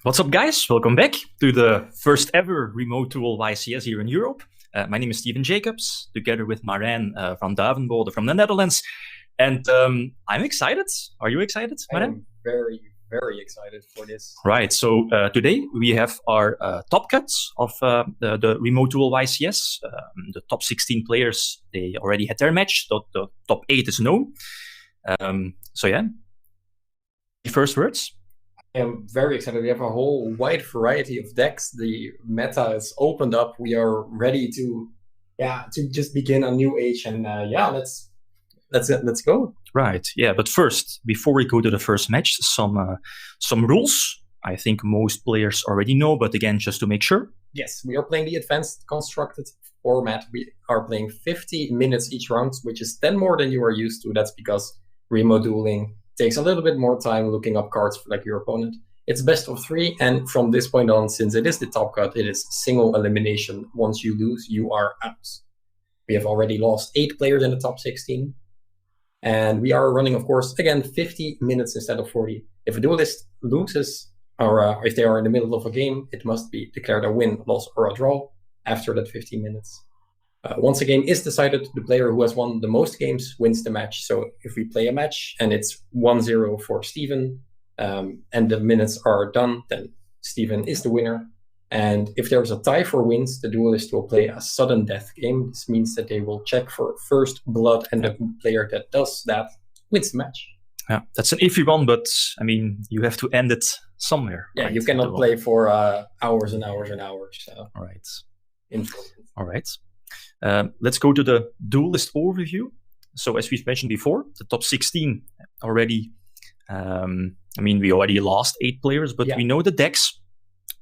What's up, guys? Welcome back to the first ever remote duel YCS here in Europe. My name is Steven Jacobs, together with Marijn van Duivenbode from the Netherlands. And I'm excited. Are you excited, Marijn? I'm very, very excited for this. Right. So today we have our top cuts of the remote duel YCS. The top 16 players, they already had their match. The top 8 is known. So yeah, first words. I'm very excited. We have a whole wide variety of decks. The meta is opened up. We are ready to just begin a new age. And let's go. Right. Yeah. But first, before we go to the first match, some rules. I think most players already know, but again, just to make sure. Yes, we are playing the advanced constructed format. We are playing 50 minutes each round, which is 10 more than you are used to. That's because remote dueling takes a little bit more time looking up cards like your opponent. It's best of 3, and from this point on, since it is the top cut, it is single elimination. Once you lose, you are out. We have already lost 8 players in the top 16, and we are running, of course, again, 50 minutes instead of 40. If a duelist loses, or if they are in the middle of a game, it must be declared a win, loss, or a draw after that 15 minutes. Once a game is decided, the player who has won the most games wins the match. So if we play a match and it's 1-0 for Steven, and the minutes are done, then Steven is the winner. And if there's a tie for wins, the duelist will play a sudden death game. This means that they will check for first blood, and the player that does that wins the match. Yeah, that's an iffy one, but I mean, you have to end it somewhere. Yeah, right? You cannot play for hours and hours and hours. All right. Important. All right. Let's go to the duelist overview. So as we've mentioned before, the top 16 already, we already lost 8 players, but we know the decks.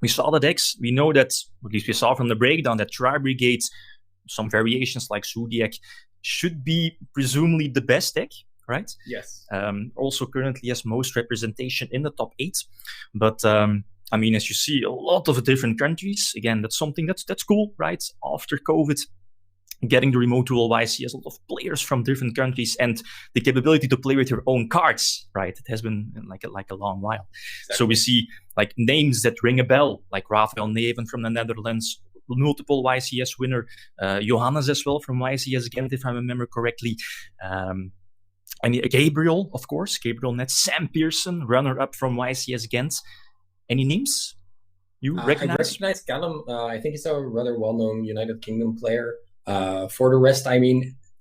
We saw the decks. We know that, at least we saw from the breakdown, that Tri-Brigade, some variations like Zodiac, should be presumably the best deck, right? Yes. Also currently has most representation in the top 8. But as you see, a lot of different countries. Again, that's something that's cool, right? After COVID, getting the remote duel YCS, a lot of players from different countries, and the capability to play with your own cards, right? It has been like a long while. Exactly. So we see like names that ring a bell, like Rafael Neven from the Netherlands, multiple YCS winner, Johannes as well from YCS Ghent, if I remember correctly. And Gabriel, of course, Gabriel Net, Sam Pearson, runner-up from YCS Ghent. Any names you recognize? I recognize Callum. I think he's a rather well-known United Kingdom player. For the rest,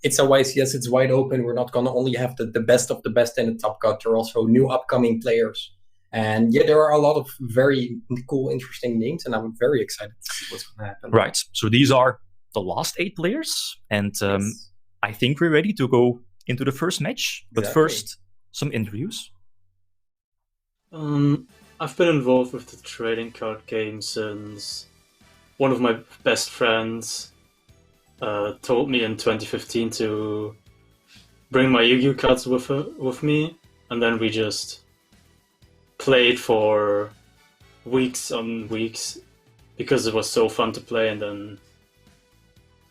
it's a YCS, it's wide open. We're not going to only have the best of the best in the top cut. There are also new upcoming players. And there are a lot of very cool, interesting names, and I'm very excited to see what's going to happen. Right. So these are the last 8 players, and yes. I think we're ready to go into the first match. But first, some interviews. I've been involved with the trading card game since one of my best friends told me in 2015 to bring my Yu-Gi-Oh cards with me, and then we just played for weeks on weeks because it was so fun to play, and then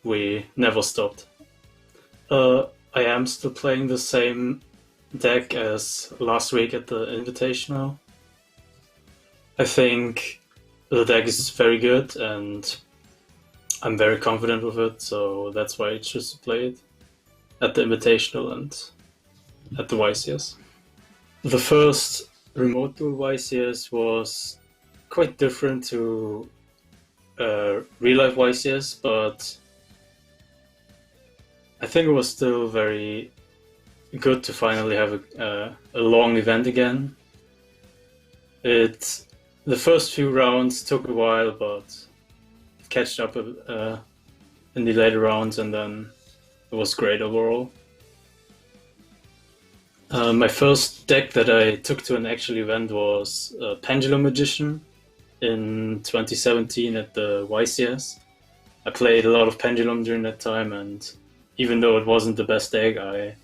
we never stopped. I am still playing the same deck as last week at the Invitational. I think the deck is very good, and I'm very confident with it, so that's why I choose to play it at the Invitational and at the YCS. The first remote duel YCS was quite different to real-life YCS, but I think it was still very good to finally have a long event again. The first few rounds took a while, but it catched up in the later rounds, and then it was great overall. My first deck that I took to an actual event was Pendulum Magician in 2017 at the YCS. I played a lot of Pendulum during that time, and even though it wasn't the best deck, I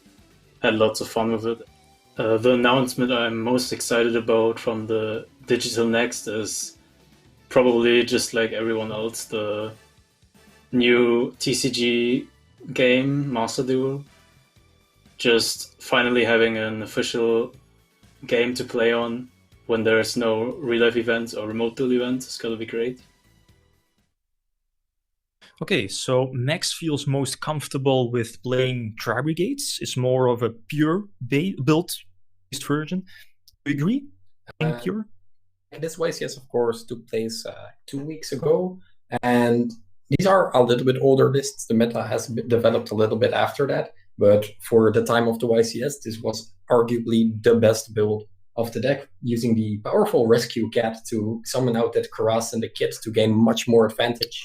had lots of fun with it. The announcement I'm most excited about from the Digital Next is probably, just like everyone else, the new TCG game, Master Duel. Just finally having an official game to play on when there's no real life events or remote duel events, it's gonna be great. Okay, so Max feels most comfortable with playing Tri-Brigades. It's more of a pure build-based version. Do you agree? Pure? This YCS, of course, took place 2 weeks ago, and these are a little bit older lists. The meta has developed a little bit after that, but for the time of the YCS, this was arguably the best build of the deck, using the powerful Rescue Cat to summon out that Karas and the Kit to gain much more advantage.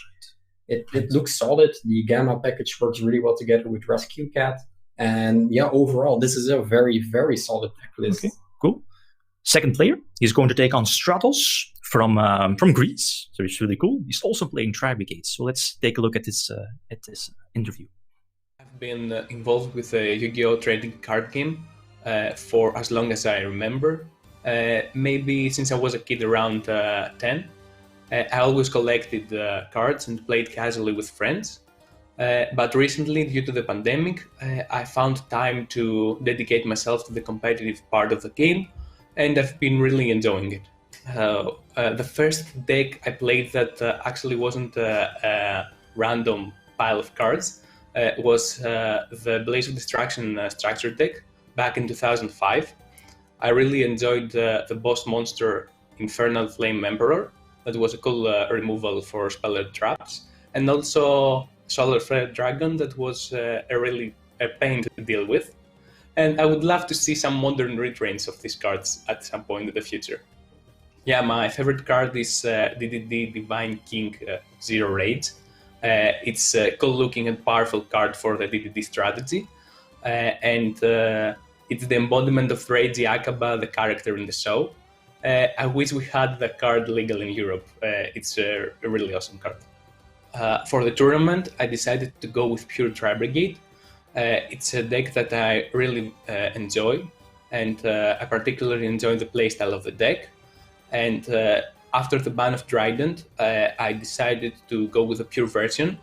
It looks solid. The Gamma package works really well together with Rescue Cat, and yeah, overall, this is a very, very solid deck list. Okay, cool. Second player, he's going to take on Stratos from Greece, so it's really cool. He's also playing Tri-Brigades, so let's take a look at this interview. I've been involved with a Yu-Gi-Oh! Trading card game for as long as I remember. Maybe since I was a kid around 10. I always collected cards and played casually with friends. But recently, due to the pandemic, I found time to dedicate myself to the competitive part of the game, and I've been really enjoying it. The first deck I played that actually wasn't a random pile of cards was the Blaze of Destruction structure deck back in 2005. I really enjoyed the boss monster Infernal Flame Emperor. That was a cool removal for Speller traps, and also Solar Flare Dragon that was a pain to deal with. And I would love to see some modern reprints of these cards at some point in the future. Yeah, my favorite card is DDD Divine King Zero Rage. It's a cool looking and powerful card for the DDD strategy. And it's the embodiment of Rage Akaba, the character in the show. I wish we had the card legal in Europe. It's a really awesome card. For the tournament, I decided to go with pure Tri-Brigade. It's a deck that I really enjoy, and I particularly enjoy the playstyle of the deck. And after the ban of Trident, I decided to go with a pure version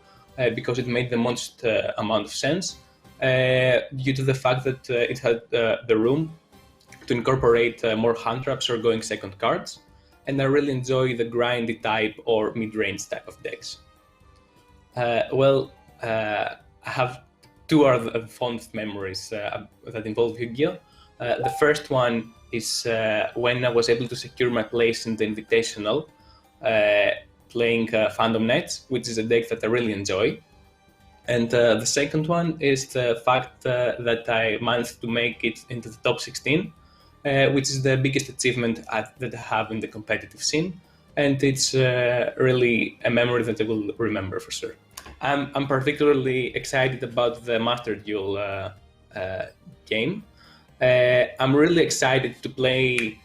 because it made the most amount of sense due to the fact that it had the room to incorporate more hand traps or going second cards. And I really enjoy the grindy type or mid-range type of decks. I have two other fond memories that involve Yu-Gi-Oh! The first one is when I was able to secure my place in the Invitational, playing Phantom Nets, which is a deck that I really enjoy. And the second one is the fact that I managed to make it into the top 16, which is the biggest achievement that I have in the competitive scene. And it's really a memory that I will remember for sure. I'm particularly excited about the Master Duel game. I'm really excited to play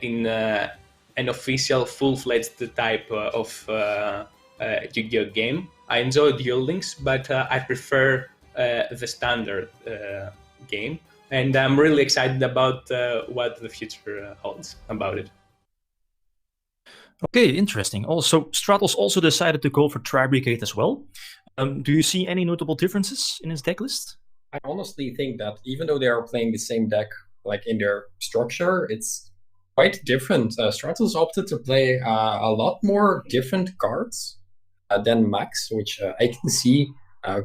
in an official, full-fledged type of Yu-Gi-Oh! Game. I enjoy Duel Links, but I prefer the standard game. And I'm really excited about what the future holds about it. Okay, interesting. Also, Stratos also decided to go for Tri-Brigade as well. Do you see any notable differences in his deck list? I honestly think that even though they are playing the same deck, like in their structure, it's quite different. Stratos opted to play a lot more different cards than Max, which I can see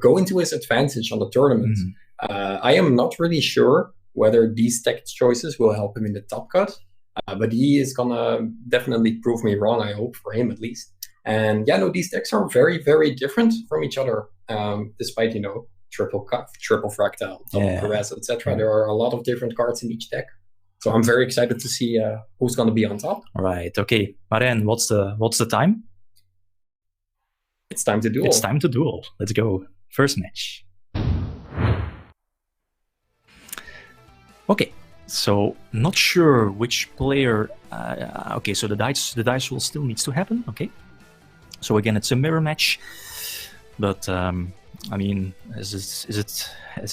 go into his advantage on the tournament. I am not really sure whether these deck choices will help him in the top cut, but he is gonna definitely prove me wrong, I hope, for him at least. And yeah, no, these decks are very, very different from each other, despite, you know, triple fractal, double caress, etc. There are a lot of different cards in each deck. So I'm very excited to see who's going to be on top. All right. Okay. Maren, what's the time? It's time to duel. It's time to duel. Let's go. First match. Okay. So not sure which player. Okay. So the dice roll still needs to happen. Okay. So again, it's a mirror match, but I mean, as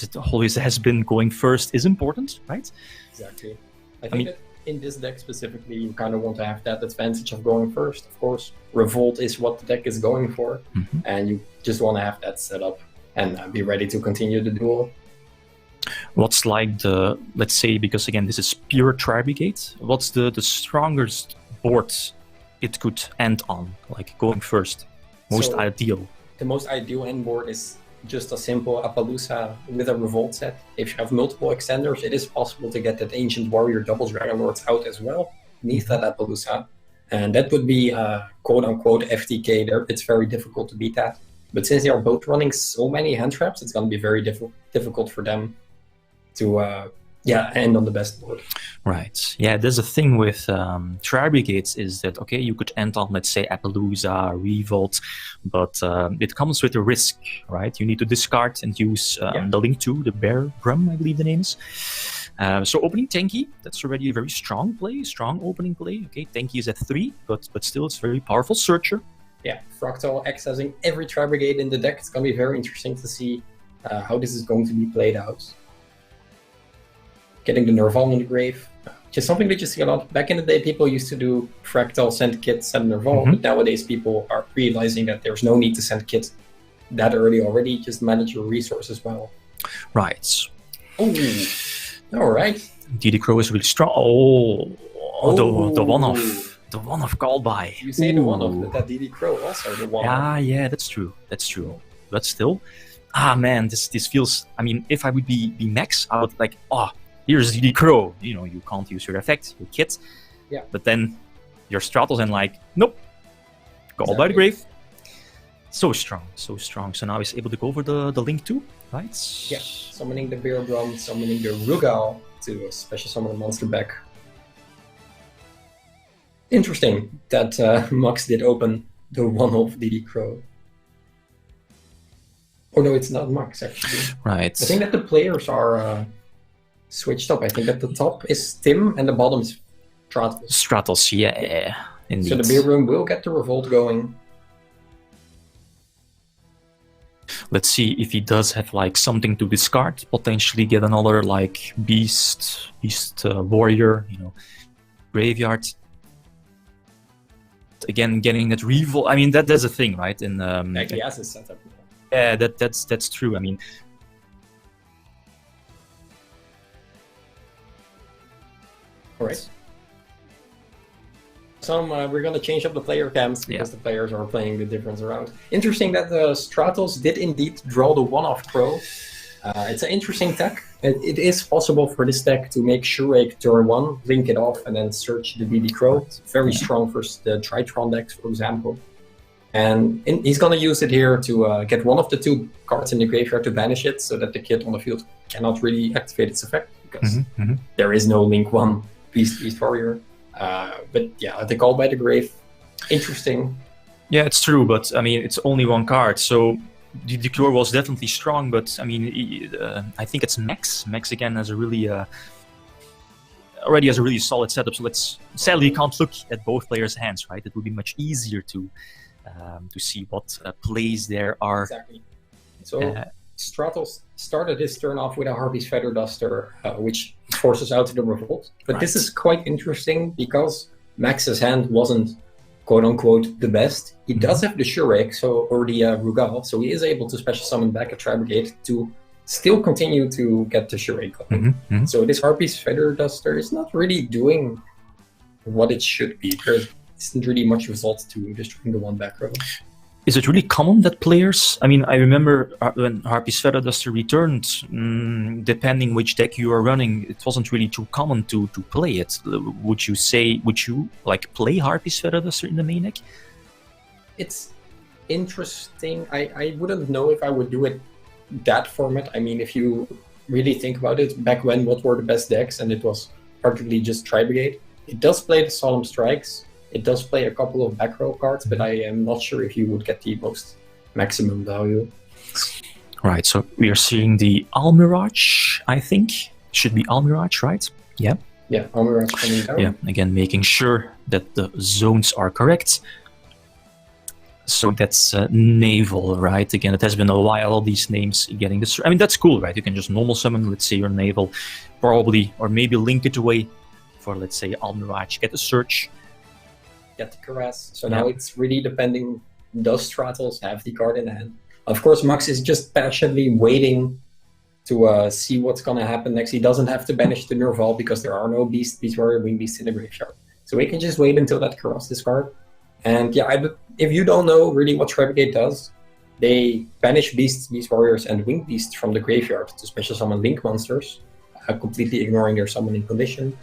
it always has been, going first is important, right? Exactly. I think that in this deck specifically, you kind of want to have that advantage of going first. Of course, Revolt is what the deck is going for, and you just want to have that set up and be ready to continue the duel. What's like the, let's say, because again, this is pure Tri-Brigade, what's the strongest board it could end on, like going first? Most So- ideal. The most ideal end board is just a simple Appaloosa with a Revolt set. If you have multiple extenders, it is possible to get that Ancient Warrior double Dragon Lords out as well, beneath that Appaloosa. And that would be quote-unquote FTK there. It's very difficult to beat that. But since they are both running so many hand traps, it's going to be very difficult for them to end on the best board. Right. Yeah, there's a thing with Tri-Brigades is that, okay, you could end on, let's say, Appaloosa, Revolt, but it comes with a risk, right? You need to discard and use the Link 2, the Bear Brum, I believe the name is. So opening Tenki, that's already a very strong play, strong opening play. Okay, Tenki is at 3, but still it's very powerful Searcher. Yeah, Fractal accessing every Tri-Brigade in the deck. It's going to be very interesting to see how this is going to be played out. Getting the Nerval in the grave, which is something that you see a lot. Back in the day, people used to do Fractal, send kit, send Nerval, but nowadays people are realizing that there's no need to send kit that early already. Just manage your resources well. Right. Oh, all right. DD Crow is really strong. The one of call by. You say the one of that DD Crow also the one. Yeah, that's true. But still, man, this feels. I mean, if I would be Max, I would like, here's DD Crow. You know, you can't use your effect, your kit. Yeah. But then your Stratos and like, nope, call by the grave. So strong. So now he's able to go for the Link 2, right? Yeah, summoning the Bear Brum, summoning the Rugal to special summon a monster back. Interesting that Max did open the one-off DD Crow. Oh no, it's not Max actually. Right. I think that the players are switched up. I think that the top is Tim and the bottom is Stratos. Stratos, yeah, indeed. So the Bear Brum will get the Revolt going. Let's see if he does have like something to discard, potentially get another like beast warrior, graveyard. Again, getting that revolt. I mean, that's a thing, right? In He has his setup. Yeah, that's true. I mean, all right. We're going to change up the player cams because the players are playing the difference around. Interesting that the Stratos did indeed draw the one-off Crow. It's an interesting tech. It is possible for this deck to make Shurake turn 1, link it off, and then search the DD Crow. It's very strong for the Tritron decks, for example. And he's going to use it here to get one of the 2 cards in the graveyard to banish it, so that the kit on the field cannot really activate its effect, because there is no Link 1 Beast Warrior. But yeah, the call by the grave, interesting. Yeah, it's true, but I mean, it's only 1 card, so the Crow was definitely strong, but I mean, I think it's Max. Max again has a really already has a really solid setup. So sadly, you can't look at both players' hands, right? It would be much easier to see what plays there are. Exactly. So Stratos started his turn off with a Harpy's Feather Duster, which forces out the Revolt. But this is quite interesting because Max's hand wasn't quote-unquote the best. He does have the Shurake, or the Rugal, so he is able to special summon back a Tri-Brigade to still continue to get the Shurake going. So this Harpy's Feather Duster is not really doing what it should be. There isn't really much result to destroying the one back row. Is it really common that players... I mean, I remember when Harpy's Feather Duster returned, depending which deck you are running, it wasn't really too common to play it. Would you like play Harpy's Feather Duster in the main deck? It's interesting. I wouldn't know if I would do it that format. I mean, if you really think about it, back when, what were the best decks? And it was arguably just Tri-Brigade. It does play the Solemn Strikes. It does play a couple of back row cards, but I am not sure if you would get the most maximum value. Right, so we are seeing the Almirage, I think. Should be Almirage, right? Yeah. Yeah, Almirage coming down. Yeah, again, making sure that the zones are correct. So that's Naval, right? Again, it has been a while, all these names getting this. I mean, that's cool, right? You can just normal summon, let's say, your Naval, probably, or maybe link it away for, let's say, Almirage, get a search. Get the Caress. So now it's really depending, does Stratos have the card in hand? Of course, Max is just passionately waiting to see what's going to happen next. He doesn't have to banish the Nerval because there are no Beast Warrior, Wing Beast in the graveyard. So he can just wait until that Karas discard. And yeah, if you don't know really what Trebregate does, they banish Beasts, Beast Warriors, and Wing Beasts from the graveyard to special summon Link monsters, completely ignoring their summoning condition.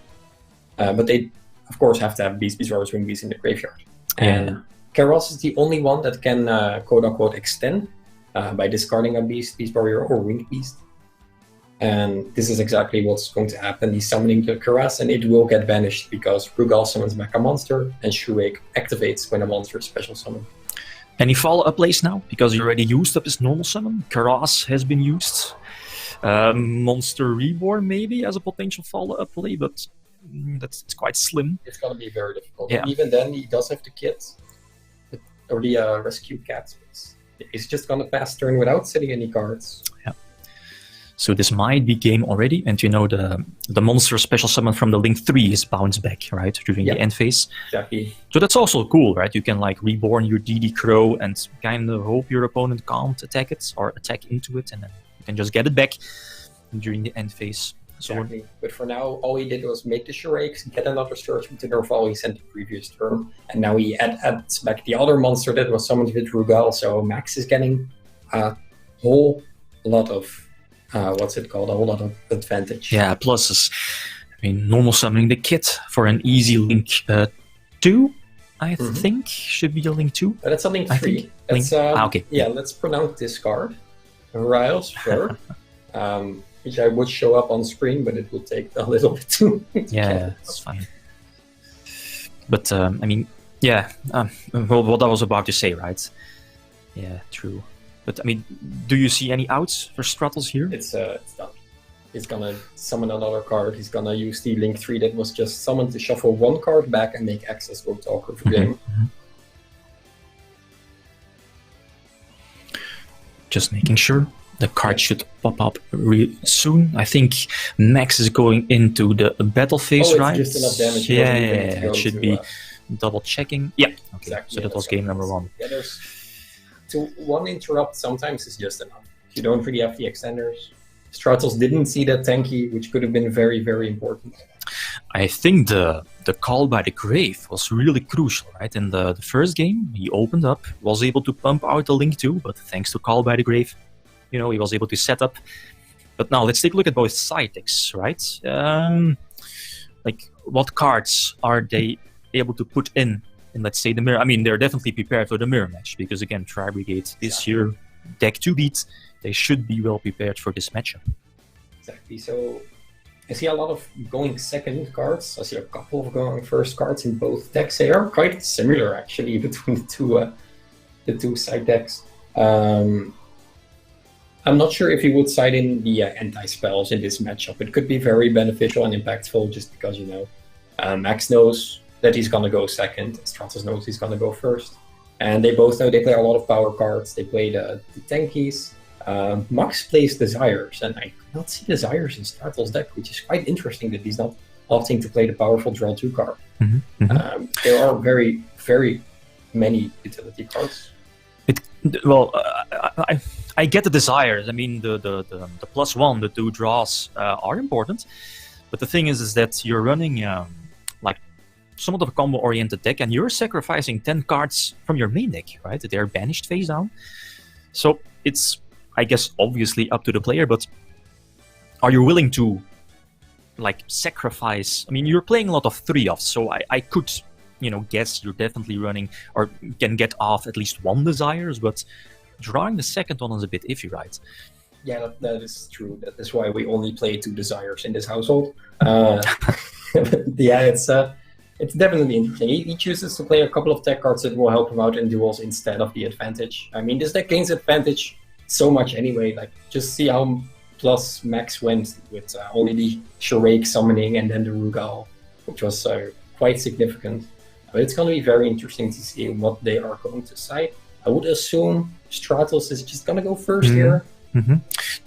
But they, of course, have to have Beast, Beast Warriors, Wing Beasts in the graveyard. And Karas is the only one that can, quote-unquote, extend by discarding a Beast, Beast Warrior, or Winged Beast. And this is exactly what's going to happen. He's summoning the Karas, and it will get banished because Rugal summons back a monster, and Shueisha activates when a monster is special summoned. Any follow-up plays now? Because he already used up his normal summon. Karas has been used. Monster Reborn maybe as a potential follow-up play, but that's quite slim. It's going to be very difficult. Yeah. Even then, he does have the kit, or the rescue cat. He's just going to pass turn without setting any cards. Yeah. So this might be game already, and you know the monster special summon from the Link 3 is bounce back, right, during the end phase. Exactly. So that's also cool, right? You can like reborn your DD Crow and kind of hope your opponent can't attack it or attack into it, and then you can just get it back during the end phase. Exactly. But for now, all he did was make the Shureiks, get another Search with the Nerval he sent the previous turn, and now he adds back the other monster that was summoned with Rugal, so Max is getting a whole lot of a whole lot of advantage. Yeah, pluses. I mean, normal summoning the kit for an easy Link 2, I think, should be a Link 2. But that's a Link 3. Okay. Yeah, let's pronounce this card. Riles Fur, which I would show up on screen, but it will take a little bit to yeah, it's fine. But, I mean, yeah, well, what I was about to say, right? Yeah, true. But, I mean, do you see any outs for Stratos here? It's done. He's gonna summon another card. He's gonna use the Link 3 that was just summoned to shuffle one card back and make access go talk over game. Just making sure. The card should pop up soon. I think Max is going into the battle phase, right? Just enough damage. Yeah, it should be double checking. Yeah, okay. Exactly. So that was game number 1. Yeah, one interrupt sometimes is just enough. If you don't really have the extenders. Stratos didn't see that tanky, which could have been very, very important. I think the call by the grave was really crucial, right? In the first game, he opened up, was able to pump out the Link 2, but thanks to call by the grave, you know, he was able to set up. But now let's take a look at both side decks, right? Like, what cards are they able to put in, let's say, the mirror? I mean, they're definitely prepared for the mirror match, because again, Tri-Brigade this year, deck 2 beat, they should be well prepared for this matchup. Exactly. So I see a lot of going second cards. I see a couple of going first cards in both decks. They are quite similar, actually, between the two side decks. I'm not sure if he would side in the anti-spells in this matchup. It could be very beneficial and impactful just because, you know, Max knows that he's going to go second. Stratos knows he's going to go first. And they both know they play a lot of power cards. They play the tankies. Max plays Desires, and I could not see Desires in Stratos' deck, which is quite interesting that he's not opting to play the powerful Draw 2 card. There are very, very many utility cards. I get the Desires. I mean, the +1, the 2 draws are important, but the thing is that you're running like somewhat of a combo-oriented deck, and you're sacrificing 10 cards from your main deck, right? They're banished face down. So it's, I guess, obviously up to the player, but are you willing to, like, sacrifice? I mean, you're playing a lot of 3-offs, so I could, you know, guess you're definitely running, or can get off at least 1 Desires, but drawing the second one is a bit iffy, right? Yeah, that is true. That is why we only play 2 Desires in this household. Yeah, it's definitely interesting. He chooses to play a couple of tech cards that will help him out in duels instead of the advantage. I mean, this deck gains advantage so much anyway. Like, just see how plus Max went with only the Shureik summoning and then the Rugal, which was quite significant. But it's going to be very interesting to see what they are going to side. I would assume Stratos is just going to go first here.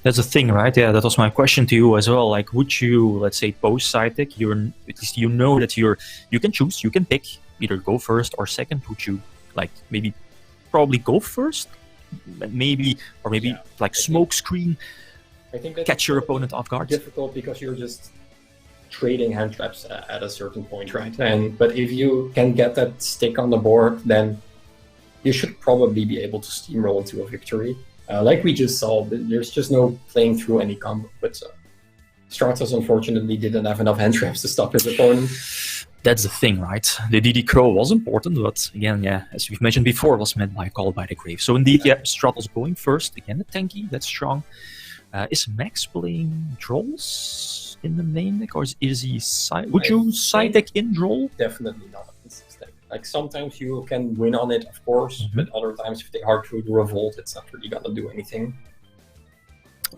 That's the thing, right? Yeah, that was my question to you as well. Like, would you, let's say, post side deck, at least you know that you can choose, you can pick either go first or second. Would you, like, maybe probably go first? Maybe like smoke screen? I think that's catch your opponent off guard. difficult because you're just trading hand traps at a certain point, right? But if you can get that stick on the board, then you should probably be able to steamroll into a victory. Like we just saw, there's just no playing through any combo. But Stratos unfortunately didn't have enough hand traps to stop his opponent. That's the thing, right? The DD Crow was important, but again, yeah, as we've mentioned before, was met by Call by the Grave. So indeed, yeah, Stratos going first. Again, the tanky, that's strong. Is Max playing Drolls in the main deck, or is he would you side deck in Droll? Definitely not against this deck. Like sometimes you can win on it, of course, but other times if they hard through the Revolt, it's not really gonna do anything.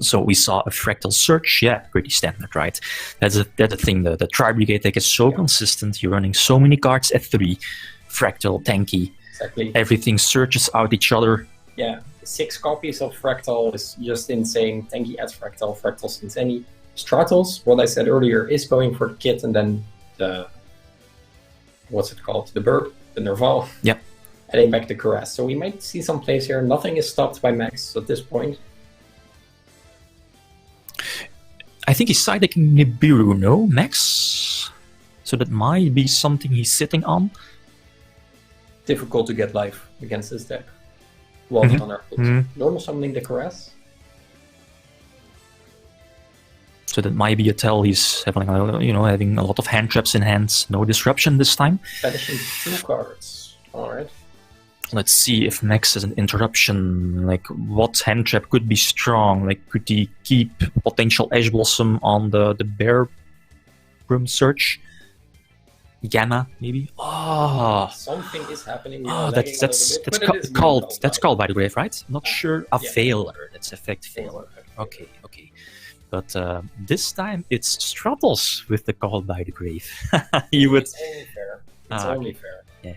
So we saw a Fractal Search, yeah, pretty standard, right? That's the thing, the Tri-Brigade deck is so consistent, you're running so many cards at 3, Fractal, tanky, Exactly. everything searches out each other. Yeah, 6 copies of Fractal is just insane. Tanky adds Fractal, Fractal since any. Stratos, what I said earlier, is going for the kit and then the, what's it called? The bird, the Nerval. Yep. Adding back the Caress. So we might see some plays here. Nothing is stopped by Max at this point. I think he's side decking Nibiru, no? Max? So that might be something he's sitting on. Difficult to get life against this deck. Well done, our normal summoning the Caress. So that might be a tell he's having, having a lot of hand traps in hand. No disruption this time. Banishing 2 cards. Alright. Let's see if Max has an interruption. Like, what hand trap could be strong? Like, could he keep potential Ash Blossom on the Bear Broom Search? Gamma, maybe? Oh, something is happening. That's called by the Grave, right? Not sure. A failure. That's effect failure. Okay. But this time it's Stratos with the Call by the Grave. You would. It's only fair. It's only fair. Yeah.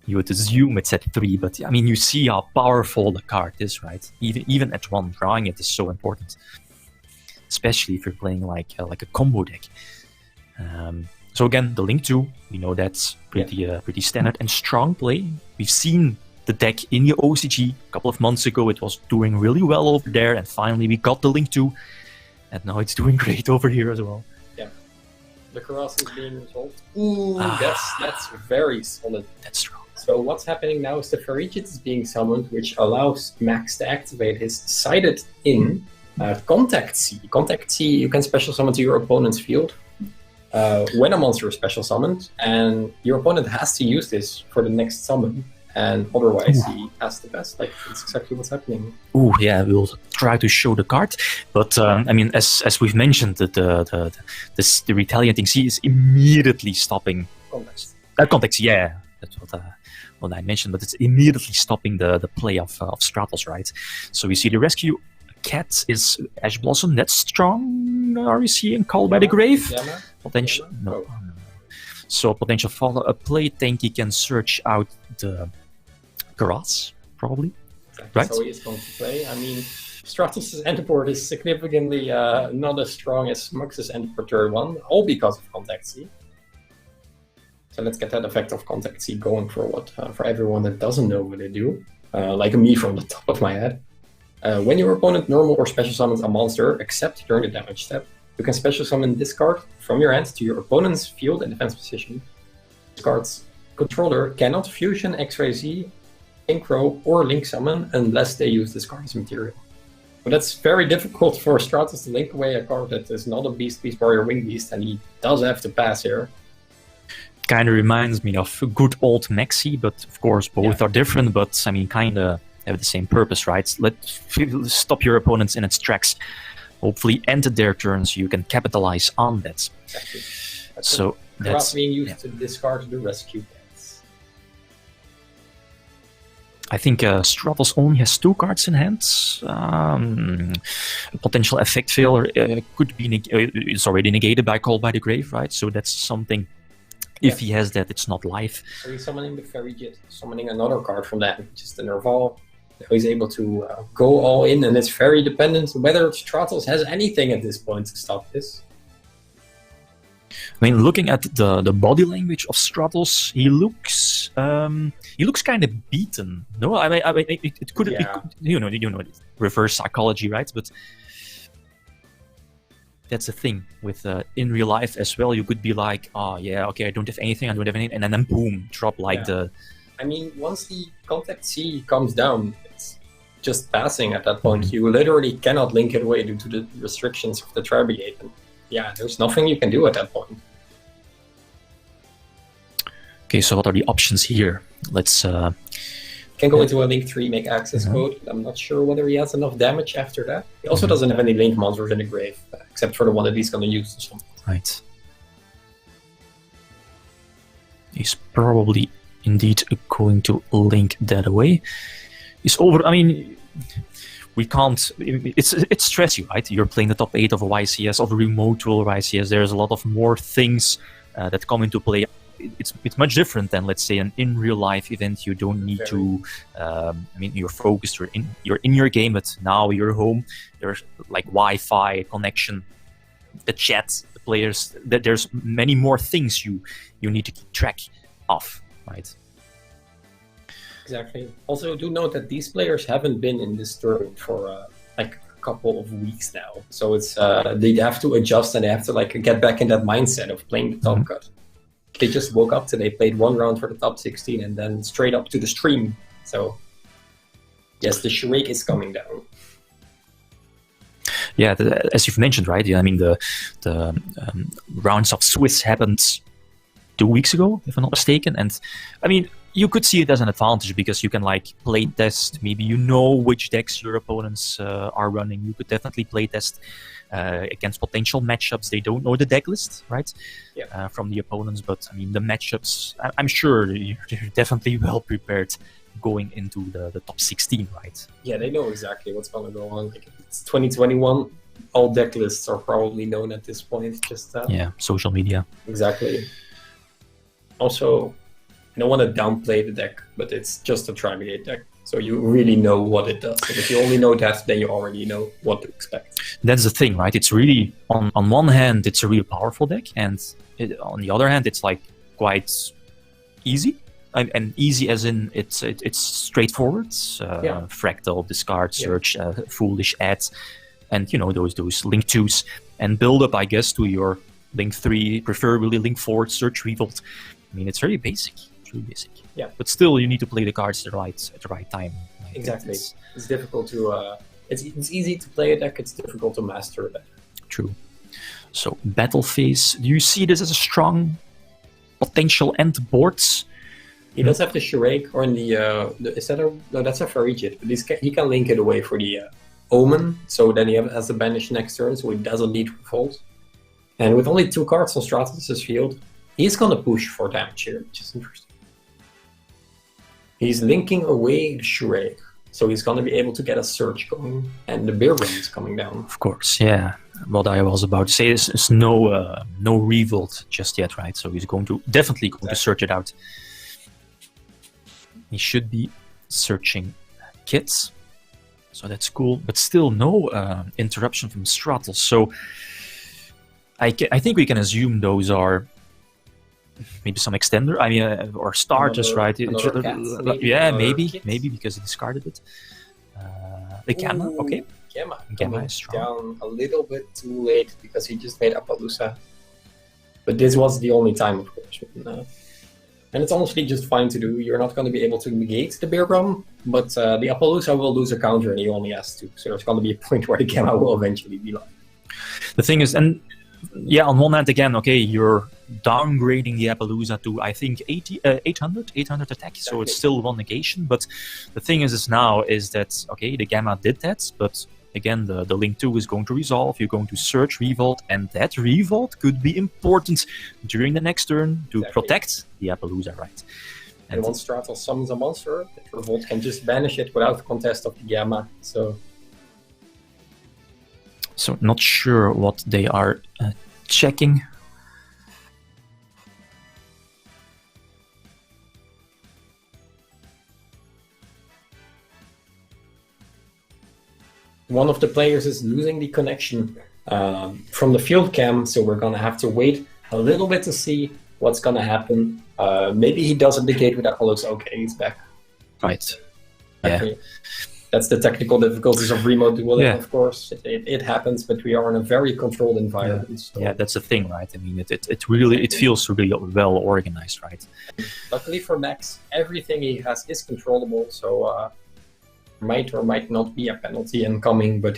You would assume it's at 3, but I mean, you see how powerful the card is, right? Even at 1, drawing it is so important, especially if you're playing like a combo deck. So again, the Link 2, we know that's pretty standard and strong play. We've seen the deck in the OCG a couple of months ago. It was doing really well over there, and finally we got the Link 2, and now it's doing great over here as well. Yeah, the Karas is being resolved. Ooh, that's very solid. That's strong. So what's happening now is the Ferrigit is being summoned, which allows Max to activate his sided in Contact C. Contact C, you can special summon to your opponent's field when a monster is special summoned, and your opponent has to use this for the next summon, and otherwise he has the best. Like, that's exactly what's happening. Ooh, yeah, we'll try to show the card, but I mean, as we've mentioned, the retaliating C is immediately stopping. Contact C, yeah, that's what I mentioned, but it's immediately stopping the play of Stratos, right? So we see the rescue. Cat is Ash Blossom, that's strong. Are we seeing Call by the Grave? Potential, no. So potential follow-up play. Tanky can search out the Grass, probably. Exactly. Right? So he is going to play. I mean, Stratos' end board is significantly not as strong as Mux's end board turn 1, all because of Contact C. So let's get that effect of Contact C going for everyone that doesn't know what they do, like me from the top of my head. When your opponent normal or special summons a monster, except during the damage step, you can special summon this card from your hand to your opponent's field and defense position. This card's controller cannot fusion X-Ray-Z, Synchro, or Link summon unless they use this card as material. But that's very difficult for Stratos to link away a card that is not a Beast Warrior Wing Beast, and he does have to pass here. Kind of reminds me of good old Maxi, but of course both are different, but I mean, kind of have the same purpose, right? Let's stop your opponents in its tracks. Hopefully end their turn so you can capitalize on that. Exactly. So that's being used to discard the rescue decks. I think Stratos only has 2 cards in hand. Potential effect failure could be it's already negated by Call by the Grave, right? So that's something. If he has that, it's not live. So he's summoning the Ferrigit, summoning another card from that, which is the Nerval. He's able to go all in, and it's very dependent whether Stratos has anything at this point to stop this. I mean, looking at the body language of Stratos, he looks kind of beaten. No, I mean, it could, reverse psychology, right? But that's the thing with in real life as well. You could be like, oh yeah, okay, I don't have anything, and then boom, drop like the. I mean, once the contact C comes down, it's just passing at that point. You literally cannot link it away due to the restrictions of the tri-brigade. And yeah, there's nothing you can do at that point. Okay, so what are the options here? Let's. Can go into a Link 3, make access code. I'm not sure whether he has enough damage after that. He also doesn't have any Link monsters in the grave, except for the one that he's going to use or something. Right. He's probably indeed going to link that away. He's over. I mean, we can't. It's stressy, right? You're playing the top 8 of a YCS, of a remote duel YCS. There's a lot of more things that come into play. It's much different than, let's say, an in real life event. You don't need to. I mean, you're focused. You're in your game, but now you're home. There's like Wi-Fi connection, the chat, the players. There's many more things you need to keep track of, right? Exactly. Also, do note that these players haven't been in this tournament for like a couple of weeks now, so it's they have to adjust and they have to like get back in that mindset of playing the top cut. They just woke up today, played one round for the top 16, and then straight up to the stream. So, yes, the charade is coming down. Yeah, as you've mentioned, right? Yeah, I mean, the rounds of Swiss happened 2 weeks ago, if I'm not mistaken. And, I mean, you could see it as an advantage because you can, like, play test. Maybe you know which decks your opponents are running. You could definitely play test against potential matchups. They don't know the deck list, right? Yeah. From the opponents, but I mean the matchups. I'm sure you're definitely well prepared going into the top 16, right? Yeah, they know exactly what's going to go on. Like, it's 2021. All deck lists are probably known at this point. Just yeah, social media. Exactly. Also, I don't want to downplay the deck, but it's just a tri-brigade deck. So you really know what it does. And if you only know that, then you already know what to expect. That's the thing, right? It's really, on one hand, it's a real powerful deck, and on the other hand, it's like quite easy. And easy as in it's straightforward. Fractal, discard, search, foolish ads, and you know those link 2s, and build up, I guess, to your link 3, preferably link 4, search, revolt. I mean, it's very basic. Basic. Yeah. But still, you need to play the cards at the right time. Like, exactly. It's difficult to. It's easy to play a deck. It's difficult to master a deck. True. So battle phase. Do you see this as a strong potential end boards? He does have the Shurake, or in the is that no? That's a Farigid, but he can link it away for the Omen. So then he has the banish next turn, so he doesn't need Revolt. And with only 2 cards on Stratos' field, he's gonna push for damage here, which is interesting. He's linking away the Shurake, so he's going to be able to get a search going, and the beer run is coming down. Of course, yeah. What I was about to say is no revolt just yet, right? So he's definitely going to search it out. He should be searching kits, so that's cool. But still, no interruption from Stratos. So I think we can assume those are. Maybe some extender, I mean, or starters, right? Yeah, maybe because he discarded it. The Gamma, okay. Gamma is down a little bit too late because he just made Appaloosa. But this was the only time, of course. And it's honestly just fine to do. You're not going to be able to negate the Beer Drum, but the Appaloosa will lose a counter and he only has 2. So there's going to be a point where the Gamma will eventually be live. The thing is, and yeah, on one hand, again, okay, you're downgrading the Appaloosa to, I think, 800 attack, so it's still 1 negation, but the thing is now is that, okay, the Gamma did that, but again, the link 2 is going to resolve, you're going to search revolt, and that revolt could be important during the next turn to protect the Appaloosa, right? And once Stratos summons a monster, the revolt can just banish it without the contest of the Gamma, so not sure what they are checking. One of the players is losing the connection from the field cam, so we're gonna have to wait a little bit to see what's gonna happen. Maybe he doesn't negate with Appaloosa. Okay, he's back. Right. Yeah. That's the technical difficulties of remote dueling, Yeah. of course. It happens, but we are in a very controlled environment. So Yeah, that's the thing, right? I mean, it really it feels really well organized, right? luckily for Max, everything he has is controllable, so might or might not be a penalty incoming, but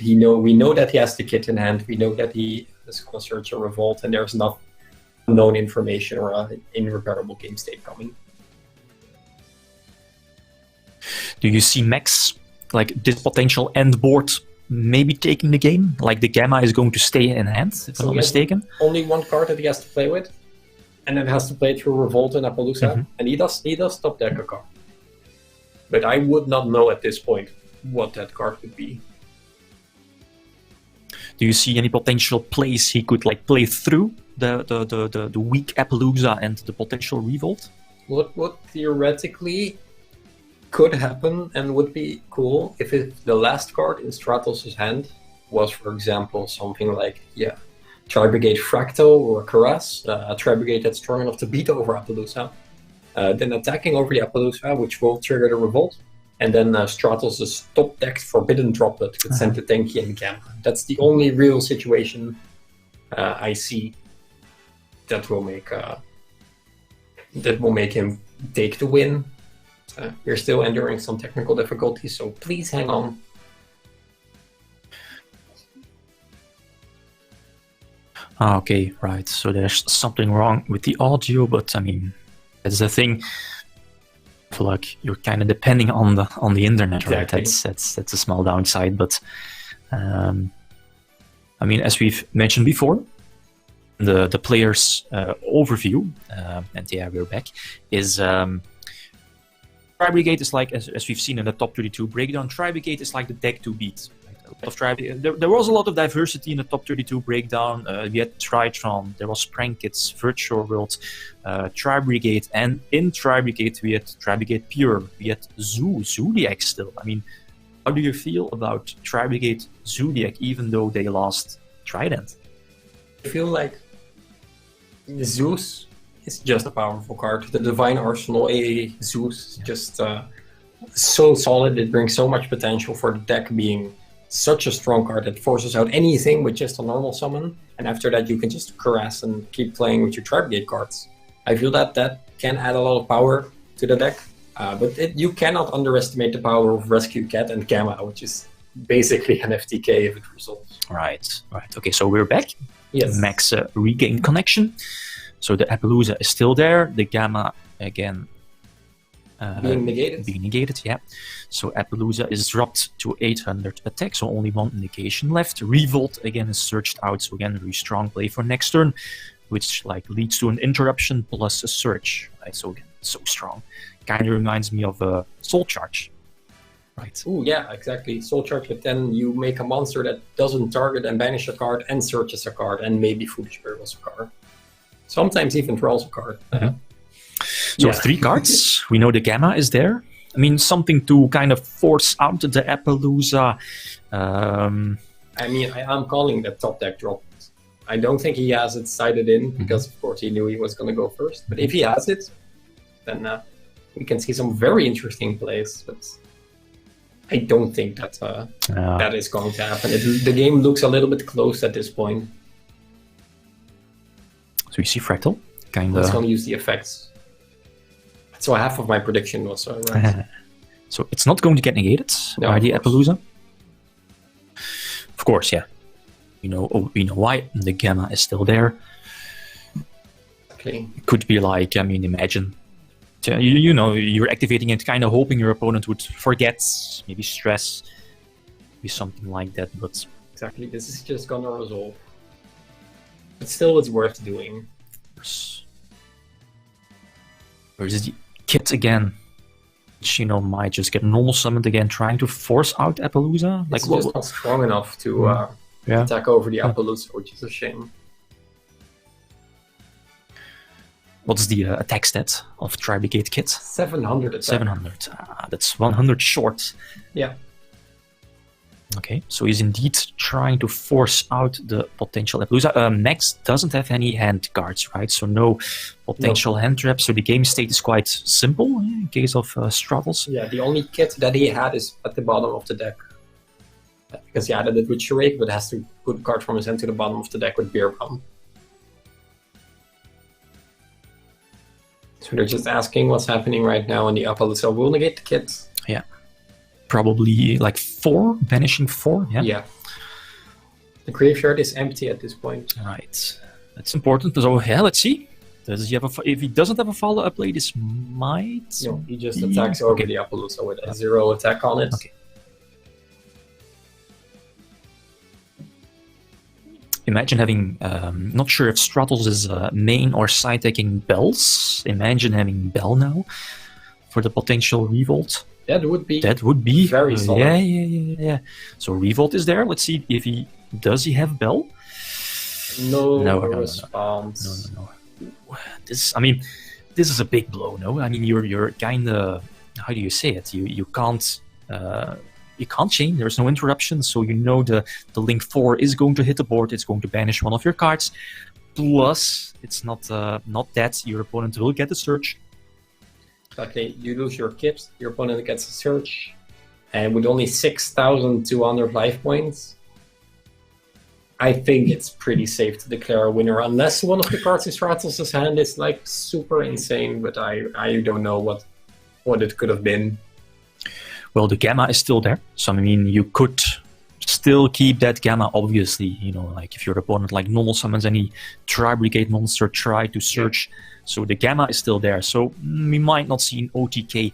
we know that he has the kit in hand, we know that he is going to search a revolt, and there's enough unknown information or an irreparable game state coming. Do you see Max, like, this potential end board maybe taking the game? Like, the Gamma is going to stay in hand, if I'm not mistaken? Only one card that he has to play with, and then has to play through Revolt and Appaloosa, and he does top deck a card. But I would not know at this point what that card would be. Do you see any potential plays he could, like, play through the weak Appaloosa and the potential Revolt? What theoretically could happen and would be cool if the last card in Stratos' hand was, for example, something like, Tri-Brigade Fractal or Caress, a Tri-Brigade that's strong enough to beat over Appaloosa, then attacking over the Appaloosa, which will trigger the Revolt, and then Stratos' top decked Forbidden Droplet could send the Tenki and Gamma. That's the only real situation I see that will make him take the win. We're still enduring some technical difficulties, so please hang on. Okay, right. So there's something wrong with the audio, but I mean, that's the thing. I feel like you're kind of depending on the internet, right? Exactly. That's a small downside, but I mean, as we've mentioned before, the players overview, and yeah, we're back, is Tri-Brigade is like, as we've seen in the top 32 breakdown, Tri-Brigade is like the deck to beat. There was a lot of diversity in the top 32 breakdown. We had Tritron, there was Prankits, Virtual World, Tri-Brigade, and in Tri-Brigade we had Tri-Brigade Pure, we had Zodiac still. I mean, how do you feel about Tri-Brigade Zodiac, even though they lost Trident? I feel like Zeus is just a powerful card. The Divine Arsenal AA Zeus is just so solid. It brings so much potential for the deck, being such a strong card that forces out anything with just a normal summon, and after that you can just caress and keep playing with your Tri-Brigade cards. I feel that can add a lot of power to the deck, but you cannot underestimate the power of Rescue Cat and Gamma, which is basically an FTK if it resolves. Right. Okay, so we're back. Yes. Max regained connection. So the Appaloosa is still there. The Gamma, again, Being negated. Yeah. So Appaloosa is dropped to 800 attack, so only one negation left. Revolt again is searched out, so again very strong play for next turn, which like leads to an interruption plus a search. Right. So again, so strong. Kind of reminds me of a Soul Charge. Right. Oh yeah, exactly. Soul Charge, but then you make a monster that doesn't target and banish a card and searches a card and maybe Foolish Burials a card. Sometimes even draws a card. So 3 cards. We know the Gamma is there. I mean, something to kind of force out the Appaloosa. I mean, I'm calling that top deck drop. I don't think he has it sighted in because, of course, he knew he was going to go first. But if he has it, then we can see some very interesting plays. But I don't think that that is going to happen. The game looks a little bit close at this point. So we see Fractal. It's going to use the effects. So half of my prediction was right. So it's not going to get negated by the Appaloosa. Of course, yeah. We know why. The Gamma is still there. Exactly. Could be like, I mean, imagine, you know, you're activating it, kind of hoping your opponent would forget, maybe stress, maybe something like that. But exactly, this is just gonna resolve. But still, it's worth doing. Where is the kit again? Which, might just get normal summoned again, trying to force out Appaloosa. It's just not strong enough to attack over the Appaloosa, which is a shame. What's the attack stat of Tri-Brigade kit? 700 attack. 700. That's 100 short. Yeah. Okay, so he's indeed trying to force out the potential Appaloosa. Max doesn't have any hand cards, right? So no potential hand traps. So the game state is quite simple in case of Stratos. Yeah, the only kit that he had is at the bottom of the deck. Because he added it with Shrike, but has to put a card from his hand to the bottom of the deck with Beer Bomb. So they're just asking what's happening right now in the Appaloosa. We'll negate the kit. Yeah. Probably like 4, banishing 4, yeah? Yeah. The graveyard is empty at this point. Right. That's important. So, yeah, let's see. Does he have if he doesn't have a follow-up play, this might... No, he just attacks over the Appaloosa with a 0 attack on it. Okay. Imagine having, not sure if Stratos is main or side taking Bells. Imagine having Bell now for the potential Revolt. That would be very solid. Yeah. So Revolt is there. Let's see if does he have Bell? No response. No. This is a big blow. No, I mean you're kind of, how do you say it? You can't chain. There's no interruption, so you know the link 4 is going to hit the board. It's going to banish one of your cards. Plus, it's not that your opponent will get a search. Okay, you lose your kit, your opponent gets a search, and with only 6,200 life points, I think it's pretty safe to declare a winner, unless one of the cards in Stratos' hand is like super insane, but I don't know what it could have been. Well, the Gamma is still there, so I mean, you could still keep that Gamma, obviously, you know, like if your opponent like normal summons any Tri-Brigade monster, try to search. Yeah. So the Gamma is still there, so we might not see an OTK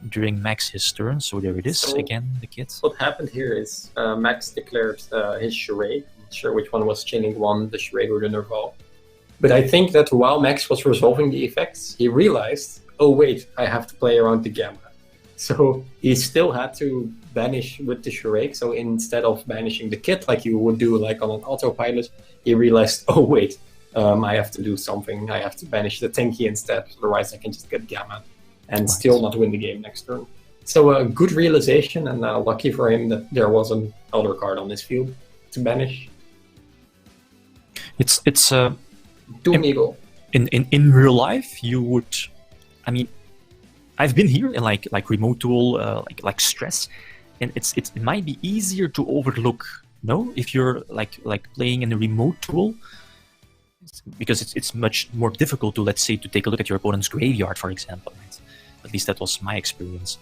during Max his turn, so there it is, so again, the kit. What happened here is Max declared his charade. I'm not sure which one was chaining 1, the charade or the Nerval. But I think that while Max was resolving the effects, he realized, oh wait, I have to play around the Gamma. So he still had to banish with the charade, so instead of banishing the kit like you would do like on an autopilot, he realized, oh wait, I have to do something. I have to banish the Tenki instead, otherwise I can just get Gamma and still not win the game next turn. So a good realization, and lucky for him that there was an other card on this field to banish. It's Doom Eagle. In real life, you would, I mean, I've been here in like remote duel, like stress, and it might be easier to overlook. No, if you're like playing in a remote duel. Because it's much more difficult to, let's say, to take a look at your opponent's graveyard, for example. Right? At least that was my experience.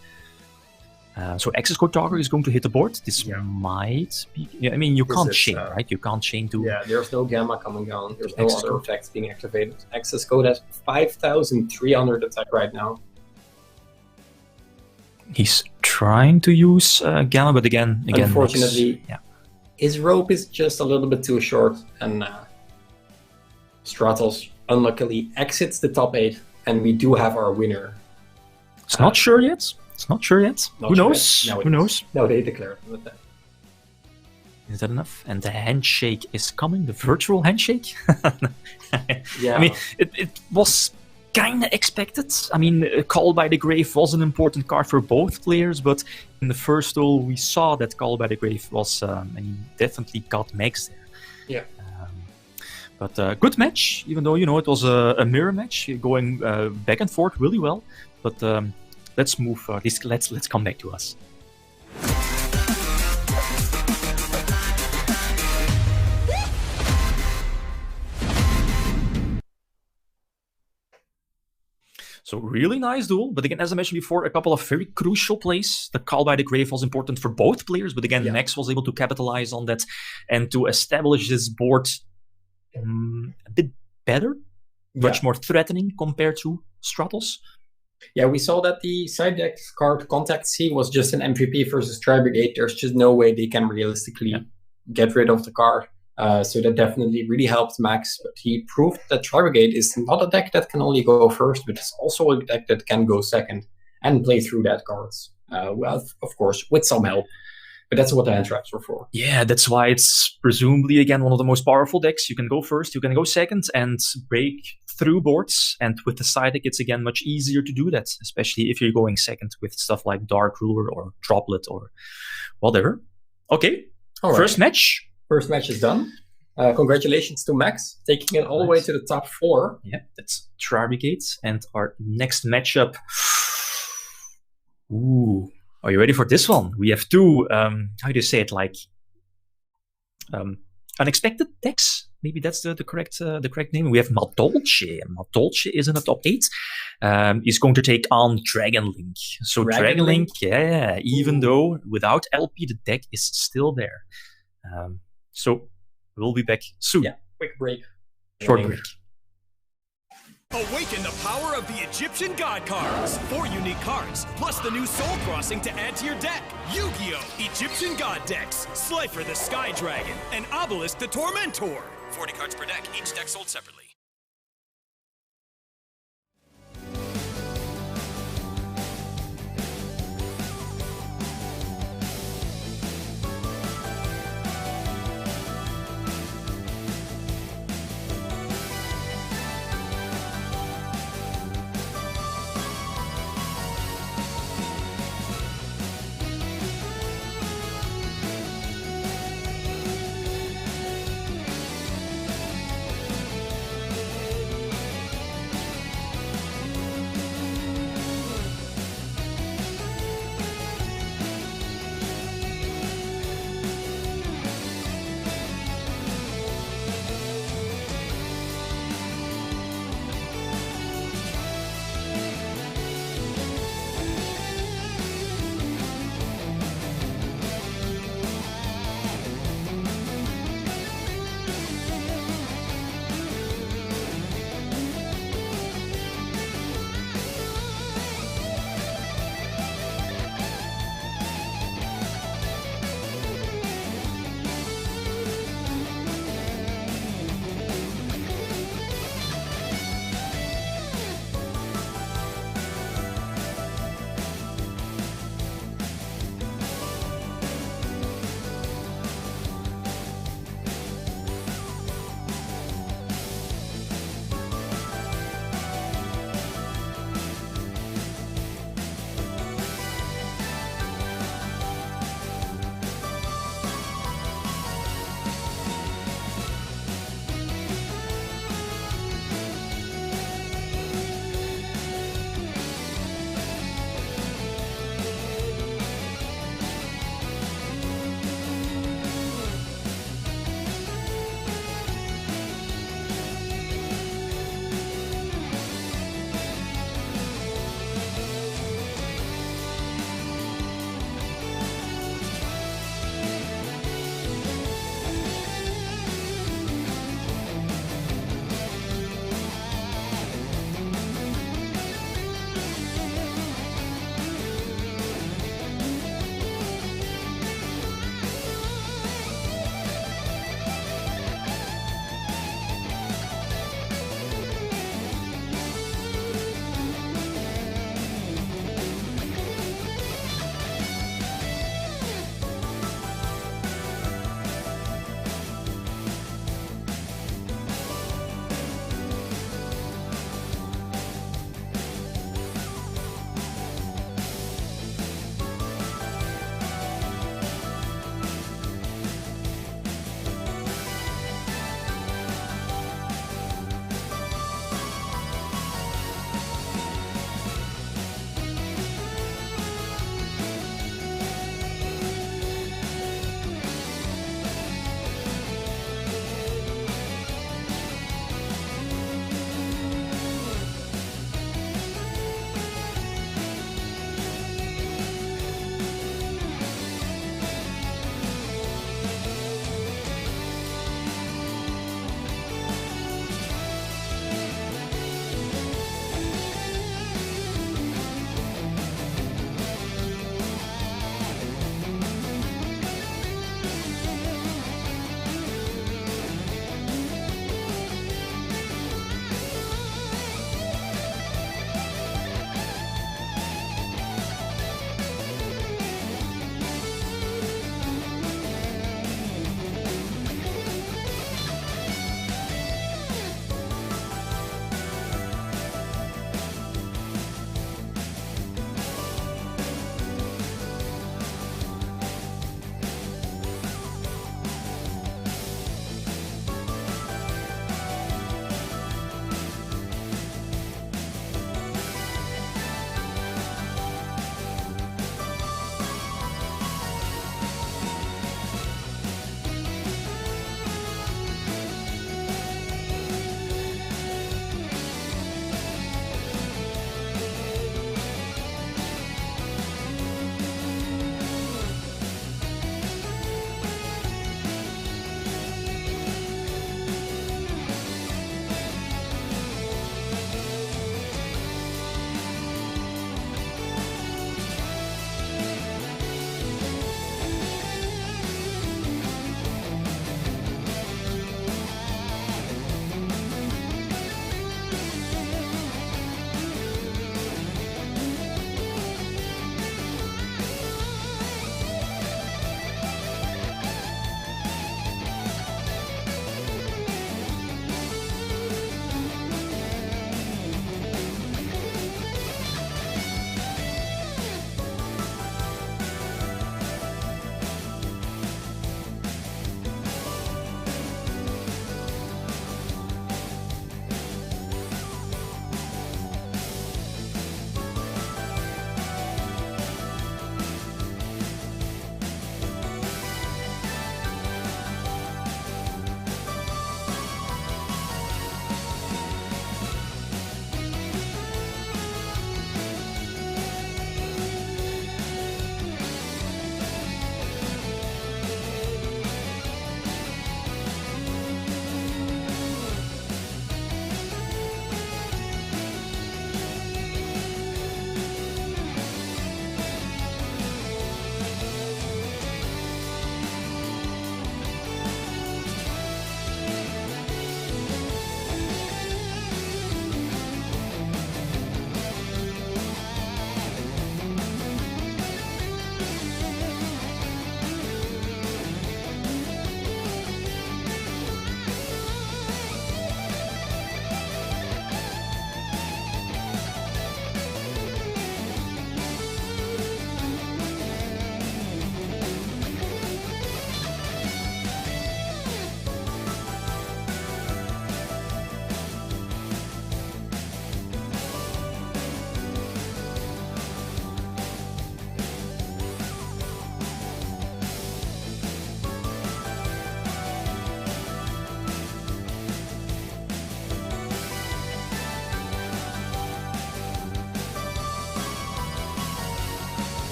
So Access Code Talker is going to hit the board. This might be... Yeah, I mean, you can't chain, right? You can't chain to... Yeah, there's no Gamma coming down. There's no other effects being activated. Access Code has 5,300 attack right now. He's trying to use Gamma, but again... Unfortunately, his rope is just a little bit too short, and... Stratos unluckily exits the top 8, and we do have our winner. It's not sure yet. Who knows? Who knows? No, they declared with that. Is that enough? And the handshake is coming, the virtual handshake. Yeah. I mean, it was kind of expected. I mean, Call by the Grave was an important card for both players, but in the first duel we saw that Call by the Grave was, and he definitely got Max there. Yeah. But good match, even though, you know, it was a mirror match, going back and forth really well. But let's move, let's come back to us. So really nice duel, but again, as I mentioned before, a couple of very crucial plays. The Call by the Grave was important for both players, but again, Max was able to capitalize on that and to establish this board a bit better, much more threatening compared to Stratos. Yeah, we saw that the side deck card Contact C was just an MVP versus Tri-Brigade. There's just no way they can realistically get rid of the card. So that definitely really helped Max. But he proved that Tri-Brigade is not a deck that can only go first, but it's also a deck that can go second and play through that cards. Well, of course, with some help. But that's what the hand traps were for. Yeah, that's why it's presumably, again, one of the most powerful decks. You can go first, you can go second, and break through boards. And with the side deck, it's, again, much easier to do that, especially if you're going second with stuff like Dark Ruler or Droplet or whatever. Okay, All right. first match. First match is done. Congratulations to Max, taking it all the way to the top 4. Yeah, that's Trarbrigade. And our next matchup. Ooh, are you ready for this one? We have two, how do you say it, like unexpected decks? Maybe that's the correct name. We have Madolche. Madolche is in the top 8. He's going to take on Dragon Link. So Dragon Link, yeah, even though without LP, the deck is still there. So we'll be back soon. Yeah, quick break. Short break. Awaken the power of the Egyptian God cards. 4 unique cards, plus the new Soul Crossing to add to your deck. Yu-Gi-Oh! Egyptian God decks. Slifer the Sky Dragon and Obelisk the Tormentor. 40 cards per deck, each deck sold separately.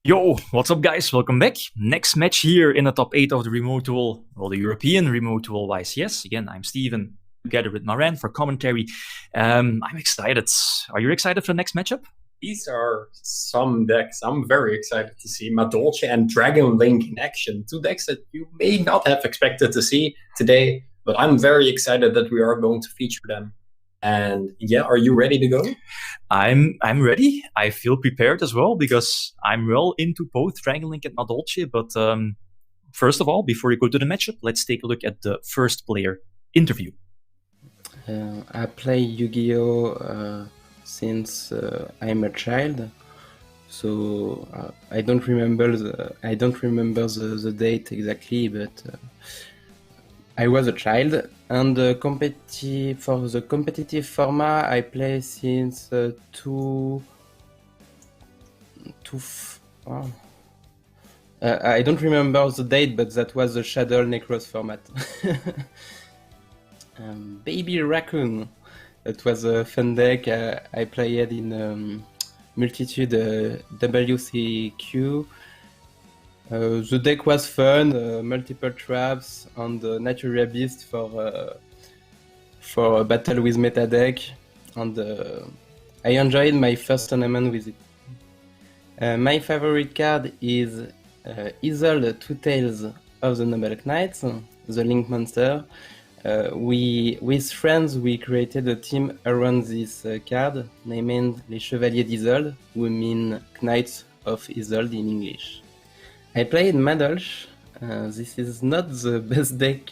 Yo, what's up guys? Welcome back. Next match here in the top 8 of the Remote Duel, well, the European Remote Duel YCS. Again, I'm Steven, together with Maran for commentary. I'm excited. Are you excited for the next matchup? These are some decks I'm very excited to see. Madolche and Dragon Link in action. 2 decks that you may not have expected to see today, but I'm very excited that we are going to feature them. And yeah, are you ready to go? I'm ready. I feel prepared as well because I'm well into both Dragon Link and Madolche. But first of all, before we go to the matchup, let's take a look at the first player interview. I play Yu-Gi-Oh! Since I'm a child, so I don't remember the date exactly, but I was a child. And for the competitive format, I play since I don't remember the date, but that was the Shadow Necros format. Baby Raccoon. It was a fun deck. I played in Multitude WCQ. The deck was fun, multiple traps, and Natural Beast for a battle with meta deck. And I enjoyed my first tournament with it. My favorite card is Isolde Two Tails of the Noble Knights, the Link monster. With friends, we created a team around this card, named Les Chevaliers d'Isolde, who mean Knights of Isolde in English. I played Madolche. This is not the best deck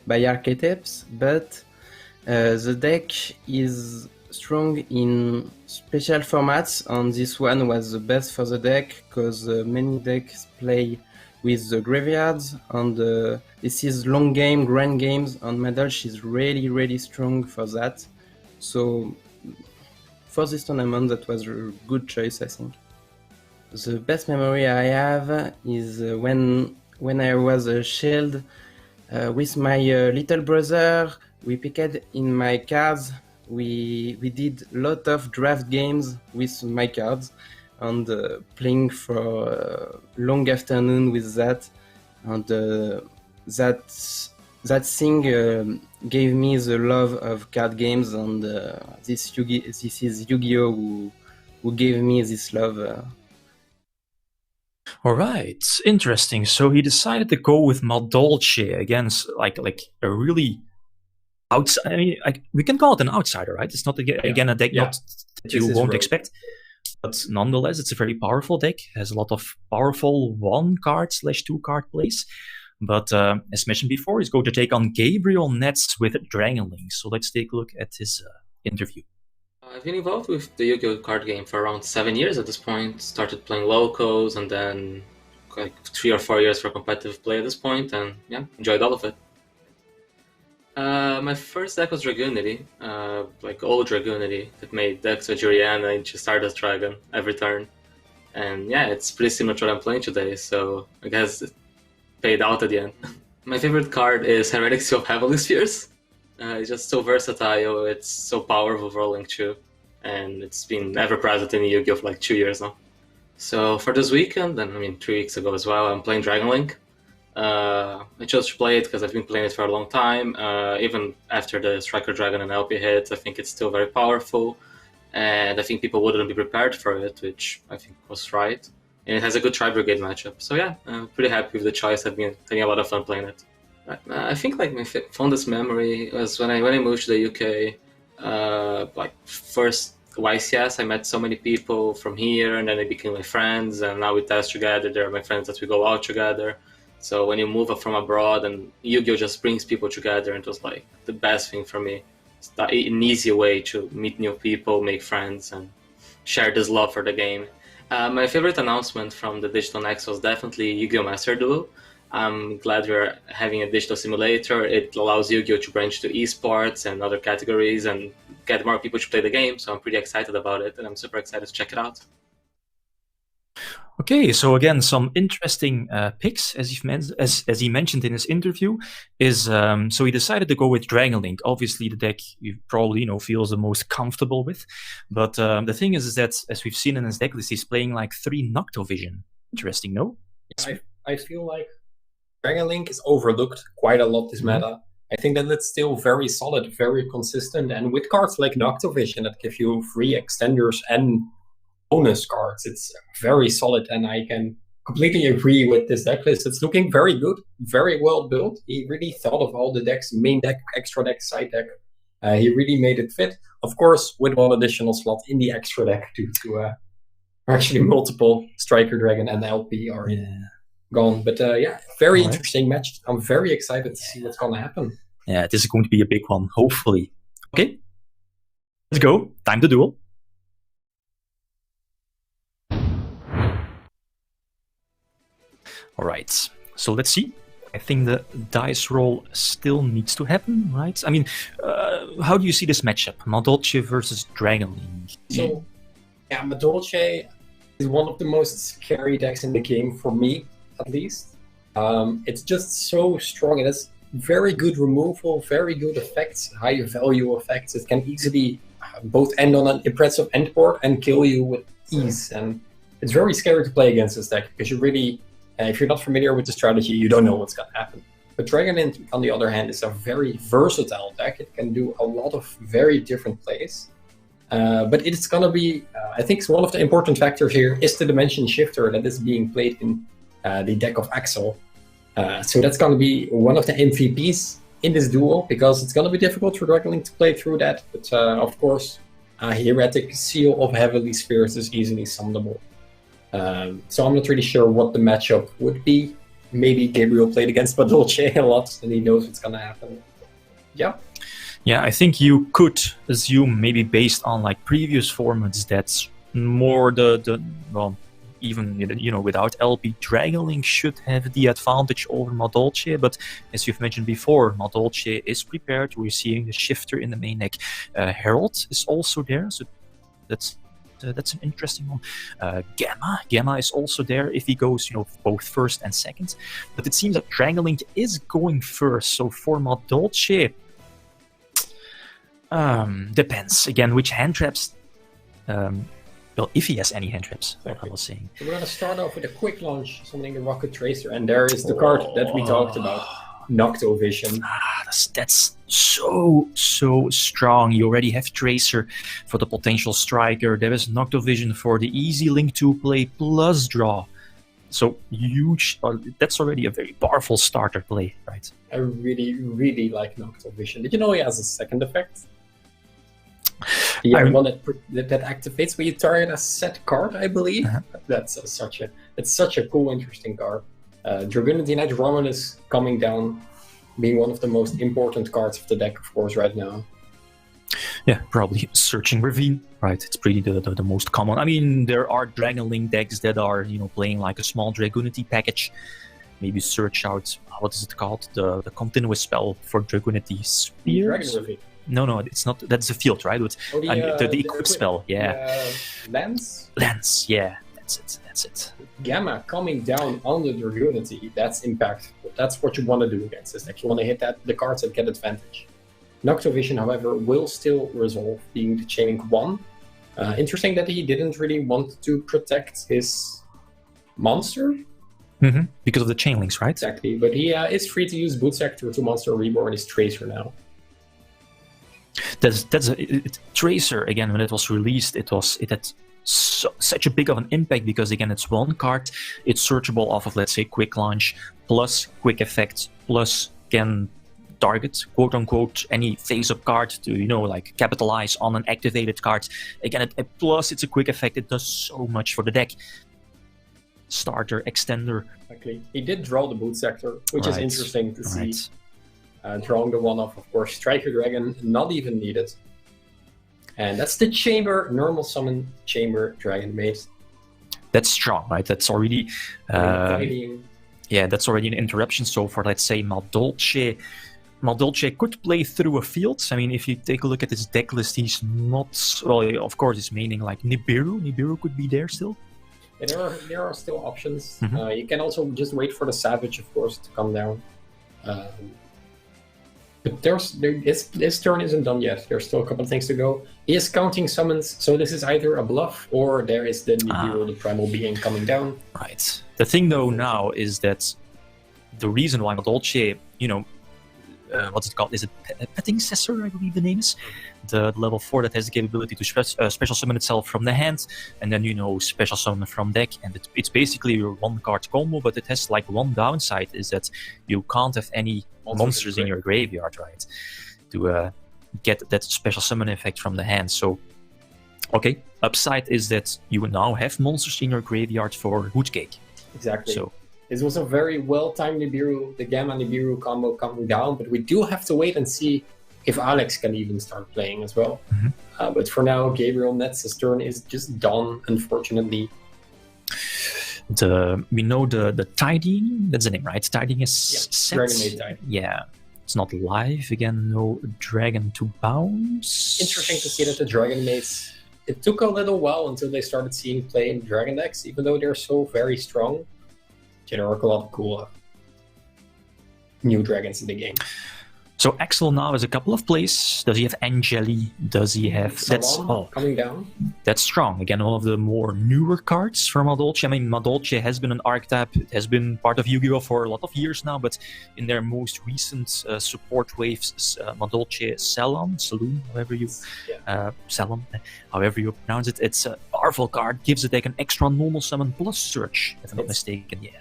by archetypes, but the deck is strong in special formats, and this one was the best for the deck because many decks play with the graveyards, and this is long game, grand games, and Madolche is really strong for that. So for this tournament, that was a good choice, I think. The best memory I have is when I was a child with my little brother. We picked in my cards. We did a lot of draft games with my cards, and playing for a long afternoon with that, and that thing gave me the love of card games, and this is Yu-Gi-Oh! Who gave me this love. All right, interesting. So he decided to go with Madolche against like a really outside. I mean, we can call it an outsider, right? It's not again a deck not that you won't expect, but nonetheless, it's a very powerful deck. It has a lot of powerful 1-card/2 card plays. But as mentioned before, he's going to take on Gabriel Nets with Dragon Link. So let's take a look at his interview. I've been involved with the Yu-Gi-Oh! Card game for around 7 years at this point. Started playing locals and then like 3 or 4 years for competitive play at this point, and yeah, enjoyed all of it. My first deck was Dragoonity, like old Dragoonity that made decks with Juliana and Stardust Dragon every turn. And yeah, it's pretty similar to what I'm playing today, so I guess it paid out at the end. My favorite card is Hermetic Sea of Heavenly Spheres. It's just so versatile, it's so powerful for Link 2, and it's been ever present in Yu-Gi-Oh! For like 2 years now. So for this weekend, and I mean 3 weeks ago as well, I'm playing Dragon Link. I chose to play it because I've been playing it for a long time. Even after the Striker Dragon and LP hit, I think it's still very powerful, and I think people wouldn't be prepared for it, which I think was right. And it has a good Tri-Brigade matchup. So yeah, I'm pretty happy with the choice. I've been having a lot of fun playing it. I think like my fondest memory was when I moved to the UK. Like first YCS, I met so many people from here, and then they became my friends. And now we test together. They're my friends that we go out together. So when you move up from abroad, and Yu-Gi-Oh! Just brings people together, and it was like the best thing for me. It's an easy way to meet new people, make friends, and share this love for the game. My favorite announcement from the Digital Next was definitely Yu-Gi-Oh! Master Duel. I'm glad we're having a digital simulator. It allows Yu-Gi-Oh! To branch to esports and other categories and get more people to play the game, so I'm pretty excited about it, and I'm super excited to check it out. Okay, so again, some interesting picks, as he mentioned in his interview, is so he decided to go with Dragon Link. Obviously, the deck you probably feels the most comfortable with, but the thing is that as we've seen in his deck list, he's playing like 3 Noctovision. Interesting, no? I feel like Dragon Link is overlooked quite a lot this meta. I think that it's still very solid, very consistent, and with cards like Noctovision that give you free extenders and bonus cards, it's very solid, and I can completely agree with this deck list. It's looking very good, very well built. He really thought of all the decks, main deck, extra deck, side deck. He really made it fit. Of course, with one additional slot in the extra deck due to actually multiple Striker Dragon and LP are gone. But very interesting match. I'm very excited to see what's going to happen. Yeah, this is going to be a big one, hopefully. Okay, let's go. Time to duel. All right, so let's see. I think the dice roll still needs to happen, right? I mean, how do you see this matchup? Madolche versus Dragon Link. So, yeah, Madolche is one of the most scary decks in the game, for me, at least. It's just so strong. It has very good removal, very good effects, high value effects. It can easily both end on an impressive end board and kill you with ease. And it's very scary to play against this deck because you really... if you're not familiar with the strategy, you don't know what's going to happen. But Dragon Link, on the other hand, is a very versatile deck. It can do a lot of very different plays. But it's going to be, I think one of the important factors here is the Dimension Shifter that is being played in the deck of Axel. So that's going to be one of the MVPs in this duel, because it's going to be difficult for Dragon Link to play through that. But of course, Heretic Seal of Heavenly Spirits is easily summonable. So I'm not really sure what the matchup would be. Maybe Gabriel played against Madolche a lot and he knows what's gonna happen. Yeah. Yeah, I think you could assume, maybe based on like previous formats, that's more well, even without LP, Dragon Link should have the advantage over Madolche. But as you've mentioned before, Madolche is prepared. We're seeing the shifter in the main deck. Herald is also there, so that's an interesting one. Gamma is also there if he goes, both first and second. But it seems that Dragon Link is going first. So for Madolche, depends again which hand traps. Well, if he has any hand traps, exactly. I was saying. So we're gonna start off with a quick launch, summoning the Rocket Tracer, and there is the card that we talked about. Noctovision. That's so strong. You already have Tracer for the potential striker. There is Noctovision for the easy Link 2 play plus draw. So huge. That's already a very powerful starter play, right? I really like Noctovision. Did you know he has a second effect? One that activates when you target a set card, I believe. That's such a cool, interesting card. Dragunity Knight Roman is coming down, being one of the most important cards of the deck, of course, right now. Yeah, probably Searching Ravine, right? It's pretty the most common. I mean, there are Dragon Link decks that are, playing like a small Dragunity package. Maybe search out, what is it called? The continuous spell for Dragunity Spears? Dragon Ravine. No, it's not. That's the field, right? The equip spell, yeah. Lens? Lens, yeah. That's it. Gamma coming down on the Dragunity, that's impactful. That's what you want to do against this deck. You want to hit the cards that get advantage. Noctovision, however, will still resolve, being the Chain Link 1. Interesting that he didn't really want to protect his monster. Because of the Chain Links, right? Exactly, but he is free to use Boot Sector to Monster Reborn his Tracer now. Tracer, again, when it was released, it had such a big of an impact because, again, it's one card. It's searchable off of, let's say, Quick Launch plus Quick Effect plus can target, quote-unquote, any face-up card to, like capitalize on an activated card. Again, plus it's a Quick Effect. It does so much for the deck. Starter, extender. Exactly. He did draw the Boot Sector, which is interesting to see. Drawing the one off, of course, Striker Dragon, not even needed. And that's the Chamber, normal summon Chamber Dragon mate. That's strong, right? That's already... that's already an interruption. So for, let's say, Madolche could play through a field. I mean, if you take a look at his deck list, he's not... Well, of course, he's meaning like Nibiru. Nibiru could be there still. There are still options. Mhm. You can also just wait for the Savage, of course, to come down. But his turn isn't done yet. There's still a couple of things to go. He is counting summons, so this is either a bluff or there is the Nibiru, the primal being, coming down. Right. The thing though now is that the reason why Dolce, what's it called? Is it Petting Cessor, I believe the name is? The level 4 that has the capability to special summon itself from the hand, and then special summon from deck, and it's basically your one card combo, but it has like one downside, is that you can't have any monsters in your graveyard, right? To get that special summon effect from the hand. So, okay, upside is that you now have monsters in your graveyard for Hoot Cake. Exactly. So this was a very well-timed Nibiru, the Gamma Nibiru combo coming down, but we do have to wait and see if Alex can even start playing as well. Mhm. But for now, Gabriel Netz's turn is just done, unfortunately. we know the Tidying, that's the name, right? Tidying is set. Dragon Maid Tidying. Yeah. It's not live. Again, no dragon to bounce. Interesting to see that the Dragon Maids, it took a little while until they started seeing play in Dragon decks, even though they're so very strong. There are a lot of cool new dragons in the game. So Axel now has a couple of plays. Does he have Angeli? Does he have... Salon coming down. That's strong. Again, one of the more newer cards from Madolche. I mean, Madolche has been an archetype. It has been part of Yu-Gi-Oh! For a lot of years now, but in their most recent support waves, Madolche Saloon, however you pronounce it, it's a powerful card. Gives the deck an extra normal summon plus search, if I'm not mistaken. Yeah.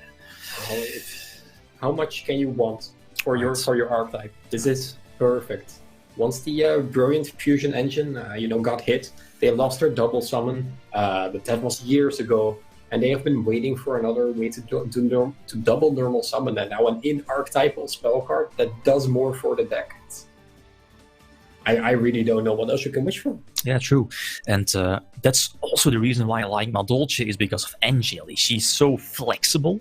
How much can you want for your archetype? This is perfect. Once the Brilliant Fusion engine got hit, they lost their double summon, but that was years ago, and they have been waiting for another way to double normal summon, and now an in-archetypal spell card that does more for the deck. I really don't know what else you can wish for. Yeah, true. And that's also the reason why I like Madolche, is because of Angeli. She's so flexible.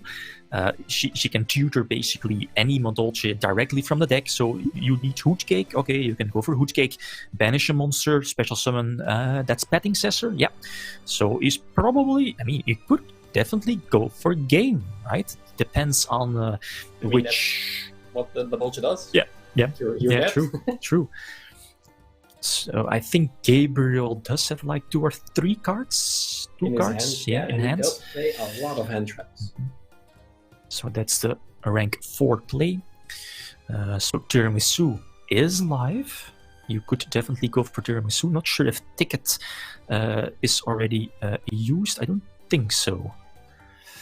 She can tutor basically any Madolche directly from the deck. So you need Hoot Cake. Okay, you can go for Hoot Cake. Banish a monster, special summon. That's Petting Cessor. Yeah. So he's probably... I mean, you could definitely go for game, right? Depends on which... What the Madolche does? Yeah. You're True. So I think Gabriel does have like 2 or 3 cards. In cards, his hands, in and hands. He does play a lot of hand traps. So that's the rank 4 play. So Tiramisu is live. You could definitely go for Tiramisu. Not sure if Ticket is already used. I don't think so.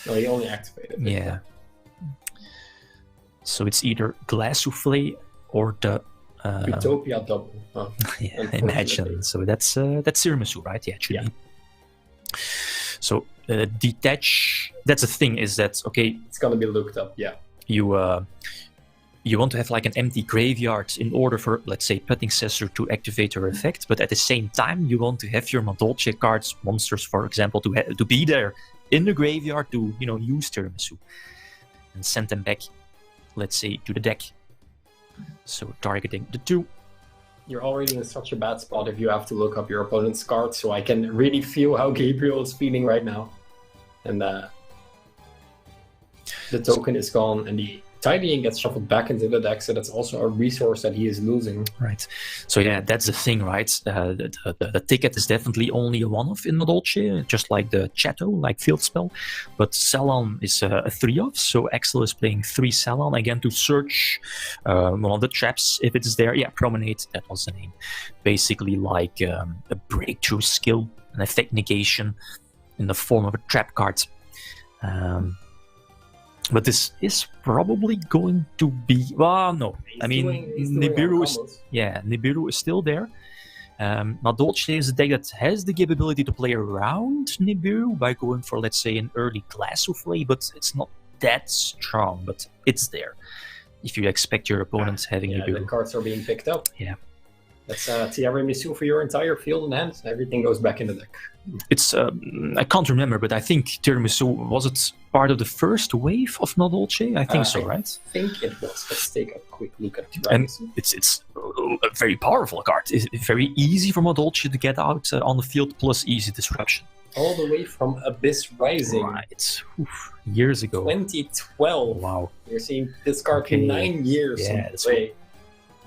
No, he only activated it. Yeah. So it's either Glass Souffle or the Utopia double. Oh, yeah, imagine. So that's Tiramisu, right? Yeah, it should be. So detach. That's the thing. Is that okay? It's gonna be looked up. Yeah. You want to have like an empty graveyard in order for, let's say, Petting Cessor to activate your effect, but at the same time you want to have your Madolche cards, monsters, for example, to be there in the graveyard to use Tiramisu and send them back, let's say, to the deck. So targeting the 2. You're already in such a bad spot if you have to look up your opponent's cards, so I can really feel how Gabriel is feeling right now. And the token is gone, and the Tidying gets shuffled back into the deck, so that's also a resource that he is losing. Right. So yeah, that's the thing, right? The Ticket is definitely only a one-off in Madolche, just like the Chateau, like Field Spell. But Salon is a 3-off, so Axel is playing 3 Salon, again to search one of the traps if it's there. Yeah, Promenade, that was the name. Basically like a breakthrough skill, an effect negation in the form of a trap card. But this is probably going to be... Well, no. I mean, Nibiru is still there. Madolche is a deck that has the capability to play around Nibiru by going for, let's say, an early Glass Souffle, but it's not that strong, but it's there. If you expect your opponents having Nibiru. The cards are being picked up. Yeah. That's Tiramisu for your entire field and hand. Everything goes back in the deck. It's I can't remember, but I think Tiramisu, was it part of the first wave of Madolche? I think so, right? I think it was. Let's take a quick look at Tiramisu. And it's a very powerful card. It's very easy for Madolche to get out on the field, plus easy disruption. all the way from Abyss Rising. Right. Oof, years ago. 2012. Wow. You're seeing this card Okay. 9 years Yeah, on that's play.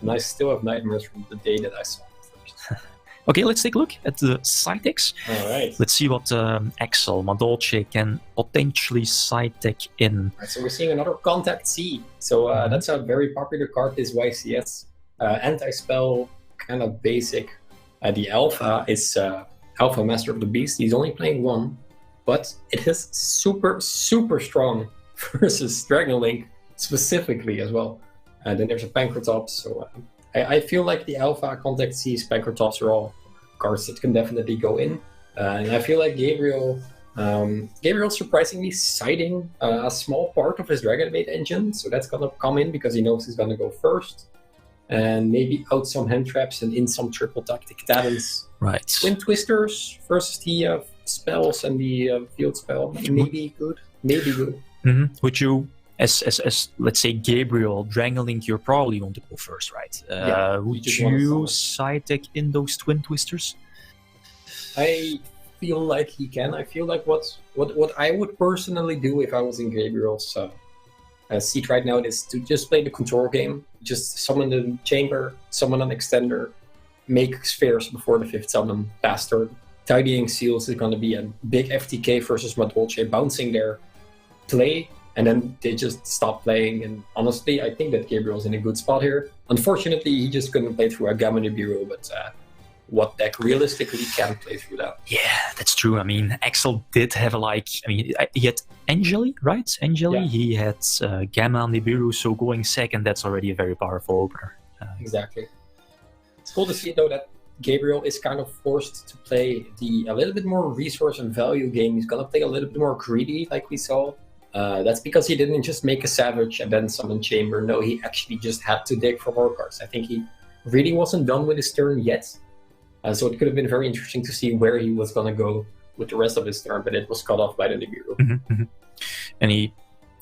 And I still have nightmares from the day that I saw it first. Okay, let's take a look at the side decks. All right. Let's see what Axel Madolche can potentially side deck in. Right, so we're seeing another Contact C. So that's a very popular card, this YCS. Anti-spell, kind of basic. The Alpha is Alpha Master of the Beast. He's only playing 1, but it is super, super strong versus Dragon Link specifically as well. And then there's a Pancratops. So I feel like the Alpha Contact C's Pancratops are all cards that can definitely go in. And I feel like Gabriel's surprisingly siding a small part of his Dragon Maid engine. So that's going to come in because he knows he's going to go first. And maybe out some hand traps and in some triple tactic talents. Right. Twin Twisters versus the spells and the field spell. Maybe good. Maybe good. Mm-hmm. Would you, as let's say Gabriel, Dragon Link, you're probably going to go first, right? Would just wanna you summon. side deck in those Twin Twisters? I feel like he can. I feel like what I would personally do if I was in Gabriel's seat right now is to just play the control game. Just summon the chamber, summon an extender, make spheres before the 5th summon faster. Tidying seals is going to be a big FTK versus Madolche bouncing their play, and then they just stop playing. And honestly, I think that Gabriel's in a good spot here. Unfortunately, he just couldn't play through a Gamma Nibiru, but what deck realistically can play through that? Yeah, that's true. I mean, Axel did have he had Angeli, right? Angeli, Yeah. he had Gamma Nibiru, so going second, that's already a very powerful opener. Exactly. It's cool to see though that Gabriel is kind of forced to play a little bit more resource and value game. He's gonna play a little bit more greedy, like we saw. That's because he didn't just make a Savage and then summon Chamber. No, he actually just had to dig for more cards. I think he really wasn't done with his turn yet. So it could have been very interesting to see where he was going to go with the rest of his turn, but it was cut off by the Nibiru. Mm-hmm, mm-hmm. And he,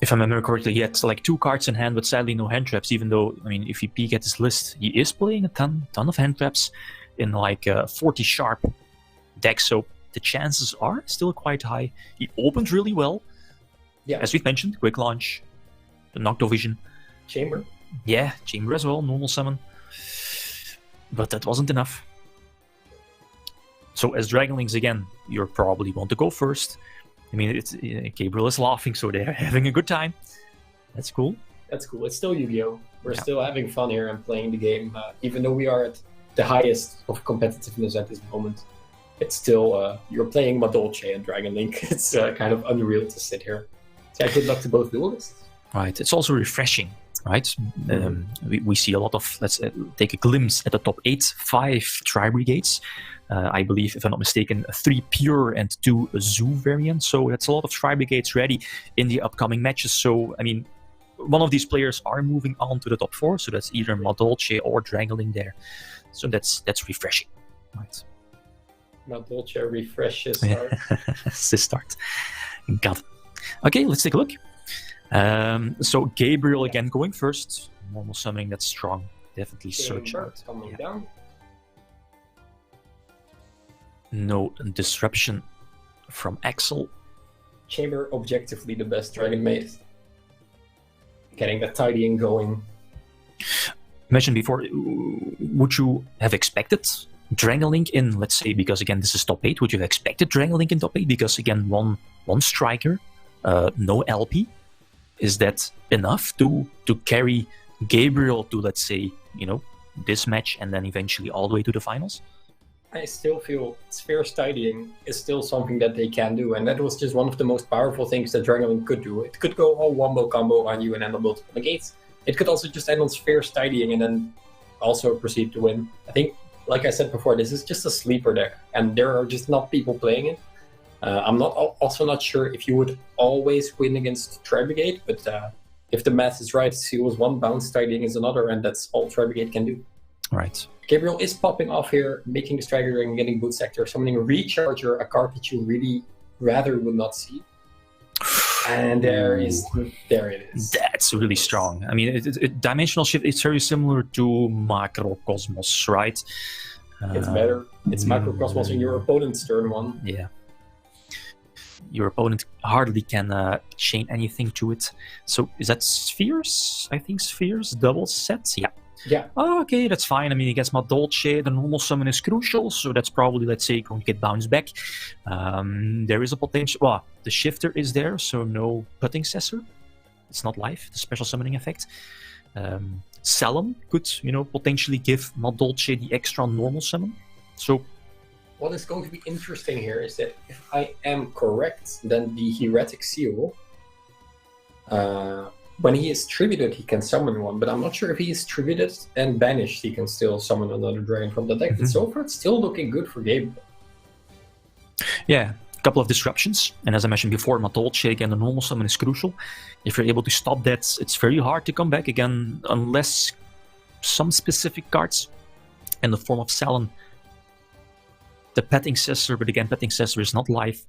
if I remember correctly, he had like 2 cards in hand, but sadly no hand traps, even though, I mean, if you peek at his list, he is playing a ton of hand traps in like 40 sharp deck, so the chances are still quite high. He opened really well. Yeah. As we've mentioned, quick launch, the Nocto Vision. Chamber. Yeah, Chamber as well, normal summon. But that wasn't enough. So as Dragon Links, again, you're probably want to go first. I mean, Gabriel is laughing, so they're having a good time. That's cool. That's cool. It's still Yu-Gi-Oh! We're Yeah. still having fun here and playing the game. Even though we are at the highest of competitiveness at this moment, it's still, you're playing Madolche and Dragon Link. It's kind of unreal to sit here. So yeah, good luck to both duelists. Right, it's also refreshing, right? We see a lot of, let's take a glimpse at the top 8, 5 Tri-Brigades. I believe, if I'm not mistaken, 3 pure and 2 zoo variants. So that's a lot of Tri-Brigades ready in the upcoming matches. So, I mean, one of these players are moving on to the top 4. So that's either Madolche or Dragon Link there. So that's refreshing, right? Madolche refreshes. That's the start. Got it. Okay, let's take a look. So Gabriel again going first. Normal summoning, that's strong. Definitely search Chamber out. coming Yeah. down. No disruption from Axel. Chamber objectively the best Dragon Maid. Getting the tidying going. Mentioned before, would you have expected Dragon Link in, let's say, because again this is top 8, would you have expected Dragon Link in top 8? Because again, one striker, no LP. Is that enough to carry Gabriel to, let's say, this match and then eventually all the way to the finals? I still feel Spheres tidying is still something that they can do, and that was just one of the most powerful things that Dragon Link could do. It could go all wombo combo on you and end on multiple negates. It could also just end on Spheres tidying and then also proceed to win. I think, like I said before, this is just a sleeper deck, and there are just not people playing it. I'm also not sure if you would always win against Tri-Brigade, but if the math is right, Seal one, bounce tidying is another, and that's all Tri-Brigade can do. Right. Gabriel is popping off here, making the Striker Ring, getting Boot Sector, summoning Recharger, a card that you really rather would not see. And there it is. That's really strong. I mean, Dimensional Shift is very similar to Macrocosmos, right? It's better. It's Macrocosmos in your opponent's turn 1. Yeah. your opponent hardly can chain anything to it. So is that spheres? I think spheres, double sets, yeah. Yeah. Oh, okay, that's fine. I mean, against my Dolce, the normal summon is crucial, so that's probably, let's say, going to get bounced back. There is a potential... Well, the shifter is there, so no putting cessor. It's not live, the special summoning effect. Salem could, potentially give my Dolce the extra normal summon. So... What is going to be interesting here is that if I am correct, then the Heretic Seal... when he is tributed, he can summon one, but I'm not sure if he is tributed and banished, he can still summon another dragon from the deck. But so far, it's still looking good for Gabriel. Yeah, a couple of disruptions. And as I mentioned before, Matolche, again, the normal summon is crucial. If you're able to stop that, it's very hard to come back again, unless some specific cards in the form of Salon. The Petting Cessor, but again, Petting Cessor is not live.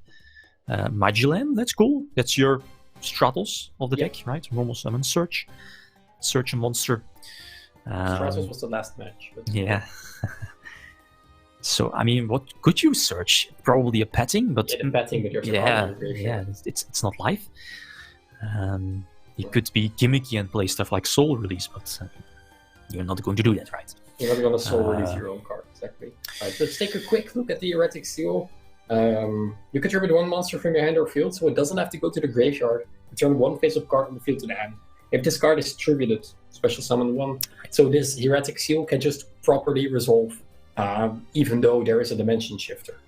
Magellan, that's cool. That's your Stratos of the deck, right? Normal summon, search a monster. Stratos was the last match. But... Yeah. So I mean, what could you search? Probably a petting, but the petting with your it's not live. You could be gimmicky and play stuff like Soul Release, but you're not going to do that, right? You're not going to Soul Release your own card, exactly. Right, let's take a quick look at the Heretic Seal. You can tribute one monster from your hand or field, so it doesn't have to go to the graveyard. Return one face-up card on the field to the hand. If this card is tributed, special summon one. So this Heretic Seal can just properly resolve, even though there is a dimension shifter.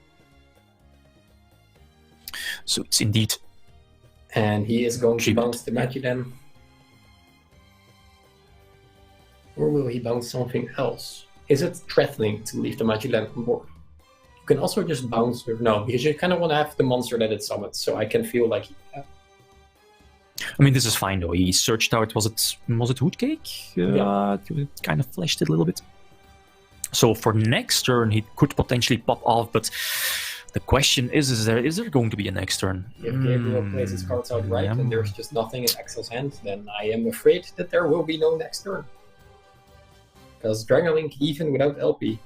So it's indeed. And he is going to bounce the Magellan. Or will he bounce something else? Is it threatening to leave the Magellan on board? You can also just bounce with... No, because you kind of want to have the monster that it summons, so I can feel like... I mean, this is fine though. He searched out, was it Hootcake? It kind of flashed it a little bit. So for next turn, he could potentially pop off, but the question is there going to be a next turn? If Gabriel plays his cards out right and there's just nothing in Axel's hand, then I am afraid that there will be no next turn. Because Dragon Link, even without LP,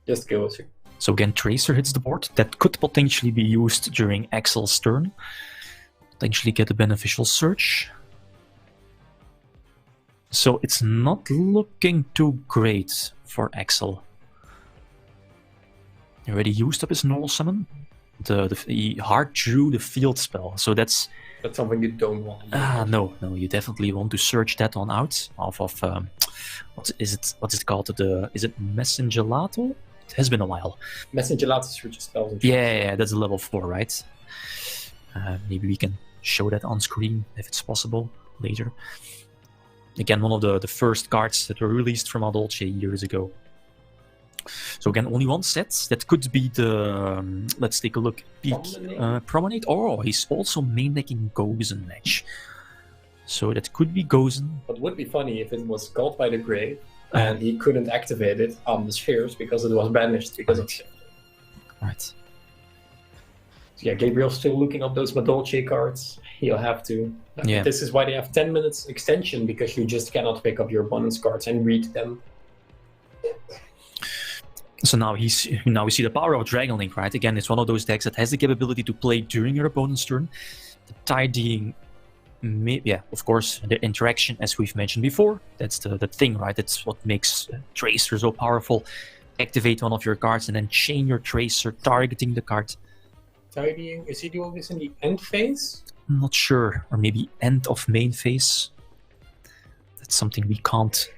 just goes. So again, Tracer hits the board. That could potentially be used during Axel's turn. Potentially get a beneficial search. So it's not looking too great for Axel. He already used up his normal summon. He hard drew the field spell, so that's something you don't want. No, you definitely want to search that one out off of what is it called? Is it Messengelato? It has been a while. Messengelato searches spells. Yeah, that's a level 4, right? Maybe we can show that on screen if it's possible later. Again, one of the first cards that were released from Adolce years ago. So again, only one set. That could be the... let's take a look. Peak Promenade. Oh, he's also main decking Gozen match. So that could be Gozen. But it would be funny if it was called by the grave and he couldn't activate it on the spheres because it was banished because of shifting. Right. So yeah, Gabriel's still looking up those Madolce cards. He'll have to. Yeah. This is why they have 10 minutes extension, because you just cannot pick up your opponent's cards and read them. So now we see the power of Dragon Link, right? Again, it's one of those decks that has the capability to play during your opponent's turn. The tidying, of course, the interaction, as we've mentioned before. That's the thing, right? That's what makes Tracer so powerful. Activate one of your cards and then chain your Tracer, targeting the card. Tidying, is he doing this in the end phase? I'm not sure, or maybe end of main phase. That's something we can't.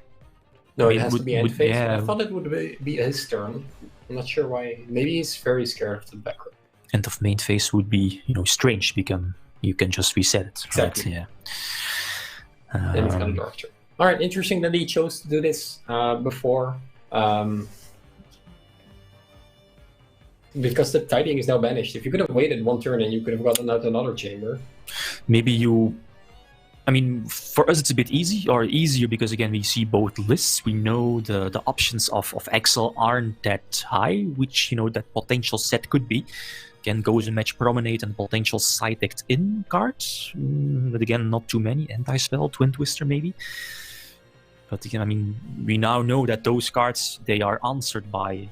No, it has to be end phase. Yeah. I thought it would be his turn. I'm not sure why. Maybe he's very scared of the background. End of main phase would be, strange, because you can just reset it. Exactly. Right? Yeah. Then it's kind of dark. All right, interesting that he chose to do this before. Because the tidying is now banished. If you could have waited one turn and you could have gotten out another chamber. Maybe for us it's a bit easier because again we see both lists. We know the options of Axel aren't that high, which that potential set could be. Again, goes and match Promenade and potential side decked in cards. But again, not too many. Anti-spell, Twin Twister maybe. But again, we now know that those cards, they are answered by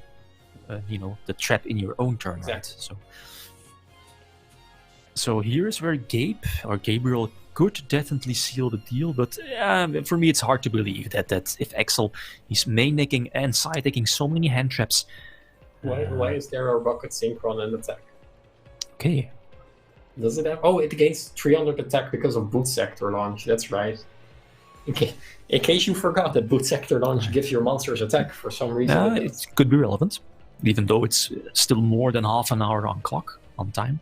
the trap in your own turn, exactly. Right? So So here's where Gabriel could definitely seal the deal, but for me it's hard to believe that if Axel is main decking and side decking so many hand traps. Why is there a rocket synchron in attack? Okay. Does it have? Oh, it gains 300 attack because of boot sector launch. That's right. Okay. In case you forgot that boot sector launch gives your monsters attack for some reason. It could be relevant, even though it's still more than half an hour on clock, on time.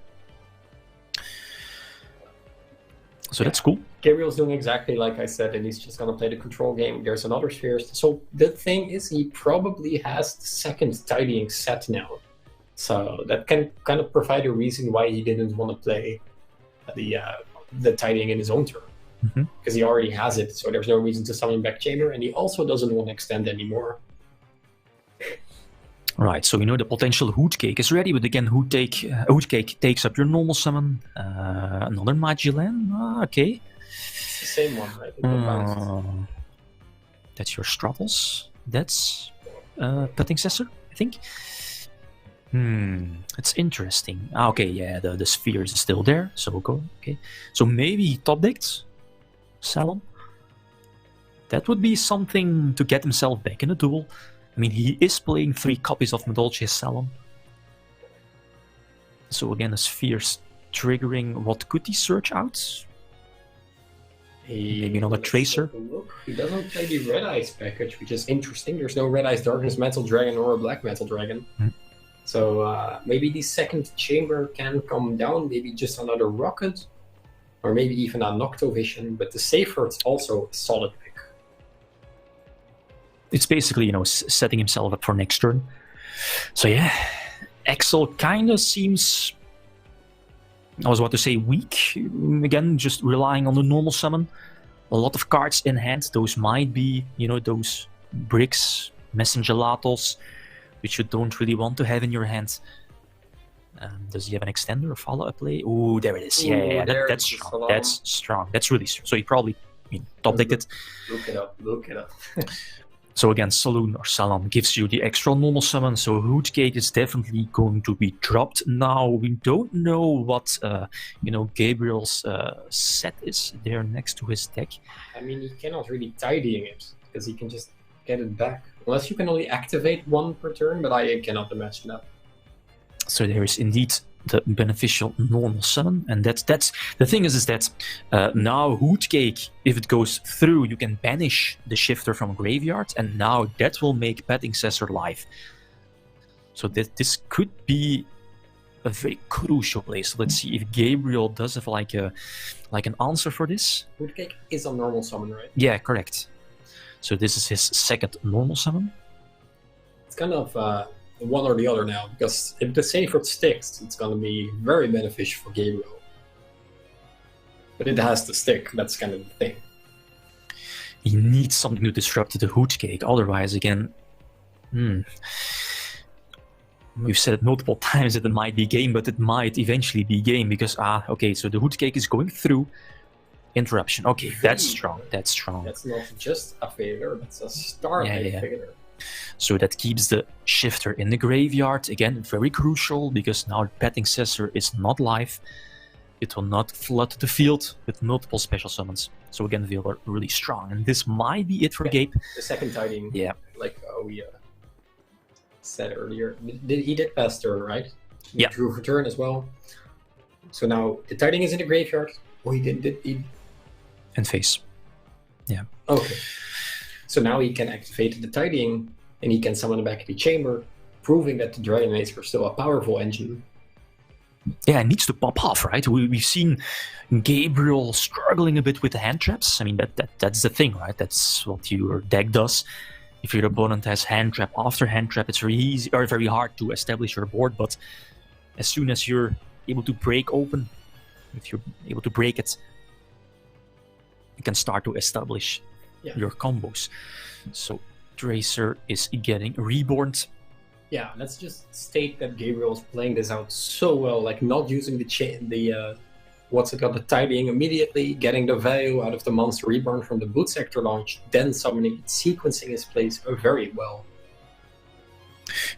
So that's cool. Gabriel's doing exactly like I said, and he's just gonna play the control game. There's another spheres. So the thing is, he probably has the second tidying set now. So that can kind of provide a reason why he didn't want to play the tidying in his own turn. Because he already has it, so there's no reason to summon back Chamber, and he also doesn't want to extend anymore. Right, so we know the potential Hoot Cake is ready, but again, Hoot Cake takes up your normal summon. Another Magilan, okay. It's the same one, right? That's your Struggles. That's Petting Cessor, I think. It's interesting. Okay, yeah, the spheres is still there, so go. Okay, so maybe he top decked Salon. That would be something to get himself back in a duel. I mean, he is playing 3 copies of Madolche's Salon. So again, the spheres triggering. What could he search out? Maybe another Tracer. He doesn't play the Red Eyes package, which is interesting. There's no Red Eyes Darkness Metal Dragon or a Black Metal Dragon. So maybe the second chamber can come down, maybe just another Rocket, or maybe even a Noctovision, but the Safeheart's also a solid pick. It's basically, setting himself up for next turn. So yeah, Axel kind of seems, I was about to say weak, again, just relying on the normal summon. A lot of cards in hand, those might be, those bricks, Messenger Latos, which you don't really want to have in your hand. Does he have an extender or follow-up play? Oh, there it is. Yeah, that's strong. That's strong. That's really strong. So he probably top decked it. Look it up. So again, Saloon or Salon gives you the extra normal summon. So Hoot Cake is definitely going to be dropped. Now we don't know what Gabriel's set is there next to his deck. I mean, he cannot really tidying it because he can just get it back. Unless you can only activate 1 per turn, but I cannot imagine that. So there is indeed the beneficial normal summon, and that's the thing is that now Hoot Cake, if it goes through, you can banish the shifter from graveyard, and now that will make Petting Cessor live. So this could be a very crucial play. So let's see if Gabriel does have like an answer for this. Hoot Cake is a normal summon, right? Yeah, correct. So this is his second normal summon. It's kind of one or the other now, because if the Safeheart sticks, it's going to be very beneficial for Gabriel. But it has to stick, that's kind of the thing. He needs something to disrupt the Hoot Cake, otherwise again... We've said it multiple times that it might be game, but it might eventually be game, because, okay, so the Hoot Cake is going through. Interruption, okay, that's strong, that's strong. That's not just a failure, that's a star failure. So that keeps the shifter in the graveyard. Again, very crucial, because now Petting Cessor is not live. It will not flood the field with multiple special summons. So again, they are really strong. And this might be it for Gabe. The second tidying, like we said earlier. He did pass turn, right? He drew for turn as well. So now the tidying is in the graveyard. Oh, he did. And face. Yeah. Okay. So now he can activate the tidying, and he can summon back the chamber, proving that the Dragonades are still a powerful engine. Yeah, it needs to pop off, right? We've seen Gabriel struggling a bit with the hand traps. I mean, that's the thing, right? That's what your deck does. If your opponent has hand trap after hand trap, it's very easy or very hard to establish your board. But as soon as you're able to break open, if you're able to break it, you can start to establish your combos. So Tracer is getting reborn. Yeah, let's just state that Gabriel is playing this out so well, like not using the the tidying immediately, getting the value out of the monster reborn from the boot sector launch, then summoning it, sequencing his plays very well.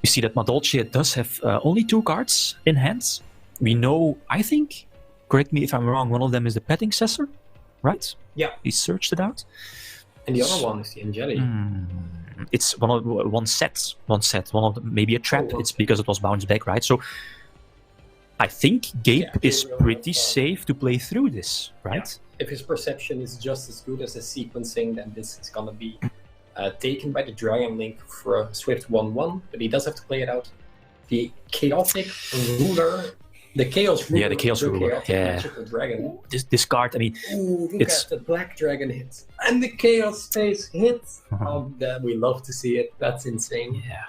You see that Madolche does have only 2 cards in hand. We know, I think, correct me if I'm wrong, one of them is the Petting Cessor, right? Yeah. We searched it out. And the other one is the Angeli. It's one set. One of them, maybe a trap. Oh, It's because it was bounced back, right? So I think Gabe is Gabriel pretty has, safe to play through this, right? If his perception is just as good as his sequencing, then this is gonna be taken by the Dragon Link for a swift 1-1, but he does have to play it out. The Chaotic Ruler, the Chaos Ruler, Yeah, the Chaos Ruler, Chaotic yeah. Magical Dragon. This card, I mean, Ooh, look It's- at the Black Dragon hit. And the Chaos Space hit. Oh, that, we love to see it. That's insane. yeah.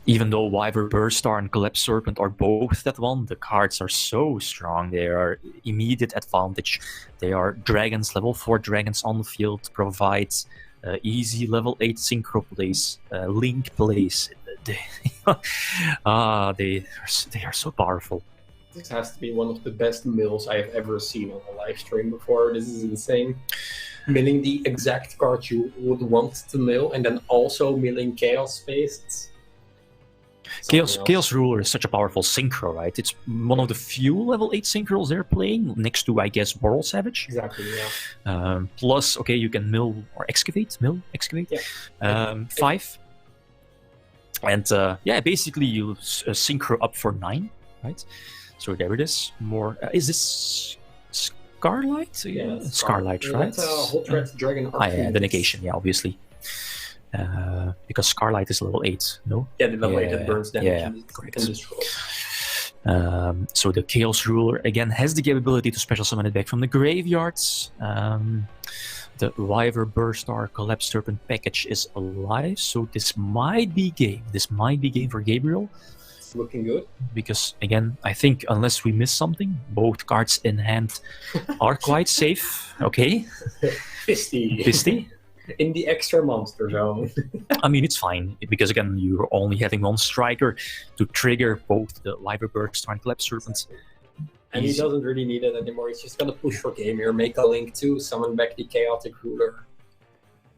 Even though Wyver Burstar and Collapse Serpent are both that one, the cards are so strong. They are immediate advantage. They are dragons, level 4 dragons on the field, provide easy level 8 synchro plays, link plays. They are so powerful. This has to be one of the best mills I have ever seen on a live stream before. This is insane. Milling the exact card you would want to mill, and then also milling Chaos Space. It's Chaos Ruler is such a powerful synchro, right? It's one of the few level 8 synchros they're playing, next to, I guess, Boral Savage. Exactly, yeah. Plus, okay, you can mill or excavate. Yeah. 5. And yeah, basically you synchro up for 9, right? So there it is. More. Is this Scarlight? Yeah, Scarlight, right? That's Hot Red Dragon Ah, yeah, the negation, yeah, obviously. Because Scarlight is level 8, no? Yeah, the level 8 that Yeah, burns damage yeah, and correct. can destroy. So the Chaos Ruler again has the capability to special summon it back from the graveyards. The Wyver Burstar Collapse Serpent package is alive, so this might be game. This might be game for Gabriel. It's looking good. Because again, I think unless we miss something, both cards in hand are quite safe. Okay, Fisty. In the extra monster zone. I mean, it's fine, because again, you're only having one striker to trigger both the Wyver Burstar and Collapse Serpent. And he doesn't really need it anymore. He's just gonna push for game here, make a link to summon back the Chaotic Ruler.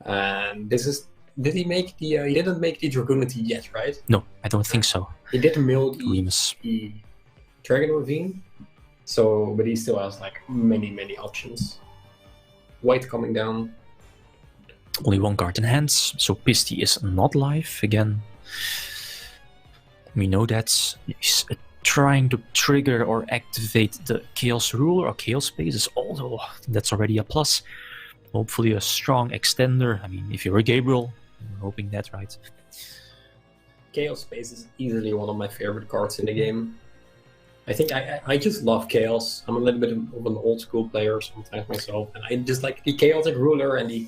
And this is. Did he make the? He didn't make the Dragoonity yet, right? No, I don't think so. He did mill Remus. the Dragon Ravine. So, but he still has like many options. White coming down. Only one card in hand, so Pisty is not live again. We know that he's trying to trigger or activate the Chaos Ruler or Chaos Space, although that's already a plus. Hopefully a strong extender. I mean, if you're a Gabriel, I'm hoping that, right? Chaos Space is easily one of my favorite cards in the game. I think I just love Chaos. I'm a little bit of an old school player sometimes myself, and I just like the Chaotic Ruler and the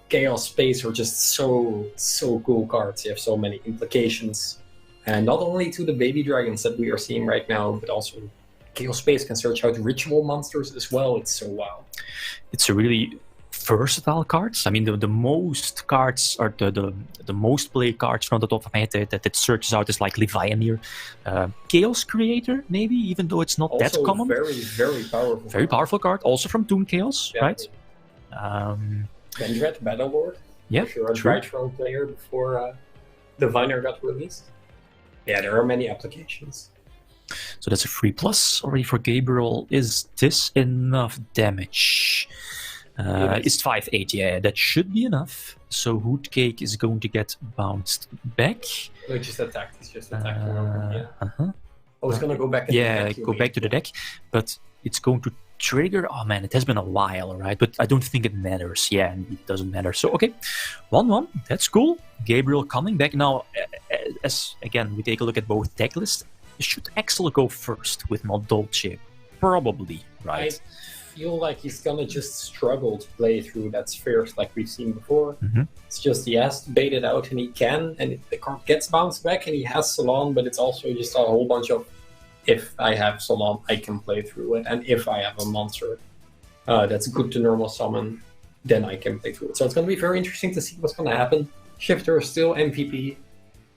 Chaos Space are just so cool cards. You have so many implications. And not only to the baby dragons that we are seeing right now, but also Chaos Space can search out ritual monsters as well. It's so wow. It's a really versatile cards. I mean, the most cards are the most played cards from the top of my head that it searches out is like Levianir, Chaos Creator, maybe, even though it's not that Also common. very powerful. Very powerful card, also from Toon Chaos, Yeah. right? Vendred, Battlelord. Yeah, If you're a true. Drythrone player before Diviner got released. Yeah, there are many applications. So that's a 3+ already for Gabriel. Is this enough damage? It's 5/8, yeah, that should be enough. So Hoodcake is going to get bounced back. No, just attacked. It's just attacked. Yeah. Uh-huh. Oh, it's gonna go back. In the Yeah, deck, you go mean. back to the deck, but it's going to trigger. Oh man, it has been a while, right? But I don't think it matters. Yeah, it doesn't matter. So okay, 1-1. That's cool. Gabriel coming back now. As again, we take a look at both deck lists. Should Axel go first with Mod Dolce? Probably, right? I feel like he's gonna just struggle to play through that spheres like we've seen before. Mhm. It's just he has to bait it out, and he can, and the card gets bounced back, and he has Salon, but it's also just a whole bunch of if I have Salon, I can play through it, and if I have a monster that's good to normal summon, then I can play through it. So it's gonna be very interesting to see what's gonna happen. Shifter is still MVP.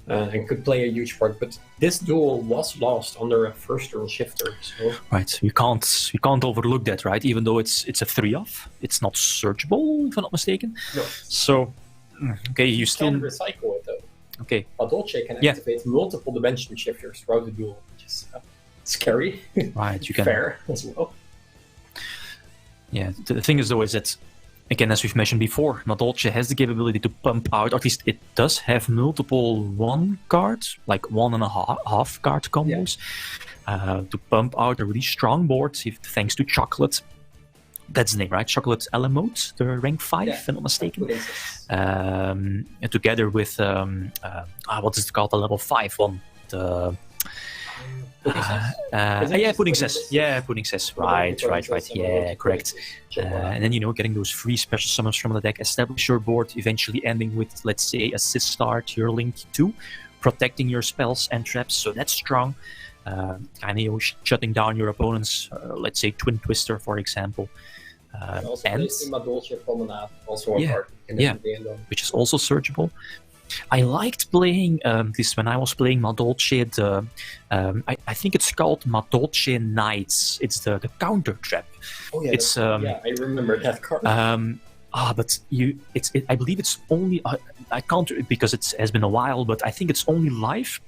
And could play a huge part, but this duel was lost under a first turn Shifter. So Right. We can't overlook that, right? Even though it's a 3-off, it's not searchable, if I'm not mistaken. no, So okay, you you still can recycle it though. okay. But Dolce can Yeah. activate multiple dimension shifters throughout the duel, which is scary. Right, you can. Fair as well. Yeah, the thing is though is that, again, as we've mentioned before, Madolche has the capability to pump out, or at least it does have multiple 1 cards, like 1.5 card combos, to pump out a really strong board, thanks to Chocolate. That's the name, right? Chocolate Alamote, the rank 5, if I'm not mistaken. And together with, what is it called, the level 5 one? The... Pudding Cess. Yeah, Pudding Cess. Right. Yeah, correct. And then, getting those free special summons from the deck, establish your board, eventually ending with, let's say, Assist Start, your Link 2, protecting your spells and traps, so that's strong. Kind of shutting down your opponent's, let's say, Twin Twister, for example. And Madolche Promenade, also a card. Which is also searchable. I liked playing this when I was playing Madolche. I think it's called Madolche Knights. It's the counter trap. Oh yeah, it's I remember that card. But I believe it's only I can't because it has been a while. But I think it's only live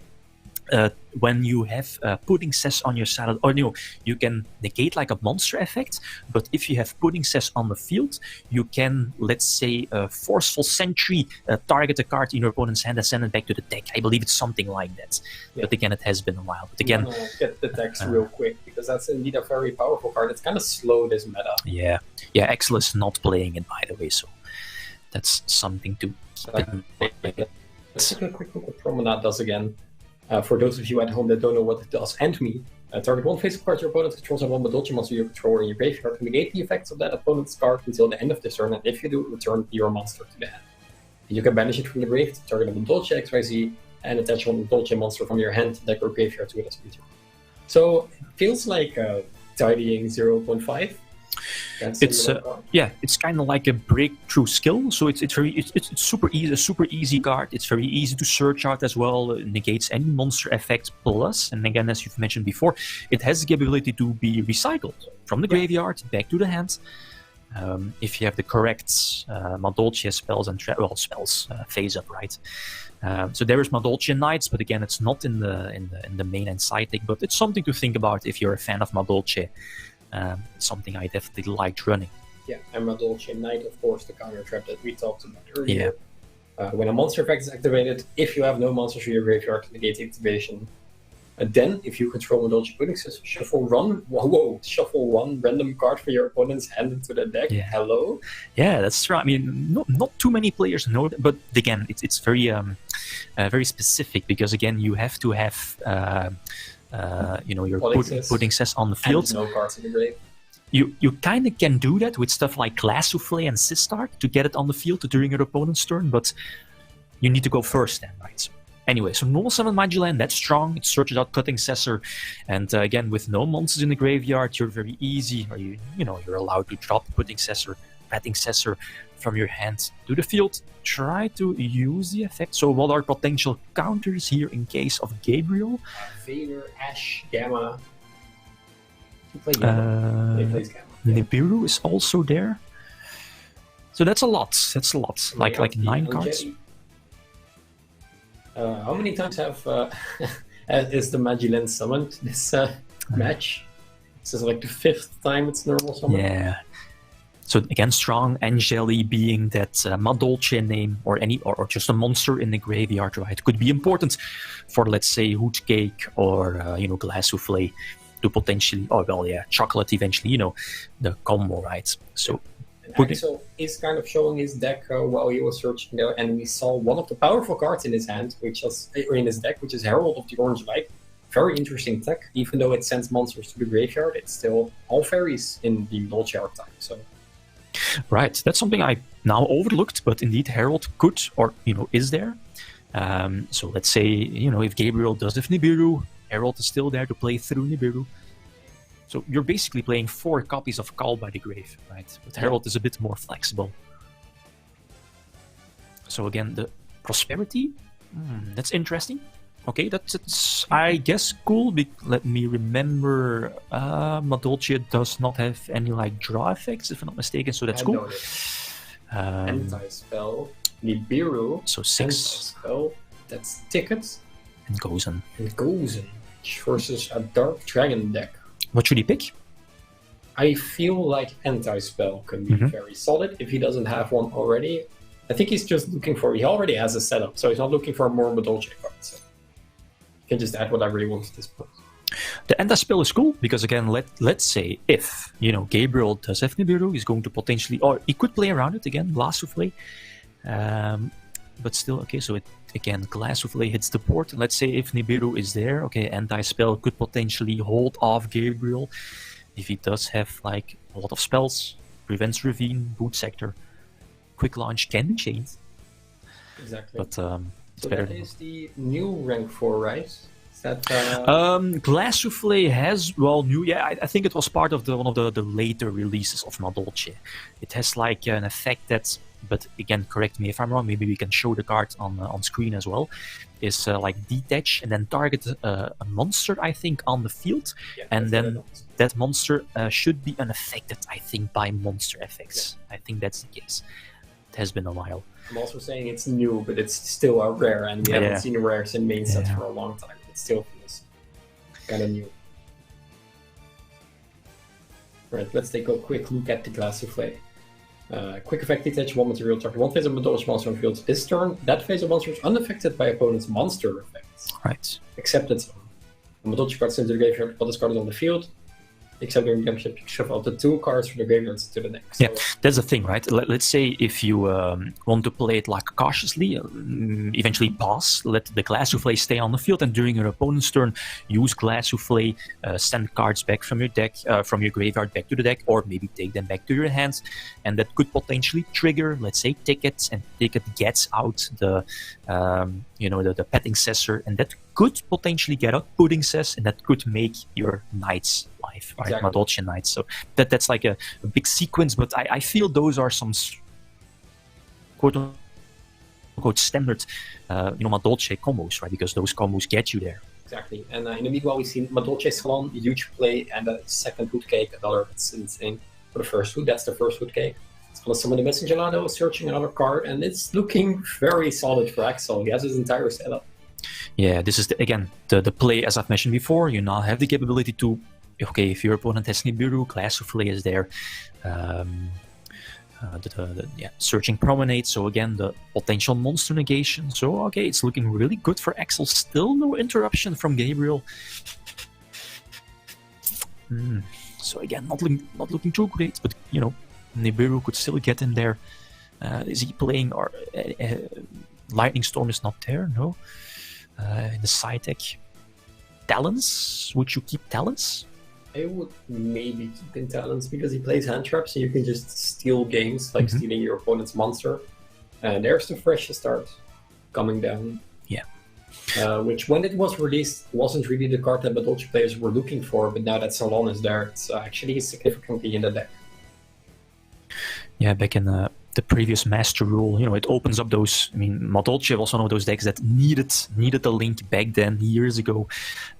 when you have Pudding Cess on your side. Or no, you can negate like a monster effect. But if you have Pudding Cess on the field, you can, let's say, Forceful Sentry, target a card in your opponent's hand and send it back to the deck. I believe it's something like that. Yeah. But again, it has been a while. But again, get the text real quick because that's indeed a very powerful card. It's kind of slow this meta. Yeah, Axel is not playing it, by the way, so that's something to keep in mind. Let's take a quick look what Promenade does again. For those of you at home that don't know what it does, and me, target one face card your opponent controls and one Madolche monster you control in your graveyard. Negate the effects of that opponent's card until the end of this turn, and if you do, return your monster to the hand. You can banish it from the grave, target a Madolche XYZ, and attach one Madolche monster from your hand, deck, or graveyard to it as feature. So it feels like tidying 0.5. It's kind of like a breakthrough skill. So it's super easy, a super easy card. It's very easy to search out as well. It negates any monster effect plus, and again, as you've mentioned before, it has the capability to be recycled from the graveyard back to the hand. If you have the correct Madolche spells and phase up, right? So there is Madolche Knights, but again, it's not in the main and side deck. But it's something to think about if you're a fan of Madolche. Something I definitely liked running. Yeah, and Madolche Knight, of course, the counter trap that we talked about earlier. Yeah. When a monster effect is activated, if you have no monsters in your graveyard, negate the activation. Then, if you control Madolche Pudding Cess, shuffle one random card from your opponent's hand into the deck. Yeah. Hello? Yeah, that's true. I mean, not too many players know that, but again, it's very very specific because again, you have to have your Pudding Cess on the field. And no cards in the grave. You kind of can do that with stuff like Glass Souffle and Sistar to get it on the field during your opponent's turn, but you need to go first then, right? Anyway, so normal summon Magellan, that's strong. It searches out Cutting Cessor, and again, with no monsters in the graveyard, you're very easy, or you're allowed to drop Pudding Cessor, Batting Cessor from your hand to the field. Try to use the effect. So what are potential counters here in case of Gabriel? Vader, Ash, Gamma. He plays Gamma. He plays Gamma. Nibiru is also there. So that's a lot. Like 9 cards. How many times is the Magellan summoned this match? This is like the 5th time it's normal summon. Yeah. So again, strong Angeli being that Madolche name or just a monster in the graveyard, right? Could be important for, let's say, Hoot Cake or Glass Souffle to potentially, Chocolate eventually, the combo, right? So Axel is kind of showing his deck while he was searching there, and we saw one of the powerful cards in his hand, which is Herald of the Orange Light. Very interesting tech. Even though it sends monsters to the graveyard, it's still all fairies in the Madolche archetype. So. Right, that's something I now overlooked, but indeed Herald could, or is there. So let's say, if Gabriel does have Nibiru, Herald is still there to play through Nibiru. So you're basically playing 4 copies of Call by the Grave, right? But Herald is a bit more flexible. So again, the Prosperity, that's interesting. Okay, that's I guess cool. Let me remember, Madolche does not have any draw effects, if I'm not mistaken, so that's cool. Anti-spell, Nibiru, so 6. Anti-spell, that's Tickets. And Gozen. versus a Dark Dragon deck. What should he pick? I feel like Anti-Spell could be very solid if he doesn't have one already. I think he's just looking for... He already has a setup, so he's not looking for more Madolche cards. So he can just add whatever he wants at this point. The anti-spell is cool because, again, let's say if, Gabriel does have Nibiru, he's going to potentially... Or he could play around it again, Glass Souffle. But still, okay, so again, Glass Souffle hits the board. Let's say if Nibiru is there, okay, anti-spell could potentially hold off Gabriel. If he does have, like, a lot of spells, prevents Ravine, Boot Sector, Quick Launch can be chained. Exactly. But it's so better that is the new rank 4, right? Is that... Glass Souffle has, new, yeah, I think it was part of one of the later releases of Madolche. It has, like, an effect that's... But again, correct me if I'm wrong, maybe we can show the card on screen as well. Is like detach and then target a monster, I think, on the field. Yeah, and then that monster should be unaffected, I think, by monster effects. Yeah. I think that's the case. It has been a while. I'm also saying it's new, but it's still a rare, and we haven't seen rares in main sets for a long time. It still feels kind of new. Right, let's take a quick look at the Glass Souffle. Quick effect detach, one material target, one phase of Madolche monster on field. This turn, that phase of monster is unaffected by opponent's monster effects. Right. Except its own. Madolche cards into the graveyard, but this card is on the field. Except during redemption, you shuffle the 2 cards from the graveyards to the deck. So, yeah, that's the thing, right? Let's say if you want to play it like cautiously, eventually pass, let the Glass Souffle stay on the field, and during your opponent's turn, use Glass Souffle, send cards back from your deck, from your graveyard back to the deck, or maybe take them back to your hands, and that could potentially trigger, let's say, tickets, and ticket gets out the petting cessor, and that could potentially get out pudding cess, and that could make your knights live, right? Exactly. Madolche knights. So that's like a big sequence, but I feel those are some quote unquote standard Madolche combos, right? Because those combos get you there. Exactly. And in the meanwhile, we've seen Madolche Salon, huge play, and a second hood cake, it's insane for the first hood. That's the first hood cake. It's going to summon the Messenger Lado, searching another card, and it's looking very solid for Axel. He has his entire setup. Yeah, this is again the play, as I've mentioned before. You now have the capability to, okay, if your opponent has Nibiru, Glass Souffle is there. Searching Promenade, so again, the potential monster negation. So, okay, it's looking really good for Axel. Still no interruption from Gabriel. So again, not looking too great, but, Nibiru could still get in there. Is he playing, or Lightning Storm is not there, no. In the side deck. Talons? Would you keep Talons? I would maybe keep in Talons because he plays hand traps and you can just steal games, like stealing your opponent's monster. And there's the fresh start coming down. Yeah. Which, when it was released, wasn't really the card that Madolche players were looking for, but now that Salon is there, it's actually significantly in the deck. Yeah, back in the previous Master Rule, it opens up those. I mean, Madolche was one of those decks that needed a link back then, years ago.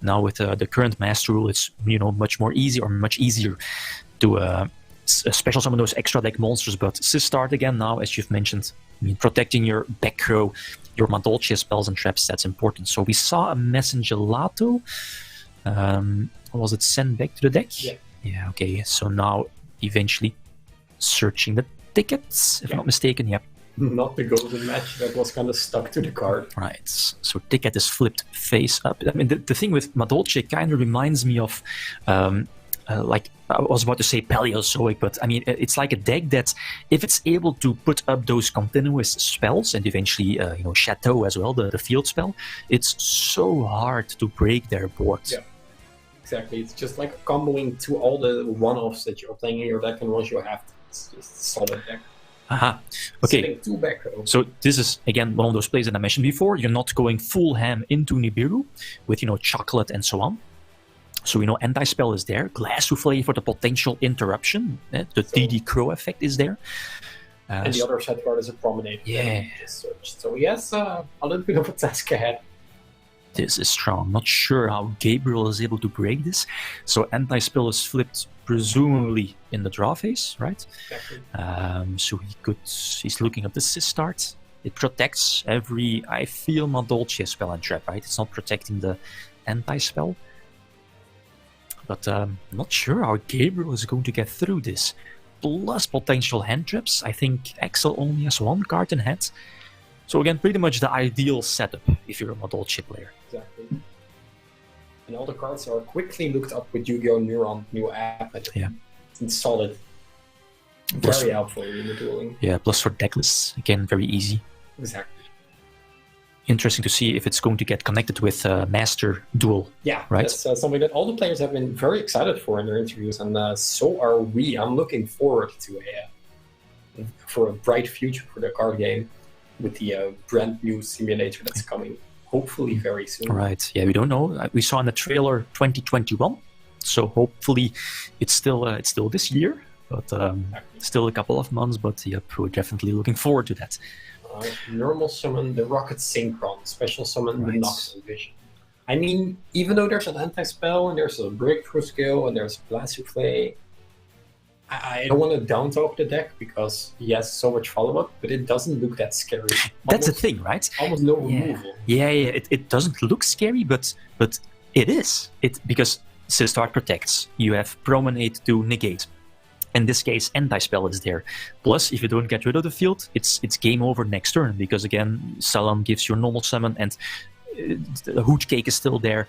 Now with the current Master Rule, it's much easier to special summon those extra deck monsters. But Sistart again now, as you've mentioned, protecting your back row, your Madolche spells and traps, that's important. So we saw a Messenger Lato. Was it sent back to the deck? Yeah. Okay. So now eventually searching the tickets, if I'm not mistaken. Yep. Not the golden match that was kind of stuck to the card. Right. So ticket is flipped face up. I mean, the thing with Madolche kind of reminds me of, like I was about to say Paleozoic, but I mean, it's like a deck that if it's able to put up those continuous spells and eventually, Chateau as well, the field spell, it's so hard to break their board. Yeah. Exactly. It's just like comboing to all the one-offs that you're playing in your deck, and once you have to, it's just a solid deck. Aha. Okay. Sitting 2 back row. So this is again one of those plays that I mentioned before. You're not going full ham into Nibiru with chocolate and so on. So anti-spell is there. Glass Souffle for the potential interruption. The DD Crow effect is there. And the other side card is a Promenade. Yeah. So he has a little bit of a task ahead. This is strong. Not sure how Gabriel is able to break this. So anti-spell is flipped presumably in the draw phase, right? Exactly. So he's looking at the Sistart. It protects every, I feel, Madolche spell and trap, right? It's not protecting the anti-spell. but not sure how Gabriel is going to get through this. Plus potential hand traps. I think Axel only has 1 card in hand. So again, pretty much the ideal setup if you're a Madolche player. Exactly. And all the cards are quickly looked up with Yu-Gi-Oh! Neuron, new app. Yeah. It's solid. Plus, Very helpful in the dueling. yeah, plus for decklists, again, very easy. Exactly. Interesting to see if it's going to get connected with Master Duel. Yeah, right? That's something that all the players have been very excited for in their interviews, and so are we. I'm looking forward to a bright future for the card game with the brand new simulator that's coming, hopefully very soon. Right, yeah, we don't know. We saw in the trailer 2021, so hopefully it's still this year, but still a couple of months, but yep, we're definitely looking forward to that. Normal summon the Rocket Synchron, special summon the Right. Nocturne Vision. I mean, even though there's an anti-spell and there's a breakthrough skill and there's Blast Souffle, I don't want to down-talk the deck because he has so much follow-up, but it doesn't look that scary. That's the thing, right? Almost no removal. Yeah. It doesn't look scary, but it is. Because Sistart protects. You have Promenade to negate. In this case, anti-spell is there. Plus, if you don't get rid of the field, it's game over next turn, because again, Salam gives you a normal summon and the Hoot Cake is still there.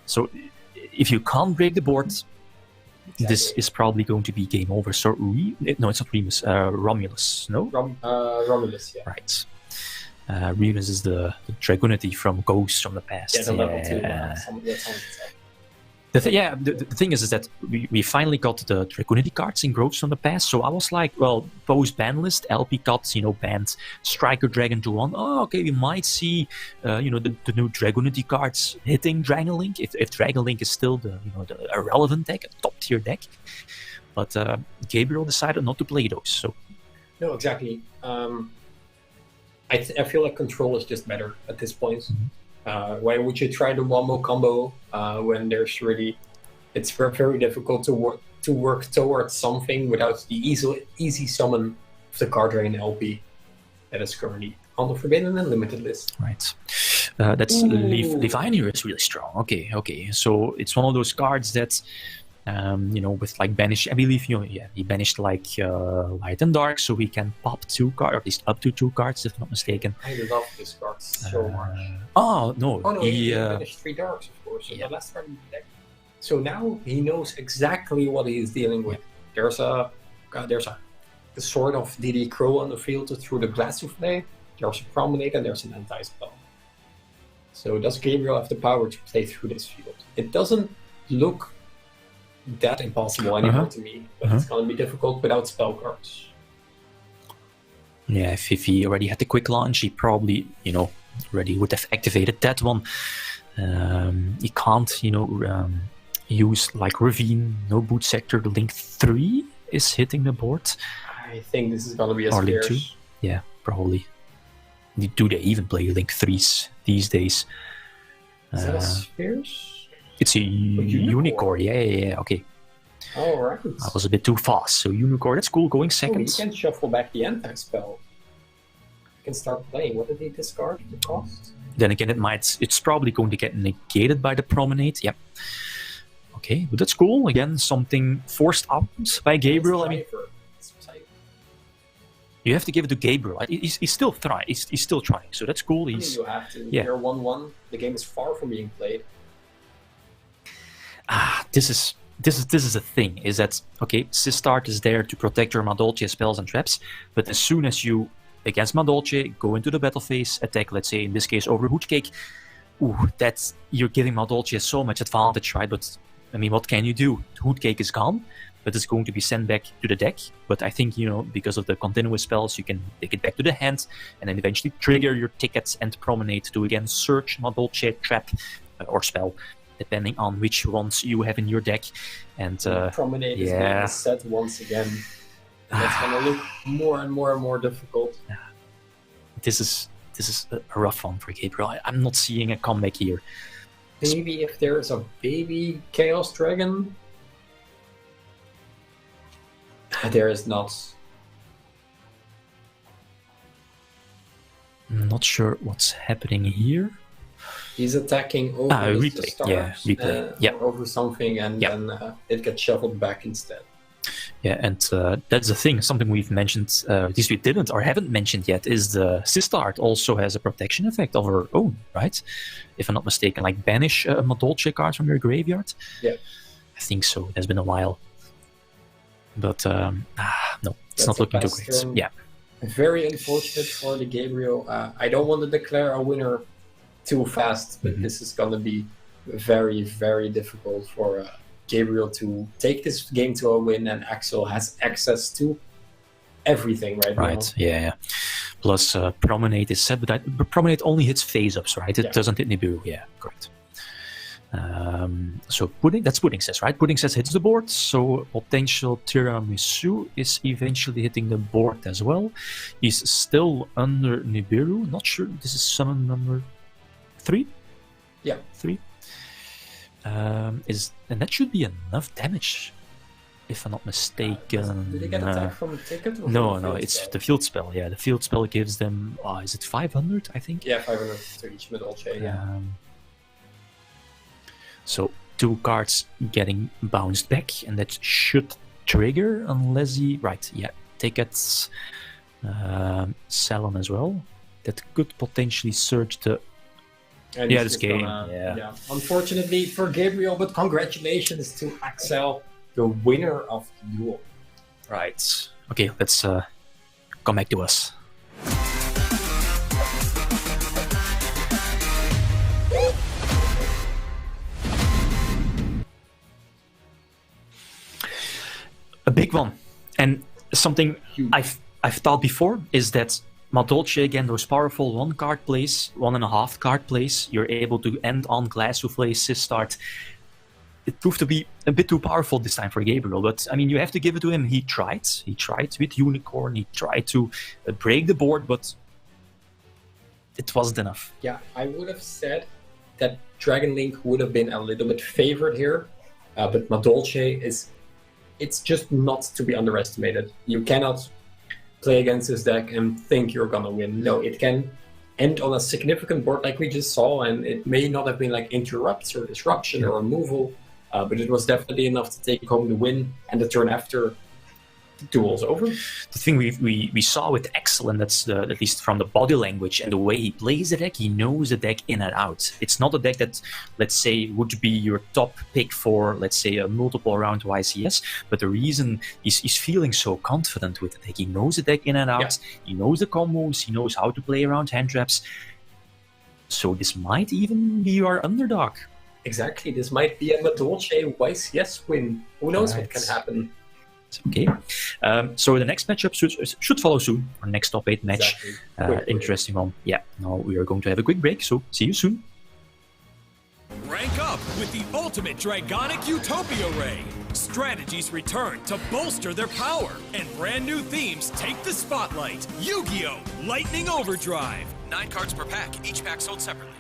So if you can't break the board, this is probably going to be game over. So no, it's not Remus, Romulus, no? Romulus, yeah. Right. Remus is the Dragonity from Ghosts from the past. Yeah, the level 2 one. The thing is that we finally got the Dragonity cards in Groves from the past, so I was like, well, post-ban list, LP got, banned Striker Dragon to 1. Oh, okay, we might see, the new Dragonity cards hitting Dragon Link, if Dragon Link is still the relevant deck, a top-tier deck. But Gabriel decided not to play those, so... No, exactly. I feel like Control is just better at this point. Mm-hmm. Why would you try the one-mo combo when there's really... It's very difficult to work towards something without the easy summon of the card dragon LP that is currently on the Forbidden and Limited list. Right. That's Levianir is really strong. Okay. So it's one of those cards that, with like banish. I believe he banished like Light and Dark, so he can pop 2 cards, or at least up to 2 cards, if I'm not mistaken. I love this card so much. Oh no, he banished 3 darks, of course. So the last card in the deck. So now he knows exactly what he is dealing with. There's a sort of DD Crow on the field through the Blast Souffle. There's a Promenade and there's an anti-spell. So does Gabriel have the power to play through this field? It doesn't look that impossible anymore to me, but it's going to be difficult without spell cards. Yeah, if he already had the quick launch, he probably, already would have activated that one. He can't, use like Ravine, no boot sector. The Link 3 is hitting the board. I think this is going to be a Link 2. Spears. Yeah, probably. Do they even play Link 3s these days? Is that a Spears? It's a Unicorn. Yeah, okay. All right. I was a bit too fast. So Unicorn, that's cool. Going second. You can shuffle back the anti-spell. You can start playing. What did he discard? The cost? Then again, it's probably going to get negated by the Promenade. Yep. Okay, but that's cool. Again, something forced out by Gabriel. I mean, you have to give it to Gabriel. He's still trying. He's still trying. So that's cool. You have to. You're 1-1. The game is far from being played. This is the thing. Is that okay? Sistart is there to protect your Madolche spells and traps. But as soon as you against Madolche go into the battle phase, attack. Let's say in this case over Hoot Cake. You're giving Madolche so much advantage, right? But I mean, what can you do? Hoot Cake is gone, but it's going to be sent back to the deck. But I think, because of the continuous spells, you can take it back to the hand and then eventually trigger your tickets and Promenade to again search Madolche, trap, or spell, depending on which ones you have in your deck. And Promenade is getting set once again. That's going to look more and more and more difficult. This is a rough one for Gabriel. I'm not seeing a comeback here. Maybe if there's a baby Chaos Dragon. There is not. I'm not sure what's happening here. He's attacking over the replay. stars, Yeah, replay. or over something, and then it gets shuffled back instead. Yeah, and that's the thing. Something we've mentioned, at least we didn't or haven't mentioned yet, is the Sistart also has a protection effect of her own, right? If I'm not mistaken, like banish a Madolche card from your graveyard. Yeah, I think so. It has been a while, but no, it's That's not looking too fast great. turn. Yeah, very unfortunate for the Gabriel. I don't want to declare a winner too fast, but this is going to be very, very difficult for Gabriel to take this game to a win, and Axel has access to everything now. Right, yeah. Plus, Promenade is set, but Promenade only hits face-ups, right? It doesn't hit Nibiru. Yeah, correct. So that's Pudding says, right? Pudding says hits the board, so potential Tiramisu is eventually hitting the board as well. He's still under Nibiru. Not sure. This is summon number 3? Yeah. 3. And that should be enough damage, if I'm not mistaken. Did they get attack from a ticket? Or No, from the it's field the field spell. Yeah, the field spell gives them, is it 500, I think? spell? Yeah, 500 to each Madolche, yeah. So 2 cards getting bounced back, and that should trigger unless he... Right, yeah, tickets, Salon as well. That could potentially surge the... And Yeah, he's this just game, gonna- Unfortunately for Gabriel, but congratulations to Axel, the winner of the duel. Right. Okay, let's come back to us. A big one, and something I've thought before is that Madolche, again, those powerful 1 card plays, 1.5 card plays, you're able to end on Glass Souffle, Sistart. It proved to be a bit too powerful this time for Gabriel, but I mean, you have to give it to him. He tried with Unicorn, he tried to break the board, but it wasn't enough. Yeah, I would have said that Dragon Link would have been a little bit favored here, but Madolche it's just not to be underestimated. You cannot play against this deck and think you're gonna win. No, it can end on a significant board like we just saw, and it may not have been like interrupts or disruption or removal, but it was definitely enough to take home the win, and the turn after, the duel's over. The thing we saw with Axel, and that's at least from the body language and the way he plays the deck, he knows the deck in and out. It's not a deck that, let's say, would be your top pick for, let's say, a multiple round YCS, but the reason he's feeling so confident with the deck, he knows the deck in and out, he knows the combos, he knows how to play around hand traps, so this might even be our underdog. Exactly, this might be a Madolche YCS win. Who knows what can happen? Okay, so the next matchup should follow soon. Our next top 8 match, Exactly. interesting one. Yeah, now we are going to have a quick break, so see you soon. Rank up with the ultimate Dragonic Utopia Ray. Strategies return to bolster their power, and brand new themes take the spotlight. Yu-Gi-Oh! Lightning Overdrive. 9 cards per pack, each pack sold separately.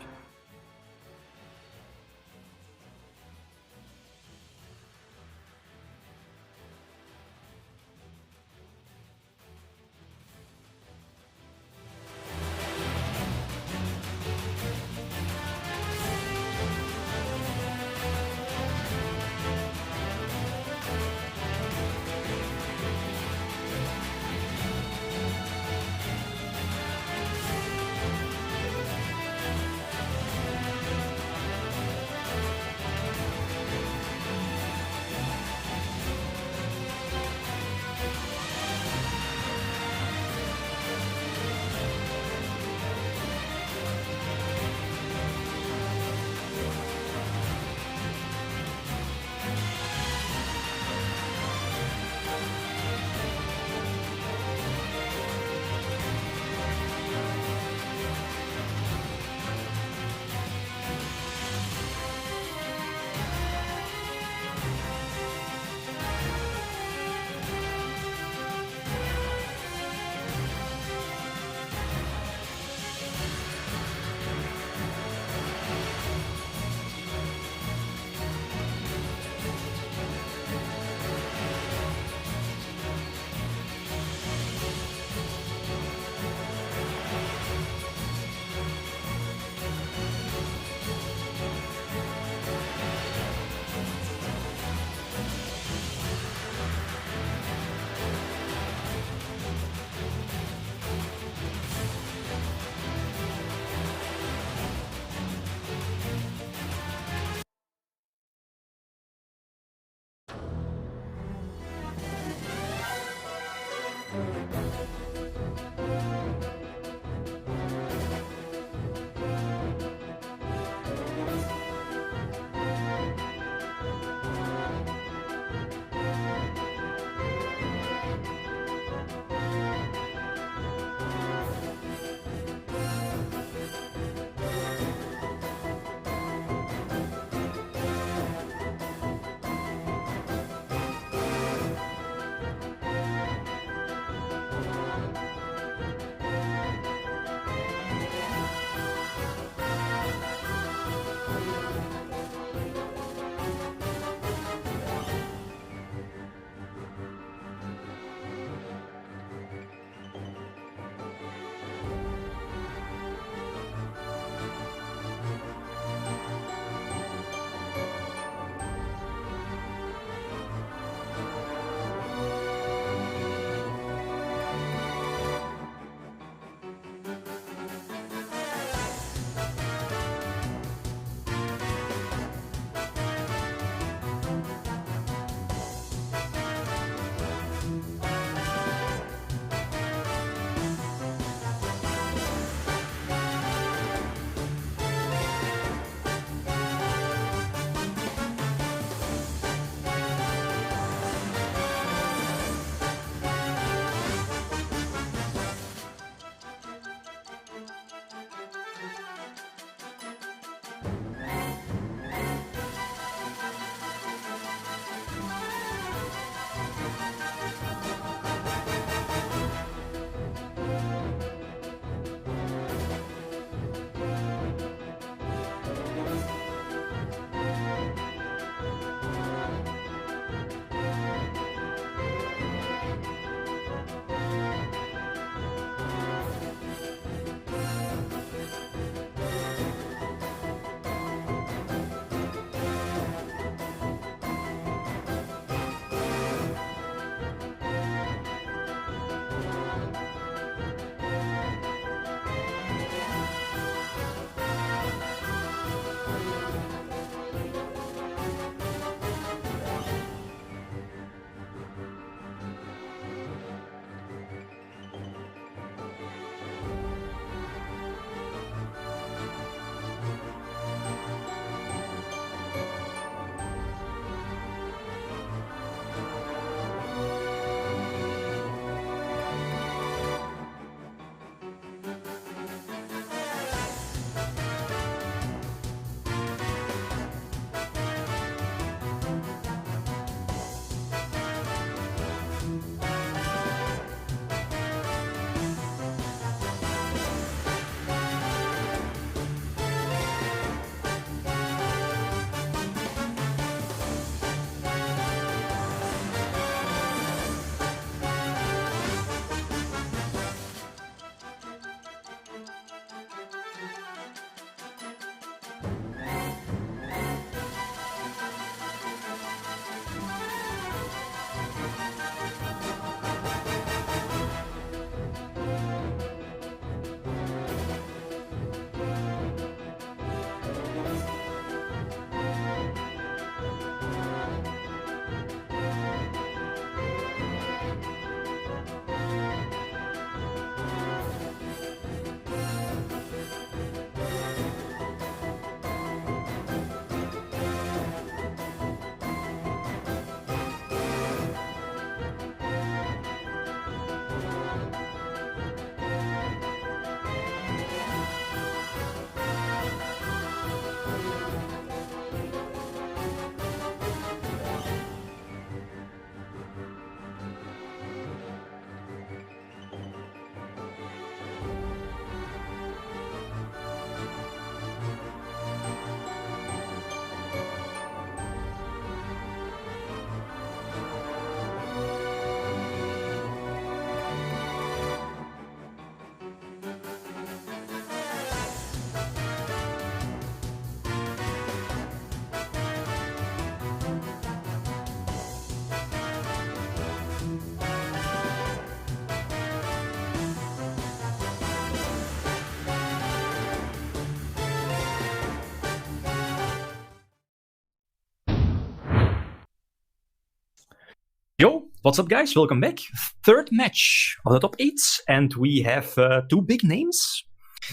Yo, what's up, guys? Welcome back. Third match of the top 8, and we have two big names.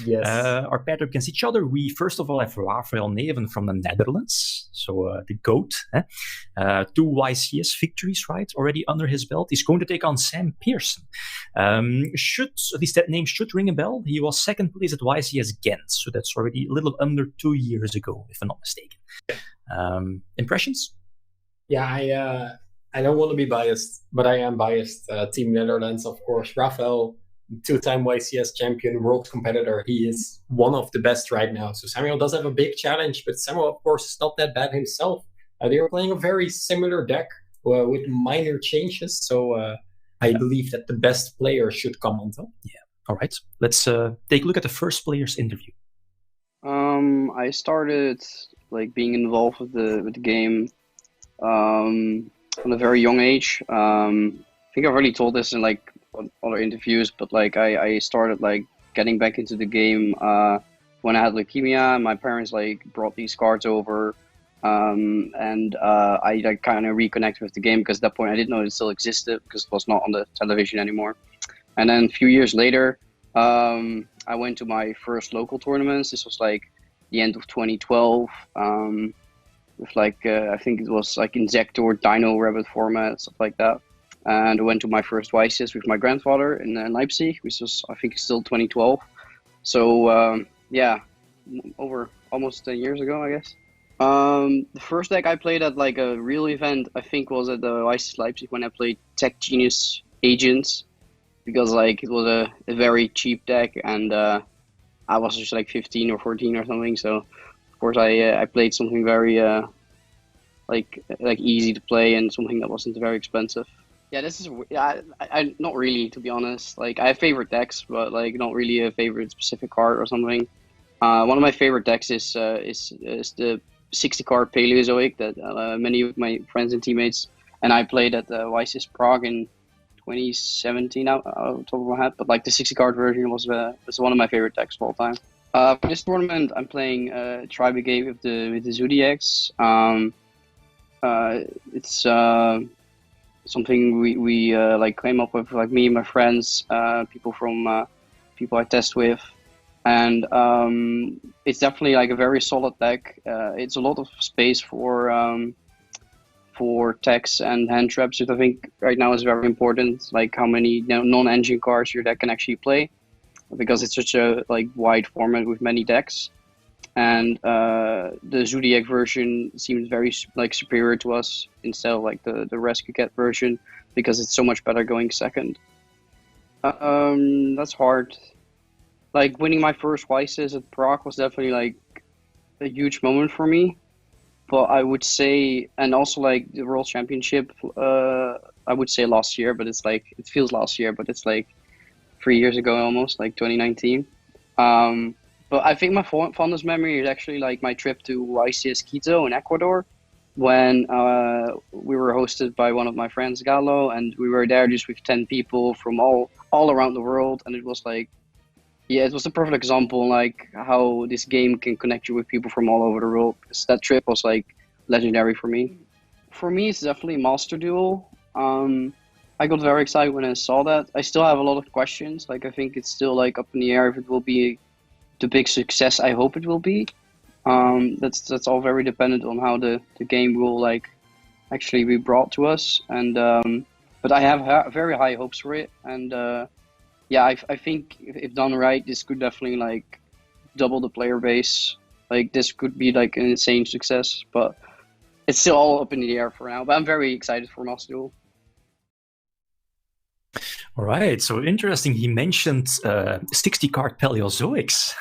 Yes. Are paired up against each other. We first of all have Rafael Neven from the Netherlands, so the GOAT. 2 YCS victories, right, already under his belt. He's going to take on Sam Pearson. At least that name should ring a bell. He was second place at YCS Ghent, so that's already a little under 2 years ago, if I'm not mistaken. Impressions? Yeah, I don't want to be biased, but I am biased. Team Netherlands, of course. Rafael, 2-time YCS champion, world competitor. He is one of the best right now. So Samuel does have a big challenge, but Samuel, of course, is not that bad himself. They are playing a very similar deck with minor changes. So I believe that the best player should come on top. Yeah. All right. Let's take a look at the first player's interview. I started being involved with the game from a very young age. I think I've already told this in other interviews, but I started getting back into the game when I had leukemia. My parents brought these cards over, and I kind of reconnected with the game, because at that point I didn't know it still existed because it was not on the television anymore. And then a few years later, I went to my first local tournaments. This was the end of 2012. With I think it was Insector, Dino Rabbit format, stuff like that. And I went to my first YCS with my grandfather in Leipzig, which was, I think, still 2012. So yeah, over almost 10 years ago, I guess. The first deck I played at a real event, I think, was at the YCS Leipzig, when I played Tech Genius Agents, because it was a very cheap deck, and I was just 15 or 14 or something. So of course I played something very easy to play, and something that wasn't very expensive. Yeah, this is I not really, to be honest. I have favorite decks, but not really a favorite specific card or something. One of my favorite decks is the 60 card Paleozoic that many of my friends and teammates and I played at YCS Prague in 2017 out of the top of my head. But the 60 card version was one of my favorite decks of all time. For this tournament, I'm playing Tri-Brigade with the Zodiacs. It's something we came up with, me and my friends, people I test with, and it's definitely a very solid deck. It's a lot of space for techs and hand traps, which I think right now is very important. How many non-engine cards your deck can actually play, because it's such a wide format with many decks. And the Zodiac version seems very superior to us instead of the Rescue Cat version, because it's so much better going second. That's hard. Winning my first YCS at Prague was definitely a huge moment for me. But I would say, and also the World Championship, I would say last year, but it's it feels last year, but it's 3 years ago almost, 2019. But I think my fondest memory is actually my trip to YCS Quito in Ecuador, when we were hosted by one of my friends, Galo, and we were there just with 10 people from all around the world, and it was yeah, it was a perfect example how this game can connect you with people from all over the world. Because that trip was legendary for me. For me, it's definitely Master Duel. I got very excited when I saw that. I still have a lot of questions. I think it's still up in the air if it will be the big success I hope it will be. That's all very dependent on how the game will actually be brought to us. And but I have very high hopes for it. And yeah, I think if done right, this could definitely double the player base. This could be an insane success. But it's still all up in the air for now. But I'm very excited for Master Duel. All right, so interesting. He mentioned 60 card Paleozoics.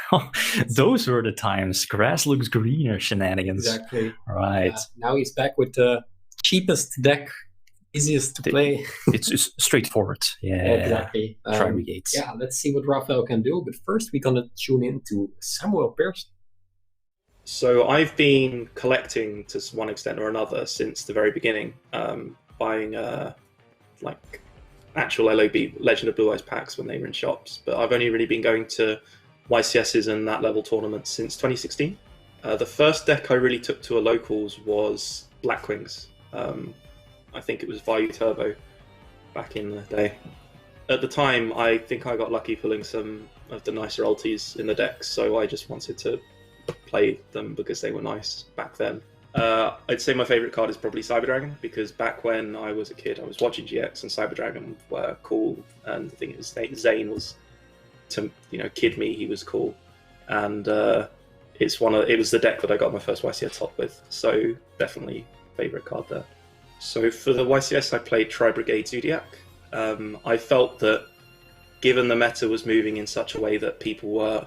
Those were the times. Grass looks greener shenanigans. Exactly. All right. Now he's back with the cheapest deck, easiest to play. It's straightforward. Yeah, exactly. Tri-Brigades. Yeah, let's see what Rafael can do. But first, we're going to tune in to Samuel Pearson. So I've been collecting to one extent or another since the very beginning, buying actual LOB, Legend of Blue Eyes packs when they were in shops. But I've only really been going to YCSs and that level tournaments since 2016. The first deck I really took to a locals was Blackwings. I think it was Vayu Turbo back in the day. At the time, I think I got lucky pulling some of the nicer ultis in the decks, so I just wanted to play them because they were nice back then. I'd say my favourite card is probably Cyber Dragon, because back when I was a kid, I was watching GX and Cyber Dragon were cool, and the thing is, Zane was, to kid me, he was cool, and it was the deck that I got my first YCS top with, so definitely favourite card there. So for the YCS, I played Tri-Brigade Zodiac. I felt that given the meta was moving in such a way that people were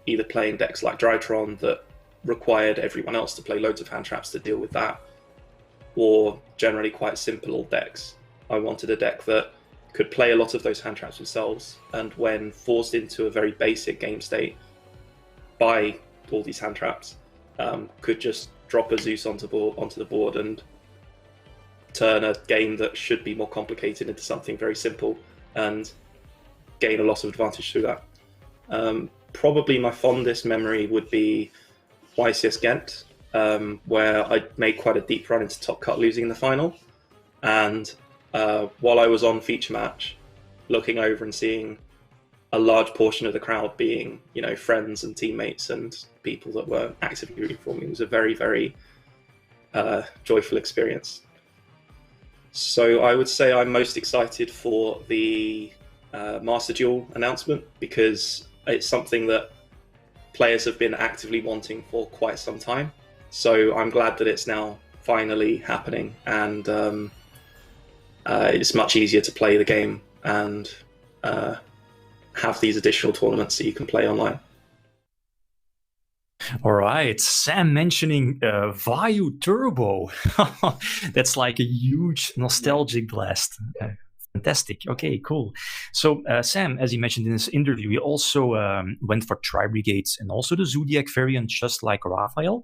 either playing decks like Drytron that required everyone else to play loads of hand traps to deal with that, or generally quite simple decks, I wanted a deck that could play a lot of those hand traps themselves, and when forced into a very basic game state by all these hand traps, could just drop a Zeus onto the board and turn a game that should be more complicated into something very simple and gain a lot of advantage through that. Probably my fondest memory would be YCS Ghent, where I made quite a deep run into Top Cut, losing in the final. And while I was on feature match, looking over and seeing a large portion of the crowd being, friends and teammates and people that were actively rooting for me, was a very, very joyful experience. So I would say I'm most excited for the Master Duel announcement, because it's something that players have been actively wanting for quite some time. So I'm glad that it's now finally happening, and it's much easier to play the game and have these additional tournaments that you can play online. All right, Sam mentioning Vayu Turbo. That's like a huge nostalgic blast. Fantastic. Okay, cool. So, Sam, as he mentioned in his interview, he also went for Tri-Brigades and also the Zodiac variant, just like Raphael.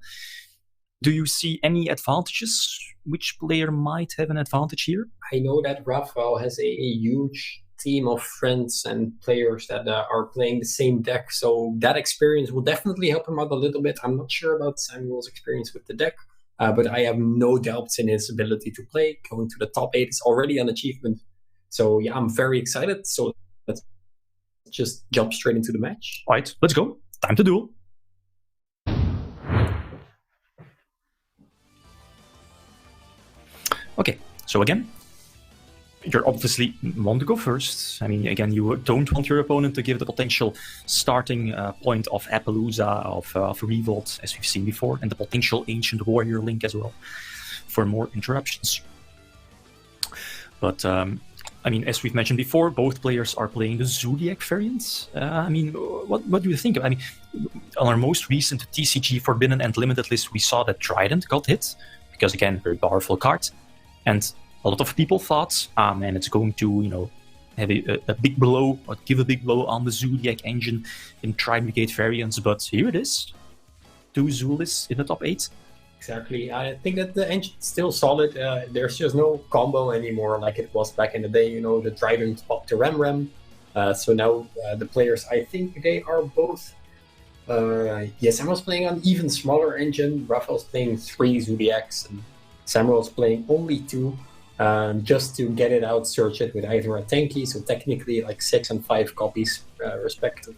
Do you see any advantages? Which player might have an advantage here? I know that Raphael has a huge team of friends and players that are playing the same deck, so that experience will definitely help him out a little bit. I'm not sure about Samuel's experience with the deck, but I have no doubts in his ability to play. Going to the top 8 is already an achievement. So yeah, I'm very excited. So let's just jump straight into the match. All right, let's go. Time to duel. Okay, so again, you're obviously want to go first. I mean, again, you don't want your opponent to give the potential starting point of Appaloosa, of Revolt, as we've seen before, and the potential Ancient Warrior link as well, for more interruptions. But I mean, as we've mentioned before, both players are playing the Zodiac variants. I mean, what do you think? I mean, on our most recent TCG Forbidden and Limited list, we saw that Trident got hit, because again, very powerful card. And a lot of people thought, man, it's going to, have a big blow, or give a big blow on the Zodiac engine in Tri-Brigade variants, but here it is. 2 Zulis in the top 8. Exactly. I think that the engine's still solid. There's just no combo anymore like it was back in the day. The Trident popped to Ram. So now the players, I think they are both... Samuel's playing on even smaller engine. Raphael's playing 3 Zodiacs, and Samuel's playing only 2. Just to get it out, search it with either a tanky, so technically like 6 and 5 copies respective.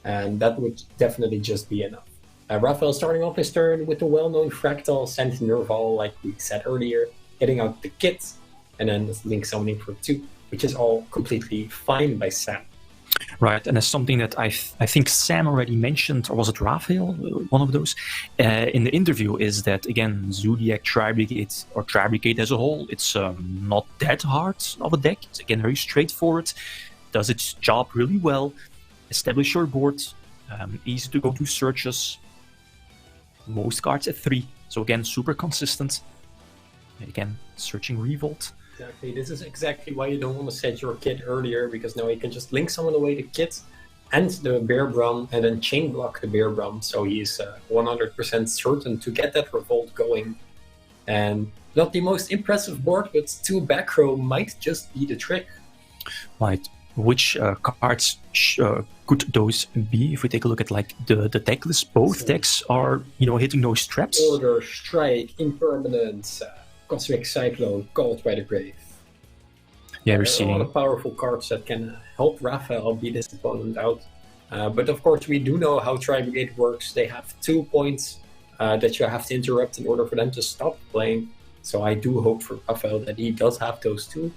And that would definitely just be enough. Raphael starting off his turn with the well-known Fractal Send Nerval, like we said earlier, getting out the kit, and then Link summoning for 2, which is all completely fine by Sam. Right, and that's something that I think Sam already mentioned, or was it Raphael, one of those, in the interview, is that, again, Zodiac, Tri-Brigade, or Tri-Brigade as a whole, it's not that hard of a deck. It's, again, very straightforward, does its job really well, establish your board, easy to go to searches, most cards at 3, so again, super consistent. Again, searching Revolt. Exactly, this is exactly why you don't want to set your kit earlier, because now you can just link someone away the kit and the Bear Brum, and then chain block the Bear Brum, so he's 100% certain to get that Revolt going. And not the most impressive board, but 2 back row might just be the trick. Right. Which cards could those be? If we take a look at like the deck list, both decks are hitting those traps. Order, Strike, Impermanence, Cosmic Cyclone, Called by the Grave. Yeah, we're There are a lot seeing. of powerful cards that can help Raphael beat his opponent out. But of course, we do know how Tri-Brigade works. They have 2 points that you have to interrupt in order for them to stop playing. So I do hope for Raphael that he does have those 2.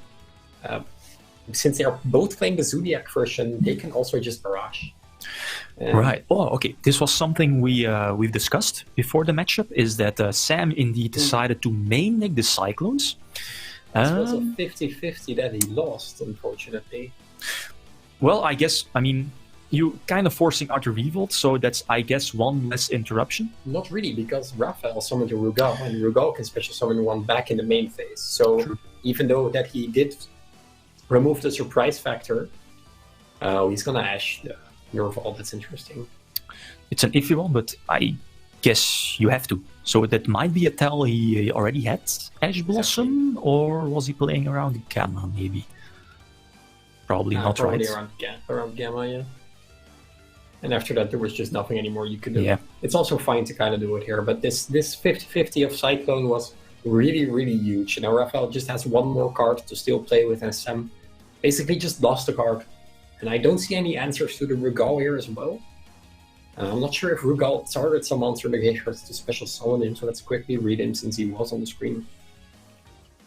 Since they are both playing the Zodiac version, they can also just barrage. Right. Oh, okay. This was something we've discussed before the matchup. Is that Sam indeed decided to main deck the Cyclones? This was a 50-50 that he lost, unfortunately. Well, I guess, I mean, you kind of forcing out a revolt, so that's, I guess, one less interruption. Not really, because Raphael summoned a Rugal, and Rugal can special summon one back in the main phase. So True. even though that he did remove the surprise factor, he's gonna Ash the Nerval. That's interesting. It's an iffy one, but I guess you have to. So that might be a tell he already had Ash Blossom, or was he playing around Gamma, maybe? Probably not, probably right? around Gamma, yeah. And after that, there was just nothing anymore you could do. Yeah. It's also fine to kind of do it here, but this 50-50 of Cyclone was really, really huge. Now Raphael just has one more card to still play with, and Sam basically just lost a card. And I don't see any answers to the Rugal here as well. I'm not sure if Rugal targets some monster in the graveyard to special summon him, so let's quickly read him since he was on the screen.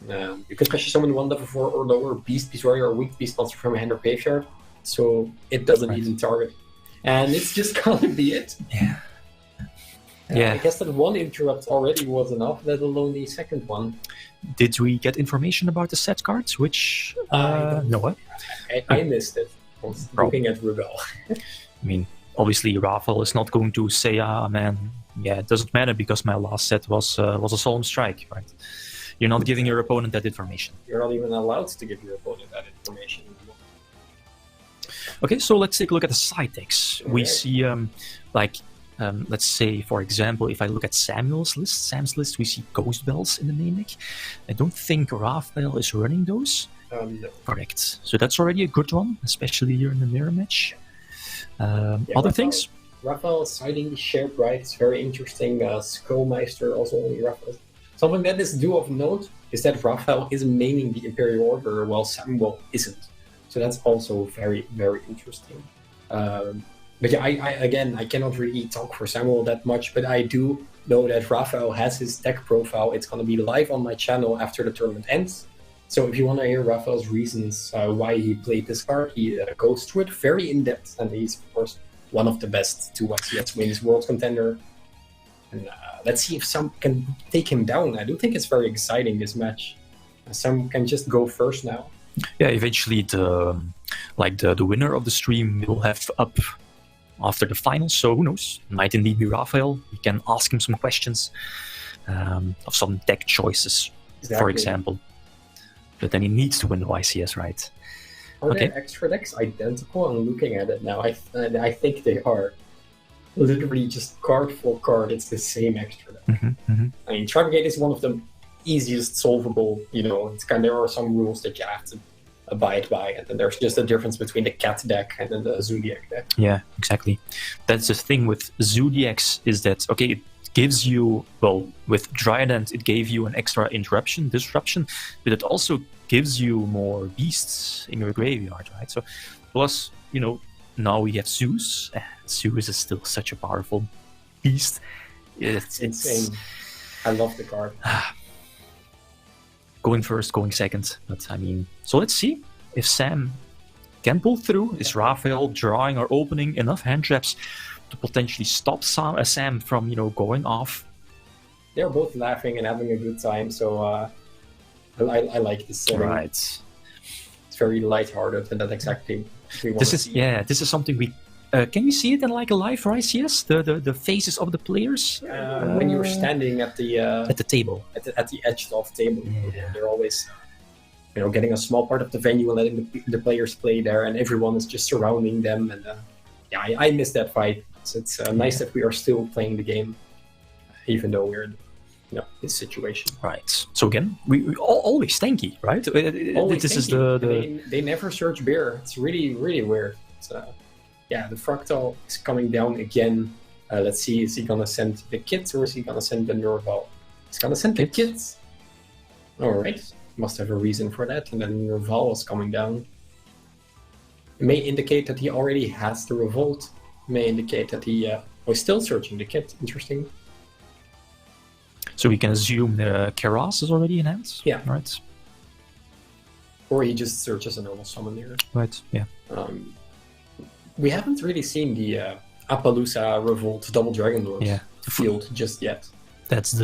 You can special summon 1 level 4 or lower Beast Warrior or Weak Beast monster from a hand or graveyard, so it doesn't even target. And it's just gonna be it. Yeah. Yeah. I guess that 1 interrupt already was enough, let alone the second one. Did we get information about the set cards? Which, no, what? I missed it. I was looking at Rugal. I mean, obviously, Raphael is not going to say, man, yeah, it doesn't matter because my last set was a Solemn Strike, right? You're not giving your opponent that information. You're not even allowed to give your opponent that information. Okay, so let's take a look at the side decks. We see, let's say, for example, if I look at Sam's list, we see Ghost Bells in the main deck. I don't think Raphael is running those. No. Correct. So that's already a good one, especially here in the mirror match. Other things? Raphael citing Shared Right is very interesting. Skullmeister also only Raphael. Something that is due of note is that Raphael is maining the Imperial Order while Samuel isn't. So that's also very, very interesting. But yeah, I cannot really talk for Samuel that much, but I do know that Raphael has his deck profile. It's going to be live on my channel after the tournament ends. So if you want to hear Raphael's reasons why he played this card, he goes through it very in depth, and he's of course one of the best to win his World Contender. And let's see if Sam can take him down. I do think it's very exciting, this match. Sam can just go first now. Yeah, eventually the winner of the stream will have up after the finals, so who knows? Might indeed be Raphael. We can ask him some questions of some deck choices, for example. But then he needs to win the YCS, right? Are their extra decks identical? I'm looking at it now. I think they are. Literally just card for card, it's the same extra deck. I mean, Tri-Brigade is one of the easiest solvable, there are some rules that you have to abide by, and then there's just a difference between the Cat deck and then the Zodiac deck. Yeah, exactly. That's the thing with Zodiacs, is that, okay, it gives you, well, with Dryadant, it gave you an extra disruption, but it also gives you more beasts in your graveyard, right? So, plus, now we have Zeus. Zeus is still such a powerful beast. It's insane. I love the card. Going first, going second. But I mean, so let's see if Sam can pull through. Is Raphael drawing or opening enough hand traps to potentially stop Sam from, going off? They're both laughing and having a good time, so I like this setting. Right. It's very lighthearted, and that's exactly what we want This to is see. this is something we. Can you see it in like a live ICS? The faces of the players When you're standing at the table, at the edge of the table, they're always getting a small part of the venue and letting the players play there, and everyone is just surrounding them. And I miss that fight. So it's nice that we are still playing the game, even though we're in this situation. Right. So again, we always tanky, right? Always this is tanky. They never search beer. It's really, really weird. It's, the Fractal is coming down again. Let's see, is he gonna send the kits or is he gonna send the Nerval? He's gonna send the kits. Alright, must have a reason for that. And then Val was coming down. It may indicate that he already has the revolt. It may indicate that he was still searching the kit. Interesting. So we can assume the Keras is already in hand? Yeah. Right. Or he just searches a normal summon here. Right, yeah. We haven't really seen the Appaloosa Revolt Double Dragon Lord field just yet. That's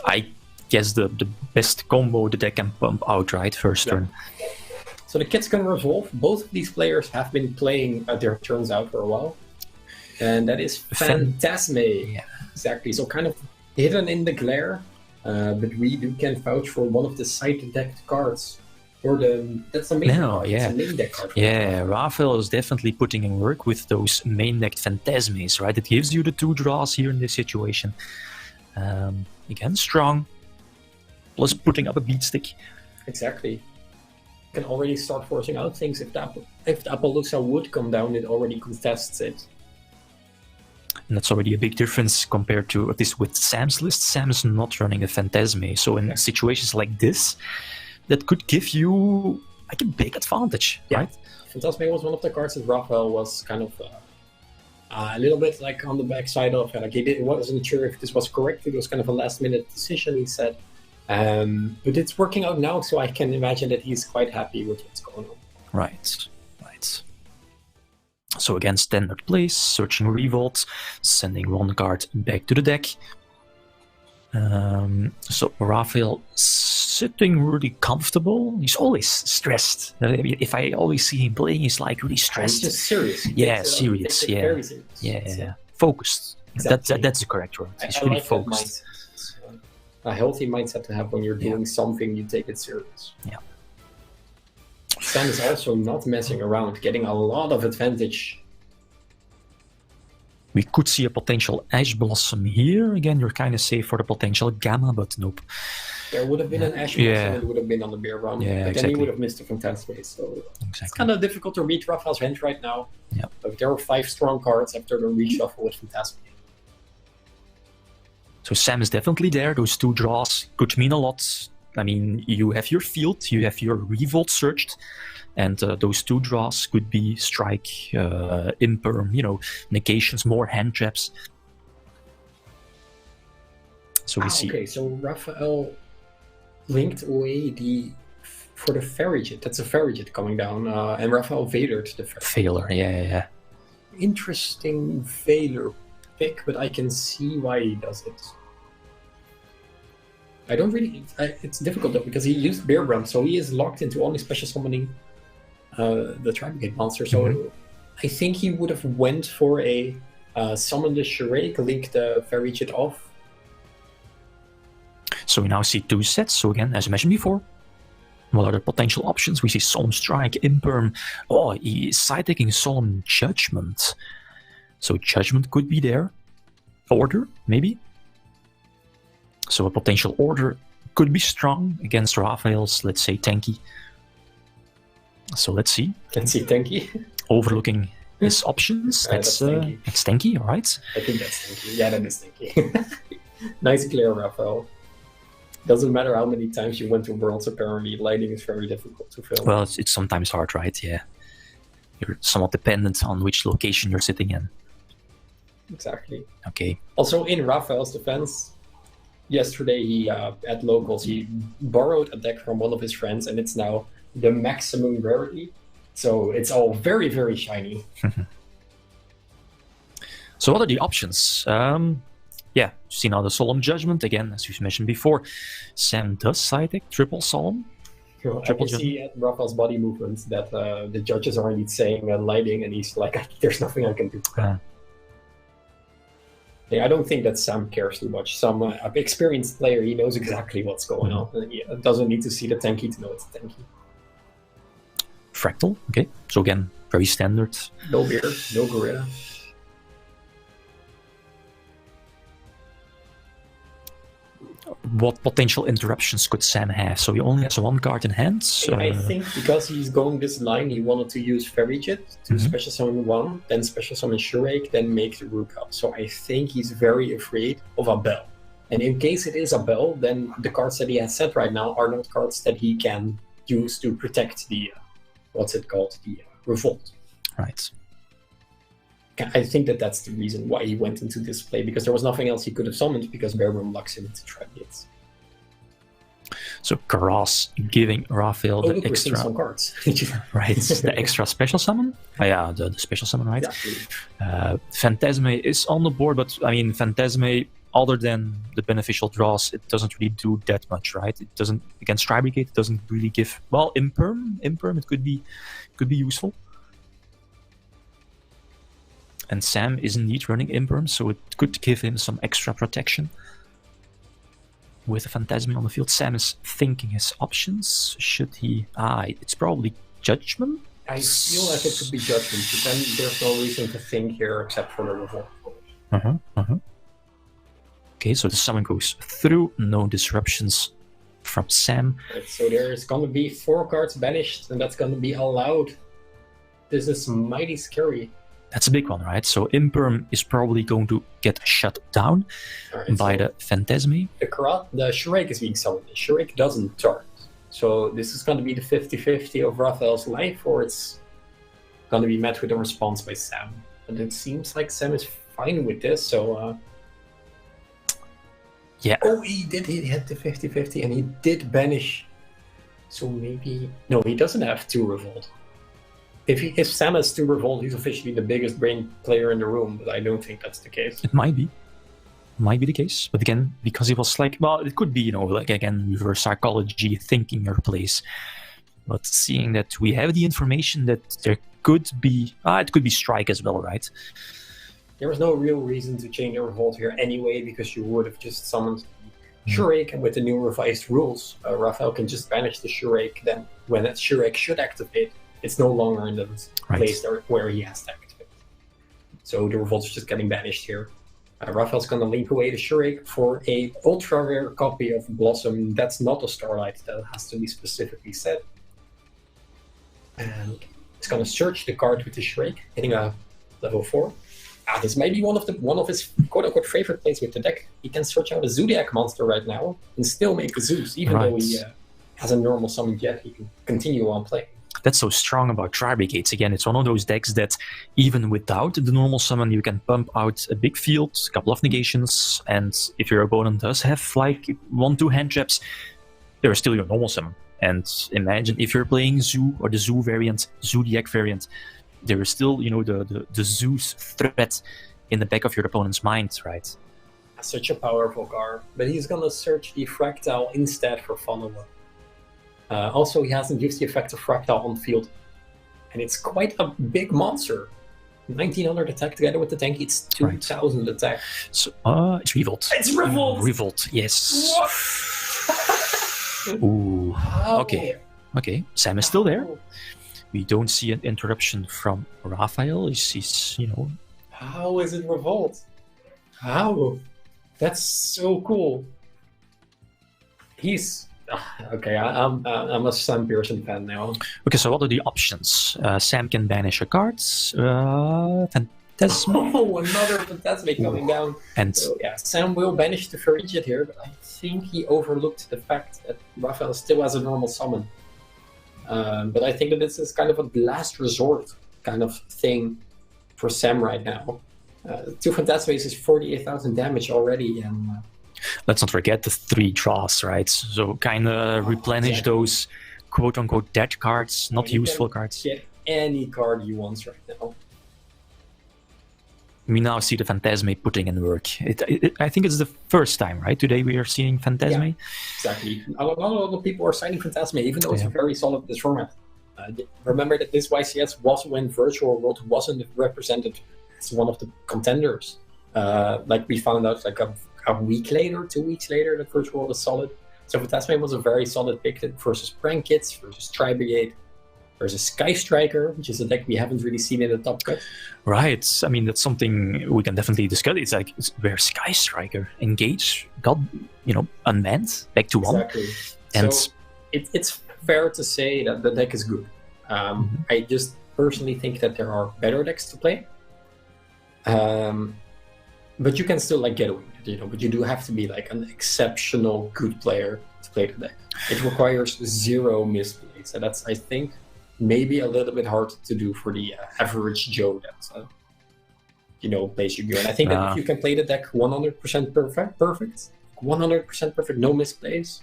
I guess the best combo the deck can pump out, right? First turn. So the kit's gonna revolve. Both of these players have been playing their turns out for a while. And that is Phantasme. Yeah. Exactly. So kind of hidden in the glare. But we can vouch for one of the side decked cards. Or that's the main card. Yeah. It's a main deck card. Yeah, Raphael is definitely putting in work with those main decked Phantasmes, right? It gives you the 2 draws here in this situation. Again, strong. Plus putting up a beat stick. Exactly. Can already start forcing out things. If the Appaloosa would come down, it already contests it. And that's already a big difference compared to this with Sam's list. Sam is not running a Phantasme. So in situations like this, that could give you like a big advantage, right? Phantasme was one of the cards that Raphael was kind of a little bit like on the backside of. Like he wasn't sure if this was correct. It was kind of a last-minute decision, he said. But it's working out now, so I can imagine that he's quite happy with what's going on. Right. So again, standard plays, searching revolt, sending 1 card back to the deck. So Raphael sitting really comfortable. He's always stressed. If I always see him playing, he's like really stressed. He's just serious. Serious. Very serious. Yeah. Focused. Exactly. That's the correct word. He's I really like focused. A healthy mindset to have when you're doing something, you take it serious. Yeah. Sam is also not messing around, getting a lot of advantage. We could see a potential Ash Blossom here. Again, you're kind of safe for the potential Gamma, but nope. There would have been an Ash Blossom and it would have been on the bear run. But then he would have missed the Phantasme. So it's kind of difficult to read Raphael's hand right now. Yeah. But there are 5 strong cards after the reshuffle with Phantasme. So Sam is definitely there. Those 2 draws could mean a lot. I mean, you have your field, you have your revolt searched, and those 2 draws could be strike, imperm, negations, more hand traps. So we see. Okay, so Raphael linked away for the Farigit. That's a Farigit coming down, and Raphael Veilered the Farigit. Failure, yeah. Interesting Veiler pick, but I can see why he does it. I don't really. It's difficult though because he used Bearbrand, so he is locked into only special summoning the Tribegate monster. So I think he would have went for a summon the Shurake, link the Farigit off. So we now see 2 sets. So again, as I mentioned before, what are the potential options? We see Solemn Strike, Imperm. Oh, he is side-decking Solemn Judgment. So Judgment could be there. Order, maybe. So a potential Order could be strong against Raphael's, let's say, Tanky. So let's see. Let's see Tanky. Overlooking his options. That's Tanky, all right? I think that's Tanky. Yeah, that is Tanky. Nice clear, Raphael. Doesn't matter how many times you went to Worlds, apparently, lighting is very difficult to film. Well, it's sometimes hard, right? Yeah. You're somewhat dependent on which location you're sitting in. Exactly. Okay. Also, in Raphael's defense, yesterday he at locals he borrowed a deck from one of his friends, and it's now the maximum rarity. So it's all very, very shiny. So what are the options? Yeah, you've seen now the Solemn Judgment again, as we've mentioned before. Sam does side deck triple Solemn. I can see at Raphael's body movements that the judges are indeed saying lighting, and he's like, "There's nothing I can do." Yeah, I don't think that Sam cares too much. Some experienced player, he knows exactly what's going on. He doesn't need to see the Tanky to know it's Tanky. Fractal, okay. So again, very standard. No beard, no gorilla. What potential interruptions could Sam have? So he only has 1 card in hand. So... I think because he's going this line, he wanted to use Farigit to special summon 1, then special summon Shurake, then make the Rook up. So I think he's very afraid of a Bell. And in case it is a Bell, then the cards that he has set right now are not cards that he can use to protect the, the Revolt. Right. I think that that's the reason why he went into this play, because there was nothing else he could have summoned, because Bear Room locks him into Treadgates. So Karas giving Raphael the Look, we're seeing extra... some cards. Right, the extra special summon? Oh, yeah, the special summon, right? Yeah. Phantasme is on the board, but I mean, Phantasme, other than the beneficial draws, it doesn't really do that much, right? It doesn't, against Tri-Brigade, it doesn't really give... Well, Imperm, it could be useful. And Sam is indeed running Imperm, so it could give him some extra protection. With a Phantasme on the field, Sam is thinking his options. Should he... it's probably Judgment? I feel like it could be Judgment, but then there's no reason to think here except for the Revolt. Okay, so the summon goes through, no disruptions from Sam. Right, so there's going to be 4 cards banished, and that's going to be allowed. This is mighty scary. That's a big one, right? So Imperm is probably going to get shut down by the Phantasme. The Shurake is being summoned. The Shurake doesn't turn. So this is going to be the 50-50 of Raphael's life, or it's going to be met with a response by Sam. And it seems like Sam is fine with this, so... Yeah. Oh, he had the 50-50, and he did banish. So maybe... No, he doesn't have 2 Revolt. If Sam has 2 Revolt, he's officially the biggest brain player in the room, but I don't think that's the case. It might be. Might be the case. But again, because he was like, well, it could be, like again, reverse psychology, thinking your place. But seeing that we have the information that there could be... it could be Strike as well, right? There was no real reason to change the Revolt here anyway, because you would have just summoned Shurake, and with the new revised rules, Raphael can just banish the Shurake, then when that Shurake should activate, it's no longer in the place where he has to activate. So the Revolt is just getting banished here. Raphael's going to link away the Shurake for a ultra rare copy of Blossom. That's not a Starlight, that has to be specifically said. And he's going to search the card with the Shurake, hitting a level 4. This might be one of his quote-unquote favorite plays with the deck. He can search out a Zodiac monster right now and still make a Zeus, even though he hasn't normal summoned yet. He can continue on playing. That's so strong about Tri-Brigades. Again, it's one of those decks that even without the normal summon, you can pump out a big field, a couple of negations, and if your opponent does have like 1-2 hand traps, there is still your normal summon. And imagine if you're playing Zoo or the Zoo variant, Zodiac variant, there is still, the Zeus threat in the back of your opponent's mind, right? Such a powerful card. But he's gonna search the Fractal instead for Funnel. Also, he hasn't used the effect of Fractal on field. And it's quite a big monster. 1900 attack together with the tank, it's 2000 attack. So, it's Revolt. It's Revolt! Revolt, yes. Ooh, okay. Sam is still there. We don't see an interruption from Raphael. He's How is it Revolt? How? That's so cool. He's... Okay, I'm a Sam Pearson fan now. Okay, so what are the options? Sam can banish a card. Phantasme. Oh, another Phantasme coming down. And so, Sam will banish the Ferigid here, but I think he overlooked the fact that Raphael still has a normal summon. But I think that this is kind of a last resort kind of thing for Sam right now. 2 Phantasmes is 48,000 damage already, and... let's not forget the 3 draws, right? So kind of replenish those quote-unquote dead cards, not useful cards. Get any card you want right now. We now see the Phantasme putting in work. I think it's the first time, right? Today we are seeing Phantasme. Yeah, exactly. A lot of people are signing Phantasme, even though it's very solid in this format. Remember that this YCS was when Virtual World wasn't represented as one of the contenders. Like we found out like a week later, 2 weeks later, that Virtual World is solid. So Phantasme was a very solid pick versus Prank Kids, versus Tri-Brigade, versus Sky Striker, which is a deck we haven't really seen in the top cut. Right. I mean, that's something we can definitely discuss. It's like where Sky Striker engage got, unmanned back to 1. Exactly. And so it's fair to say that the deck is good. I just personally think that there are better decks to play. But you can still like get away with it, but you do have to be like an exceptional good player to play the deck. It requires 0 misplays, and that's, I think, maybe a little bit hard to do for the average Joe that plays Yu-Gi-Oh! And I think that if you can play the deck 100% perfect, 100% perfect, no misplays,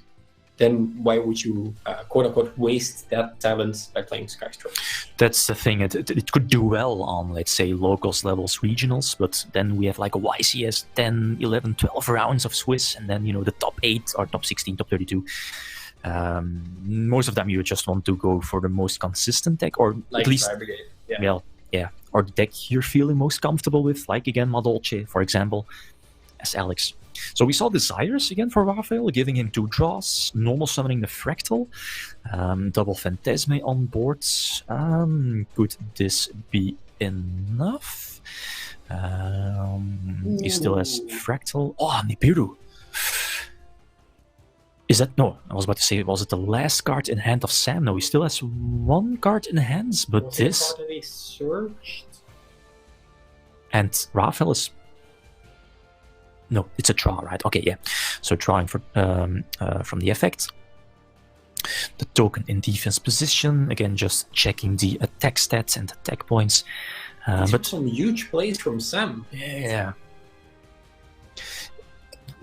then why would you quote-unquote waste that talent by playing Skystroke? That's the thing. It could do well on, let's say, locals, levels, regionals, but then we have like a YCS 10, 11, 12 rounds of Swiss, and then, the top 8 or top 16, top 32. Most of them you just want to go for the most consistent deck, or like at least, Brigade. or the deck you're feeling most comfortable with, like again Madolce, for example, as Alex. So we saw Desires again for Raphael, giving him 2 draws, normal summoning the Fractal, double Phantasme on board. Could this be enough? He still has Fractal. Oh, Nibiru. Is that, no, I was about to say, was it the last card in hand of Sam? No, he still has 1 card in hands, but Was this... it card that he searched? And Raphael is... No, it's a draw, right? Okay, yeah. So drawing from the effect. The token in defense position. Again, just checking the attack stats and attack points. But some huge plays from Sam. Yeah.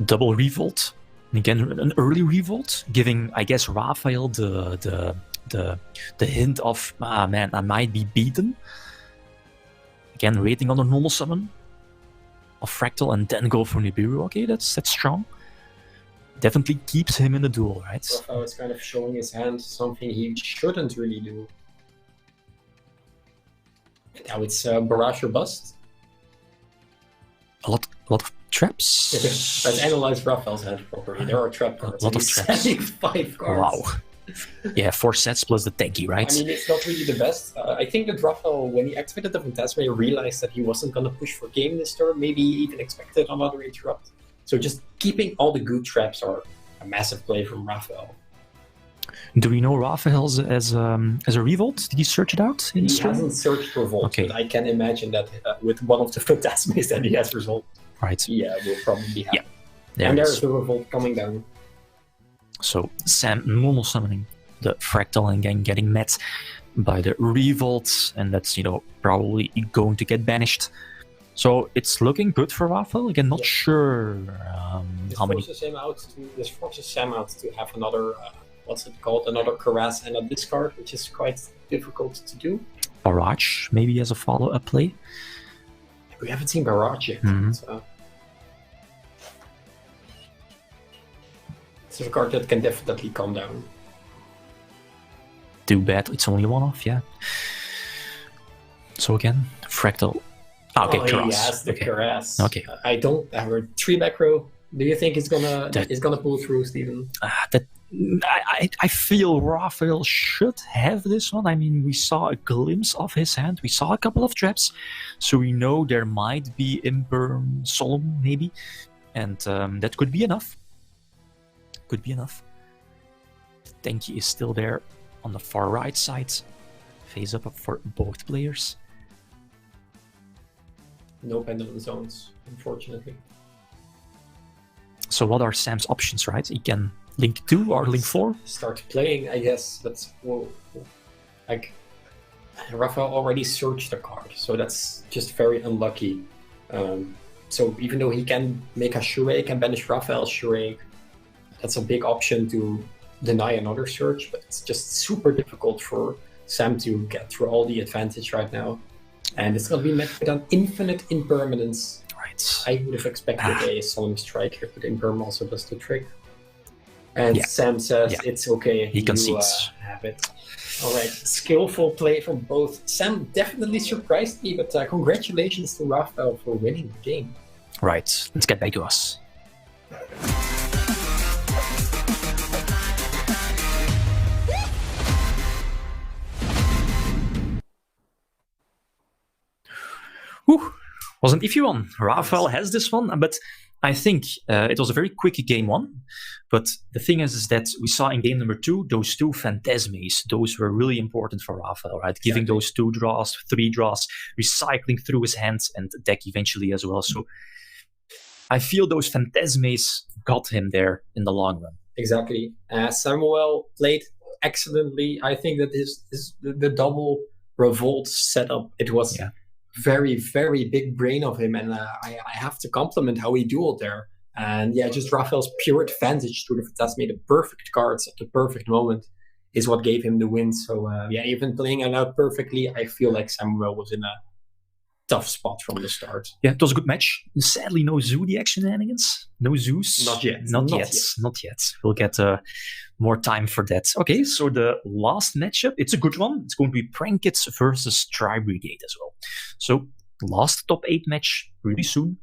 Double Revolt. Again, an early Revolt, giving, I guess, Raphael the hint of, man, I might be beaten. Again, waiting on a normal summon of Fractal and then go for Nibiru. Okay, that's strong. Definitely keeps him in the duel, right? Raphael is kind of showing his hand, something he shouldn't really do. And now it's Barrage or Bust. A lot of traps. Let's analyze Raphael's hand properly. There are trap cards. A lot of traps. 5 cards. Wow. Yeah, 4 sets plus the tanky, right? I mean, it's not really the best. I think that Raphael, when he activated the Phantasma, realized that he wasn't going to push for game this turn. Maybe he even expected another interrupt. So just keeping all the good traps are a massive play from Raphael. Do we know Raphael as a Revolt? Did he search it out in He stream? hasn't searched Revolt, Okay. but I can imagine that with one of the Phantasmas that he has resolved, Right. yeah, will probably happen. Yeah. And There it there's is. the Revolt coming down. So Sam normal summoning the Fractal and again getting met by the Revolt, and that's probably going to get banished. So it's looking good for Raphael. Again, not sure how many. This forces Sam out to have another, another Caress and a discard, which is quite difficult to do. Barrage maybe as a follow-up play. We haven't seen Barrage yet. Mhm. So. It's a card that can definitely come down. Too bad it's only one-off, yeah. So again, Fractal. Okay, He Caress. has the Okay. Caress. Okay. I don't have a 3 back row. Do you think he's gonna pull through, Steven? I feel Raphael should have this one. I mean, we saw a glimpse of his hand. We saw a couple of traps, so we know there might be Imperm Solemn maybe, and that could be enough. Could be enough. The Tanky is still there on the far right side. Face up for both players. No pendulum zones, unfortunately. So what are Sam's options, right? He can link 2 or link 4. Start playing, I guess. That's like Raphael already searched the card, so that's just very unlucky. So even though he can make a Shuei, can banish Raphael's Shuei, that's a big option to deny another search, but it's just super difficult for Sam to get through all the advantage right now. And it's going to be met with an infinite impermanence. Right. I would have expected a Solemn Strike here, but Imperm also does the trick. And Sam says it's okay. He concedes. Have it. All right, skillful play from both. Sam definitely surprised me, but congratulations to Raphael for winning the game. Right. Let's get back to us. Whew. Was an iffy one. Raphael has this one, but I think it was a very quick game 1. But the thing is that we saw in game number 2, those 2 Phantasmes, those were really important for Raphael, right? Giving those 2 draws, 3 draws, recycling through his hands and the deck eventually as well. So I feel those Phantasmes got him there in the long run. Exactly. Samuel played excellently. I think that the double revolt setup, it was very, very big brain of him, and I have to compliment how he dueled there. And just Raphael's pure advantage to the Phantasme, the perfect cards at the perfect moment, is what gave him the win. So even playing it out perfectly, I feel like Samuel was in a tough spot from the start. Yeah, it was a good match. Sadly, no Zodiac shenanigans. No Zeus. Not yet. Not yet. We'll get more time for that. Okay, so the last matchup, it's a good one. It's going to be Prankits versus Tri Brigade as well. So, last top 8 match really soon.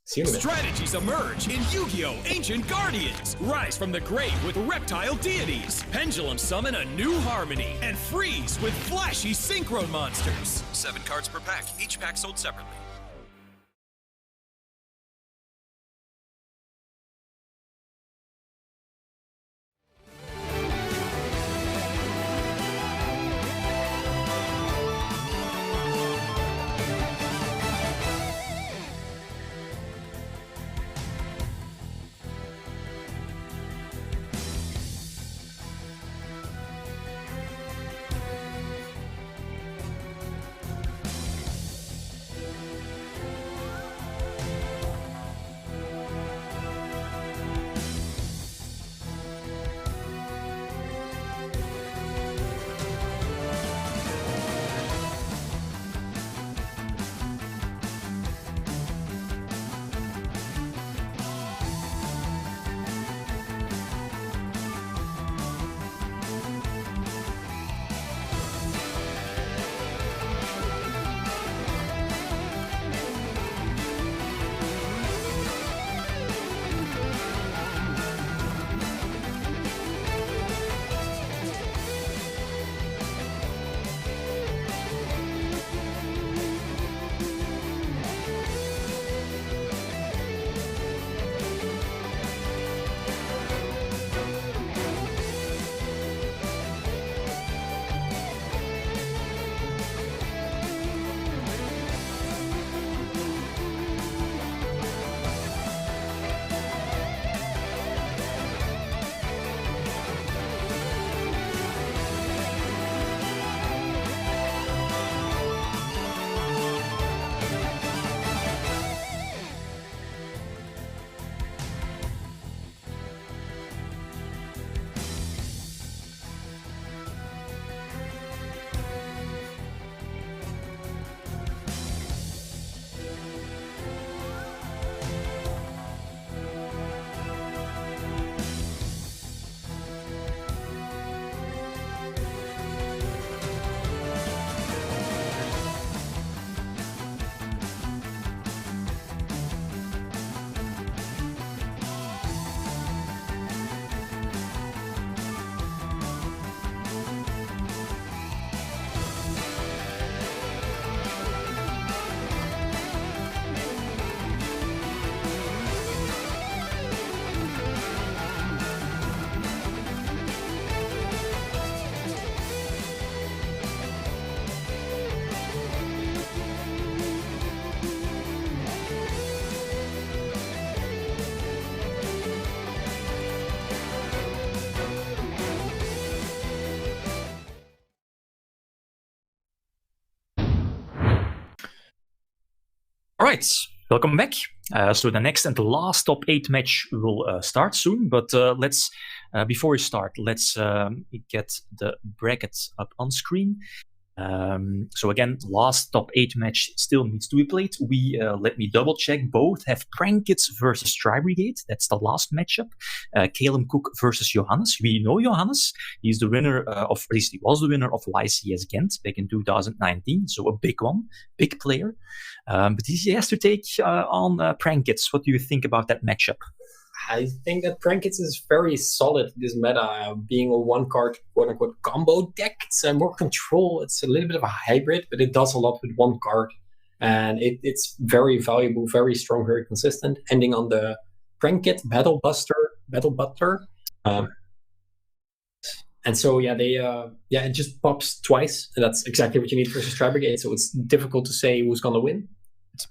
See you in a minute. Strategies emerge in Yu-Gi-Oh! Ancient Guardians. Rise from the grave with reptile deities. Pendulum summon a new harmony. And freeze with flashy synchro monsters. 7 cards per pack. Each pack sold separately. All right, welcome back. So the next and the last top 8 match will start soon, but let's before we start, let's get the brackets up on screen. So again, last top 8 match still needs to be played. Let me double check. Both have Prankits versus Tri Brigade. That's the last matchup. Caleb Cook versus Johannes. We know Johannes. He's the winner at least he was the winner of YCS Ghent back in 2019. So a big one, big player. But he has to take on Prankits. What do you think about that matchup? I think that Prankits is very solid this meta, being a one-card quote-unquote combo deck. It's more control. It's a little bit of a hybrid, but it does a lot with one card. And it's very valuable, very strong, very consistent. Ending on the Prankit Battle Butler. And so, it just pops twice. And that's exactly what you need versus Tri Brigade. So it's difficult to say who's going to win.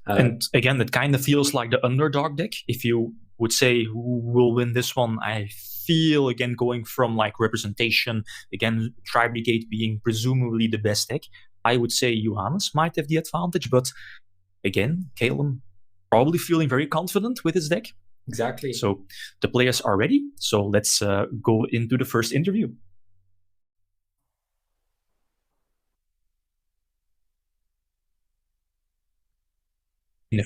And again, it kind of feels like the underdog deck. If you would say who will win this one, I feel, again, going from like representation, again, Tri-Brigade being presumably the best deck, I would say Johannes might have the advantage. But again, Caleb probably feeling very confident with his deck. Exactly. So the players are ready. So let's go into the first interview. In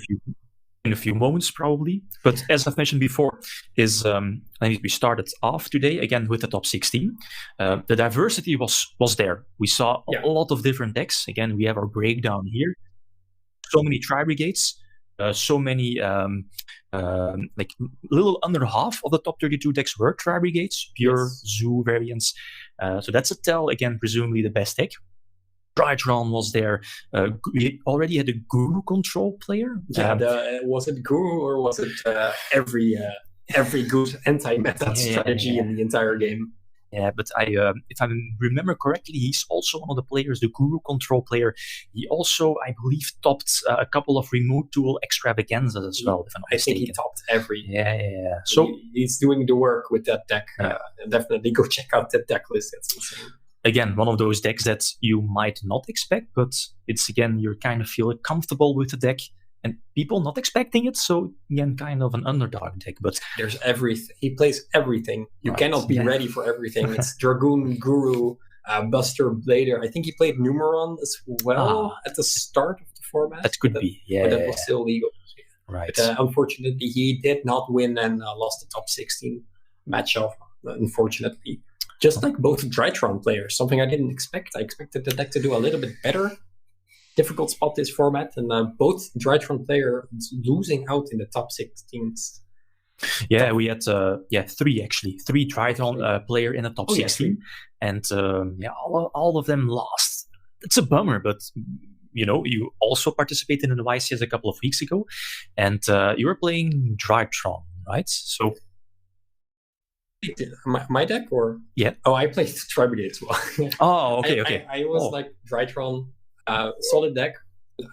a few moments, probably. But as I've mentioned before, we started off today again with the top 16. The diversity was there. We saw a lot of different decks. Again, we have our breakdown here. So many Tri-Brigades, so many, like little under half of the top 32 decks were Tri-Brigades, pure zoo variants. So that's a tell, again, presumably the best deck. Drytron was there. We already had a Guru control player. Was it Guru or was it every good anti-meta strategy in the entire game? Yeah, but if I remember correctly, he's also one of the players, the Guru control player. He also, I believe, topped a couple of remote duel extravaganzas as well, if I'm not mistaken. I think he topped every. Yeah. So he's doing the work with that deck. Definitely go check out that deck list. It's insane. Again, one of those decks that you might not expect, but it's, again, you kind of feel comfortable with the deck and people not expecting it. So, again, kind of an underdog deck. But there's everything. He plays everything. You cannot be ready for everything. It's Dragoon, Guru, Buster, Blader. I think he played Numeron as well at the start of the format. That could be, But that was still legal. Right. But, unfortunately, he did not win and lost the top 16 matchup, unfortunately. Just like both Drytron players, something I didn't expect. I expected the deck to do a little bit better. Difficult spot this format, and both Drytron players losing out in the top 16s. Yeah, we had three Drytron player in the top 16, and all of them lost. It's a bummer, but you also participated in the YCS a couple of weeks ago, and you were playing Drytron, right? So. My deck, or I played Tri-Brigade as well. Oh, okay. I was like Drytron, solid deck.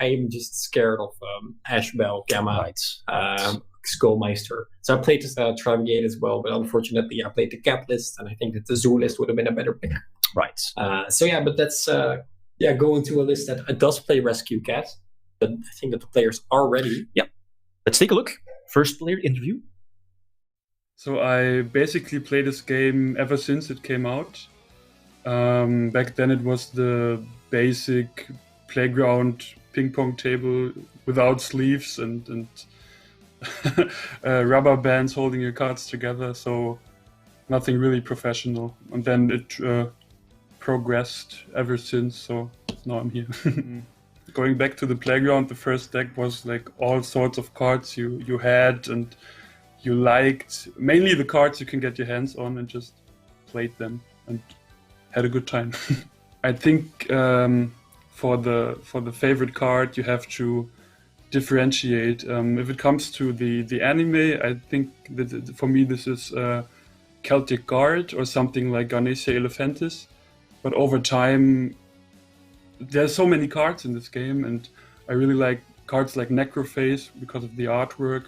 I am just scared of Ashbell, Gamma, Skullmeister. So I played Tri-Brigade as well, but unfortunately I played the Cat list, and I think that the Zoo list would have been a better pick. Right. But that's going to a list that does play Rescue Cat, but I think that the players are ready. Yep. Let's take a look. First player interview. So I basically play this game ever since it came out. Back then it was the basic playground ping pong table without sleeves and rubber bands holding your cards together. So nothing really professional. And then it progressed ever since. So now I'm here. Going back to the playground, the first deck was like all sorts of cards you had and you liked, mainly the cards you can get your hands on, and just played them and had a good time. I think for the favorite card you have to differentiate. If it comes to the anime, I think that for me this is Celtic Guard or something like Ganesha Elephantis. But over time, there's so many cards in this game, and I really like cards like Necrophase because of the artwork.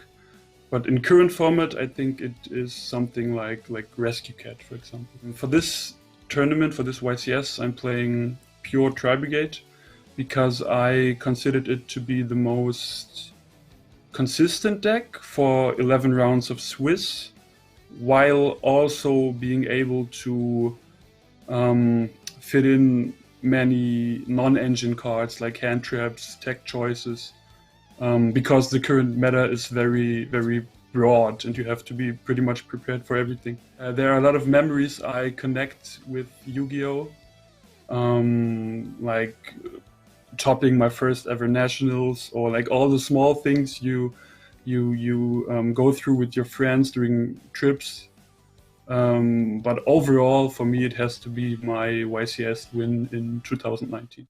But in current format, I think it is something like Rescue Cat, for example. And for this tournament, for this YCS, I'm playing pure Tri-Brigade because I considered it to be the most consistent deck for 11 rounds of Swiss, while also being able to fit in many non-engine cards like hand traps, tech choices, because the current meta is very, very broad and you have to be pretty much prepared for everything. There are a lot of memories I connect with Yu-Gi-Oh! Like topping my first ever nationals, or like all the small things you go through with your friends during trips. But overall, for me, it has to be my YCS win in 2019.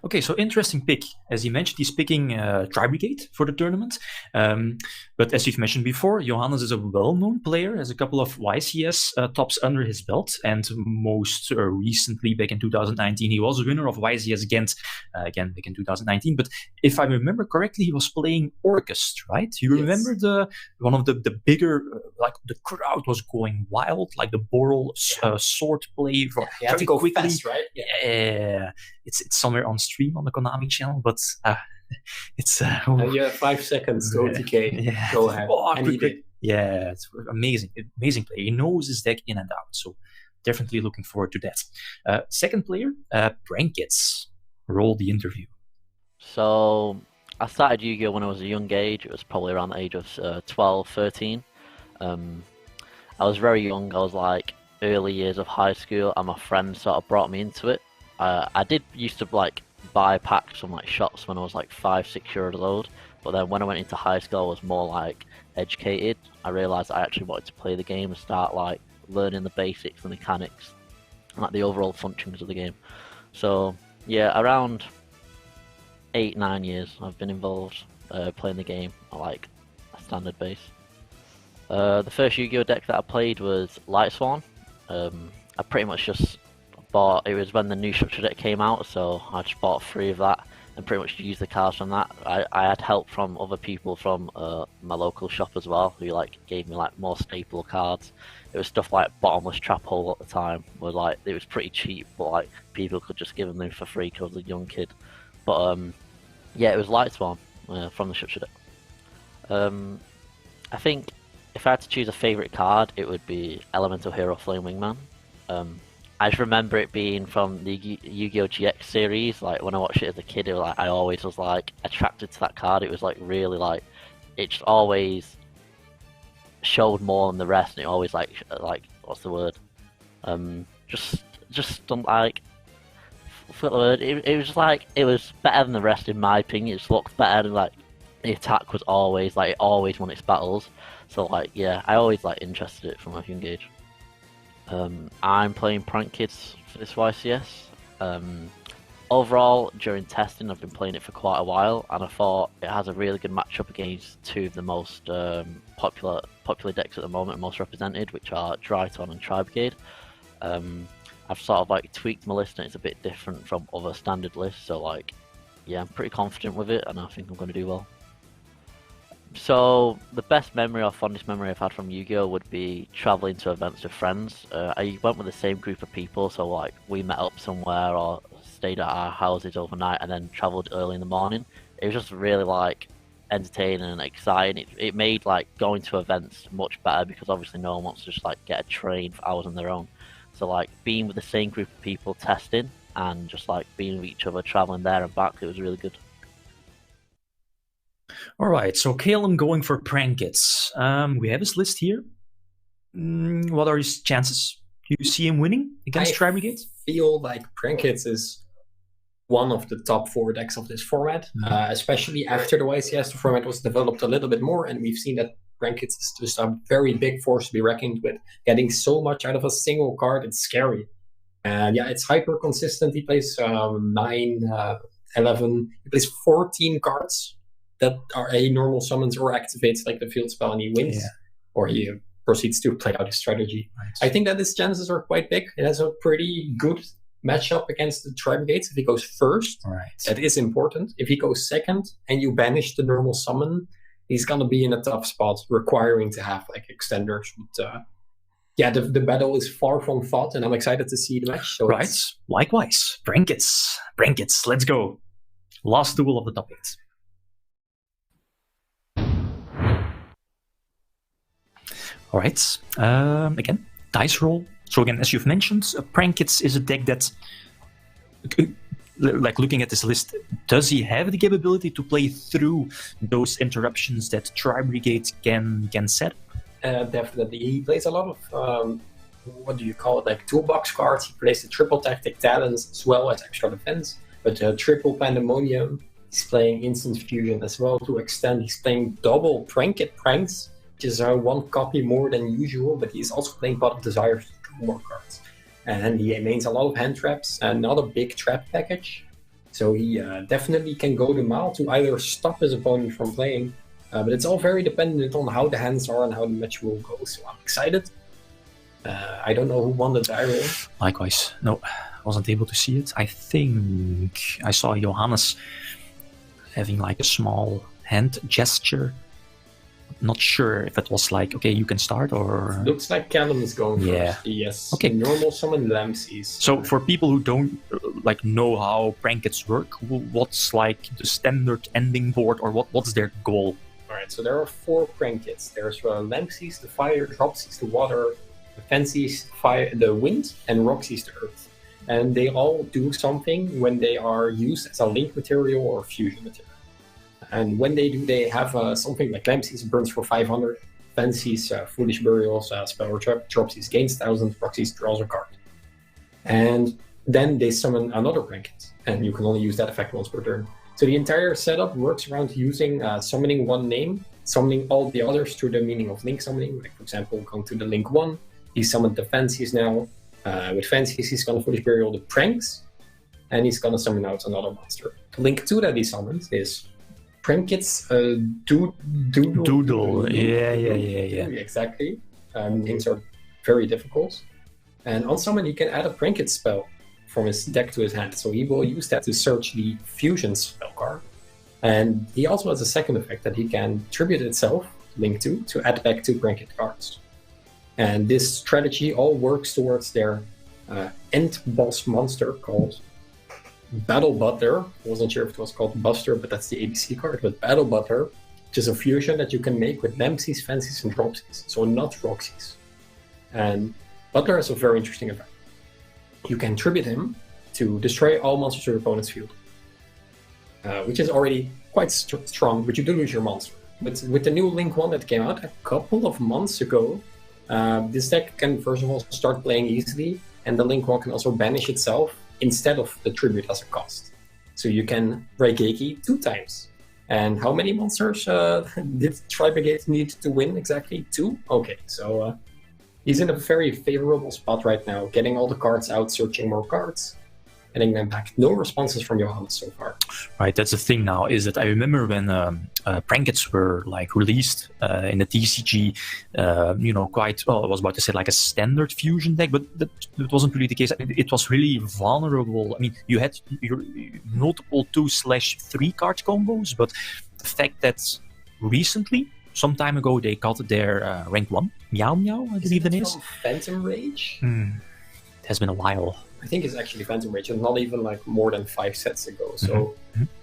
Okay, so interesting pick. As you mentioned, he's picking Tri-Brigade for the tournament. But as you've mentioned before, Johannes is a well-known player, has a couple of YCS tops under his belt, and most recently, back in 2019, he was a winner of YCS Ghent, again back in 2019. But if I remember correctly, he was playing Orchest, right? You remember one of the bigger, like the crowd was going wild, like the Boral sword play for you have to go quickly. fast, right? Yeah, it's somewhere on stream on the Konami channel, but it's and you have 5 seconds to OTK. Yeah. Go ahead. And he did. Yeah, it's amazing player. He knows his deck in and out, so definitely looking forward to that. Second player, Brankits. Roll the interview. So I started Yu-Gi-Oh when I was a young age. It was probably around the age of 12, 13. I was very young. I was like early years of high school, and my friend sort of brought me into it. I did used to like buy packs from like shops when I was like 5, 6 years old, but then when I went into high school, I was more like educated. I realized I actually wanted to play the game and start like learning the basics, the mechanics, and like the overall functions of the game. So yeah, around 8, 9 years I've been involved playing the game at like a standard base. The first Yu-Gi-Oh deck that I played was LIVESTREAM. I pretty much just bought, it was when the new structure deck came out, so I just bought 3 of that and pretty much used the cards from that. I had help from other people from my local shop as well, who like gave me like more staple cards. It was stuff like Bottomless Trap Hole at the time, where like it was pretty cheap, but like people could just give them for free because I was a young kid. But yeah, it was LIVESTREAM from the structure deck. I think if I had to choose a favourite card, it would be Elemental Hero Flame Wingman. I just remember it being from the Yu-Gi-Oh! GX series. Like when I watched it as a kid, it was like I always was like attracted to that card. It was like really like it just always showed more than the rest, and it always like what's the word? Just like what's the word? It was like it was better than the rest in my opinion. It just looked better, and like the attack was always like it always won its battles. So like yeah, I always like interested in it from a young age. I'm playing Prank Kids for this YCS. Overall, during testing, I've been playing it for quite a while, and I thought it has a really good matchup against 2 of the most popular decks at the moment, most represented, which are Dryton and Tri-Brigade. I've sort of like tweaked my list, and it's a bit different from other standard lists, so like, yeah, I'm pretty confident with it, and I think I'm going to do well. So the best memory or fondest memory I've had from Yu-Gi-Oh would be traveling to events with friends. I went with the same group of people, so like we met up somewhere or stayed at our houses overnight and then traveled early in the morning. It was just really like entertaining and exciting. It made like going to events much better because obviously no one wants to just like get a train for hours on their own. So like being with the same group of people testing and just like being with each other, traveling there and back, it was really good. All right, so Calum going for Prankits. We have his list here. What are his chances? Do you see him winning against Tri-Brigade? I feel like Prankits is one of the top 4 decks of this format, especially after the YCS. The format was developed a little bit more, and we've seen that Prankits is just a very big force to be reckoned with. Getting so much out of a single card, it's scary. And yeah, it's hyper consistent. He plays 9, 11, he plays 14 cards that are a normal summons or activates like the field spell, and he wins, or he proceeds to play out his strategy. Right. I think that his chances are quite big. It has a pretty good matchup against the Tri-Brigades. If he goes first, that is important. If he goes second and you banish the normal summon, he's going to be in a tough spot, requiring to have like extenders. But yeah, the battle is far from fought, and I'm excited to see the match. So right, likewise. Brankits, let's go. Last duel of the top 8. All right, again, dice roll. So again, as you've mentioned, Prankits is a deck that, like looking at this list, does he have the capability to play through those interruptions that Tri-Brigade can set? Definitely. He plays a lot of, what do you call it, like toolbox cards. He plays the triple tactic talents as well as extra defense, but triple pandemonium. He's playing instant fusion as well to extend. He's playing double Prankit pranks, which is 1 copy more than usual, but he's also playing Pot of Desires to 2 more cards. And he mains a lot of hand traps and not a big trap package. So he definitely can go the mile to either stop his opponent from playing But it's all very dependent on how the hands are and how the match will go. So I'm excited. I don't know who won the die roll. Likewise. No, I wasn't able to see it. I think I saw Johannes having like a small hand gesture. Not sure if it was like, okay, you can start, or... Looks like Callum is going first. Yes. Okay. Normal summon Lamses. So for people who don't like know how Prankets work, what's like the standard ending board, or what's their goal? Alright, so there are 4 Prankets. There's Lamses, the fire, Dropsies, the water, the Fancies, the wind, and Roxies, the earth. And they all do something when they are used as a link material or fusion material. And when they do, they have something like Lamses burns for 500, Fancies, Foolish Burials, Spell or Trap, Dropsies gains 1000, Roxies draws a card. And then they summon another Pranket, and you can only use that effect once per turn. So the entire setup works around using summoning one name, summoning all the others through the meaning of link summoning. Like, for example, going to the link 1, he summoned the Fancies now. With Fancies, he's going to Foolish Burial the Pranks, and he's going to summon out another monster. The link 2 that he summons is Prankets Doodle. Yeah. Exactly. Names are very difficult. And on summon, he can add a Pranket spell from his deck to his hand. So he will use that to search the fusion spell card. And he also has a second effect that he can tribute itself, link 2, to add back 2 Pranket cards. And this strategy all works towards their end boss monster called Battle Butler. I wasn't sure if it was called Buster, but that's the ABC card. But Battle Butler, which is a fusion that you can make with Lamses, Fancies, and Dropsies. So not Roxies. And Butler has a very interesting effect. You can tribute him to destroy all monsters in your opponent's field. Which is already quite strong, but you do lose your monster. But with the new Link 1 that came out a couple of months ago, this deck can first of all start playing easily, and the Link 1 can also banish itself instead of the tribute as a cost. So you can Raigeki 2 times. And how many monsters did Tri-Brigade need to win exactly? 2? Okay, so he's in a very favorable spot right now, getting all the cards out, searching more cards, getting them back. No responses from Johannes so far. Right, that's the thing now, is that I remember when Prankets were like released in the TCG, quite, well, I was about to say like a standard fusion deck, but that wasn't really the case. It was really vulnerable. I mean, you had your multiple 2/3 card combos, but the fact that recently, some time ago, they got their rank 1, Meow Meow, I believe the name is. Phantom Rage? It has been a while. I think it's actually Phantom Rage, and not even like more than 5 sets ago. So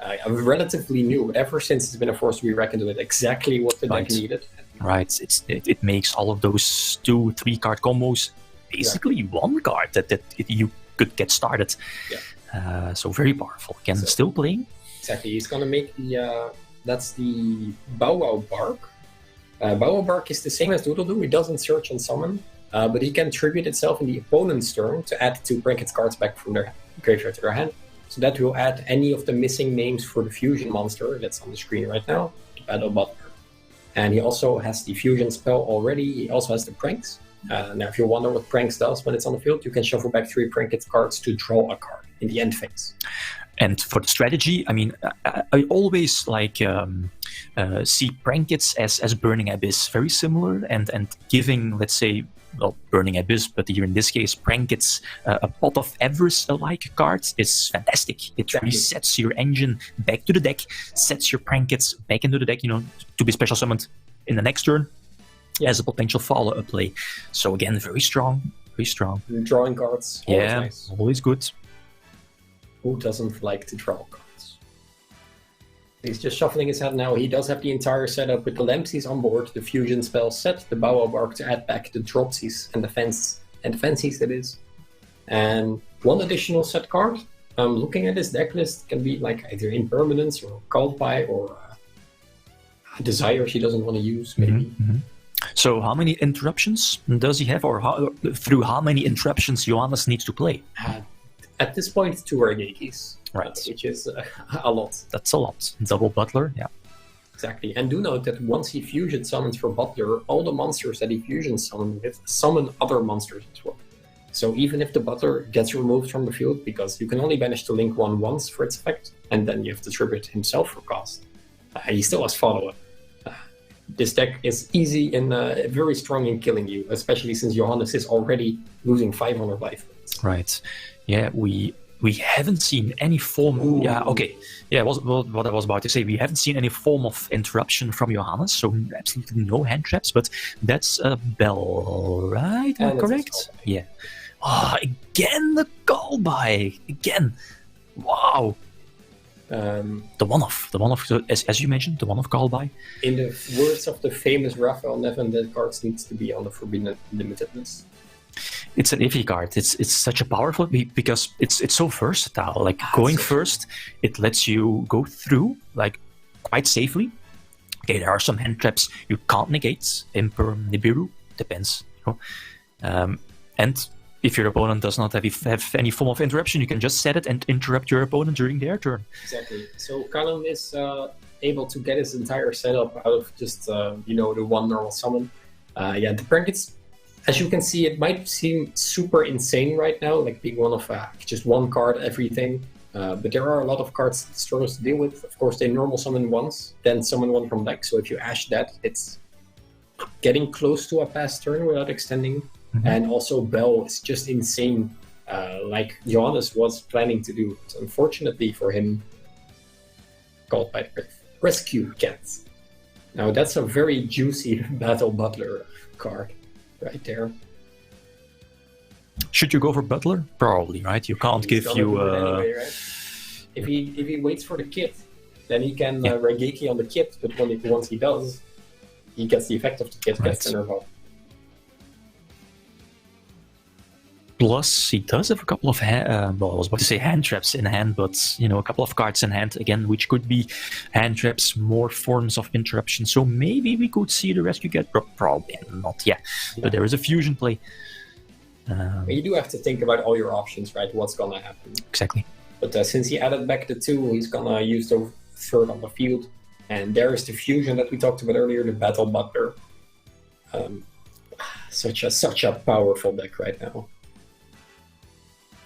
I'm relatively new, but ever since it's been a force to be reckoned with, exactly what the deck needed. Right, it makes all of those 2/3 card combos basically one card that you could get started. Yeah. So very powerful. Again, still playing. Exactly, he's gonna make the that's the Bow Wow Bark. Bow Wow Bark is the same as Doodle Doo. He doesn't search and summon. But he can tribute itself in the opponent's turn to add 2 Prankets cards back from their graveyard to their hand. So that will add any of the missing names for the fusion monster that's on the screen right now, Battle Butler. And he also has the fusion spell already. He also has the Pranks. Now, if you wonder what Pranks does when it's on the field, you can shuffle back 3 Pranket cards to draw a card in the end phase. And for the strategy, I mean, I always like see Prankets as Burning Abyss, very similar, and giving, let's say, well, Burning Abyss, but here in this case, Prankets, a Pot of Everest-alike card is fantastic. It resets your engine back to the deck, sets your Prankets back into the deck, to be special summoned in the next turn as a potential follow-up play. So again, very strong, very strong. Drawing cards, always nice. Always good. Who doesn't like to draw cards? He's just shuffling his hand now. He does have the entire setup with the Lamses on board, the fusion spell set, the Bow Wow Bark to add back the Dropsies and the Fancies, that is. And one additional set card. Looking at his deck list, can be like either Impermanence or Called By or Desire he doesn't want to use, maybe. So how many interruptions does he have, or through how many interruptions Johannes needs to play? At this point, 2 Raigekis. Right. Which is a lot. That's a lot. Double Butler, yeah. Exactly. And do note that once he fusion summons for Butler, all the monsters that he fusion summons with summon other monsters as well. So even if the Butler gets removed from the field, because you can only banish the Link 1 once for its effect, and then you have to tribute himself for cost, he still has follow-up. this deck is easy and very strong in killing you, especially since Johannes is already losing 500 life points. Right. Yeah, we haven't seen any form. Ooh. Yeah, okay. Yeah, what I was about to say. We haven't seen any form of interruption from Johannes, so absolutely no hand traps. But that's a bell, right? Am I correct? Yeah. Again the call by again. Wow. The one-off. So as you mentioned, the one-off call by. In the words of the famous Raphael Nevin, that cards needs to be on the Forbidden Limitedness. It's an iffy card. It's such a powerful because it's so versatile. Like going first, it lets you go through like quite safely. Okay, there are some hand traps you can't negate. Imperm, Nibiru, depends. And if your opponent does not have any form of interruption, you can just set it and interrupt your opponent during their turn. Exactly. So Callum is able to get his entire setup out of just the one normal summon. The Prankets, as you can see, it might seem super insane right now, like being one of just one card everything. But there are a lot of cards it struggles to deal with. Of course, they normal summon once, then summon one from deck. So if you ash that, it's getting close to a pass turn without extending. Mm-hmm. And also Bell is just insane, like Johannes was planning to do. So unfortunately for him, called by the Rescue Cat. Now that's a very juicy Battle Butler card right there. Should you go for Butler? Probably, right? You can't give you... Anyway, right? If he waits for the kit, then he can Raigeki on the kit, but once he does, he gets the effect of the kit, gets the nerf. Plus, he does have a couple of I was about to say hand traps in hand, but a couple of cards in hand again, which could be hand traps, more forms of interruption. So maybe we could see the Rescue Cat, probably not. Yeah, but there is a fusion play. You do have to think about all your options, right? What's gonna happen? Exactly. But since he added back the 2, he's gonna use the third on the field, and there is the fusion that we talked about earlier, the Battle Butler. Such a powerful deck right now.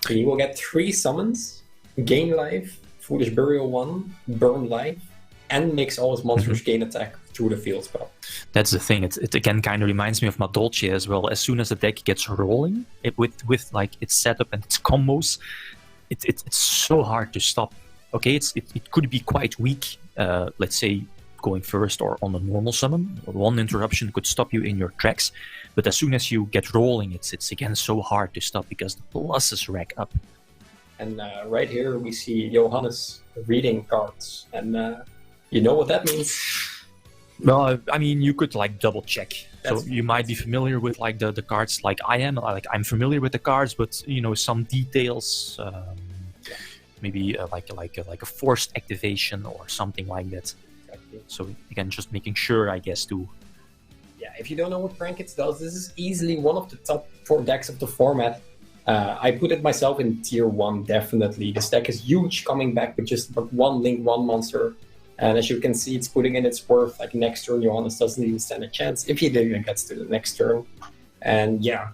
He will get 3 summons, gain life, Foolish Burial 1, burn life, and makes all his monsters gain attack through the field spell. That's the thing. It again kind of reminds me of Madolce as well. As soon as the deck gets rolling, with like its setup and its combos, it's so hard to stop. Okay, it could be quite weak. Let's say going first or on a normal summon, one interruption could stop you in your tracks. But as soon as you get rolling, it's again so hard to stop because the pluses rack up. And right here we see Johannes reading cards, and you know what that means? Well, I mean, you could like double check. So you might be familiar with like the cards, like I am. Like I'm familiar with the cards, but some details, maybe like a forced activation or something like that. Exactly. So again, just making sure, I guess, to. Yeah, if you don't know what Prankets does, this is easily one of the top 4 decks of the format. I put it myself in tier 1, definitely. This deck is huge, coming back with just but 1 link, 1 monster. And as you can see, it's putting in its worth. Like next turn, Johannes doesn't even stand a chance if he even gets to the next turn. And yeah,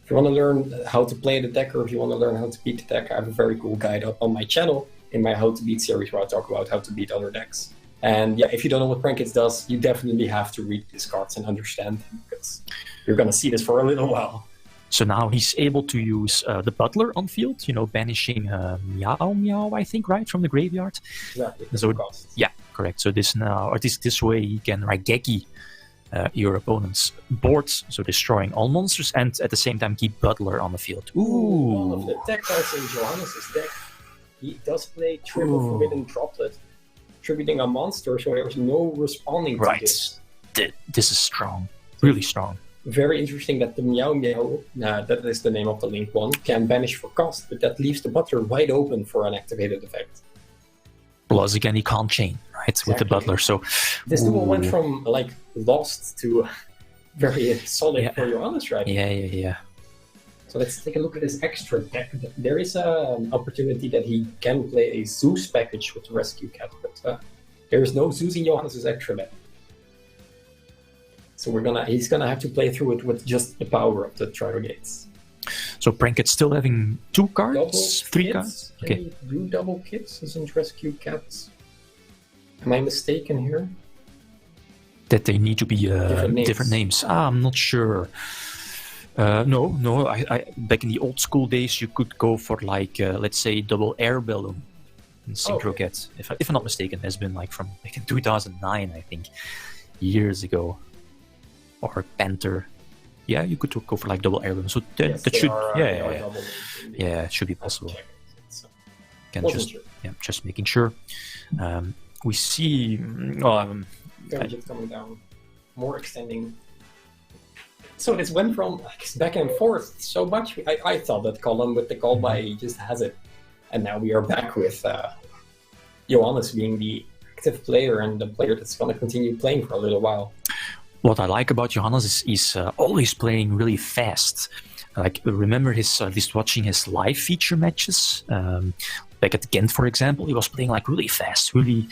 if you want to learn how to play the deck, or if you want to learn how to beat the deck, I have a very cool guide up on my channel in my How to Beat series where I talk about how to beat other decks. And yeah, if you don't know what Prankets does, you definitely have to read these cards and understand them, because you're going to see this for a little while. So now he's able to use the Butler on field, banishing Meow Meow, I think, right, from the graveyard. Exactly. So, yeah, correct. So this now, or this way, he can Raigeki your opponent's board, so destroying all monsters, and at the same time keep Butler on the field. Ooh! All of the deck cards in Johannes' deck. He does play Triple Forbidden Droplet, attributing a monster, so there's no responding to this. This is strong, really strong. Very interesting that the Meow Meow, that is the name of the link one, can banish for cost, but that leaves the Butler wide open for an activated effect. Plus, again, he can't chain, right, exactly. With the Butler, so... This duel went from, like, lost to very solid for Johannes, right? Yeah. So let's take a look at his extra deck. There is an opportunity that he can play a Zeus package with the Rescue Cat, but there is no Zeus in Johannes' extra deck. So he's gonna have to play through it with just the power of the Trial Gates. So Pranket's still having 2 cards, 3 cards. Can he do double kits? Isn't Rescue Cats? Am I mistaken here? That they need to be Different names. I'm not sure. No. I back in the old school days, you could go for like let's say double air balloon in Synchro Cat. If I'm not mistaken, it has been like from like in 2009, I think, years ago. Or Panther. Yeah, you could go for like double air balloon. So that should it should be possible. Again, just making sure. We see. Just coming down, more extending. So this went from back and forth so much. I thought that column with the call by just has it, and now we are back with Johannes being the active player and the player that's going to continue playing for a little while. What I like about Johannes is he's always playing really fast. Like, remember just watching his live feature matches. Like at Ghent, for example, he was playing like really fast, really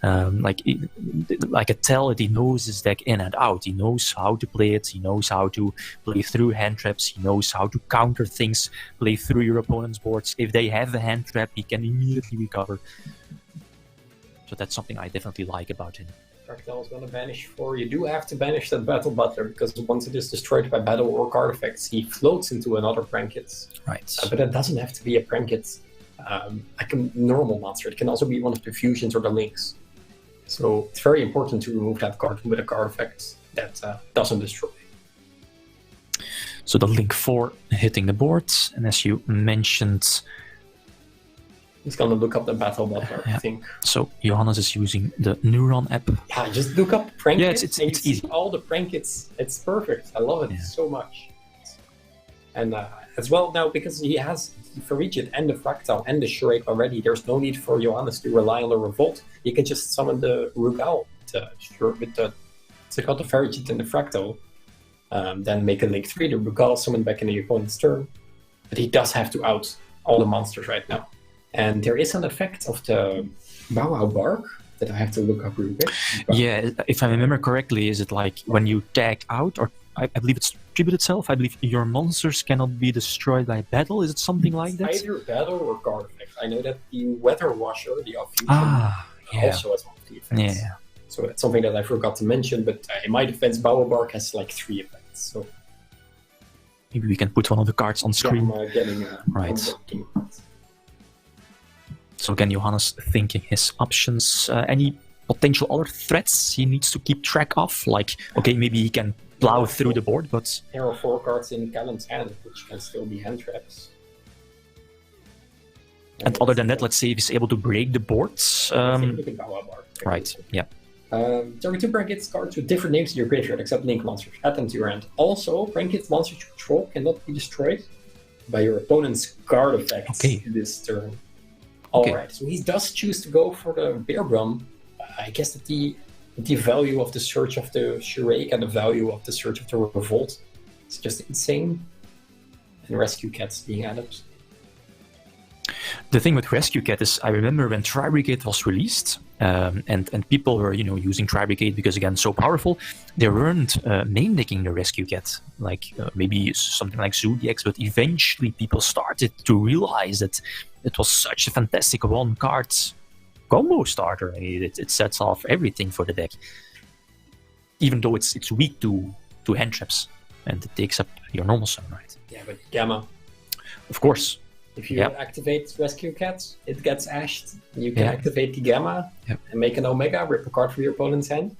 I could tell that he knows his deck in and out. He knows how to play it. He knows how to play through hand traps. He knows how to counter things, play through your opponent's boards. If they have a hand trap, he can immediately recover. So that's something I definitely like about him. Fractal is going to banish 4. You do have to banish that Battle Butler, because once it is destroyed by battle or card effects, he floats into another Prankit. Right. But it doesn't have to be a Prankit. Like a normal monster. It can also be one of the fusions or the links. So it's very important to remove that card with a card effect that doesn't destroy. So the link 4 hitting the board, and as you mentioned, he's gonna look up the Battle Butler, I think. So Johannes is using the Neuron app. Yeah, just look up Prankits. Yeah, it's easy. All the Prankits. It's perfect. I love it so much. And as well now, because he has Ferrigid and the Fractal and the Charade already, there's no need for Johannes to rely on the Revolt. He can just summon the Rugal with the Ferrigid and the Fractal. Then make a Link 3, the Rugal summon back in the opponent's turn. But he does have to out all the monsters right now. And there is an effect of the Bow Wow Bark that I have to look up real quick. Yeah, if I remember correctly, is it like when you tag out, or I believe it's tribute itself, I believe your monsters cannot be destroyed by battle, is it something like that? Either battle or card effect. I know that the Weather Washer, the Fusion, also has one of the effects. Yeah. So that's something that I forgot to mention, but in my defense, Bow Wow Bark has like 3 effects. So maybe we can put one of the cards on screen. I'm getting right. So again, Johannes thinking his options. Any potential other threats he needs to keep track of? Like, okay, maybe he can plow through the board, but... There are 4 cards in Callan's hand, which can still be hand traps. And other than that, let's say if he's able to break the boards... right, yeah. There are 2 Prankits cards with different names in your graveyard, except Link monsters. Add them to your hand. Also, Prankit monsters you control cannot be destroyed by your opponent's card effects this turn. Alright, so he does choose to go for the Bear Brum. I guess that the value of the search of the Shurake and the value of the search of the Revolt is just insane. And Rescue Cats being added. The thing with Rescue Cat is, I remember when Tri-Brigade was released, and people were, using Tri-Brigade because, again, so powerful, they weren't main decking the Rescue Cat, like maybe something like Zodiacs, but eventually people started to realize that it was such a fantastic one-card combo starter. It sets off everything for the deck, even though it's weak to hand traps, and it takes up your normal summon, right? Yeah, but Gamma. Of course. If you activate Rescue Cats, it gets ashed. You can activate the Gamma and make an Omega, rip a card from your opponent's hand.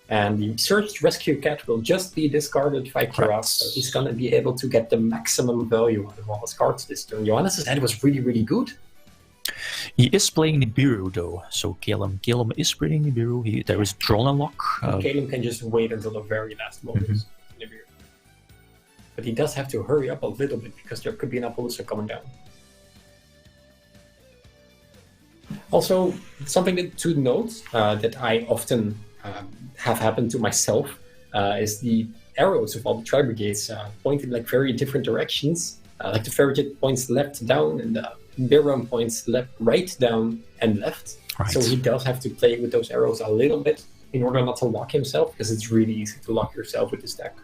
And the searched Rescue Cat will just be discarded by Kirath, so he's going to be able to get the maximum value out of all his cards this turn. Johannes' hand was really, really good. He is playing Nibiru though, so Calum is playing Nibiru. There is Troll Unlock. Calum can just wait until the very last moment. But he does have to hurry up a little bit because there could be an Appaloosa coming down. Also, something to note that I often have happened to myself is the arrows of all the Tri-Brigades point in like very different directions. Like the Ferrigid points left down and the Biram points right down and left. Right. So he does have to play with those arrows a little bit in order not to lock himself, because it's really easy to lock yourself with this deck.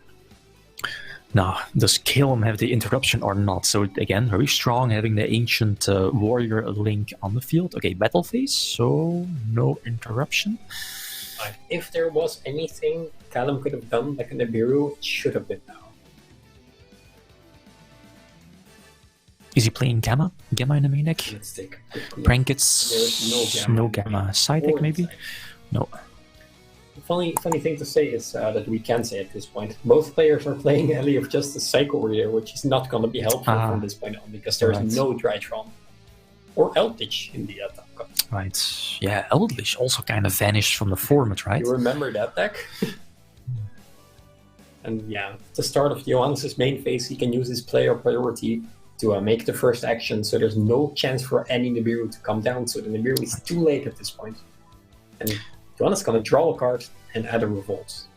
Now, does Calum have the interruption or not? So again, very strong, having the ancient warrior link on the field. Okay, battle phase, so no interruption. If there was anything Callum could have done like in Nibiru, it should have been now. Is he playing Gamma? Gamma in the main deck? Let's take a quick look. Prankets? There's No Gamma. Side deck maybe? No. The funny thing to say is that we can say at this point, both players are playing Alley of Justice Cycle Reader, which is not going to be helpful from this point on, because there's no Drytron or Eldritch in the top cut. Right. Yeah, Eldritch also kind of vanished from the format, right? You remember that deck? And yeah, at the start of Johannes' main phase, he can use his player priority to make the first action, so there's no chance for any Nibiru to come down, so the Nibiru is too late at this point. And Johannes is going to draw a card and add a Revolt.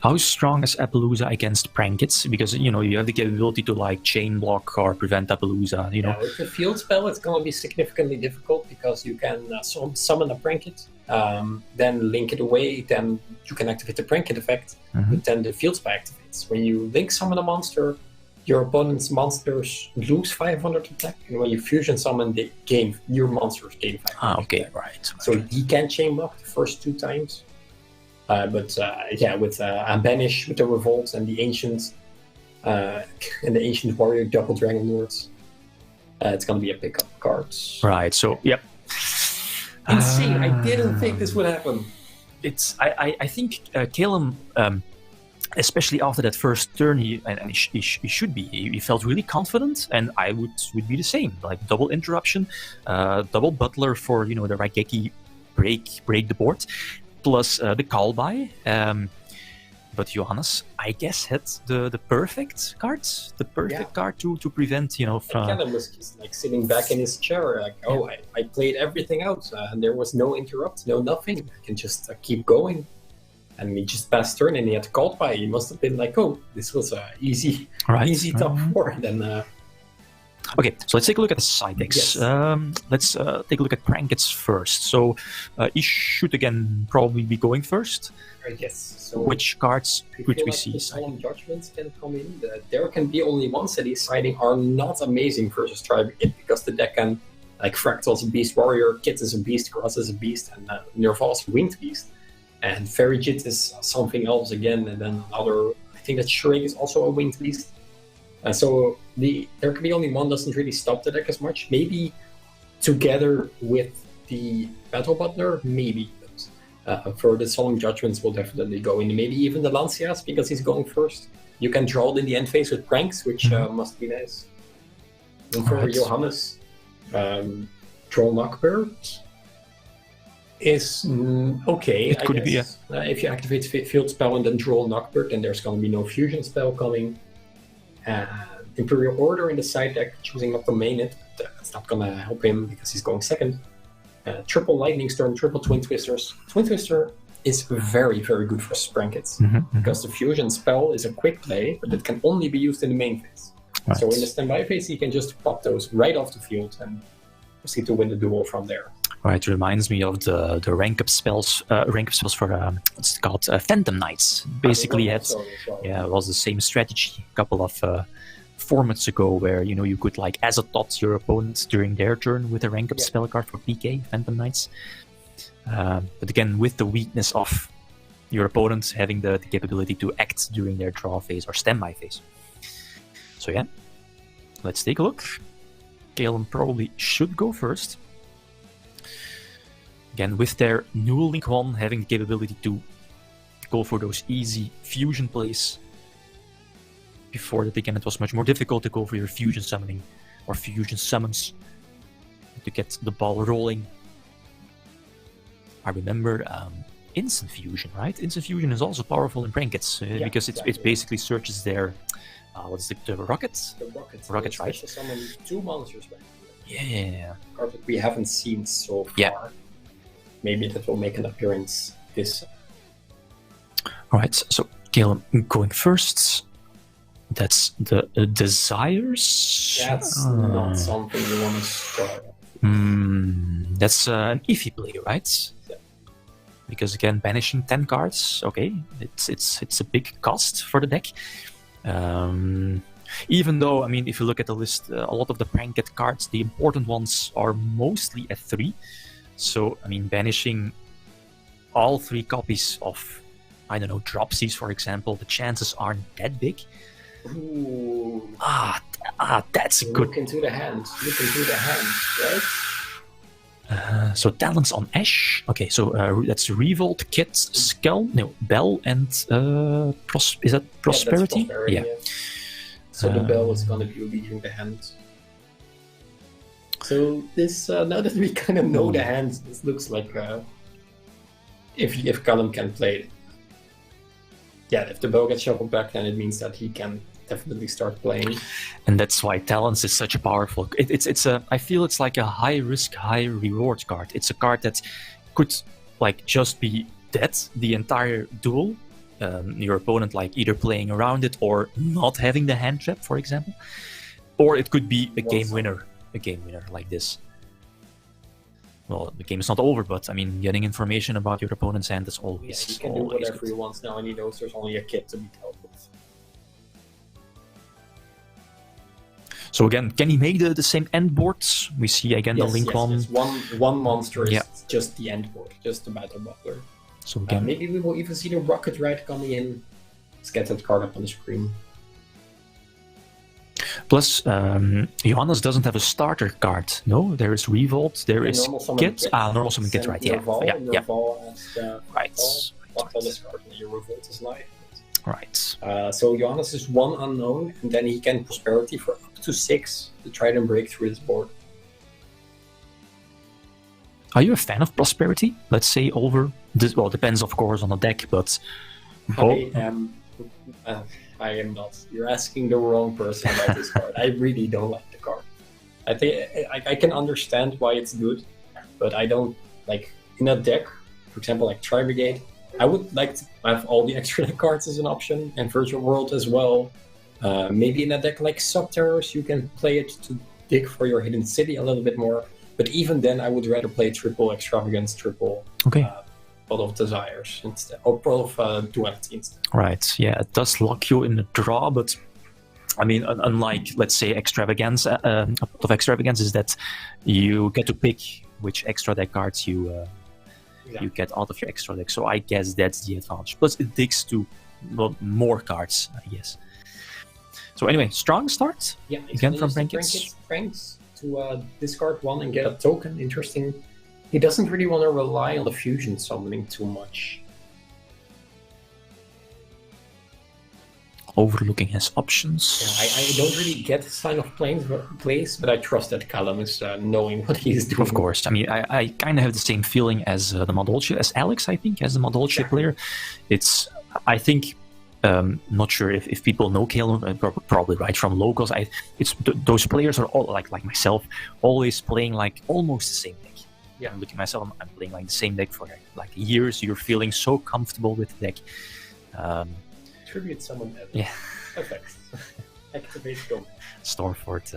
How strong is Appaloosa against Prankets? Because, you know, you have the capability to, like, chain block or prevent Appaloosa, you know. With the field spell, it's going to be significantly difficult, because you can summon a Pranket, then link it away, then you can activate the Pranket effect, but then the field spell activates. When you link summon a monster, your opponent's monsters lose 500 attack, and when you fusion summon, they gain, your monsters gain 500 attack. Right. So he can chain block the first 2 times. With Banish, with the Revolt and the Ancient, and the Ancient Warrior Double Dragon Lords, it's going to be a pickup card. Right, so, yep. Insane, I didn't think this would happen. I think Calum, especially after that first turn, he should be. He felt really confident, and I would be the same. Like, double interruption, double butler for, you know, the Raigeki break the board, plus the call by. But Johannes, I guess, had the perfect cards, card to prevent, you know, from. Callum was just like sitting back in his chair, like, I played everything out, and there was no interrupt, no nothing. I can just keep going. And he just passed turn, and he had called by. He must have been like, "Oh, this was easy top 4." Then. Okay, so let's take a look at the side decks. Yes. Let's take a look at Prankets first. So he should again probably be going first. Yes. So which cards could we see? The Solemn Judgments can come in. There can be only ones that he's siding are not amazing versus Tri-Brigade, because the deck can, like, Fractal's a Beast Warrior, Kit is a Beast, Cross is a Beast, and Nerval's a Winged Beast. And Ferrijit is something else again, and then another, I think that Shrek is also a Winged Beast. So there can be only one, doesn't really stop the deck as much. Maybe together with the Battle Butler, maybe. For the Solemn Judgments will definitely go in. Maybe even the Lancias, because he's going first. You can draw it in the end phase with Pranks, which must be nice. And for Johannes, draw Knockbird is okay. It could be, if you activate Field Spell and then draw Knockbird, then there's going to be no Fusion Spell coming. Imperial Order in the side deck, choosing not to main it, but it's not going to help him because he's going second. Triple Lightning Storm, triple Twin Twisters. Twin Twister is very, very good for Sprankets, because the Fusion Spell is a quick play, but it can only be used in the main phase. Right. So in the standby phase, you can just pop those right off the field and proceed to win the duel from there. Right, reminds me of the rank up spells for what's it called, Phantom Knights. Basically, it was the same strategy a couple of formats ago, where, you know, you could, like, as a tot your opponent during their turn with a rank up spell card for PK, Phantom Knights. But again, with the weakness of your opponent having the capability to act during their draw phase or standby phase. So yeah, let's take a look. Galen probably should go first. Again, with their new Link 1 having the capability to go for those easy fusion plays. Before that, again, it was much more difficult to go for your fusion summoning or fusion summons to get the ball rolling. I remember Instant Fusion, right? Instant Fusion is also powerful in Prankets because it basically searches their what's the rockets? The rockets. Rockets, right? Summon 2 monsters back. Yeah. Card that we haven't seen so far. Yeah. Maybe that will make an appearance this. Alright, so Caleb going first. That's the Desires. That's not something you want to start. That's an iffy play, right? Yeah. Because again, banishing 10 cards, okay, it's a big cost for the deck. Even though, I mean, if you look at the list, a lot of the Pranket cards, the important ones are mostly at 3. So, I mean, banishing all 3 copies of, I don't know, Dropsies, for example, the chances aren't that big. Ooh. That's a Look good. into the hand. Look into the hand, right? So talents on Ash. Okay, so that's Revolt, Kit, Skull, no, Bell, and is that Prosperity? Yeah, that's Prosperity, Yeah. yeah. So the Bell is gonna be leading the hand. So this, now that we kind of know the hand, this looks like if Callum can play it. Yeah, if the Bell gets shuffled back, then it means that he can definitely start playing. And that's why Talents is such a powerful. It's a. I feel it's like a high risk, high reward card. It's a card that could like just be dead the entire duel. Your opponent like either playing around it or not having the hand trap, for example, or it could be a game winner. A game winner like this. Well, the game is not over, but I mean, getting information about your opponent's hand is always. Yeah, he can do whatever he wants now, and he knows there's only a kit to be dealt with. So again, can he make the same end boards? We see again the link one. Yes. One monster is just the end board, just the battle butler. So again, maybe we will even see the rocket ride coming in. Let's get that card up on the screen. Plus, Johannes doesn't have a starter card. No, there is Revolt, there is Kit. Normal Summon Kit, right? Yeah. Right. On this card, and your Revolt is live. Right. So Johannes is 1 unknown, and then he can Prosperity for up to 6 to try and break through this board. Are you a fan of Prosperity? Let's say over this. Well, depends of course on the deck, but I am not. You're asking the wrong person about this card. I really don't like the card. I think I can understand why it's good, but I don't like in a deck. For example, like Tri Brigade, I would like to have all the extra deck cards as an option, and Virtual World as well. Maybe in a deck like Subterrors, you can play it to dig for your hidden city a little bit more. But even then, I would rather play triple Extravagance, triple Pot of Desires instead, or Pot of Duality instead. Right, yeah, it does lock you in the draw, but I mean, unlike, let's say, Extravagance, Pot of Extravagance is that you get to pick which extra deck cards you get out of your extra deck. So I guess that's the advantage. Plus, it digs to more cards, I guess. So anyway, strong start. Yeah, again from Frankits. Franks to discard 1 and get a token. Interesting. He doesn't really want to rely on the fusion summoning too much. Overlooking his options. Yeah, I don't really get his line of plays, but I trust that Callum is knowing what he is doing. Of course. I mean, I kind of have the same feeling as the Madolche, as Alex, I think, as the Madolche player. It's, I think, not sure if people know Caleb, probably right from locals. Those players are all like myself, always playing like almost the same deck. Yeah, I'm looking at myself. I'm playing like the same deck for like years. You're feeling so comfortable with the deck. Tribute summon. Yeah. Perfect. Activate go. Stormfort.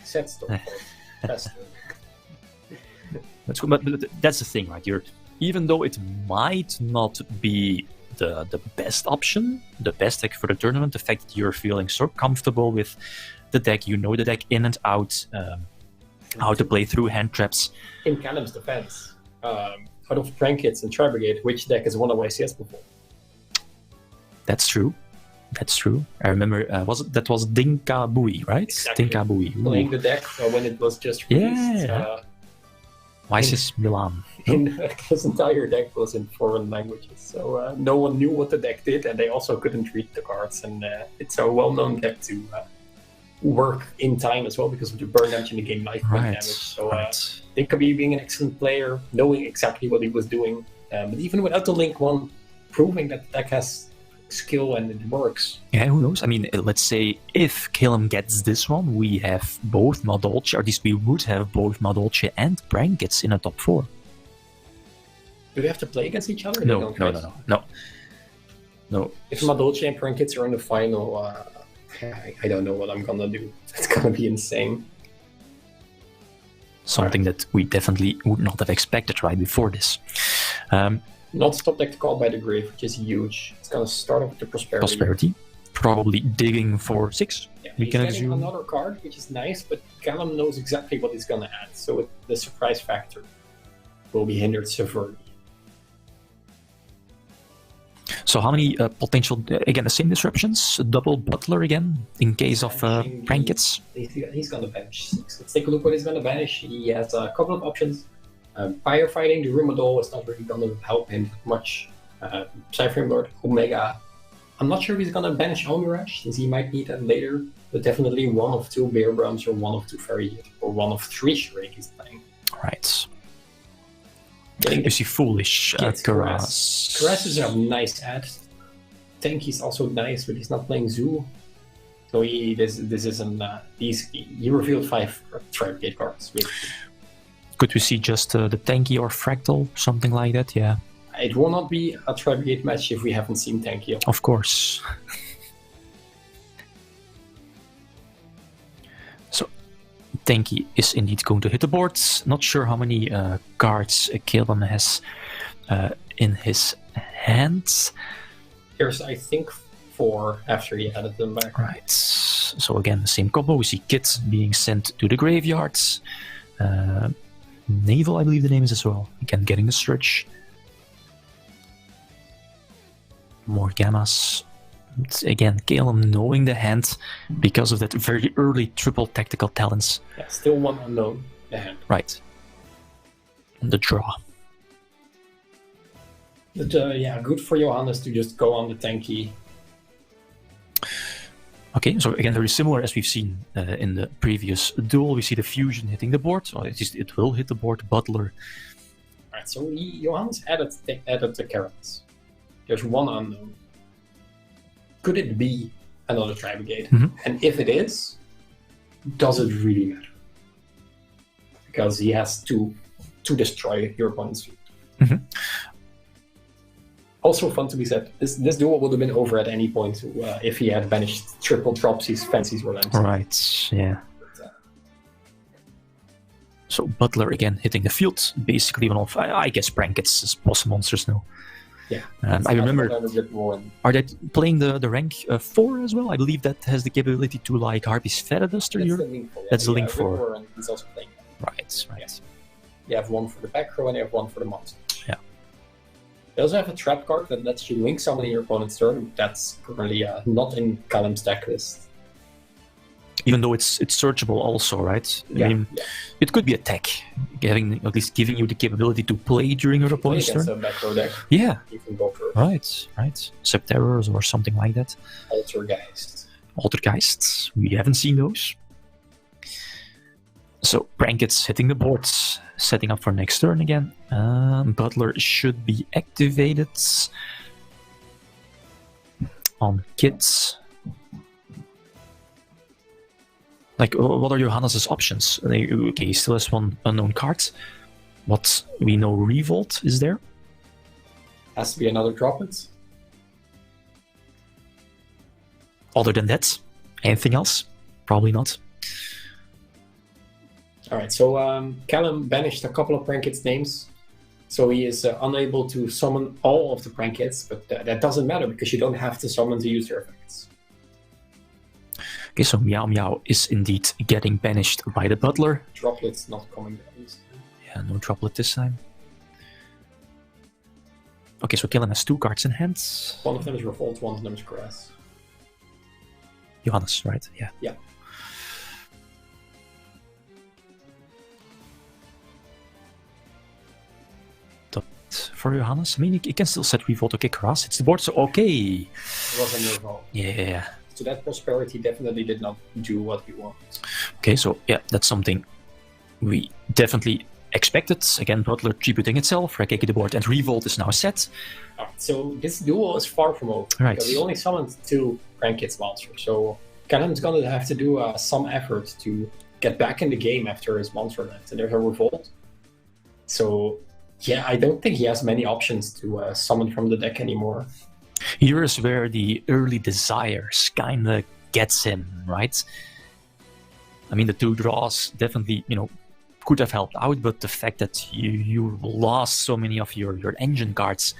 Set Stormfort. Test. That's good, but that's the thing, right? Even though it might not be the best option, the best deck for the tournament, the fact that you're feeling so comfortable with the deck, you know the deck in and out, how to play through hand traps. In Callum's defense, out of Frankits and Tri Brigade, which deck has won a YCS before? That's true. That's true. I remember, that was Dinka Bui, right? Exactly. Dinka Bui. Playing the deck when it was just released. Yeah. YCS Milan. His entire deck was in foreign languages, so no one knew what the deck did, and they also couldn't read the cards. And it's a well-known deck to work in time as well because of the burn damage in the game life damage. So Dinka Bui being an excellent player, knowing exactly what he was doing, but even without the Link 1, proving that the deck has skill and it works. Yeah, who knows? I mean, let's say if Killam gets this one, we have both Madolche, or at least we would have both Madolche and Brankets in a top 4. Do they have to play against each other? No. If Madolche and Brankets are in the final, I don't know what I'm gonna do. It's gonna be insane. Something that we definitely would not have expected right before this. Not stop deck to call by the grave, which is huge. It's gonna start off with the Prosperity. Probably digging for 6. Yeah, we can getting assume another card, which is nice, but Callum knows exactly what he's gonna add, so the surprise factor will be hindered severely. So how many potential, again, the same disruptions? Double Butler again, in case of Prankets? He's going to banish 6. Let's take a look what he's going to banish. He has a couple of options. Firefighting, the Rumadol is not really going to help him much. Cyframe Lord, Omega. I'm not sure if he's going to banish Mirage, since he might need that later. But definitely one of 2 Bear Brums or one of 2 Fairy Hit, or one of 3 Shrek he's playing. Right. You see Foolish, Karaz. Karaz is a nice add. Tanky's also nice, but he's not playing Zoo. So this isn't he revealed 5 Tribe Gate cards. Could we see just the Tanky or Fractal, something like that? Yeah. It will not be a Tribe Gate match if we haven't seen Tanky. Of course. So Tanky is indeed going to hit the board. Not sure how many cards Kalen has in his hands. Here's, I think, 4 after he added them back. Right. So again, the same combo. We see Kit being sent to the graveyards. Naval, I believe the name is as well. Again, getting the stretch. More Gammas. Again, Kalen knowing the hand because of that very early triple tactical talents. Yeah, still one unknown, the hand. Right. The draw. But yeah, good for Johannes to just go on the Tanky. Okay, so again, very similar as we've seen in the previous duel. We see the fusion hitting the board, so it will hit the board. Butler. Alright, so Johannes added the carrots. There's one unknown. Could it be another Tribe Gate? Mm-hmm. And if it is, does it really matter? Because he has to destroy your opponent's field. Mm-hmm. Also fun to be said, this duel would have been over at any point if he had banished triple Dropsies, Fancies, or Lamps. Right, yeah. So Butler again hitting the field, basically one of, I guess, Prankets as boss monsters now. Yeah. I remember, are they playing the rank 4 as well? I believe that has the capability to like Harpy's Feather Duster. That's the link 4. And he's also playing that. Right. Yeah. They have one for the back row and they have one for the monster. Yeah. They also have a trap card that lets you link summon in your opponent's turn. That's currently not in Callum's deck list. Even though it's searchable also, right? Yeah, I mean, it could be a tech, at least giving you the capability to play during your opponent's turn. A macro deck. Yeah. You can go for Right. Subterrors or something like that. Altergeist. We haven't seen those. So Prankets hitting the boards, setting up for next turn again. Butler should be activated on Kids. Like, what are Johannes' options? Okay, he still has one unknown card. What we know, Revolt is there. Has to be another Droplet. Other than that, anything else? Probably not. Alright, so Callum banished a couple of Prankets names. So he is unable to summon all of the Prankets, but that doesn't matter because you don't have to summon to use their effects. Okay, so Meow Meow is indeed getting banished by the Butler. Droplet's not coming down this time. Yeah, no Droplet this time. Okay, so Kellen has 2 cards in hand. One of them is Revolt, one of them is Caress. Johannes, right? Yeah. Yeah. For Johannes, I mean, you can still set Revolt. Okay, Caress hits the board, so okay. It wasn't Revolt. Yeah. So that Prosperity definitely did not do what we want. Okay, so yeah, that's something we definitely expected. Again, Butler tributing itself, Rakeki the board, and Revolt is now set. So this duel is far from over. Right. Because we only summoned 2 Prankets monsters. So Callum's going to have to do some effort to get back in the game after his monster left. And there's a Revolt. So yeah, I don't think he has many options to summon from the deck anymore. Here is where the early desires kind of gets him, right? I mean, the 2 draws definitely, could have helped out, but the fact that you lost so many of your engine cards,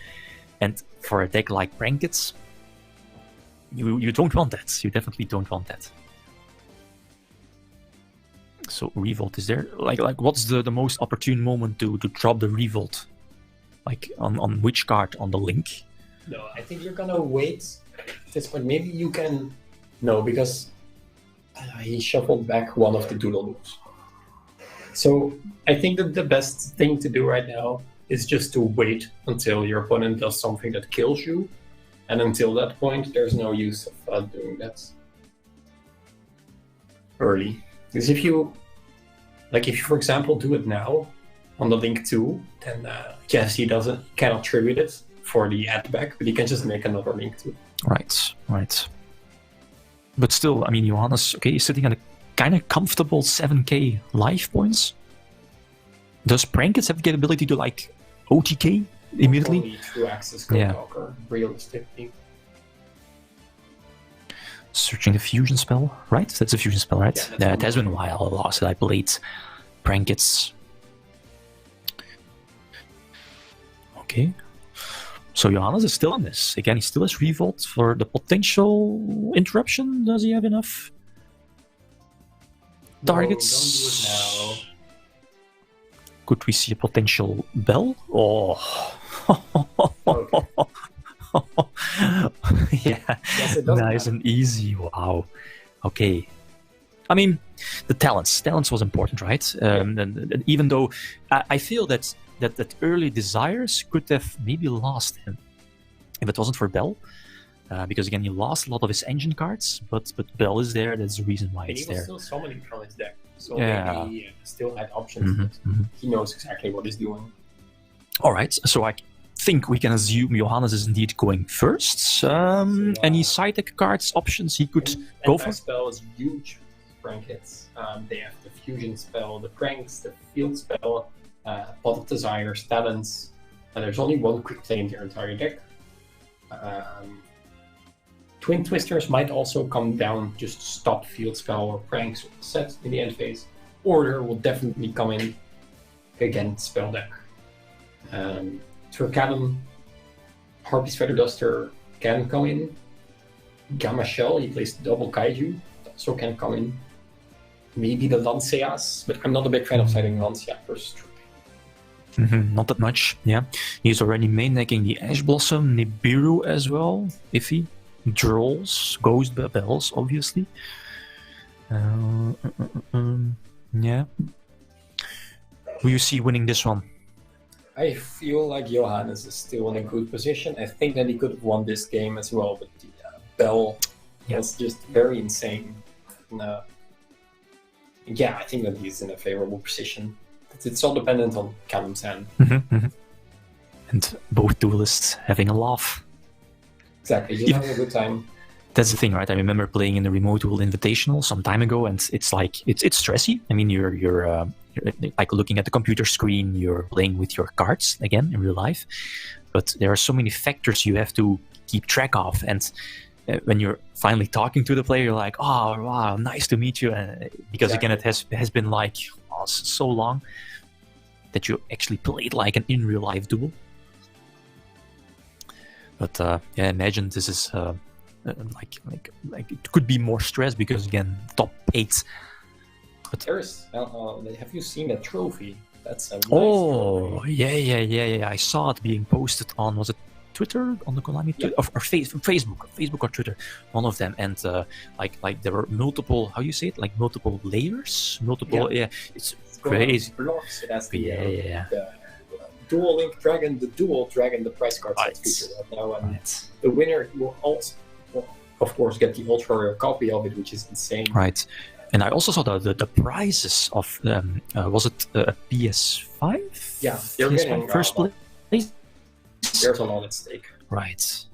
and for a deck like Prankets, you don't want that. You definitely don't want that. So Revolt is there. Like what's the most opportune moment to drop the Revolt? Like on which card? On the link? No, I think you're gonna wait at this point. Maybe you can. No, because he shuffled back one of the Duel moves. So I think that the best thing to do right now is just to wait until your opponent does something that kills you. And until that point, there's no use of doing that early. Because if you, for example, do it now on the Link 2, then yes, he cannot tribute it for the add back, but he can just make another Link 2. Right. But still, I mean, Johannes, okay, he's sitting at a kind of comfortable 7k life points. Does Prankets have the capability to OTK immediately? Only true access Codewalker, realistically. Searching the fusion spell, right? That's a fusion spell, right? Yeah, it has been a while last I played Prankets. Okay. So Johannes is still in this. Again, he still has Revolt for the potential interruption. Does he have enough targets? No, don't do it now. Could we see a potential bell? Oh. Okay. Yeah, Yes, it does nice matter. and easy. Wow. Okay. I mean, the talents was important, right? And even though I feel that early desires could have maybe lost him if it wasn't for Bell, because again he lost a lot of his engine cards, but Bell is there. That's the reason why And it's he was there. still summoning from his deck, so Yeah. maybe he still had options. But he knows exactly what he's doing. All right, so I think we can assume Johannes is indeed going first. Any side deck cards options he could go for? Spell is huge. Prankets. They have the fusion spell, the pranks, the field spell, pot of desires, talents, and there's only one quick play in their entire deck. Twin Twisters might also come down, just stop field spell or pranks set in the end phase. Order will definitely come in against spell deck. Turkadon, Harpy's Feather Duster can come in. Gamma Shell, he plays double Kaiju, also can come in. Maybe the Lanceas, but I'm not a big fan of siding Lancea versus Troopy. Not that much, yeah. He's already main decking the Ash Blossom, Nibiru as well, iffy. Drolls, Ghost Bells, obviously. Yeah. Who you see winning this one? I feel like Johannes is still in a good position. I think that he could have won this game as well, but the Bell was just very insane. And, yeah, I think that he's in a favorable position. It's all dependent on Callum's hand. And both duelists having a laugh. Exactly, just having a good time. That's the thing, right? I remember playing in the Remote Duel Invitational some time ago, and it's like it's stressy. I mean, you're like looking at the computer screen, you're playing with your cards again in real life, but there are so many factors you have to keep track of. And when you're finally talking to the player, you're like, "Oh, wow, nice to meet you," because again, it has been like so long that you actually played like an in real life duel. But yeah, imagine this is. Like it could be more stress because again top 8. But there's have you seen that trophy? That's a nice trophy. Yeah. I saw it being posted on, was it Twitter, on the Konami or Facebook or Twitter, one of them. And like there were multiple, how you say it, like multiple layers, it's crazy. Blocks. It has the, the Dual Link Dragon, the Dual Dragon, the prize cards that feature right now, and the winner will also, of course, get the ultra rare copy of it, which is insane. Right, and I also saw the prizes of was it a PS5? Yeah, they're getting first place. There's a lot at stake. Right.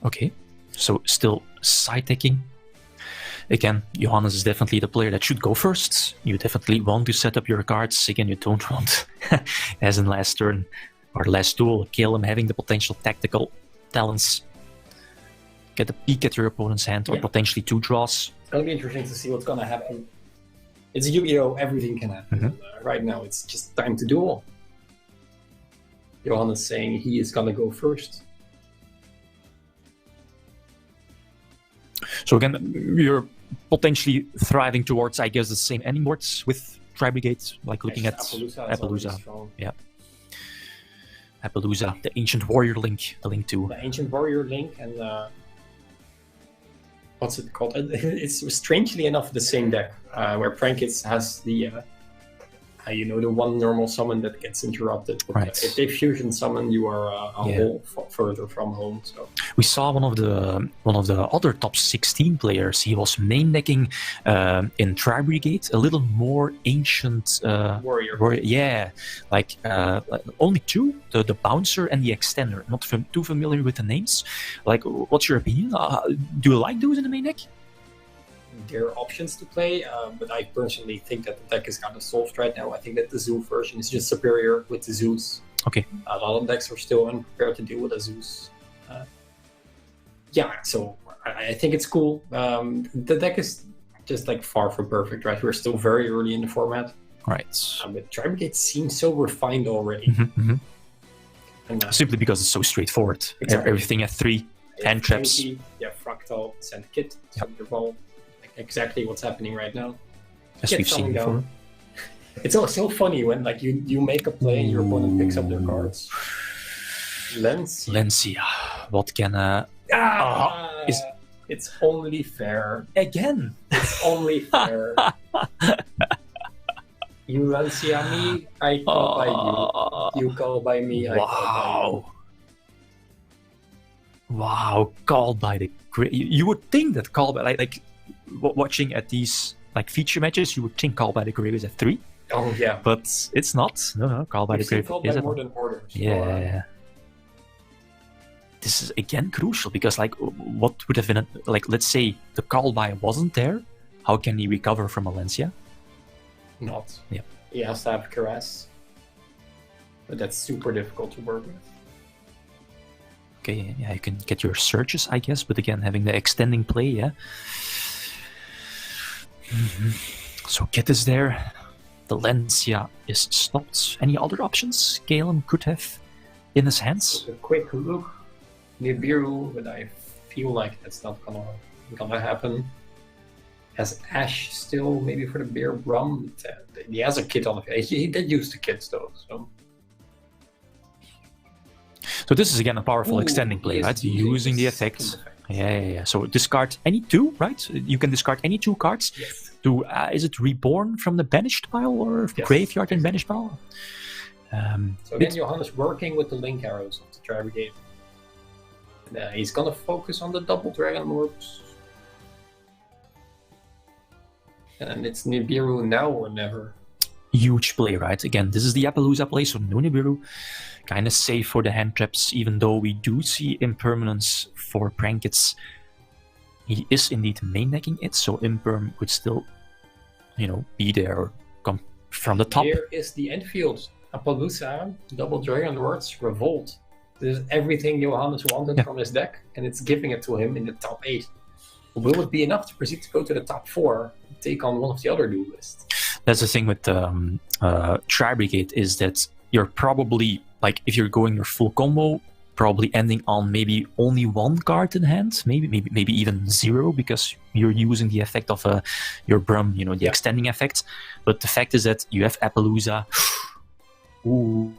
Okay, so still side decking. Again, Johannes is definitely the player that should go first. You definitely want to set up your cards. Again, you don't want, as in last turn or last duel, kill him having the potential tactical talents. Get a peek at your opponent's hand or potentially 2 draws. It's going to be interesting to see what's going to happen. It's Yu-Gi-Oh! Everything can happen. Right now, it's just time to duel. Johannes saying he is going to go first. So again, you're potentially thriving towards, I guess, the same ending boards with Tri-Brigade, like looking at Appaloosa. Yeah. Appaloosa, the ancient warrior Link, the Link 2. The ancient warrior Link, and what's it called? It's strangely enough the same deck, where Prankits has the the one normal summon that gets interrupted. But Right. if they fusion summon, you are a hole further from home. So We saw one of the other top 16 players. He was main decking in Tri-Brigade, a little more ancient warrior. yeah, like only two, the bouncer and the extender. Not too familiar with the names. Like, what's your opinion? Do you like those in the main deck? There are options to play, but I personally think that the deck is kind of solved right now. I think that the Zoo version is just superior with the Zeus. Okay. A lot of decks are still unprepared to deal with a Zeus. So I think it's cool. The deck is just like far from perfect, right? We're still very early in the format. Right. But Tri-Brigade seems so refined already. Mm-hmm. And, Simply because it's so straightforward. Exactly. Everything at 3, hand traps. Fractal, send kit, send your ball. Exactly what's happening right now. As Get we've seen someone before. down. It's also so funny when like you make a play and your opponent picks up their cards. Lencia. What can it's only fair. again? It's only fair. You Lencia me, I call by you. You call by me, I call by you. Wow, called by the great. You would think that called by like watching at these like feature matches, you would think called by the grave is at 3. Oh yeah, but it's not. No, called by the grave is at more than orders. Yeah. This is again crucial because like what would have been like, let's say the call by wasn't there, how can he recover from Valencia? Not. Yeah. He has to have caress, but that's super difficult to work with. Okay, yeah, you can get your searches, I guess, but again, having the extending play, yeah. So Kit is there. The Lencia is stopped. Any other options Galen could have in his hands? A quick look, Nibiru, but I feel like that's not gonna happen. Has Ash still maybe for the beer Brum? He has a kit on the face. He did use the kits though, so. So this is again a powerful extending play, right? Using the effects. Yeah. So discard any 2, right? You can discard any 2 cards. Yes. To is it Reborn from the banished pile or graveyard and banished pile? So again, Johannes working with the link arrows of the Tri-Brigade. He's gonna focus on the double Dragon Lords. And it's Nibiru now or never. Huge play, right? Again, this is the Appaloosa play, so no Nibiru. Kind of safe for the hand traps, even though we do see impermanence for Prankits. He is indeed main decking it, so Imperm could still, be there or come from the top. Here is the end field. Appaloosa, double Dragon Lords, Revolt. This is everything Johannes wanted from his deck, and it's giving it to him in the top 8. Will it be enough to proceed to go to the top 4, take on one of the other duelists? That's the thing with Tri-Brigade, is that you're probably, like, if you're going your full combo, probably ending on maybe only 1 card in hand, maybe even 0, because you're using the effect of your Brum, the extending effect. But the fact is that you have Appaloosa. Ooh.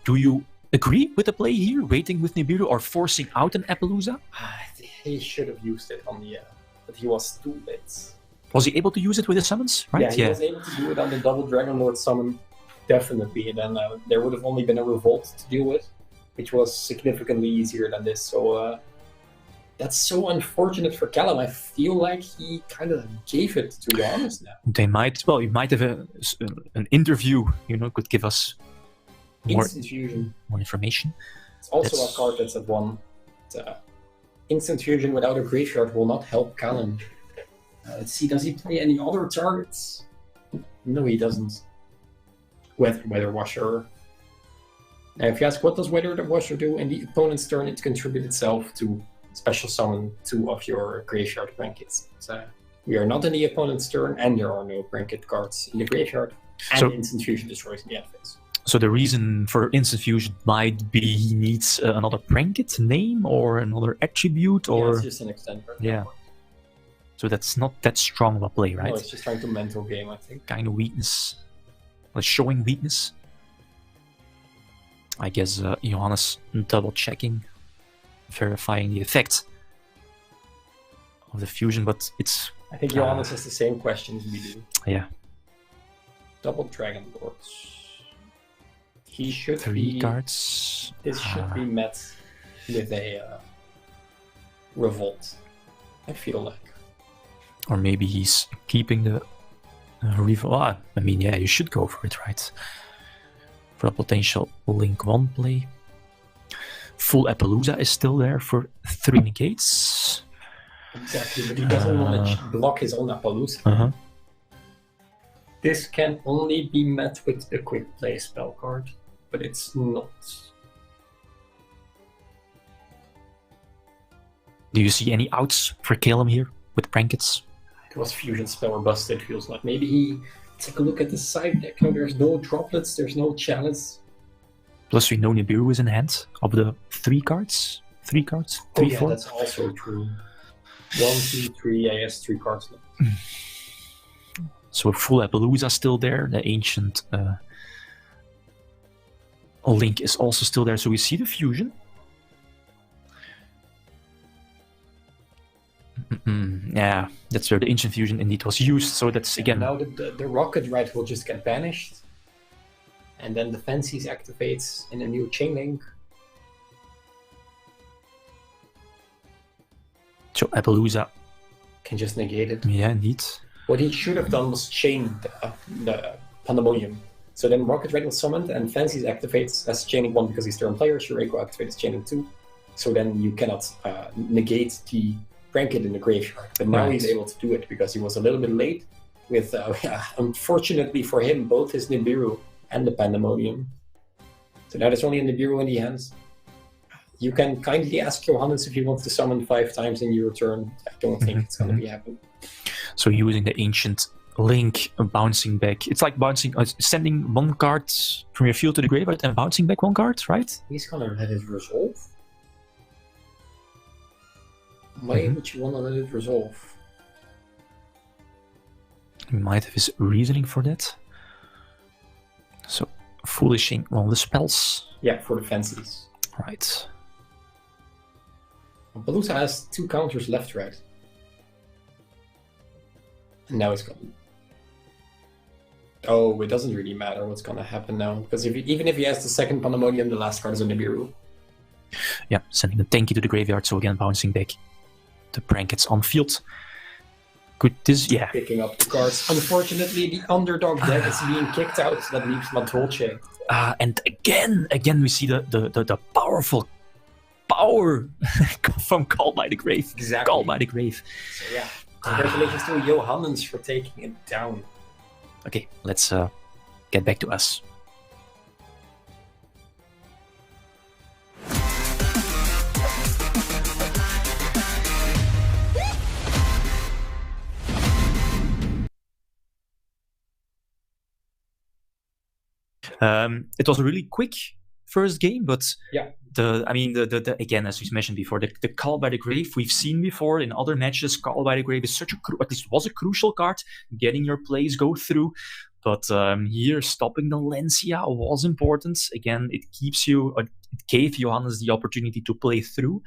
Do you agree with the play here, waiting with Nibiru or forcing out an Appaloosa? He should have used it on the, but he was too late. Was he able to use it with the summons? Right? Yeah, he was able to do it on the double Dragon Lord summon, definitely. And then there would have only been a Revolt to deal with, which was significantly easier than this. So that's so unfortunate for Callum. I feel like he kind of gave it to Johannes now. You might have an interview, could give us more information. It's also a card that's at 1. Instant Fusion without a graveyard will not help Callum. Let's see, does he play any other targets? No, he doesn't. Weather Washer. Now, if you ask what does Weather Washer do, in the opponent's turn it contributes itself to special summon 2 of your graveyard Prankits. So we are not in the opponent's turn, and there are no Prankit cards in the graveyard, and Instant Fusion destroys the end phase. So the reason for Instant Fusion might be he needs another Prankit name or another attribute, or it's just an extender. Yeah. So that's not that strong of a play, right? No, it's just trying to mental game, I think. Kind of weakness. Like showing weakness. I guess Johannes double checking, verifying the effect of the fusion, but it's... I think Johannes has the same questions we do. Yeah. Double Dragon Lords. He should 3 cards. This should be met with a revolt, I feel like. Or maybe he's keeping the revolt. I mean, yeah, you should go for it, right? For a potential Link 1 play. Full Appaloosa is still there for 3 negates. Exactly, but he doesn't want to block his own Appaloosa. This can only be met with the quick play spell card, but it's not. Do you see any outs for Calum here with Prankets? It was fusion spell or busted, feels like. Maybe he take a look at the side deck. No, there's no droplets, there's no chalice. Plus we know Nibiru is in hand of the 3 cards. 3 cards? 3, 4? That's also true. 1, 2, 3, I guess 3 cards left. So full Appaloosa still there. The ancient Link is also still there. So we see the fusion. Yeah, that's where the ancient fusion indeed was used. So that's again. Now the rocket right will just get banished, and then the Fancies activates in a new chain link. So Appaloosa can just negate it. Yeah, indeed. What he should have done was chain the Pandemonium. So then Rocket Red was summoned, and Fancies activates as chaining 1 because he's turn player. Shureiko activates chaining 2. So then you cannot negate the Branket in the graveyard. But now he's able to do it because he was a little bit late with, unfortunately for him, both his Nibiru and the Pandemonium. So now there's only a Nibiru in the hands. You can kindly ask Johannes if he wants to summon 5 times in your turn. I don't think it's going to be happening. So using the ancient Link, bouncing back. It's like bouncing, sending 1 card from your field to the graveyard and bouncing back 1 card, right? He's going to let it resolve. Why would you want to let it resolve? He might have his reasoning for that. So, foolishing one of the spells. Yeah, for the Fancies. Right. Palooza has 2 counters left, right? And now it's gone. Oh, it doesn't really matter what's gonna happen now, because even if he has the second Pandemonium, the last card is a Nibiru. Yeah, sending the tanky to the graveyard, so again bouncing back. The Prankets on field. Could this, yeah. Picking up the cards. Unfortunately, the underdog deck is being kicked out, so that leaves Madolce. And again we see the powerful power from Call by the Grave. Exactly. Call by the Grave. So yeah, congratulations to Johannes for taking it down. Okay, let's get back to us. It was a really quick first game, but yeah, the again, as we mentioned before, the Call by the Grave we've seen before in other matches. Call by the Grave is at least was a crucial card, getting your plays go through. But here, stopping the Lancia was important. Again, it gave Johannes the opportunity to play through,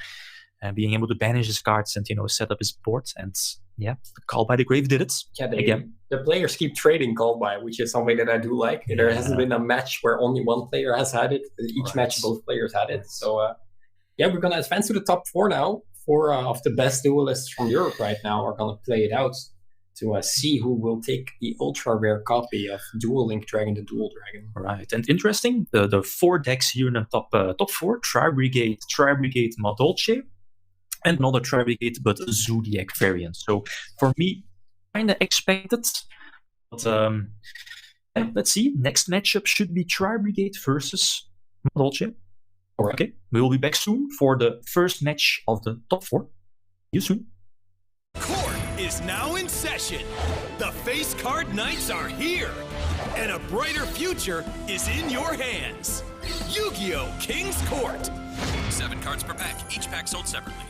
being able to banish his cards and set up his board. And yeah, Call by the Grave did it. Yeah, again. The players keep trading Call by, which is something that I do like. Yeah. There hasn't been a match where only one player has had it. Each match, both players had it. So yeah, we're gonna advance to the top 4 now. 4 of the best duelists from Europe right now are gonna play it out to see who will take the ultra rare copy of Duel Link Dragon, the Dual Dragon. Right, and interesting, the 4 decks here in the top 4: Tri-Brigade, Madolce, and another Tri-Brigade, but a Zodiac variant. So for me, kind of expected. But let's see. Next matchup should be Tri-Brigade versus Madolce. Right. Okay, we will be back soon for the first match of the top 4. See you soon. Court is now in session. The face card nights are here, and a brighter future is in your hands. Yu-Gi-Oh! King's Court. 7 cards per pack, each pack sold separately.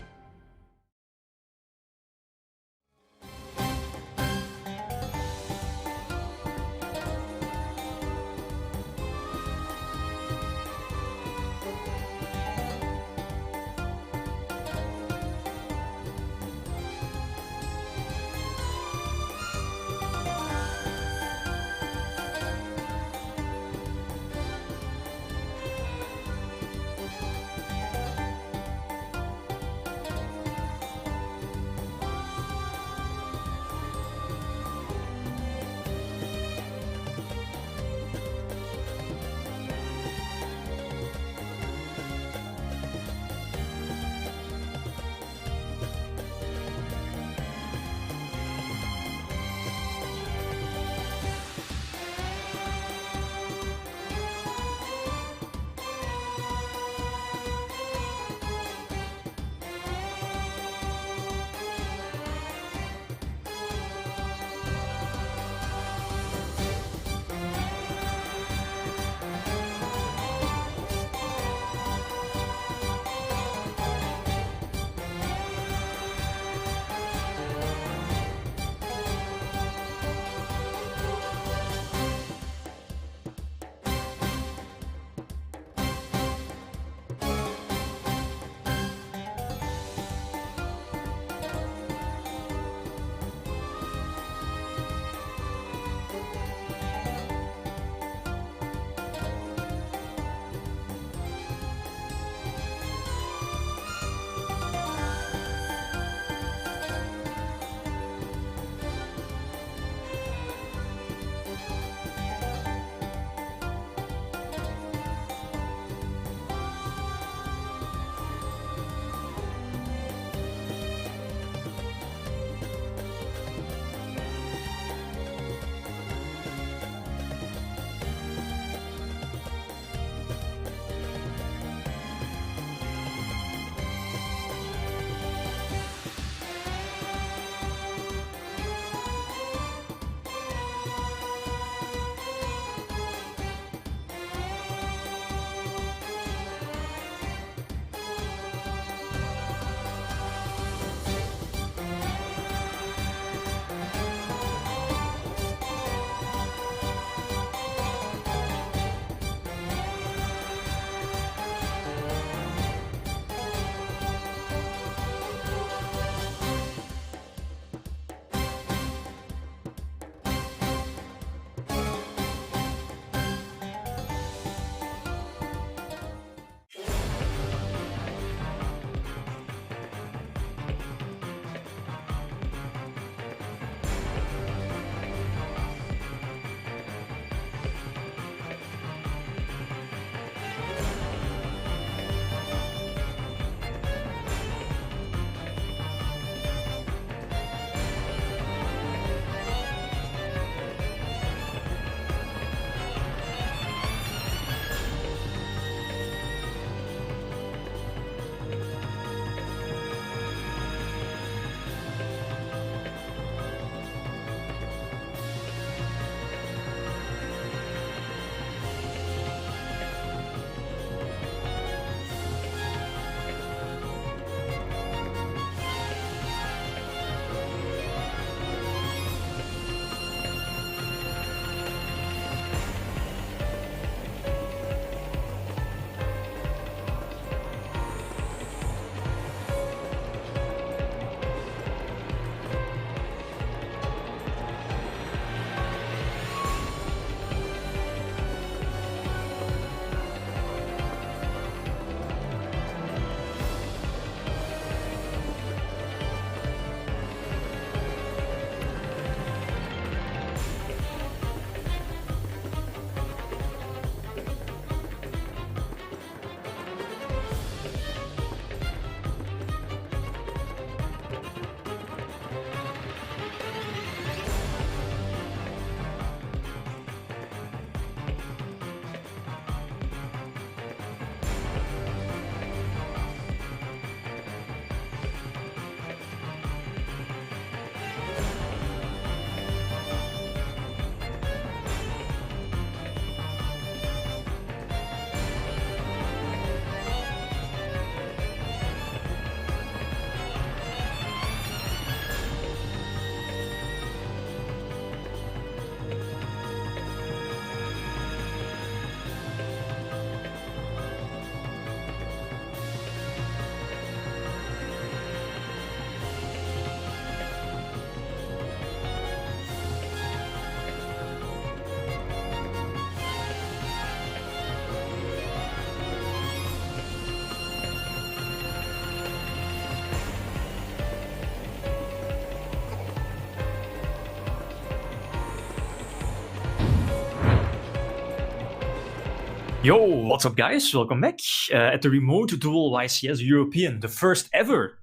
Yo, what's up, guys? Welcome back at the Remote Duel YCS European, the first ever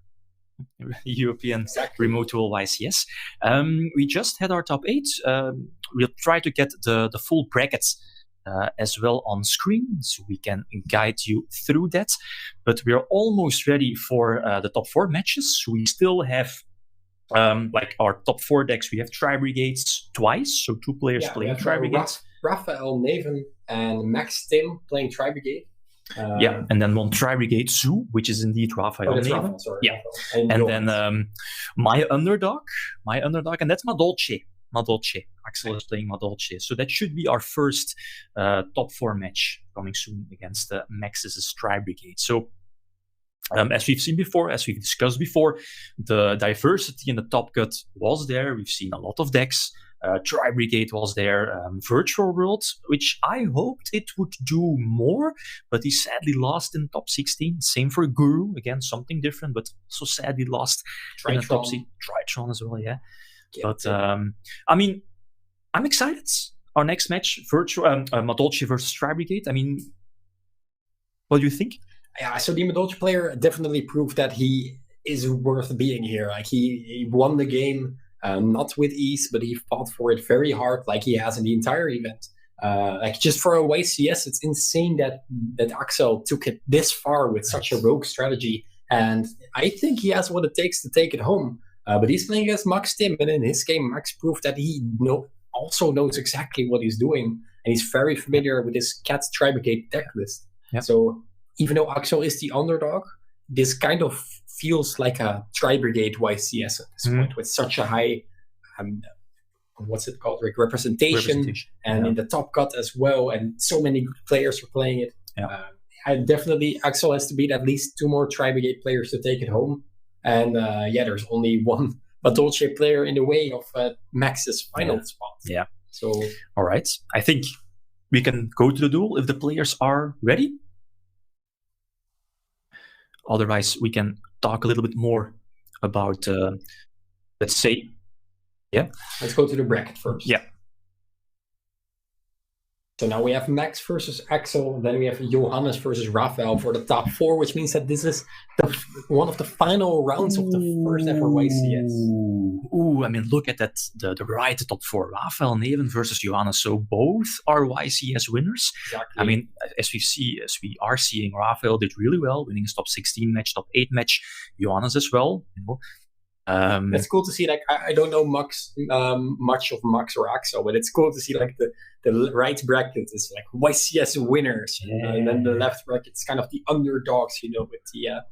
European Remote Duel YCS. We just had our top 8. We'll try to get the full brackets as well on screen, so we can guide you through that. But we are almost ready for the top 4 matches. We still have like our top 4 decks. We have Tri-Brigades twice, so 2 players playing Tri-Brigades. Raphael, Neven, and Max Tim playing Tri-Brigade. And then 1 Tri-Brigade Zoo, which is indeed Raphael. Raphael, sorry. Yeah, and then my underdog, and that's Madolce. Axel is playing Madolce. So that should be our first top 4 match coming soon against Max's Tri-Brigade. So as we've seen before, as we've discussed before, the diversity in the top cut was there. We've seen a lot of decks. Tri-Brigade was there, Virtual World, which I hoped it would do more, but he sadly lost in top 16. Same for Guru, again, something different, but also sadly lost in the top 16. Tritron as well, yeah. But, I mean, I'm excited. Our next match, Madolce versus Tri-Brigade. I mean, what do you think? Yeah, so the Madolce player definitely proved that he is worth being here. Like, he won the game. Not with ease, but he fought for it very hard, like he has in the entire event. Like just for a YCS, it's insane that Axel took it this far with such a rogue strategy, and I think he has what it takes to take it home. But he's playing against Max Tim, and in his game, Max proved that he also knows exactly what he's doing, and he's very familiar with his Cat Tri-Brigade deck list. Yep. So even though Axel is the underdog, this kind of feels like a Tri-Brigade YCS at this point, with such a high, what's it called, like representation. And in the top cut as well, and so many good players are playing it. Definitely, Axel has to beat at least 2 more Tri-Brigade players to take it home. And there's only 1 Madolce player in the way of Max's final spot. Yeah. So, all right. I think we can go to the duel if the players are ready. Otherwise, we can talk a little bit more about, let's say, let's go to the bracket first. Yeah. So now we have Max versus Axel, then we have Johannes versus Raphael for the top 4, which means that this is one of the final rounds of the first ever YCS. Ooh, I mean, look at that, the right top 4, Raphael, Neven versus Johannes. So both are YCS winners. Exactly. I mean, as we are seeing, Raphael did really well, winning his top 16 match, top 8 match. Johannes as well, you know. It's cool to see. Like I don't know much of Max or Axel, but it's cool to see like the right bracket is like YCS winners, and then the left bracket is kind of the underdogs, you know, with the of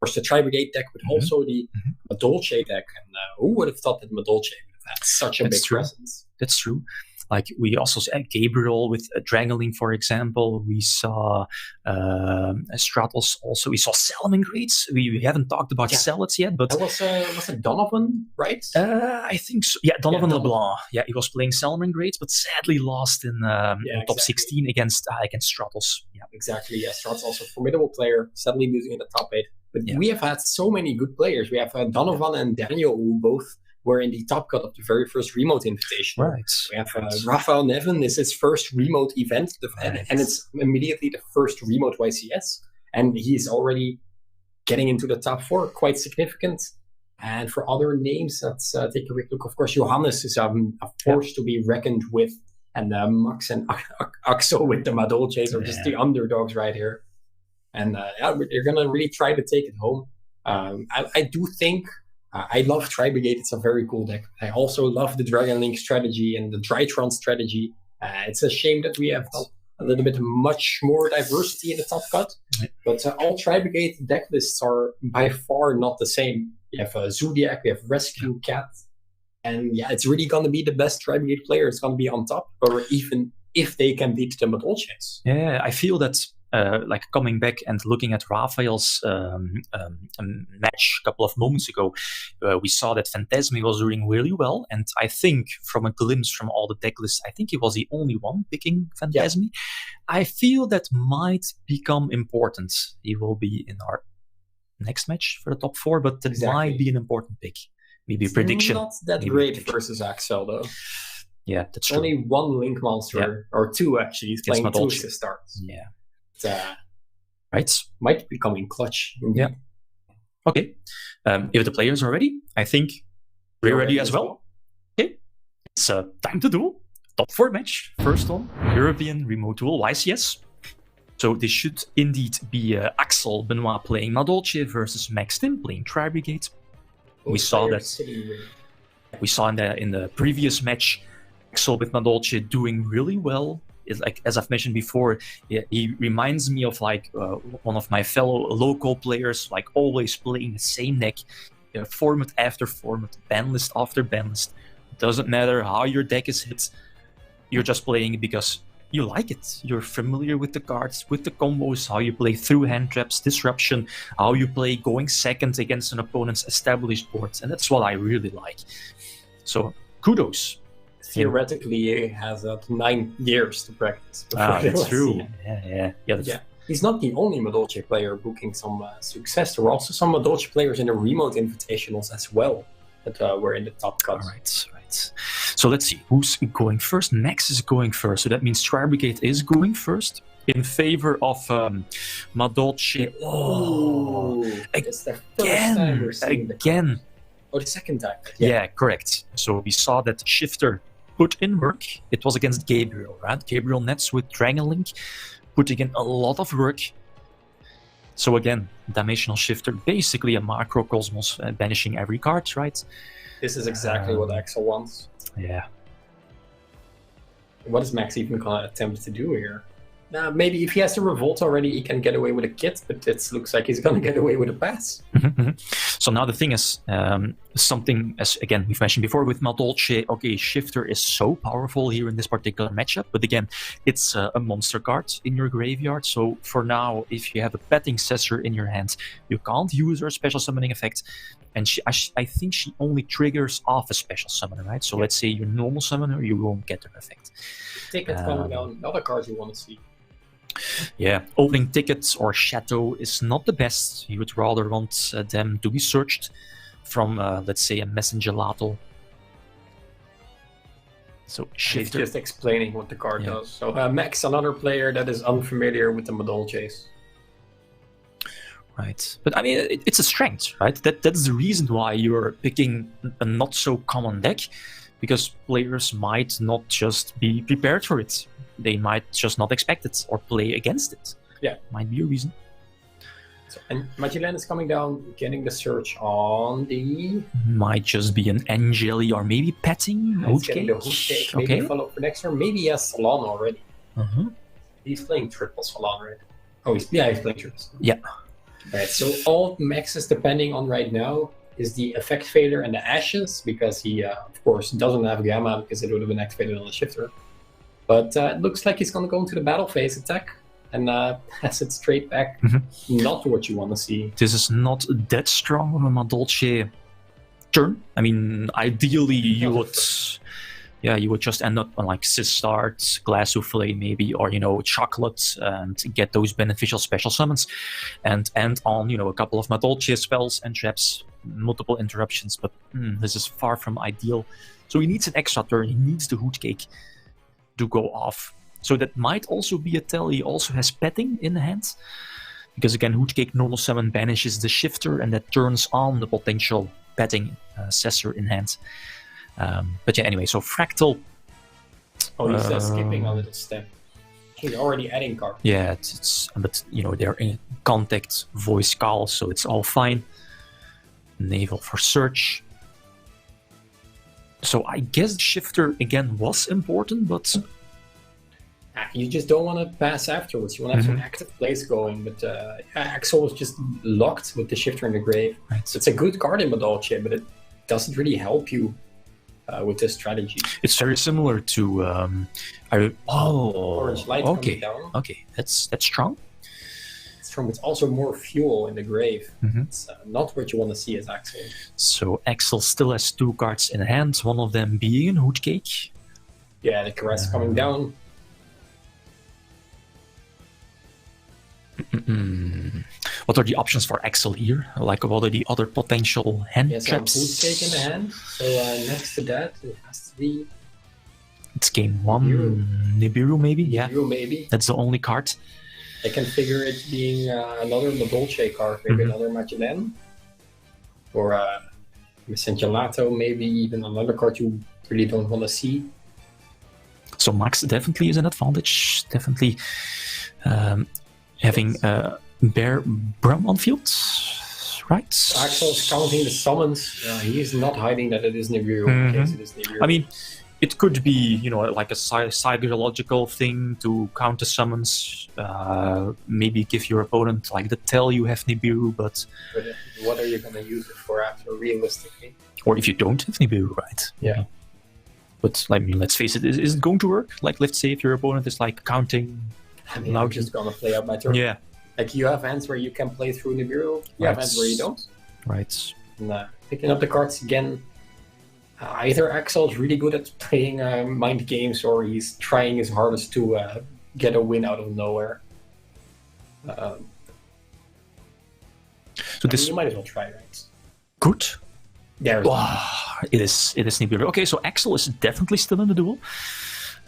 course the Tri-Brigade deck, but also the Madolce deck. And who would have thought that Madolce would have had such a big presence? That's true. Like we also saw Gabriel with Dragonling, for example. We saw Stratos also. We saw Salamangreats. We haven't talked about Celots yet, but that was it Donovan, right? I think so. Yeah, Donovan LeBlanc. Yeah, he was playing Salamangreats, but sadly lost in top 16 against Stratos. Yeah, exactly. Yeah, Stratos also a formidable player. Sadly losing in the top 8. But we have had so many good players. We have Donovan and Daniel, who both were in the top cut of the very first remote invitation. Right. We have Raphael Neven. This is his first remote event, and it's immediately the first remote YCS. And he's already getting into the top 4, quite significant. And for other names, let's take a quick look. Of course, Johannes is a force to be reckoned with, and Max and Axel with the Madolces are just the underdogs right here. And they're gonna really try to take it home. I do think. I love Tri-Brigade. It's a very cool deck. I also love the Dragon Link strategy and the Drytron strategy. It's a shame that we have a little bit much more diversity in the top cut. But all Tri-Brigade deck lists are by far not the same. We have Zodiac, we have Rescue Cat. And it's really going to be the best Tri-Brigade player. It's going to be on top, or even if they can beat the Madolces. Yeah, I feel that like coming back and looking at Raphael's match a couple of moments ago, we saw that Phantasme was doing really well, and I think from a glimpse from all the deck lists, I think he was the only one picking Phantasme. I feel that might become important. He will be in our next match for the top 4, but that might be an important pick. Maybe a prediction. Not that great versus Axel, though. Yeah, that's true. Only one Link monster, or two actually. He's playing two Madolche. assist starts. Yeah. Right. Might be coming clutch. Yeah. Okay. If the players are ready, I think we're ready as well. Okay. It's time to duel. Top 4 match. First one, European Remote Duel YCS. So this should indeed be Axel Benoit playing Madolche versus Max Tim playing Tri-Brigade. We saw in the previous match, Axel with Madolche doing really well. It's like, as I've mentioned before, he reminds me of like one of my fellow local players, like always playing the same deck, format after format, ban list after ban list. Doesn't matter how your deck is hit, you're just playing it because you like it. You're familiar with the cards, with the combos, how you play through hand traps, disruption, how you play going second against an opponent's established board, and that's what I really like. So kudos. Theoretically, he has 9 years to practice. That's true. Yeah. He's not the only Madolche player booking some success. There were also some Madolche players in the remote invitationals as well that were in the top cuts. All right. So let's see who's going first. Max is going first, so that means Tri-Brigade is going first in favor of Madolche. Oh, it's the first time we're seeing again. Oh, the second time. Yeah, correct. So we saw that Shifter put in work. It was against Gabriel, right? Gabriel Nets with Dragon Link, putting in a lot of work. So again, Dimensional Shifter, basically a macrocosmos, banishing every card, right? This is exactly what Axel wants. Yeah. What is Max even going to attempt to do here? Maybe if he has the Revolt already, he can get away with a kit, but it looks like he's going to get away with a pass. So now the thing is, something, as again, we've mentioned before with Madolche, okay, Shifter is so powerful here in this particular matchup, but again, it's a monster card in your graveyard, so for now, if you have a Petting Cessor in your hand, you can't use her special summoning effect, and I think she only triggers off a special summoner, right? So let's say your normal summoner, you won't get her effect. Tickets coming down, other cards you want to see. Yeah, opening tickets or Shadow is not the best. You would rather want them to be searched from, let's say, a Messenger Lato. So Shifter. He's just explaining what the card does. So Max, another player that is unfamiliar with the Madolches. Right, but I mean, it's a strength, right? That's the reason why you're picking a not so common deck, because players might not just be prepared for it. They might just not expect it or play against it. Yeah. Might be a reason. So, and Magellan is coming down, getting the search on the... Might just be an Angeli or maybe Petting. Getting the Hootcake. Maybe follow up for next turn. Maybe he has Salon already. He's playing triple Salon, right? Oh, he's playing triples. Yeah. Right, so all Max is depending on right now is the Effect Fader and the Ashes, because he, of course, doesn't have Gamma because it would have been activated on the Shifter. But it looks like he's going to go into the battle phase attack and pass it straight back. Not what you want to see. This is not that strong of a Madolche turn. I mean, ideally you would just end up on like Sistart, Glass Souffle maybe, or Chocolate, and get those beneficial special summons, and end on a couple of Madolche spells and traps, multiple interruptions. But this is far from ideal. So he needs an extra turn. He needs the Hootcake to go off. So that might also be a tell. He also has Petting in the hand, because again, Hootcake normal summon banishes the Shifter, and that turns on the potential Petting Cessor in hand. But yeah, anyway, so Fractal. Oh, he's skipping a little step. He's already adding cards. Yeah, but they're in contact, voice call, so it's all fine. Naval for search. So I guess Shifter again was important, but you just don't want to pass afterwards. You want to have some active plays going. But Axel was just locked with the Shifter in the grave. Right. So it's a good card in Madolche, but it doesn't really help you with this strategy. It's very similar to Orange Light coming down. Okay, that's strong. It's also more fuel in the grave. It's not what you want to see as Axel. So Axel still has 2 cards in hand, one of them being Hootcake. Yeah, the Caress coming down. What are the options for Axel here? Like, what are the other potential hand traps? Hootcake in the hand. So next to that, it has to be It's game 1. Nibiru maybe? Yeah. Nibiru, maybe. That's the only card. I can figure it being another Madolche card, maybe another Magellan. Or Gelato, maybe even another card you really don't want to see. So Max definitely is an advantage. Definitely having Bear Brum on field, right? Axel's counting the summons. He is not hiding that it is Nibiru in case it is Nibiru. I mean, it could be, you know, like a psychological thing to counter summons. Maybe give your opponent like the tell you have Nibiru, but what are you going to use it for after, realistically? Or if you don't have Nibiru, right? Yeah. But I mean, let's face it, is it going to work? Like, let's say if your opponent is like counting. I mean, I'm just gonna play out my turn. Yeah. Like, you have hands where you can play through Nibiru. You have hands where you don't. Right. And, picking up the cards again. Either Axel's really good at playing mind games, or he's trying his hardest to get a win out of nowhere. So this you might as well try, right? Good. Yeah. Wow, it is Nibiru. Okay, so Axel is definitely still in the duel.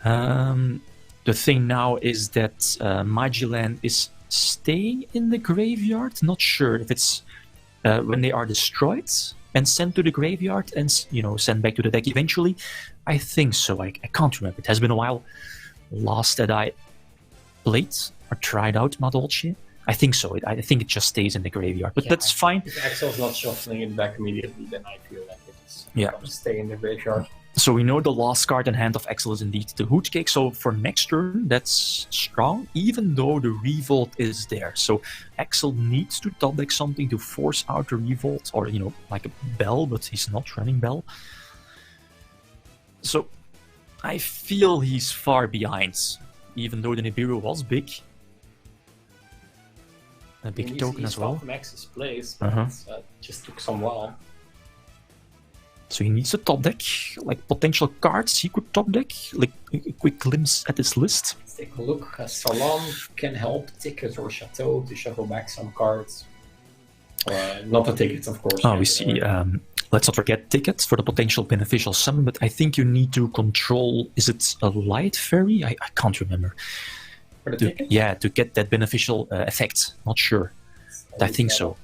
The thing now is that Magellan is staying in the graveyard. Not sure if it's when they are destroyed and sent to the graveyard and, you know, sent back to the deck eventually. I think so. I can't remember. It has been a while. Last that I played or tried out Madolche. I think so. I think it just stays in the graveyard, but that's fine. If Axel's not shuffling it back immediately, then I feel like it's Yeah. going to stay in the graveyard. So we know the last card in hand of Axel is indeed the Hoot Cake. So for next turn, that's strong, even though the Revolt is there. So Axel needs to top deck something to force out the Revolt, or, you know, like a Bell, but he's not running Bell. So I feel he's far behind, even though the Nibiru was big. A big token as well. Max's place, but just took some while. So he needs to top deck, like potential cards he could top deck, like a quick glimpse at his list. Let's take a look. Salon can help Ticket or Chateau to shuffle back some cards. Not the tickets, of course. Oh, we see. Let's not forget Ticket for the potential beneficial summon, but I think you need to control, is it a Light Fairy? I can't remember. For the ticket? Yeah, to get that beneficial effect. Not sure. I think so.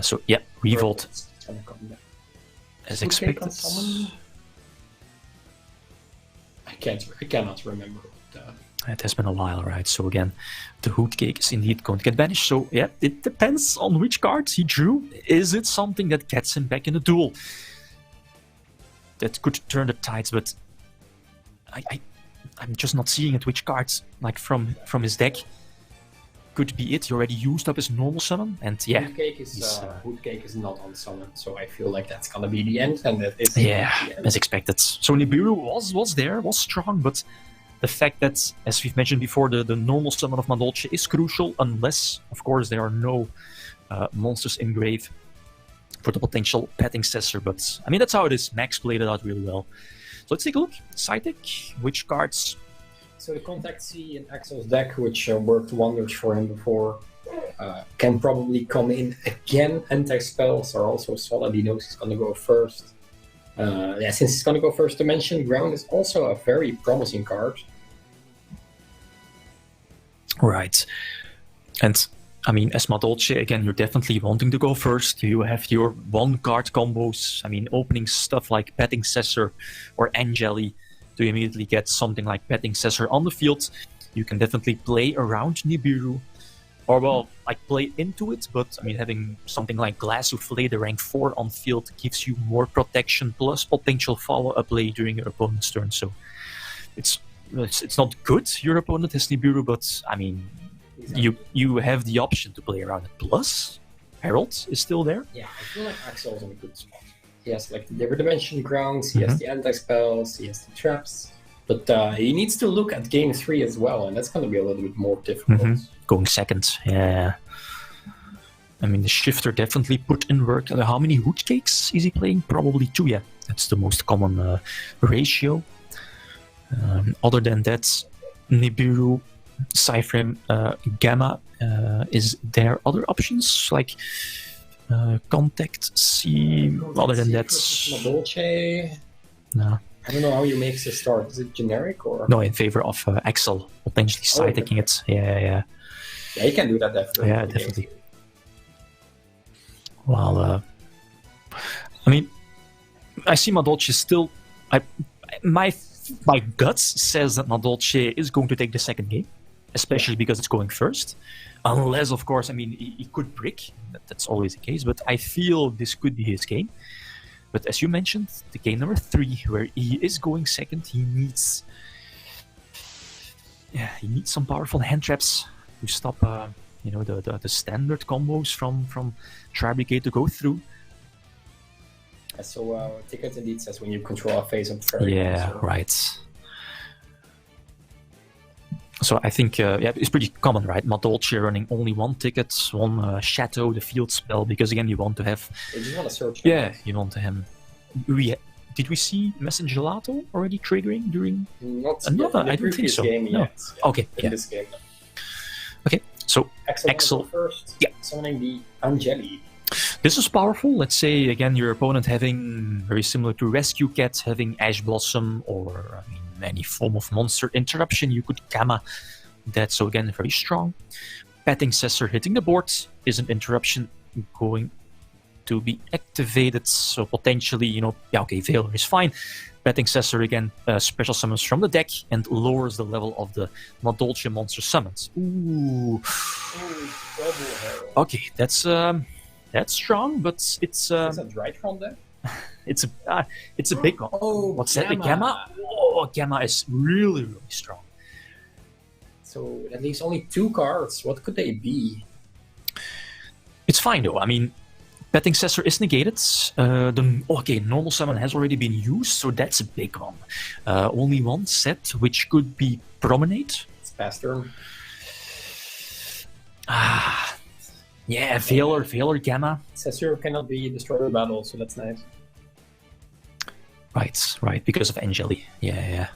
So, yeah, Revolt. As expected. I cannot remember. It has been a while, right? So again, the Hoot Cake is indeed going to get banished. So yeah, it depends on which cards he drew. Is it something that gets him back in the duel? That could turn the tides, but I'm just not seeing it. Which cards, like from his deck, could be it. He already used up his normal summon, and yeah, Hoot Cake is not on summon, so I feel like that's gonna be the end, and that is the end. As expected. So Nibiru was there, was strong, but the fact that, as we've mentioned before, the normal summon of Madolche is crucial, unless, of course, there are no monsters in grave for the potential Petting Cessor. But I mean, that's how it is. Max played it out really well. So let's take a look. Side deck, which cards? So the Contact C in Axel's deck, which worked wonders for him before, can probably come in again. Anti-spells are also solid. He knows he's going to go first. Since he's going to go first, Dimension Ground is also a very promising card. Right. And, I mean, as Madolche, again, you're definitely wanting to go first. You have your one-card combos. I mean, opening stuff like Petting Cessor or Angeli to immediately get something like Petting Cessor on the field. You can definitely play around Nibiru, or, well, like play into it, but I mean, having something like Glass Soufflé, the rank 4 on field, gives you more protection plus potential follow-up play during your opponent's turn. So it's not good, your opponent has Nibiru, but I mean, you have the option to play around it. Plus, Herald is still there. Yeah, I feel like Axel's in a good spot. He has like the different dimension grounds, he has the anti-spells, he has the traps. But he needs to look at game 3 as well, and that's going to be a little bit more difficult. Going second, yeah. I mean, the Shifter definitely put in work. How many Hoot Cakes is he playing? Probably 2, yeah. That's the most common ratio. Other than that, Nibiru, Cyframe, Gamma, is there other options? Like Contact C, other than that... Madolche. No. I don't know how you make the start. Is it generic or? No, in favor of Axel, potentially side-decking it. Yeah, you can do that definitely. Yeah, definitely. Well, I mean, I see Madolche still. My gut says that Madolche is going to take the second game, especially because it's going first. Unless, of course, I mean, he could brick. That's always the case. But I feel this could be his game. But as you mentioned, the game number 3, where he is going second, he needs some powerful hand traps to stop, the standard combos from Tri-Brigade to go through. So Ticket indeed says when you control a phase of right. So I think it's pretty common, right? Madolche running only 1 ticket, 1 Shadow, the field spell, because again you want to have. You just want to search. Yeah, you want to him. Did we see Messenger Gelato already triggering during? Not I don't think so. Game no. Yet. Okay. In this game. Okay, so Axel first. Yeah. Summoning the Angeli. This is powerful. Let's say again your opponent having very similar to Rescue Cat, having Ash Blossom or any form of monster interruption. You could gamma that. So again, very strong. Petting Cessor hitting the board is an interruption going to be activated. So potentially, Veiler is fine. Petting Cessor again special summons from the deck and lowers the level of the Madolche monster summons. Ooh. Okay, that's strong, but it's Is that right from there? it's a big one. Oh, what's that? A Gamma? Oh, Gamma is really, really strong. So at least only 2 cards. What could they be? It's fine though. I mean, Petting Cessor is negated. Normal summon has already been used, so that's a big one. Only 1 set, which could be Promenade. It's past turn. Yeah, Veiler, Gamma. Cessor cannot be destroyed in battle, so that's nice. Right, because of Angeli. Yeah.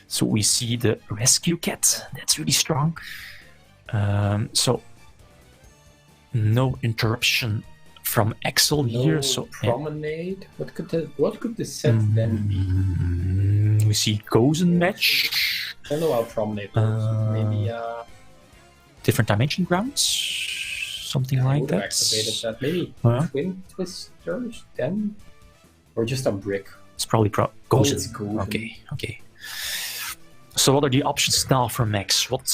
So we see the Rescue Cat. That's really strong. So no interruption from Axel here. So Promenade. What could the set then be? We see Gozen Match. I don't know how Promenade works. Maybe different dimension grounds. Something like that. Activated that. Maybe Twin Twisters then? Or just a brick? It's probably Gozen. It's Gozen. Okay. So what are the options now for Max? What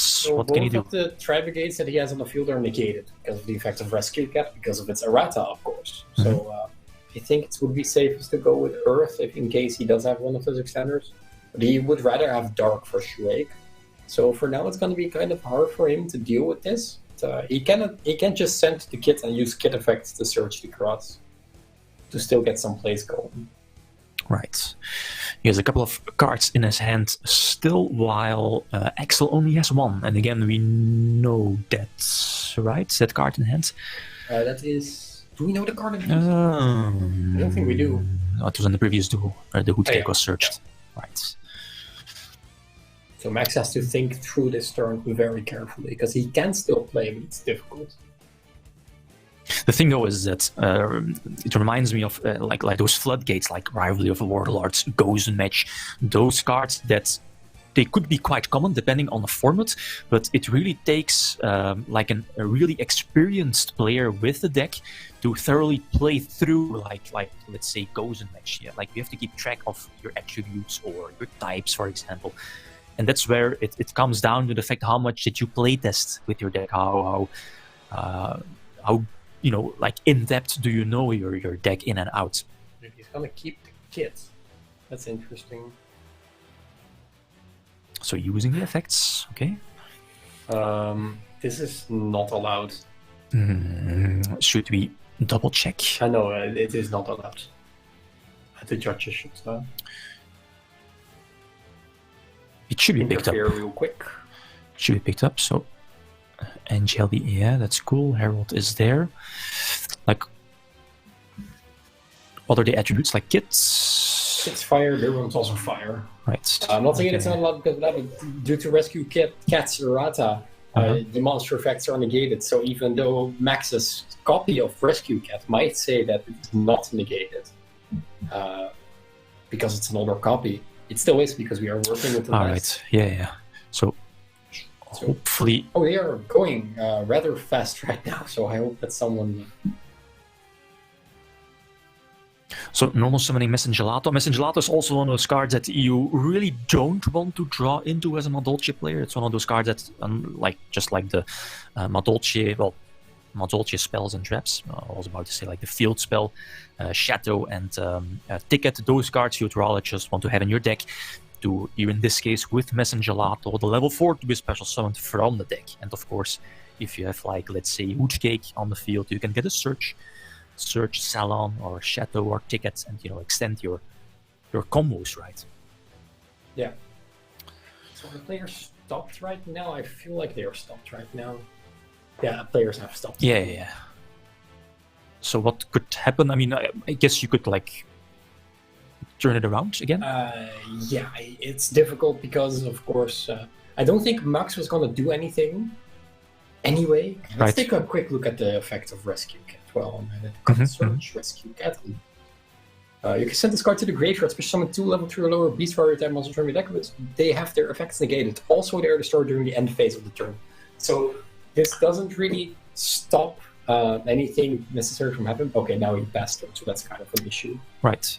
can he do? Both of the Tri-Brigades that he has on the field are negated because of the effect of Rescue Cat, because of its errata, of course. Mm-hmm. So I think it would be safest to go with Earth in case he does have one of those extenders. But he would rather have Dark for Shueik. So for now it's going to be kind of hard for him to deal with this. He can't just send the kit and use kit effects to search the cross to still get some plays going. Right. He has a couple of cards in his hand still, while Axel only has 1. And again, we know that, right? That card in hand. That is... Do we know the card in hand? I don't think we do. No, it was in the previous duel, where the Hood cake was searched. Yeah. Right. So Max has to think through this turn very carefully, because he can still play, but it's difficult. The thing though is that it reminds me of like those floodgates, like Rivalry of Warlords, Gozen Match, those cards that they could be quite common depending on the format, but it really takes a really experienced player with the deck to thoroughly play through like let's say Gozen Match. Yeah, like you have to keep track of your attributes or your types, for example. And that's where it comes down to the fact how much did you play test with your deck, how in depth do you know your deck in and out. He's gonna keep the kit. That's interesting. So using the effects, okay. This is not allowed. Should we double check? I know it is not allowed. The judges should. It should be picked up. Real quick. Should be picked up. So, Angeli, yeah, that's cool. Herald is there. Like, what are the attributes? Like kits? It's fire. Their one's also fire. Right. I'm not saying it's not allowed because of that, but due to Rescue Cat's errata, the monster effects are negated. So even though Max's copy of Rescue Cat might say that it's not negated, because it's an older copy. It still is because we are working with the All last. right. Yeah. So hopefully. Oh, they are going rather fast right now. So I hope that someone. So normal summoning Messengelato. Messengelato is also one of those cards that you really don't want to draw into as a Madolche player. It's one of those cards that, just like the Madolche, Madolche spells and traps. I was about to say like the field spell, Shadow and Ticket. Those cards you'd rather just want to have in your deck. To here in this case with Messengelato, the level 4 to be special summoned from the deck. And of course, if you have like let's say Hooch Cake on the field, you can get a search Salon or Shadow or Ticket, and extend your combos, right? Yeah. So the players stopped right now. I feel like they are stopped right now. Yeah, players have stopped. Yeah. So what could happen? I mean, I guess you could like turn it around again. Yeah, it's difficult because of course I don't think Max was gonna do anything. Anyway, let's take a quick look at the effects of Rescue Cat. Well, search Rescue Cat. You can send this card to the graveyard, special summon 2 level 3 or lower beast warrior type monsters from your deck. They have their effects negated. Also, they are destroyed during the end phase of the turn. So this doesn't really stop anything necessary from happening. Okay, now he passed it, so that's kind of an issue. Right.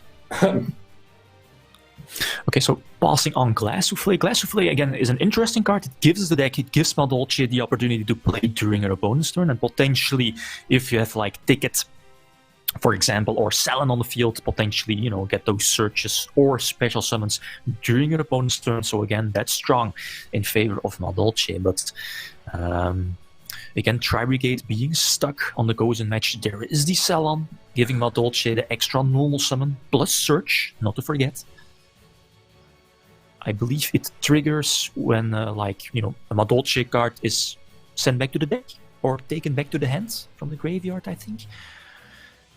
Okay, so passing on Glass Souffle. Glass Souffle, again, is an interesting card. It gives the deck, it gives Madolche the opportunity to play during her opponent's turn, and potentially, if you have like Ticket, for example, or Salon on the field, potentially, get those searches or special summons during your opponent's turn. So again, that's strong in favor of Madolche, but again, Tri-Brigade being stuck on the Gozen match, there is the Salon, giving Madolche the extra normal summon, plus search, not to forget. I believe it triggers when, a Madolche card is sent back to the deck or taken back to the hand from the graveyard, I think.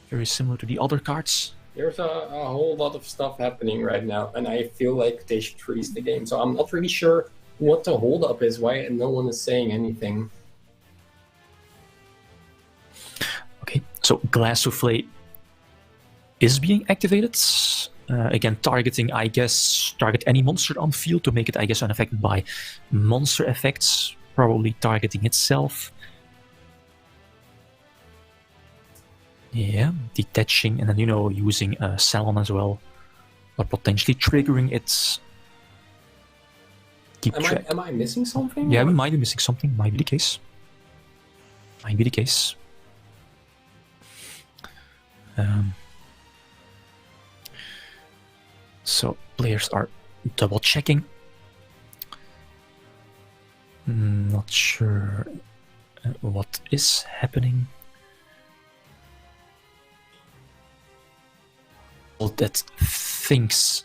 Very similar to the other cards. There's a whole lot of stuff happening right now, and I feel like they should freeze the game. So I'm not really sure what the holdup is, why no one is saying anything. Okay, so Glass Souffle is being activated. Again, targeting, I guess, target any monster on field to make it, I guess, unaffected by monster effects. Probably targeting itself. Yeah, detaching and then, using Salon as well. Or potentially triggering it. Keep track. Am I missing something? Yeah, we might be missing something. Might be the case. Might be the case. So players are double checking. Not sure what is happening. All that thinks.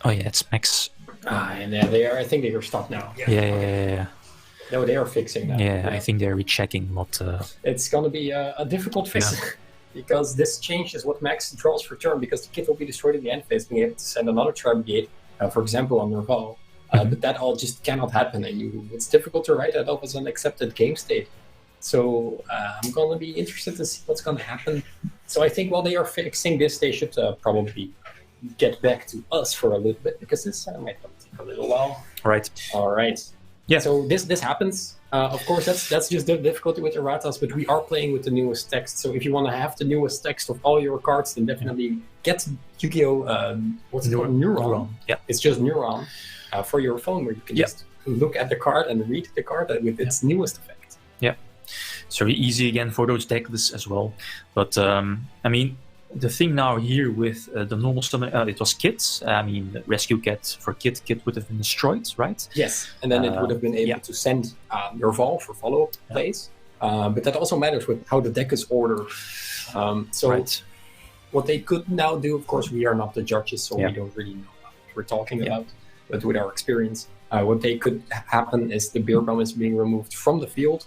Oh yeah, it's Max. And they are. I think they are stopped now. Yeah. No, they are fixing that. Yeah, I think they're rechecking what. It's gonna be a difficult fix. Yeah. Because this changes what Max draws for turn, because the kit will be destroyed in the end phase, being able to send another Tri-Brigade, for example, on Nerval. But that all just cannot happen, and it's difficult to write that off as an accepted game state. So I'm going to be interested to see what's going to happen. So I think while they are fixing this, they should probably get back to us for a little bit, because this might take a little while. Right. All right. Yeah. So this happens. Of course, that's just the difficulty with erratas, but we are playing with the newest text. So if you want to have the newest text of all your cards, then definitely get Yu-Gi-Oh! What's it called? Neuron. Yeah. It's just Neuron for your phone, where you can just look at the card and read the card with its newest effect. Yeah. It's very easy again for those deck lists as well. But I mean, the thing now here with the normal summon, it was Kit. I mean, Rescue Cat for Kit would have been destroyed, right? Yes, and then it would have been able to send Nerval for follow-up plays. But that also matters with how the deck is ordered. What they could now do, of course, we are not the judges, so we don't really know what we're talking about. But with our experience, what they could happen is the beer bomb is being removed from the field,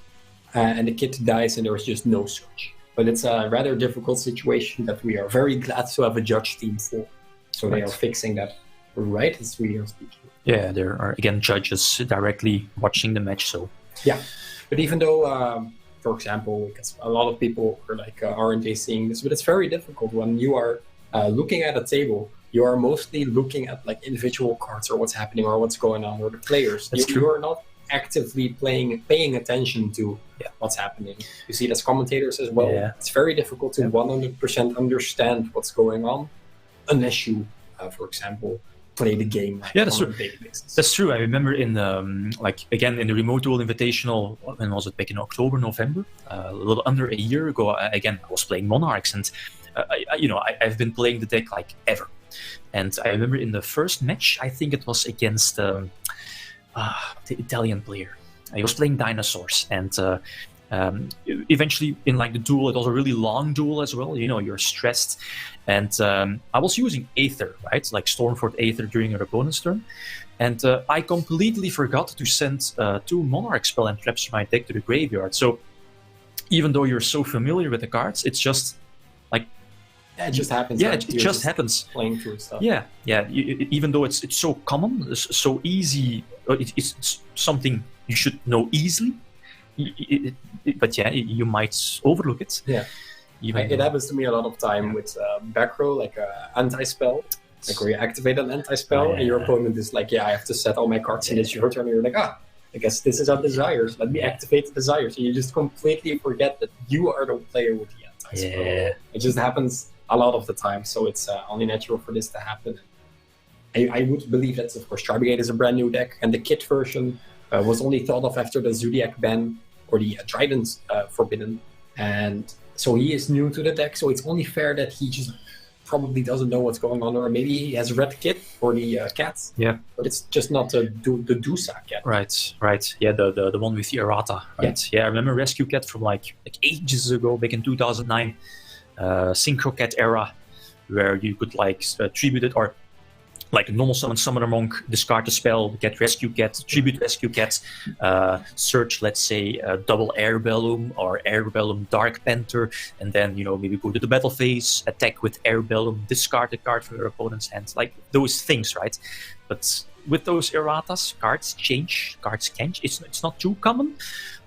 and the Kit dies, and there is just no search. But it's a rather difficult situation that we are very glad to have a judge team for. So they are fixing that right as we are speaking. Yeah, there are, again, judges directly watching the match. So yeah, but even though for example, because a lot of people are like, aren't they seeing this? But it's very difficult when you are looking at a table. You are mostly looking at like individual cards or what's happening or what's going on or the players. You are not actively paying attention to what's happening. You see it as commentators as well. Yeah. It's very difficult to 100% understand what's going on unless you, for example, play the game. Yeah, that's true. That's true. I remember in like again in the Remote Duel Invitational, when was it? Back in October, November, a little under a year ago. Again, I was playing Monarchs, and I've been playing the deck like ever. And I remember in the first match, I think it was against the Italian player. I was playing Dinosaurs, and eventually in like the duel, it was a really long duel as well. You're stressed, and I was using Aether, right, like Stormfort Aether during your opponent's turn, and I completely forgot to send 2 Monarch spell and traps from my deck to the graveyard. So even though you're so familiar with the cards, it's just like it just happens. Yeah, it just happens. Playing through stuff. Yeah. Even though it's so common, it's so easy, it's something you should know easily. But yeah, you might overlook it. Yeah, it happens to me a lot of time with back row, like anti-spell, like where you activate an anti-spell and your opponent is like, I have to set all my cards in this your turn, and you're like, I guess this is our desires. Let me activate the desires. And you just completely forget that you are the player with the anti-spell. Yeah. It just happens a lot of the time, so it's only natural for this to happen. I would believe that, of course, Tri-Brigade is a brand new deck, and the kit version was only thought of after the Zodiac ban or the Trident Forbidden, and so he is new to the deck, so it's only fair that he just probably doesn't know what's going on, or maybe he has red kit for the cats. Yeah, but it's just not the Dusa cat. Right. Yeah, the one with the errata. Right. Yeah, I remember Rescue Cat from like ages ago, back in 2009. Synchro Cat era, where you could like tribute it, or like normal summon Summoner Monk, discard the spell, get Rescue Cat, tribute Rescue Cat, search, let's say, double Air Bellum or Air Bellum Dark Panther, and then maybe go to the battle phase, attack with Air Bellum, discard the card from your opponent's hand, like those things, right? But with those erratas, cards change, cards can. It's not too common.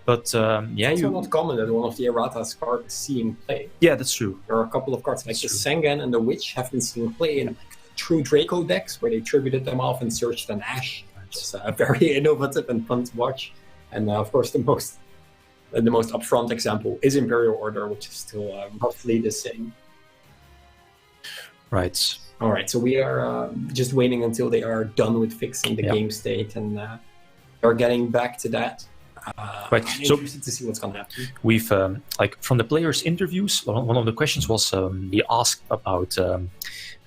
But it's also not common that one of the erratas cards is seeing play. Yeah, that's true. There are a couple of cards like the Sengan and the Witch have been seeing play in like true Draco decks where they tributed them off and searched an Ash. It's very innovative and fun to watch. And of course, the most upfront example is Imperial Order, which is still roughly the same. Right. All right. So we are just waiting until they are done with fixing the game state, and are getting back to that. Right. I'm interested to see what's going to happen. We've like from the players' interviews, one of the questions was they asked about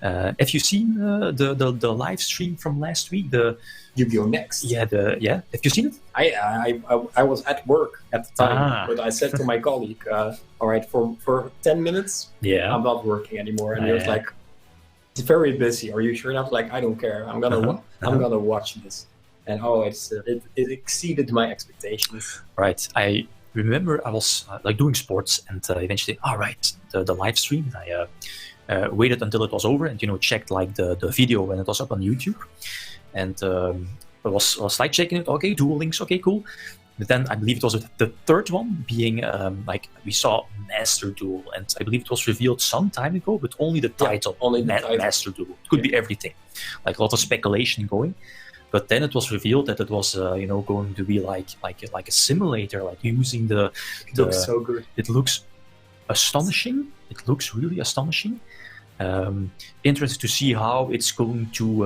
have you seen the live stream from last week, the Yu-Gi-Oh! Next? Yeah, have you seen it? I was at work at the time, but I said to my colleague, all right, for 10 minutes, I'm not working anymore, and he was like, it's very busy. Are you sure? And I was like, I don't care. I'm gonna watch this. And it exceeded my expectations. Right. I remember I was like doing sports, and eventually, the live stream. I waited until it was over, and checked like the video when it was up on YouTube, and I was like checking it. Okay, Duel Links. Okay, cool. But then I believe it was the third one being like we saw Master Duel, and I believe it was revealed some time ago, but only the title, Master Duel. It could be everything, like a lot of speculation going. But then it was revealed that it was, going to be like a simulator, like using the. It looks so good. It looks astonishing. It looks really astonishing. Interested to see how it's going to,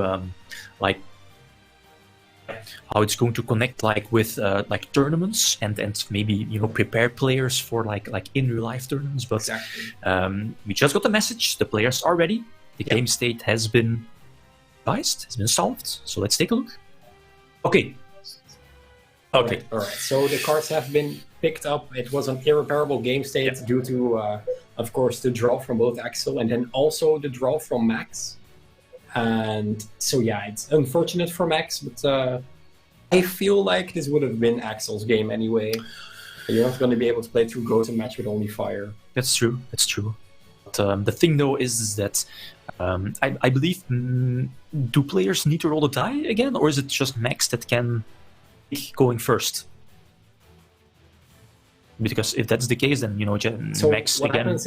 how it's going to connect, like with like tournaments and maybe prepare players for like in real life tournaments. But we just got the message. The players are ready. The game state has been has been solved, so let's take a look. Okay. All right. So the cards have been picked up. It was an irreparable game state due to, of course, the draw from both Axel and then also the draw from Max. And so it's unfortunate for Max, but I feel like this would have been Axel's game anyway. You're not going to be able to play through Goten match with only fire. That's true. But the thing though is that I believe, do players need to roll the die again, or is it just Max that can pick going first? Because if that's the case, then So Max what again. happens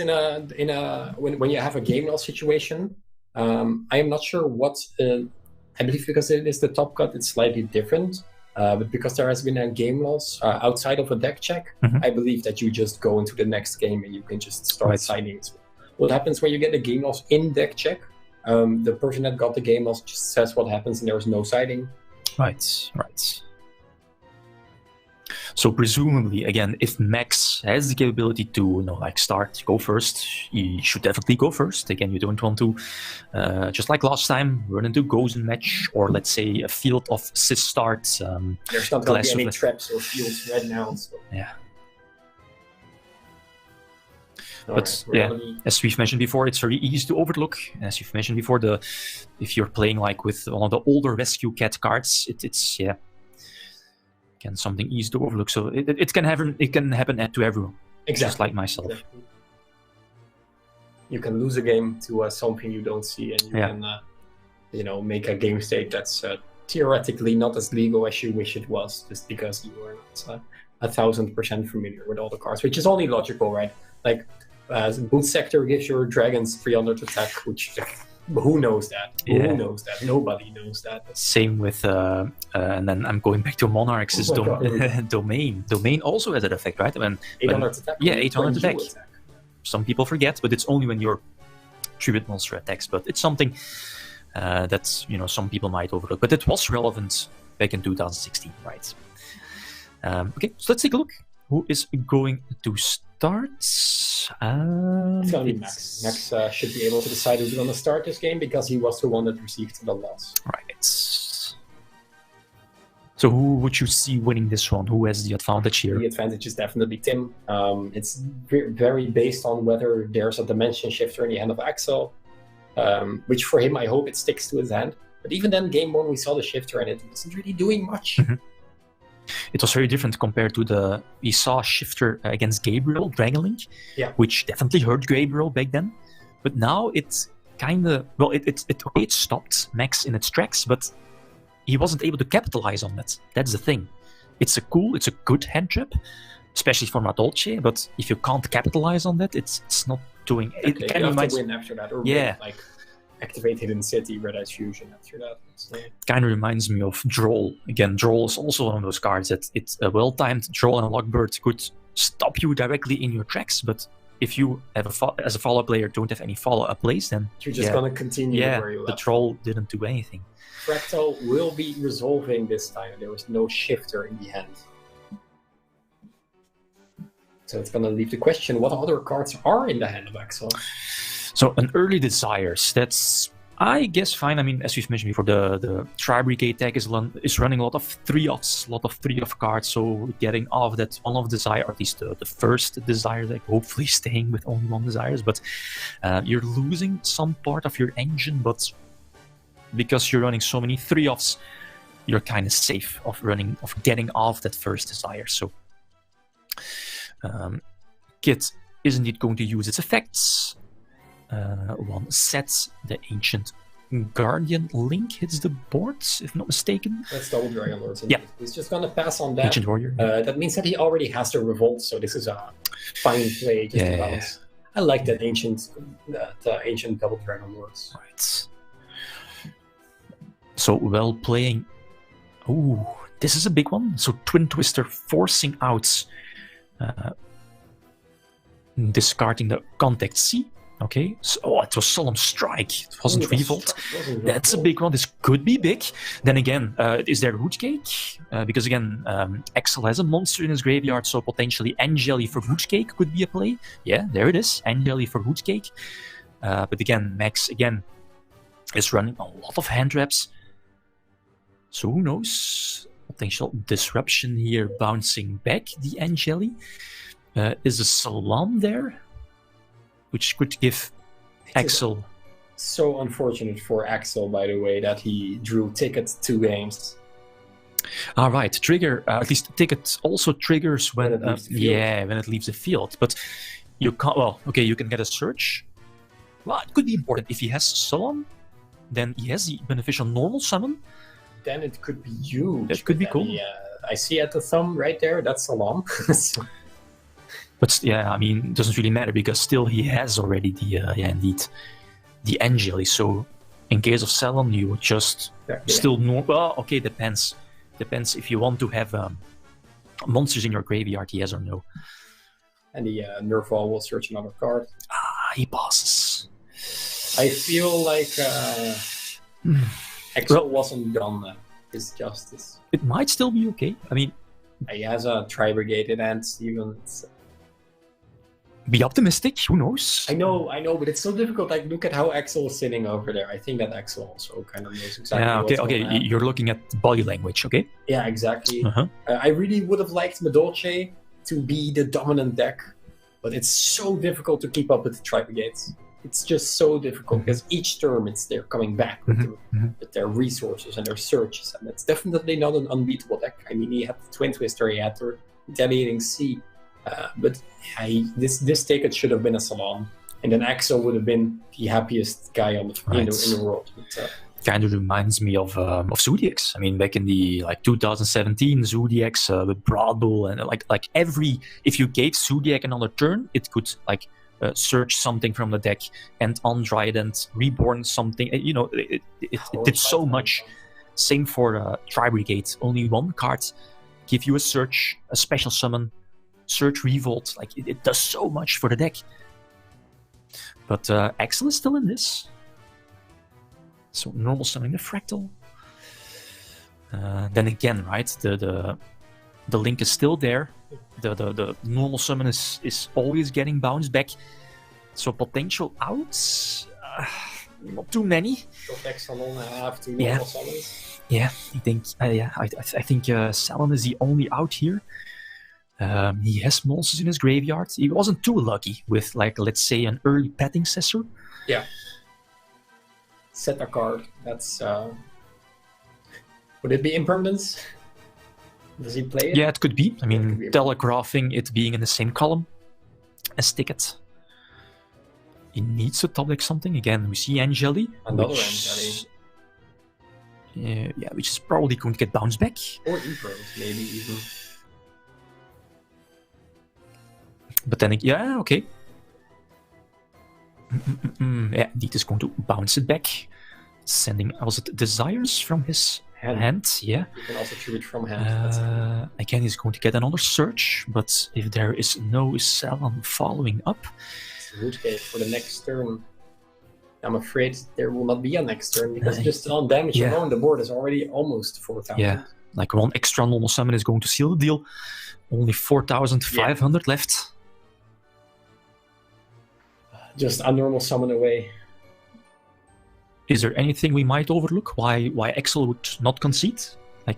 when you have a game loss situation? I am not sure what. I believe because it is the top cut, it's slightly different. But because there has been a game loss outside of a deck check, I believe that you just go into the next game and you can just start signing. What happens when you get a game loss in deck check? The person that got the game loss just says what happens and there's no siding. Right. So presumably, again, if Max has the capability to, go first, he should definitely go first. Again, you don't want to, just like last time, run into Gozen match, or let's say a field of Sis starts. There's not going to be any traps or fields right now. So. Yeah. But as we've mentioned before, it's very easy to overlook. As you've mentioned before, if you're playing with one of the older Rescue Cat cards, it's again something easy to overlook. So it can happen. It can happen to everyone. Exactly. Just like myself. Exactly. You can lose a game to something you don't see, and you can make a game state that's theoretically not as legal as you wish it was, just because you are not 1,000% familiar with all the cards, which is only logical, right? Like. Boot Sector gives your dragons 300 attack, which who knows that? Yeah. Who knows that? Nobody knows that. Same with, and then I'm going back to Monarch's Domain. Domain also has that effect, right? 800 attack. Yeah, 800 attack. Some people forget, but it's only when your Tribute Monster attacks. But it's something that some people might overlook. But it was relevant back in 2016, right? Okay, so let's take a look. Who is going to start? It's going to be Max. Max should be able to decide who's going to start this game because he was the one that received the loss. Right. So who would you see winning this one? Who has the advantage here? The advantage is definitely Tim. It's very based on whether there's a dimension shifter in the hand of Axel, which for him, I hope it sticks to his hand. But even then, game one, we saw the shifter and it wasn't really doing much. It was very different compared to we saw Shifter against Gabriel, Dragonlink, which definitely hurt Gabriel back then. But now it's kind of, it stopped Max in its tracks, but he wasn't able to capitalize on that. That's the thing. It's a good hand trap, especially for Madolce, but if you can't capitalize on that, it's not doing it. You have to win after that, or activate Hidden City, Red Eyes Fusion after that. Kind of reminds me of Droll. Again, Droll is also one of those cards that it's a well-timed Droll and a Lockbird could stop you directly in your tracks, but if you have as a follow-up player don't have any follow-up plays, then you're just going to continue where you left. The Troll didn't do anything. Fractal will be resolving this time. There was no shifter in the hand. So it's going to leave the question, what other cards are in the hand of Axel? So an early Desires, that's, I guess, fine. I mean, as we've mentioned before, the Tri-Brigade deck is running a lot of 3-off cards, so getting off that one of Desire, or at least the first Desire deck, hopefully staying with only one Desires, but you're losing some part of your engine, but because you're running so many 3-offs, you're kind of safe of getting off that first Desire. So Kit is indeed going to use its effects. One sets, the Ancient Guardian Link hits the board, if not mistaken. That's Double Dragon Lords. Yeah. He's just going to pass on that. Ancient Warrior. That means that he already has the Revolt, so this is a fine play just to bounce. I like that Ancient Double Dragon Lords. Right. So, well playing. Ooh, this is a big one. So, Twin Twister forcing out, discarding the Contact C. Okay, so it was Solemn Strike. It wasn't Revolt. That's a big one. This could be big. Then again, is there Rootcake? Because again, Axel has a monster in his graveyard, so potentially Angeli for Rootcake could be a play. Yeah, there it is. Angeli for Rootcake. But again, Max is running a lot of hand traps. So who knows? Potential disruption here, bouncing back the Angeli. Is a Salam there? Which could give Axel. So unfortunate for Axel, by the way, that he drew Ticket 2 games. All right, trigger. At least Ticket also triggers when when it leaves the field. But you can't. Well, okay, you can get a search. Well, it could be important if he has Salam. Then he has the beneficial normal summon. Then it could be huge. That could be cool. I see at the thumb right there. That's Salam. But yeah, I mean, it doesn't really matter because still he has already the Angeli. So in case of Salon, you would just still well, okay, depends if you want to have monsters in your graveyard, yes or no. And the Nerval will search another card. He passes. I feel like Axel wasn't done his justice. It might still be okay. I mean, he has a Tri-Brigade in hand, Steven. Be optimistic, who knows? I know, but it's so difficult. Like, look at how Axel is sitting over there. I think that Axel also kind of knows exactly what's going on. You're looking at body language, okay? Yeah, exactly. I really would have liked Madolche to be the dominant deck, but it's so difficult to keep up with the Tri-Brigades. It's just so difficult because each term they're coming back with their resources and their searches, and it's definitely not an unbeatable deck. I mean, he had the Twin Twister, he had the Retaliating Sea, but this ticket should have been a Salon, and then Axel would have been the happiest guy in the world. But, kind of reminds me of Zodiacs. I mean, back in the 2017 Zodiacs with Broadbull and like if you gave Zodiac another turn, it could search something from the deck and Undrident, Reborn something. It did so much. Same for Tri-Brigade. Only one card, give you a search, a special summon, search Revolt. Like it does so much for the deck. But Axel is still in this. So normal summoning the Fractal. Then again, right? The link is still there. The normal summon is always getting bounced back. So potential outs, not too many. Next Salon have two normal summons. Yeah, I think Salon is the only out here. He has monsters in his graveyard. He wasn't too lucky with let's say an early Petting Cessor. Yeah. Set a card. That's would it be impermanence? Does he play it? Yeah, it could be. I mean, telegraphing it being in the same column as Ticket. He needs to top deck something. Again, we see Angeli. Another Angeli. Yeah, which is probably going to get bounced back. Or Impros, maybe even. But then, yeah, okay. Yeah, indeed is going to bounce it back. Sending, was it Desires from his hand? Yeah. You can also tribute from hand. Again, he's going to get another search, but if there is no Salon following up... Rootgate for the next turn. I'm afraid there will not be a next turn, because just on damage alone, the board is already almost 4,000. Yeah, like one extra normal summon is going to seal the deal. Only 4,500 left. Just a normal summon away. Is there anything we might overlook? Why Axel would not concede?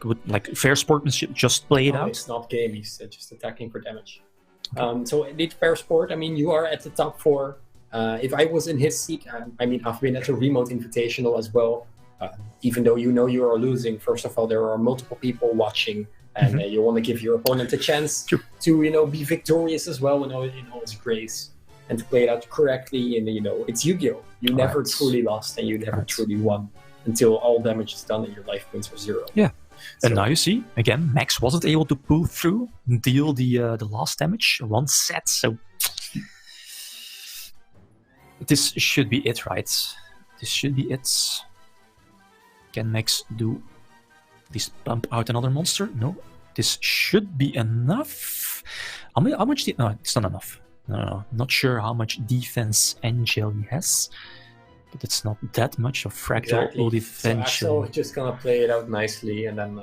Would fair sportsmanship just play it out? It's not game. He's just attacking for damage. Okay. So indeed, fair sport. I mean, you are at the top 4. If I was in his seat, I mean, I've been at a remote invitational as well. Even though you are losing, first of all, there are multiple people watching, and you want to give your opponent a chance to be victorious as well in all its grace. And to play it out correctly, and it's Yu-Gi-Oh! You never truly lost, and you never truly won until all damage is done and your life points are 0. Yeah, and now you see again, Max wasn't able to pull through, deal the last damage, one set. So this should be it, right? This should be it. Can Max do at least bump out another monster? No, this should be enough. How much? No, it's not enough. No, not sure how much defense Angeli has, but it's not that much of Fractal will defense. So Axel is just gonna play it out nicely, and then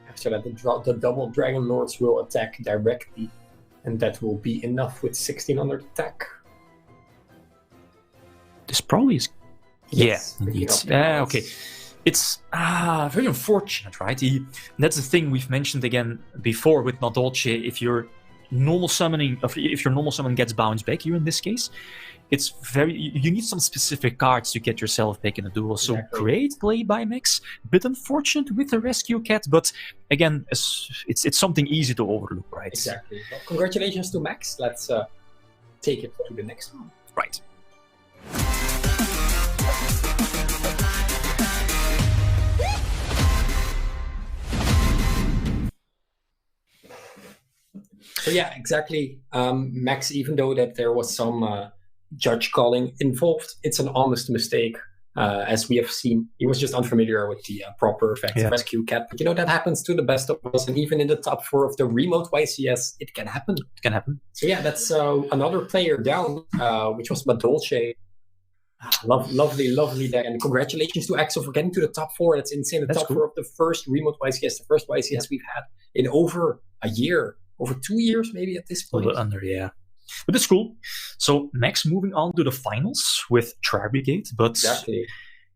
after that, the double Dragon Lords will attack directly, and that will be enough with 1600 attack. This probably is. Yes, yeah, indeed. Okay. It's very unfortunate, right? That's the thing we've mentioned again before with Nadolce. If your normal summon gets bounced back here in this case, it's you need some specific cards to get yourself back in a duel. So great play by Max, bit unfortunate with the rescue cat, but again, it's something easy to overlook, right? Exactly. Well, congratulations to Max. Let's take it to the next one. Right. So yeah, exactly. Max, even though that there was some judge calling involved, it's an honest mistake. As we have seen, he was just unfamiliar with the proper effective rescue cat. But that happens to the best of us. And even in the top 4 of the remote YCS, it can happen. It can happen. So yeah, that's another player down, which was Madolce. Lovely deck. And congratulations to Axel for getting to the top 4. That's insane. The top 4 of the first remote YCS, the first YCS we've had in over a year. Over 2 years, maybe at this point. A little under, yeah. But it's cool. So next, moving on to the finals with Tri-Brigade. But exactly.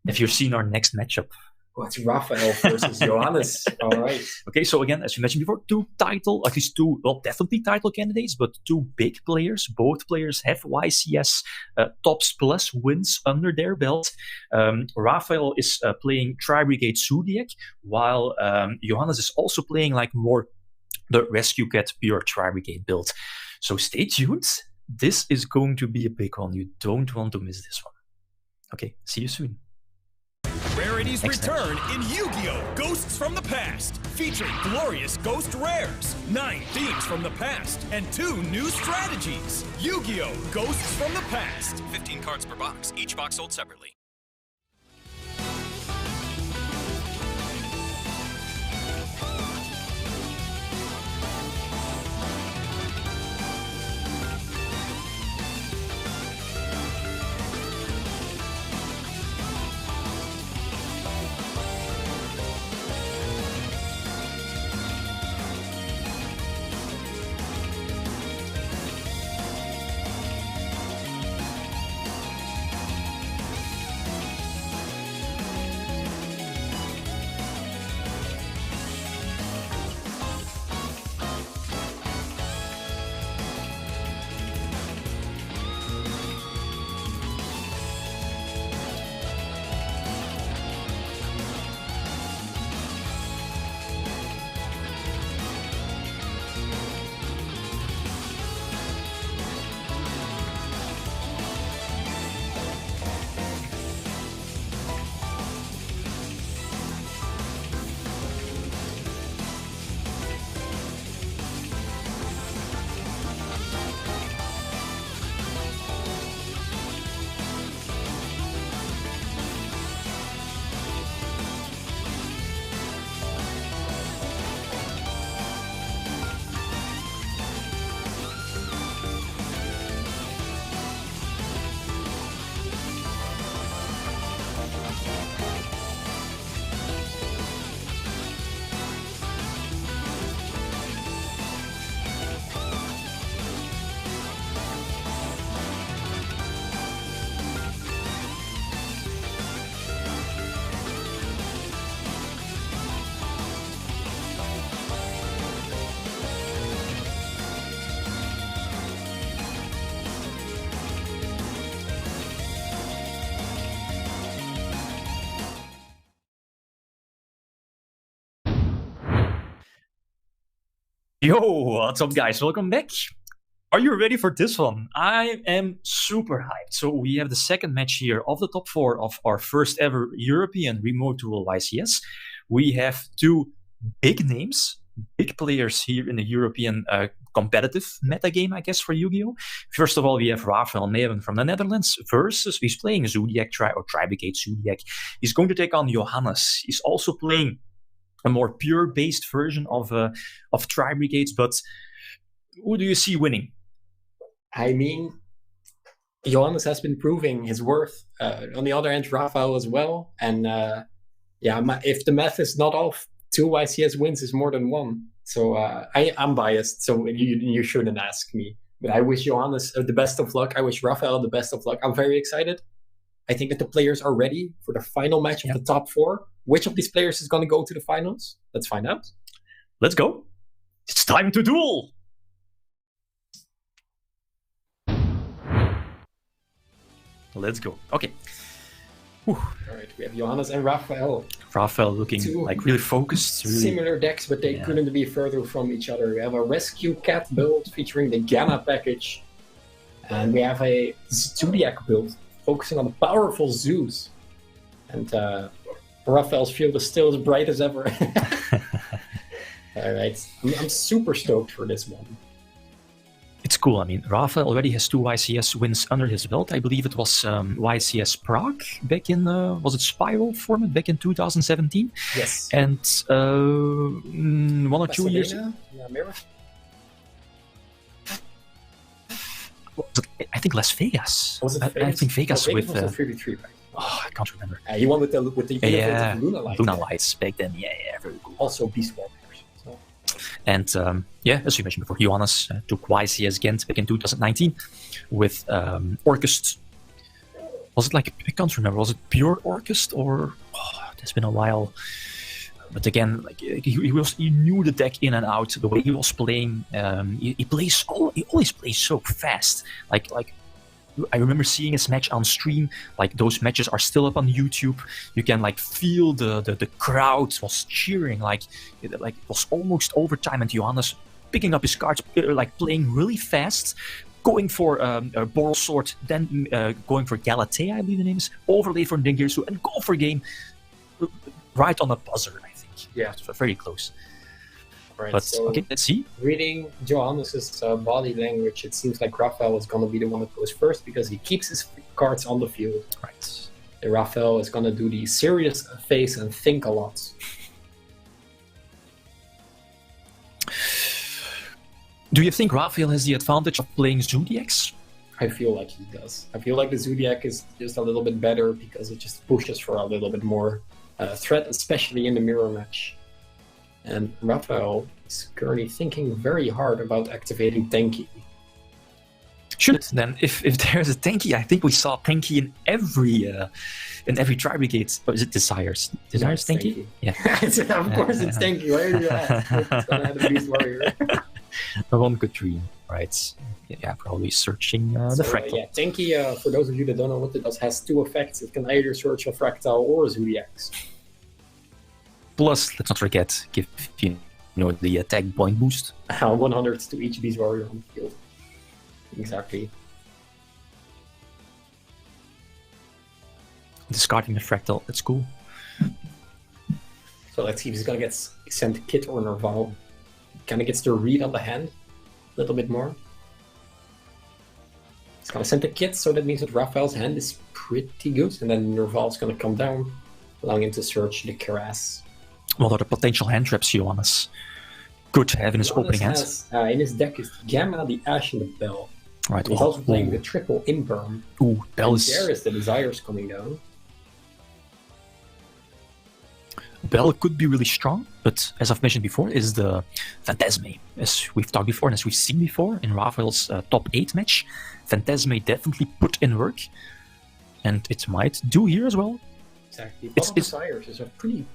If you've seen our next matchup. Oh, it's Raphael versus Johannes. All right. Okay, so again, as you mentioned before, definitely title candidates, but 2 big players. Both players have YCS tops plus wins under their belt. Raphael is playing Tri-Brigade Zodiac, while Johannes is also playing more the Rescue Cat pure Tri-Brigade build. So stay tuned. This is going to be a big one. You don't want to miss this one. Okay, see you soon. Rarities return in Yu-Gi-Oh! Ghosts from the Past, featuring glorious ghost rares, 9 themes from the past, and 2 new strategies. Yu-Gi-Oh! Ghosts from the Past. 15 cards per box, each box sold separately. Yo, what's up guys? Welcome back. Are you ready for this one? I am super hyped. So we have the second match here of the top 4 of our first ever European Remote Duel YCS. We have 2 big names, big players here in the European competitive metagame, I guess, for Yu-Gi-Oh! First of all, we have Raphael Neven from the Netherlands versus, he's playing Zodiac Tri-Brigade Zodiac. He's going to take on Johannes. He's also playing a more pure-based version of Tri-Brigades, but who do you see winning? I mean, Johannes has been proving his worth. On the other hand, Raphael as well. And if the math is not off, 2 YCS wins is more than 1. So I'm biased, so you shouldn't ask me. But I wish Johannes the best of luck. I wish Raphael the best of luck. I'm very excited. I think that the players are ready for the final match of the top 4. Which of these players is going to go to the finals? Let's find out. Let's go. It's time to duel. Let's go. Okay. Whew. All right, we have Johannes and Raphael. Raphael looking really focused. Really... Similar decks, but they couldn't be further from each other. We have a Rescue Cat build featuring the Gamma package. And we have a Zodiac build focusing on the powerful zoos. And Raphael's field is still as bright as ever. All right. I'm super stoked for this one. cool. I mean, Rafa already has 2 YCS wins under his belt. I believe it was YCS Prague back in, was it Spiral format back in 2017? Yes. And 1 or 2 years... I think Las Vegas. Was it I Vegas? think Vegas Vegas with... was the 3v3, right? Oh, I can't remember. He won with the innovative Luna Lights. Luna Lights back then. Yeah, very cool. Also Beast Warriors. So. And yeah, as you mentioned before, Johannes took YCS Ghent back in 2019 with Orchest. Was it like, I can't remember, was it pure Orchest or... Oh, it's been a while. But again, like he knew the deck in and out. The way he was playing, he always plays so fast. Like I remember seeing his match on stream. Like those matches are still up on YouTube. You can like feel the crowd was cheering. Like it was almost overtime, and Johannes picking up his cards, like playing really fast, going for a Boral Sword, then going for Galatea, I believe the name is, overlay for Ningirsu, and go for game right on the buzzer. Yeah, so very close. Right, but so okay, let's see. Reading Johannes' body language, it seems like Raphael is going to be the one that goes first because he keeps his cards on the field. Right. And Raphael is going to do the serious face and think a lot. Do you think Raphael has the advantage of playing Zodiacs? I feel like he does. I feel like the Zodiac is just a little bit better because it just pushes for a little bit more threat, especially in the mirror match. And Raphael is currently thinking very hard about activating Tenki. Should then, if there's a Tenki, I think we saw Tenki in every Tri-Brigade. Or is it Desires? Desires Tenki? Yeah. Of course it's Tenki. Why are you asking? It's gonna have a Beast Warrior. One good dream, right? Yeah, probably searching the Fractal. Yeah, Tenki, for those of you that don't know what it does, has 2 effects. It can either search a Fractal or a Zodiacs. Plus, let's not forget, give the attack point boost. 100 to each Beast Warrior on the field. Exactly. Discarding the Fractal, that's cool. So let's see if he's gonna get sent Kit or Nerval. Kind of gets the read on the hand a little bit more. He's gonna send the Kit, so that means that Raphael's hand is pretty good, and then Nerval's gonna come down, allowing him to search the Karas. What are the potential hand traps Johannes could have in his opening hands? In his deck is Gamma, the Ash, and the Bell. Right. He's also playing the triple Imperm. Ooh, Bell is... There is the Desires coming down. Bell could be really strong, but as I've mentioned before, is the Phantasme. As we've talked before and as we've seen before in Raphael's top 8 match, Phantasme definitely put in work, and it might do here as well. Exactly. Desires is a pretty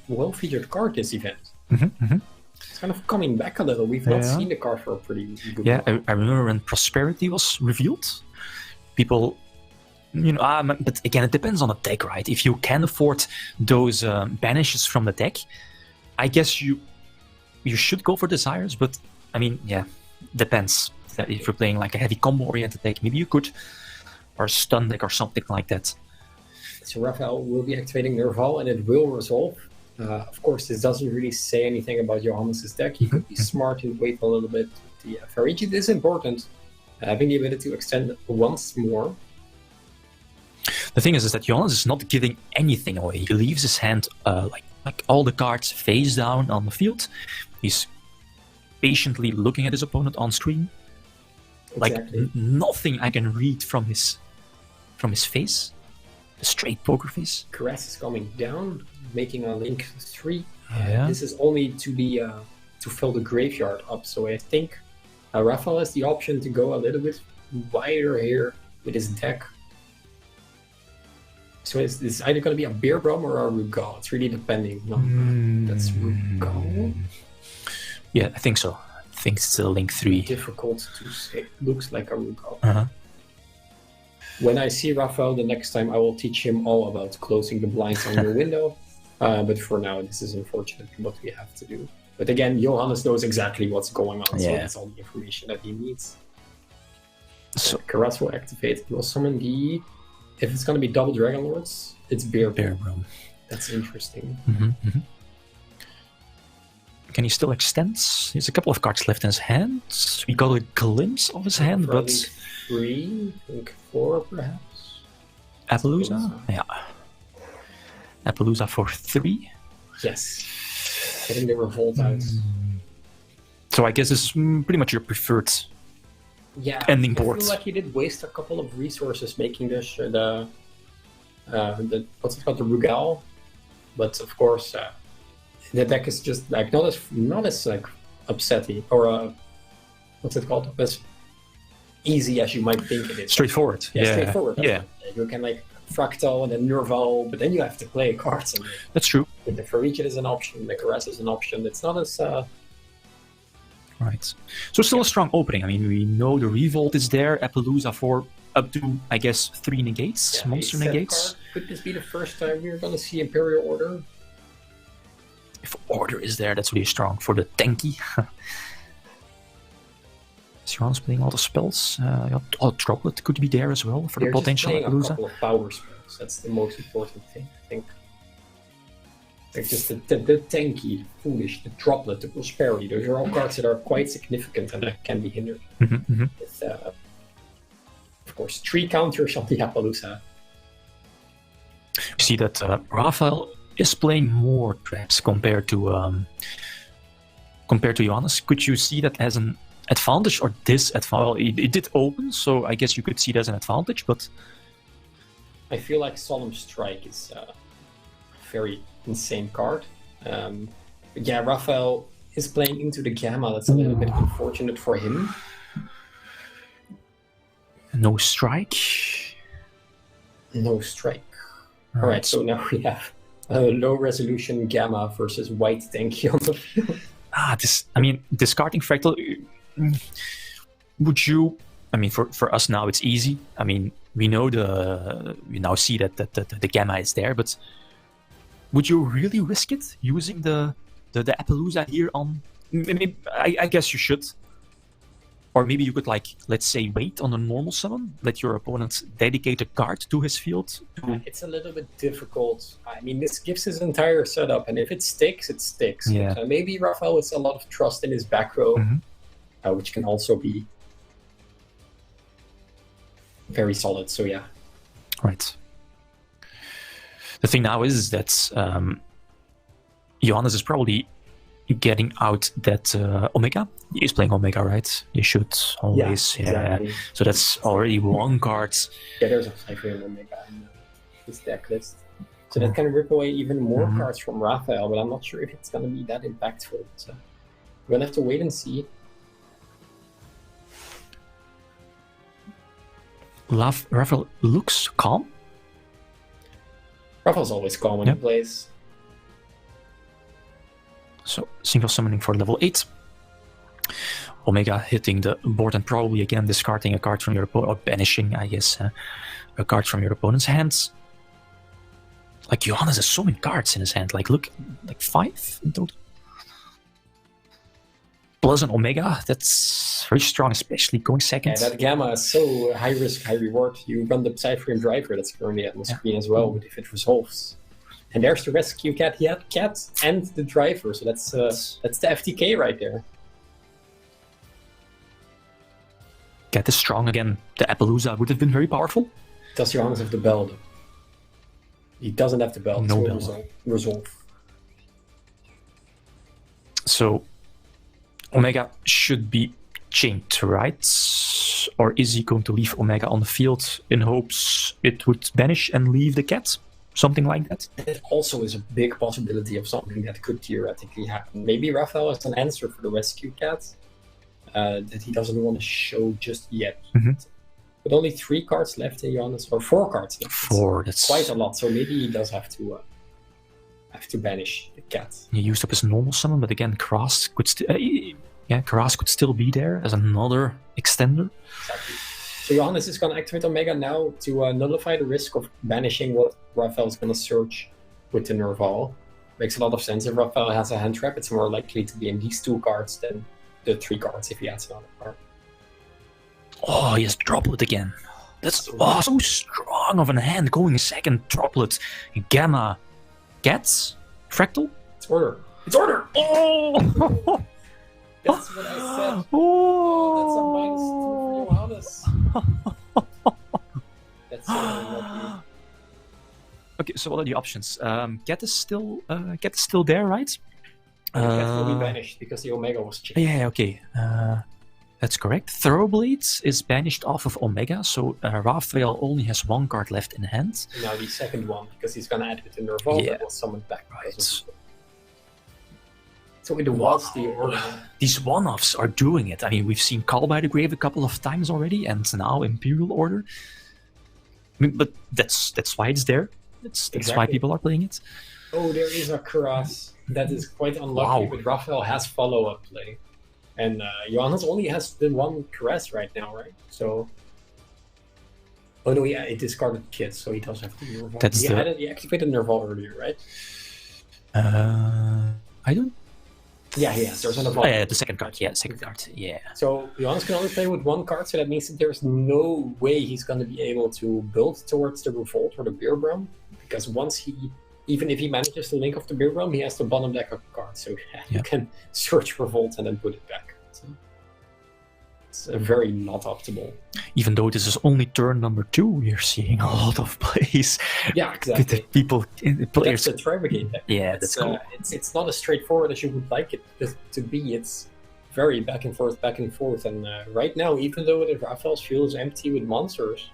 well-featured card this event. It's kind of coming back a little. We've not seen the card for a pretty good while. I remember when Prosperity was revealed, people... but again, it depends on the deck, right? If you can afford those banishes from the deck, I guess you should go for Desires, but I mean, yeah, depends. If you're playing like a heavy combo-oriented deck, maybe you could, or a stun deck or something like that. So Raphael will be activating Nerval, and it will resolve. Of course, this doesn't really say anything about Johannes' deck. He could be smart and wait a little bit. The Farigi is important, having the ability to extend once more. The thing is that Johannes is not giving anything away. He leaves his hand like all the cards face down on the field. He's patiently looking at his opponent on screen. Exactly. Like nothing I can read from his face. The straight poker face. Caress is coming down, making a link 3. Yeah. This is only to fill the graveyard up. So I think Raphael has the option to go a little bit wider here with his deck. So it's either going to be a Beer Brom or a Rugal. It's really depending. That's Rugal? Yeah, I think so. I think it's a link 3. Difficult to say. Looks like a Rugal. Uh-huh. When I see Raphael the next time, I will teach him all about closing the blinds on your window. But for now, this is unfortunately what we have to do. But again, Johannes knows exactly what's going on, so that's all the information that he needs. So Karas will activate. He will summon the... If it's going to be double Dragon Lords, it's Beer Brom. That's interesting. Can he still extend? He has a couple of cards left in his hand. We got a glimpse of his hand, but 3, I think 4 perhaps. Appaloosa? Yeah. Appaloosa for 3. Yes. Getting the revolt out. So I guess this is pretty much your preferred ending board. I feel like he did waste a couple of resources making this the what's it called, the Rugal, but of course the deck is just like not as like upsetty or what's it called, as easy as you might think it is. Straightforward. Yeah, straightforward. Yeah. You can like Fractal and then Nerval, but then you have to play cards. And that's true. The Ferrigid is an option, the Caress is an option. It's not as right. So still a strong opening. I mean, we know the Revolt is there, Appaloosa for up to, I guess, 3 negates, monster negates. Card. Could this be the first time we're going to see Imperial Order? If Order is there, that's really strong for the tanky. Siran's playing all the spells. Droplet could be there as well for the potential Appaloosa. A couple of power spells. That's the most important thing, I think. Like just the tanky, the foolish, the droplet, the prosperity. Those are all cards that are quite significant and that can be hindered. With, of course, 3 counters on the Appaloosa. You see that Raphael is playing more traps compared to Johannes. Could you see that as an advantage or disadvantage? Well, it did open, so I guess you could see it as an advantage, but I feel like Solemn Strike is a very insane card. Yeah, Raphael is playing into the Gamma. That's a little bit unfortunate for him. No strike. No strike. Alright, so now we have a low resolution Gamma versus white tanky on the field. Discarding Fractal. Would you? I mean, for us now it's easy. I mean, we now see that the Gamma is there, but would you really risk it using the Appaloosa here on? Maybe, I guess you should. Or maybe you could, like, let's say, wait on a normal summon, let your opponent dedicate a card to his field. It's a little bit difficult. I mean, this gives his entire setup, and if it sticks, it sticks. Yeah. So maybe Raphael has a lot of trust in his back row, which can also be very solid. So yeah. Right. The thing now is that Johannes is probably getting out that Omega. He's playing Omega, right? You should always, exactly. So that's already 1 card. Yeah, there's a Cypher Omega in his deck list. So that can rip away even more cards from Raphael, but I'm not sure if it's going to be that impactful. So we're going to have to wait and see. Raphael looks calm. Raphael's always calm when he plays. So, single summoning for level 8. Omega hitting the board and probably again discarding a card from your opponent, or banishing, I guess, a card from your opponent's hands. Like, Johannes has so many cards in his hand. Like, look, like 5 in total. Plus an Omega, that's very strong, especially going second. Yeah, that Gamma is so high risk, high reward. You run the Cypher Driver that's currently on the screen as well, but if it resolves. And there's the rescue cat. He had cat and the driver, so that's the FTK right there. Cat is strong again. The Appaloosa would have been very powerful. Does Johannes have the bell? He doesn't have the bell. No bell. Resolve. So Omega should be chained, right? Or is he going to leave Omega on the field in hopes it would banish and leave the cat? Something like that. It also is a big possibility of something that could theoretically happen. Maybe Raphael has an answer for the rescue cat that he doesn't want to show just yet. But only 3 cards left in Johannes, or 4 cards left. 4, that's quite a lot. So maybe he does have to banish the cat. He used up his normal summon, but again, Karas could Karas could still be there as another extender. Exactly. So Johannes is going to activate Omega now to nullify the risk of banishing what Raphael is going to search with the Nerval. Makes a lot of sense. If Raphael has a hand trap, it's more likely to be in these 2 cards than the 3 cards if he adds another card. Oh, he has Droplet again. That's so strong of a hand going second. Droplet, Gamma, Cats, Fractal? It's Order. It's order! Oh! That's what I said. Oh! That's a -2 for Johannes. That's not Okay, so what are the options? Get is still there, right? Cat will be banished because the Omega was changed. Yeah, okay. That's correct. Thoroughblades is banished off of Omega, so Raphael only has one card left in hand. And now the second one, because he's gonna add it in the revolt, Yeah. that was summoned back. Right. So it was the order. These one-offs are doing it. I mean, we've seen Call by the Grave a couple of times already, and now Imperial Order. I mean, but that's why it's there. That's why Exactly. people are playing it. Oh, there is a Kuras. That is quite unlucky, Wow. but Raphael has follow-up play. And Johannes only has the one Caress right now, right? So... Oh no, yeah, it discarded Kit, so he does have the Nerval. That's He activated Nerval earlier, right? I don't... Yeah, yes, there's a Nerval. yeah, the second card. Yeah, second card. Yeah. So Johannes can only play with one card, so that means that there's no way he's going to be able to build towards the Revolt or the Beer Brum, because once he... Even if he manages to link off the Beer Brum, he has to bottom deck a card, so you can search Revolt and then put it back. So it's very not optimal. Even though this is only turn number 2, we're seeing a lot of plays. Yeah, exactly. With people, players. That's the Tri-Brigade deck. Yeah, that's cool. It's not as straightforward as you would like it to be. It's very back and forth. And right now, even though the Raphael's field is empty with monsters,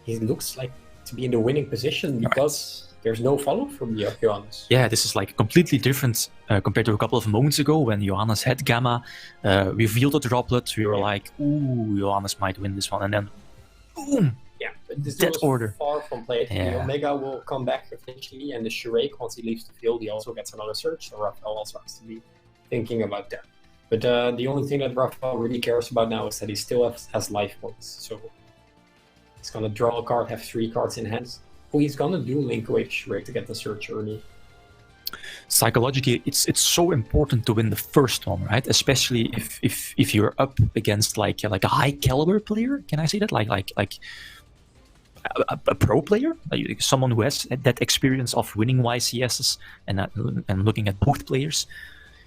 he looks like to be in the winning position because there's no follow from Johannes. Yeah, this is like completely different compared to a couple of moments ago when Johannes had Gamma, revealed a droplet. We were like, ooh, Johannes might win this one, and then boom! Yeah, but this Dead duel is order. far from played. Yeah. The Omega will come back eventually, and the Shurake, once he leaves the field, he also gets another search, so Raphael also has to be thinking about that. But the only thing that Raphael really cares about now is that he still has life points, so he's gonna draw a card, have 3 cards in hand. Well, he's gonna do Link Wave Shurake to get the search early. Psychologically, it's so important to win the first one, right? Especially if you're up against like a high caliber player. Can I say that? Like a pro player, like someone who has that experience of winning YCSs and looking at both players.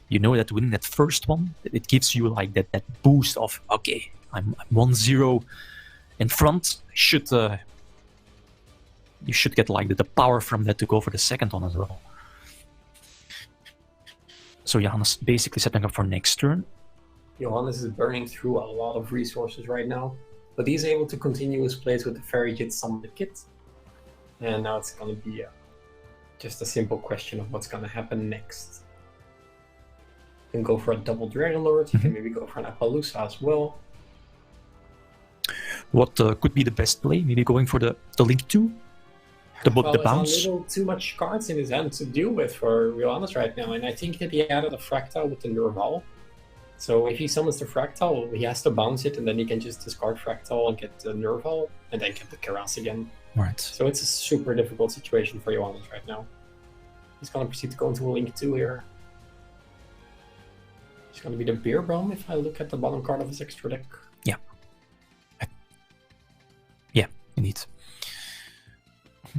You know that winning that first one, it gives you like that boost of okay, I'm 1-0 in front. You should get like the power from that to go for the second one as well. So Johannes basically setting up for next turn. Johannes is burning through a lot of resources right now, but he's able to continue his plays with the Fairy Kit Summon Kit. And now it's going to be just a simple question of what's going to happen next. You can go for a double Dragon Lord, you can maybe go for an Appaloosa as well. What could be the best play? Maybe going for the Link 2? The bounce? Has a little too much cards in his hand to deal with for Johannes right now, and I think that he added a Fractal with the Nerval. So if he summons the Fractal, he has to bounce it, and then he can just discard Fractal and get the Nerval, and then get the Karas again. Right. So it's a super difficult situation for Johannes right now. He's gonna proceed to go into a Link 2 here. It's gonna be the Beer Brum if I look at the bottom card of his extra deck. Yeah. Yeah, indeed.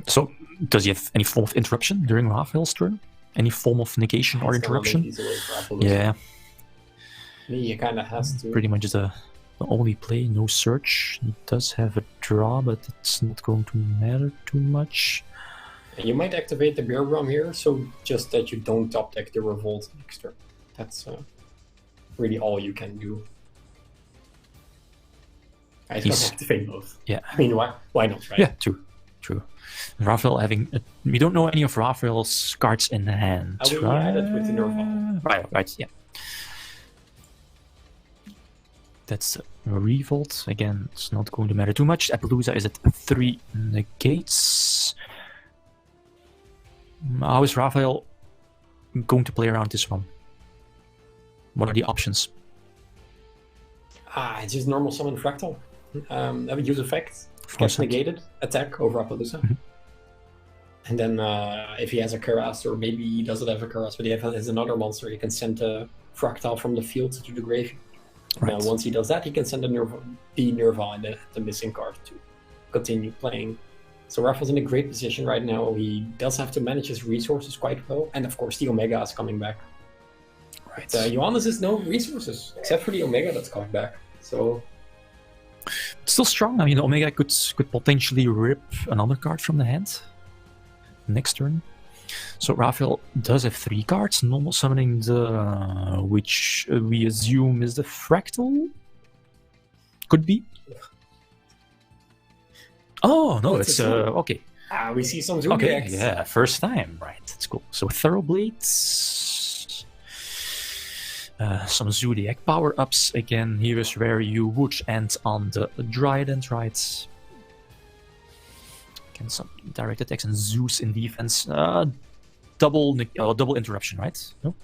So, does he have any form of interruption during Raphael's turn? Any form of negation or interruption? Yeah. He kind of has to. Pretty much the only play, no search. He does have a draw, but it's not going to matter too much. You might activate the Beer Brum here, so just that you don't top deck the Revolt next turn. That's really all you can do. I can activate both. Yeah. I mean, why not, right? Yeah, true. Raphael having... we don't know any of Raphael's cards in hand, I will right? add it with the Nerval. Right, yeah. That's Revolt. Again, it's not going to matter too much. Appaloosa is at 3 negates. How is Raphael going to play around this one? What are the options? It's just normal summon Fractal. Have a use effect. Gets negated. Attack over Appaloosa. And then if he has a Karas, or maybe he doesn't have a Karas, but he has another monster, he can send a Fractal from the field to the grave. Right. Now, once he does that, he can send the Nerval and the missing card to continue playing. So Raphael's in a great position right now. He does have to manage his resources quite well, and of course the Omega is coming back. Right. Johannes has no resources except for the Omega that's coming back. So Still strong. I mean, Omega could potentially rip another card from the hand next turn. So Raphael does have 3 cards. Normal summoning the which we assume is the Fractal. Could be. Oh no, it's okay. we see some Zodiacs. Okay, yeah, first time, right? That's cool. So Thoroughblades, some Zodiac power-ups again. Here is where you would end on the Dryden, right? Again, some direct attacks and Zeus in defense. Double interruption, right? No,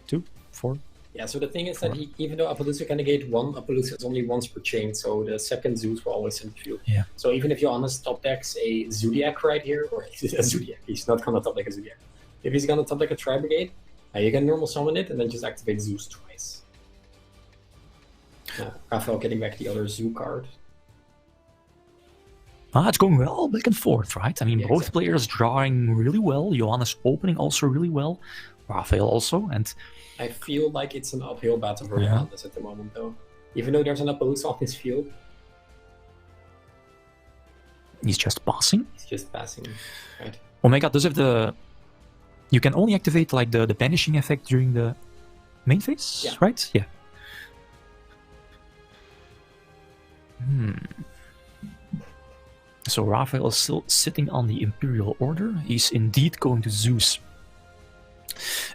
2, 4. Yeah, so the thing is that even though Appaloosa can negate 1, Appaloosa is only once per chain, so the second Zeus will always in the field. Yeah. So even if Johannes top decks a Zodiac right here, or a Zodiac, he's not gonna top deck a Zodiac. If he's gonna top deck a Tri-Brigade, you can normal summon it and then just activate Zeus twice. Raphael getting back the other Zoo card. It's going well, back and forth, right? I mean, Yeah, both exactly. players drawing really well. Johannes opening also really well. Raphael also, and I feel like it's an uphill battle for Johannes at the moment, though. Even though there's an Appaloosa on his field, he's just passing. he's just passing. Right? Omega does have the... You can only activate like the banishing effect during the main phase, Yeah. right? Yeah. So Raphael is still sitting on the Imperial Order. He's indeed going to Zeus.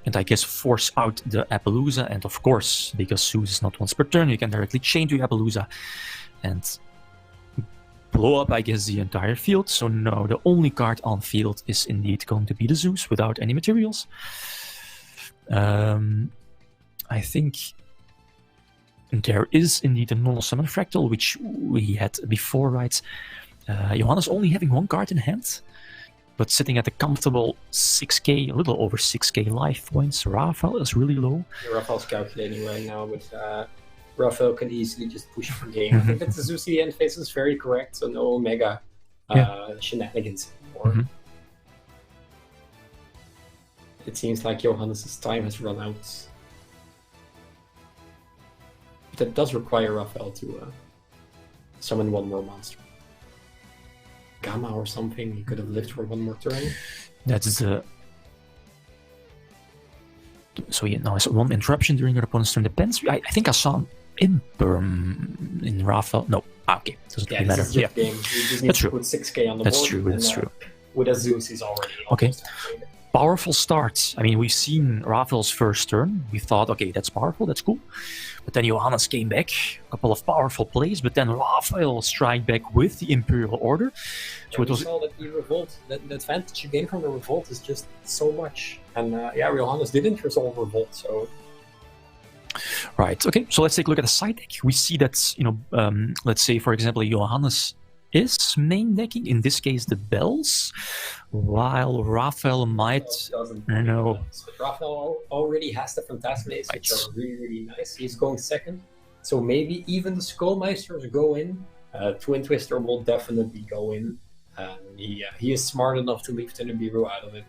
And I guess force out the Appaloosa, and of course, because Zeus is not once per turn, you can directly chain to Appaloosa and blow up, I guess, the entire field. So no, the only card on field is indeed going to be the Zeus without any materials. I think there is indeed a normal summon fractal, which we had before, right? Johannes only having 1 card in hand, but sitting at a comfortable 6k, a little over 6k life points. Raphael is really low. Yeah, Raphael's calculating right now, but Raphael can easily just push for game. I think that the Zeus end phase is very correct, so no Omega shenanigans anymore. It seems like Johannes' time has run out. That does require Raphael to summon 1 more monster. Gamma or something, he could have lived for 1 more turn. That's the... So yeah, now it's 1 interruption during your opponent's turn. Depends. I think I saw an Imperm in Raphael. No, okay, doesn't really matter. This is just game. You just need That's to true. put 6k on the That's board. true. That's true. With a Zeus, he's already Okay. almost activated. Powerful start. I mean, we've seen Raphael's first turn. We thought, okay, that's powerful, that's cool. But then Johannes came back, a couple of powerful plays, but then Raphael strike back with the Imperial Order. So Yeah, it was... we saw that the revolt, the advantage you gain from the revolt is just so much. And Johannes didn't resolve revolt, so Right, okay, so let's take a look at the side deck. We see that, let's say, for example, Johannes is main decking, in this case, the bells, while Raphael might... doesn't. I know. So Raphael already has the Phantasmades, which are really, really nice. He's going second. So maybe even the Skullmeisters go in. Twin Twister will definitely go in. He is smart enough to leave Nibiru out of it.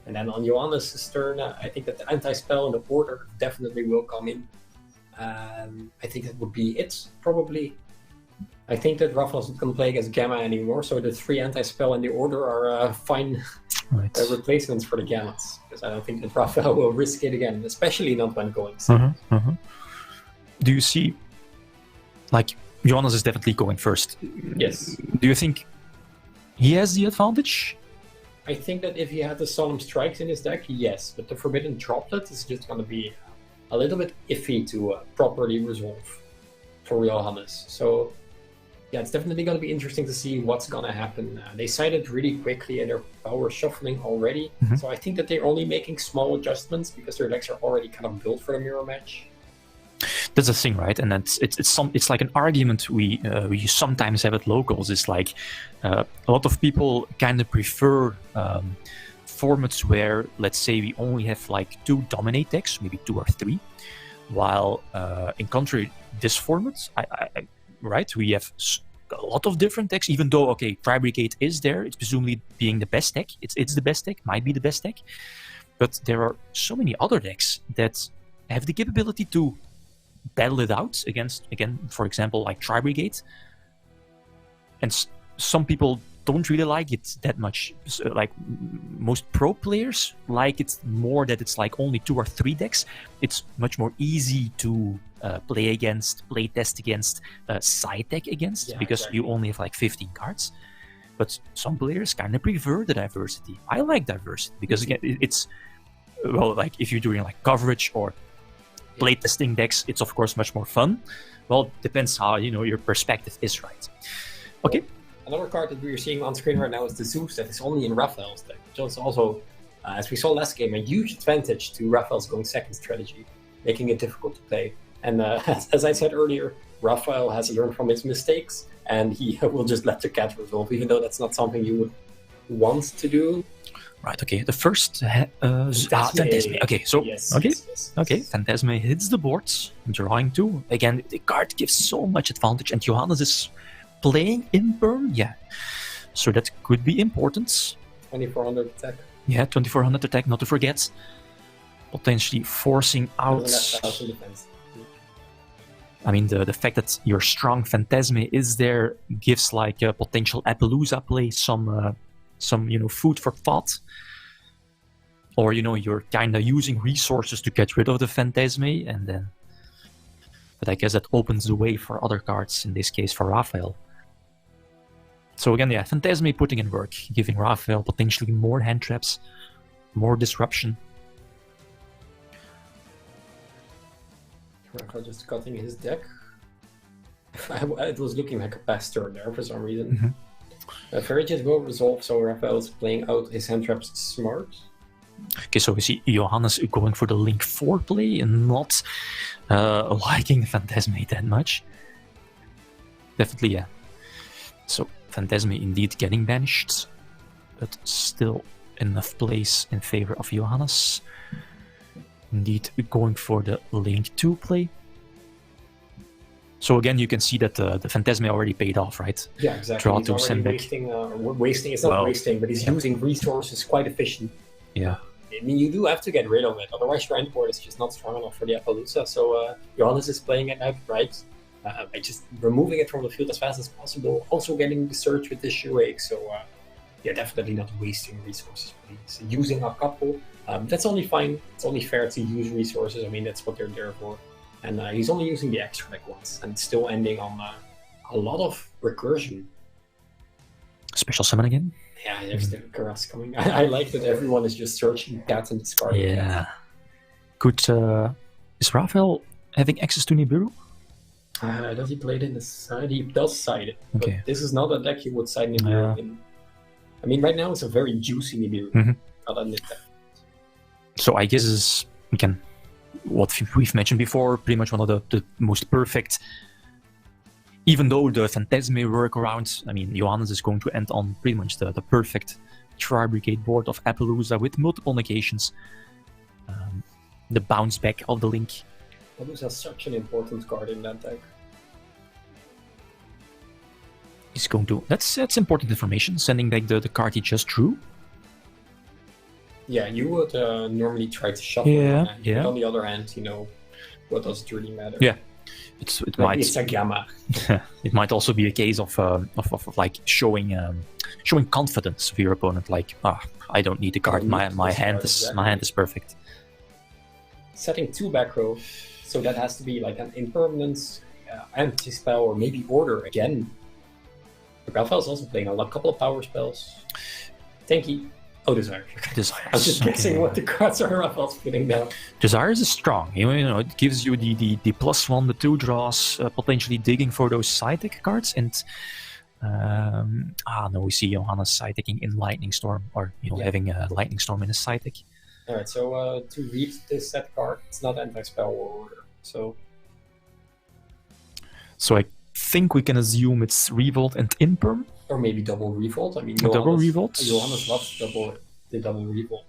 And then on Johannes' turn, I think that the anti-spell and the order definitely will come in. I think that would be it, probably. I think that Raphael's not going to play against Gamma anymore, so the 3 anti-spell and the order are fine replacements for the Gammas. Because I don't think that Raphael will risk it again, especially not when going second. Do you see, like, Johannes is definitely going first. Yes. Do you think he has the advantage? I think that if he had the Solemn Strikes in his deck, yes, but the Forbidden Droplet is just going to be a little bit iffy to properly resolve for Johannes. So, yeah, it's definitely going to be interesting to see what's going to happen. They sided really quickly and they're power shuffling already, so I think that they're only making small adjustments because their decks are already kind of built for the mirror match. That's the thing, right? And it's like an argument we sometimes have at locals. It's like a lot of people kind of prefer formats where, let's say, we only have like 2 dominate decks, maybe 2 or 3, while in contrary this format, right, we have a lot of different decks. Even though, okay, Tri-Brigade is there, it's presumably being the best deck. It's the best deck, might be the best deck, but there are so many other decks that have the capability to battle it out against, again, for example, like Tri Brigade. And some people don't really like it that much. So, like most pro players like it more that it's like only 2 or 3 decks. It's much more easy to play against, play test against, side deck against, because you only have like 15 cards. But some players kind of prefer the diversity. I like diversity because again, it's, well, like if you're doing like coverage or playtesting decks, it's of course much more fun. Well, depends how, you know, your perspective is, right? Okay. Another card that we're seeing on screen right now is the Zeus that is only in Raphael's deck, which is also, as we saw last game, a huge advantage to Raphael's going second strategy, making it difficult to play. And as I said earlier, Raphael has learned from his mistakes, and he will just let the cat resolve, even though that's not something you would want to do. Right, okay, the first Phantasme. Okay, so Yes. Okay, Phantasme hits the boards, drawing 2. Again, the card gives so much advantage, and Johannes is playing Imperm, yeah. So that could be important. 2400 attack. Yeah, 2400 attack, not to forget. Potentially forcing out... defense. I mean, the fact that your strong Phantasme is there gives like a potential Appaloosa play some you know, food for thought. Or, you know, you're kind of using resources to get rid of the Phantasme, and then... But I guess that opens the way for other cards, in this case for Raphael. So again, yeah, Phantasme putting in work, giving Raphael potentially more hand traps, more disruption. Raphael just cutting his deck. It was looking like a pass turn there for some reason. Fairytales will resolve, so Raphael is playing out his hand traps smart. Okay, so we see Johannes going for the Link 4 play and not liking Phantasme that much. Definitely, yeah. So Phantasme indeed getting banished, but still enough plays in favor of Johannes. Indeed going for the Link 2 play. So again, you can see that the Phantasme already paid off, right? Yeah, exactly. Draw He's to already send back. wasting, it's not wasting, but he's using resources quite efficient. Yeah. I mean, you do have to get rid of it, otherwise your end board is just not strong enough for the Appaloosa. So Johannes is playing it out right by just removing it from the field as fast as possible. Also getting the search with the Shueisha, so yeah, definitely not wasting resources. He's using a couple. That's only fine. It's only fair to use resources. I mean, that's what they're there for. And he's only using the extra deck once, and still ending on a lot of recursion. Special summon again? Yeah, there's the Karas coming. I like that everyone is just searching cats and discarding. Yeah. Good. Is Raphael having access to Nibiru? Does he play it in the side? He does side it. Okay. But this is not a deck he would side Nibiru in. I mean, right now it's a very juicy Nibiru. Not a nit deck. So I guess is, again, what we've mentioned before, pretty much one of the most perfect. Even though the Phantasme workaround, I mean, Johannes is going to end on pretty much the perfect Tri-Brigade board of Appaloosa with multiple negations. The bounce back of the Link. Appaloosa is such an important card in that deck. He's going to... That's important information, sending back the card he just drew. Yeah, you would normally try to shuffle Yeah. But on the other hand, you know, what does it really matter? Yeah. It might. It's a gamma. It might also be a case of like showing confidence of your opponent. Like, I don't need the card. My hand is perfect. Setting 2 back row, so that has to be like an impermanence, anti-spell, or maybe order again. Raphael's also playing a couple of power spells. Tanky. Oh, Desire. I was just guessing what the cards are Raphael's putting down. Desires is strong. You know, it gives you the +1, the 2 draws, potentially digging for those side deck cards. And no, we see Johannes side decking in Lightning Storm, or having a Lightning Storm in his side deck. All right, so to read this set card, it's not anti-spell or order. So I think we can assume it's Revolt and Imperm. Or maybe double Revolt. I mean, double Revolt? Johannes loves the double Revolt.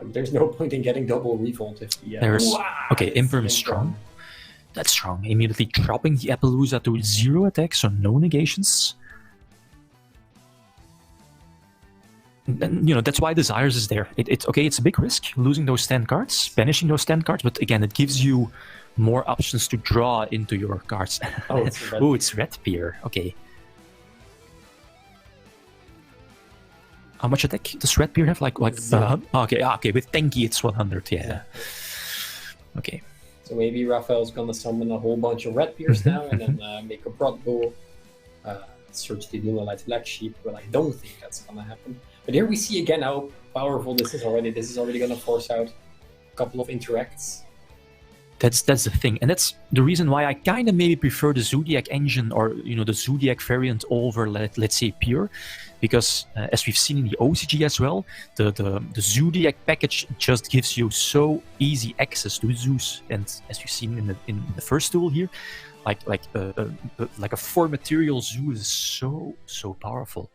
There's no point in getting double Revolt if the... Okay, Imperm is strong. That's strong. Immediately dropping the Appaloosa to 0 attack, so no negations. And, that's why Desires is there. It's okay. It's a big risk losing those 10 cards, banishing those 10 cards, but again, it gives you more options to draw into your cards. Oh, it's red. Oh, it's Red Peer. Okay. How much attack does Red Peer have? Like okay. With Tenki, it's 100. Yeah. Okay. So maybe Raphael's gonna summon a whole bunch of Red Peers now, and then make a Prod Bull, search the Lunalight Black Sheep. But I don't think that's gonna happen. But here we see again how powerful this is already. This is already gonna force out a couple of interacts. That's the thing, and that's the reason why I kind of maybe prefer the Zodiac engine or the Zodiac variant over let's say Pure, because as we've seen in the OCG as well, the Zodiac package just gives you so easy access to Zeus, and as you've seen in the first duel here, like a 4 material Zeus is so powerful.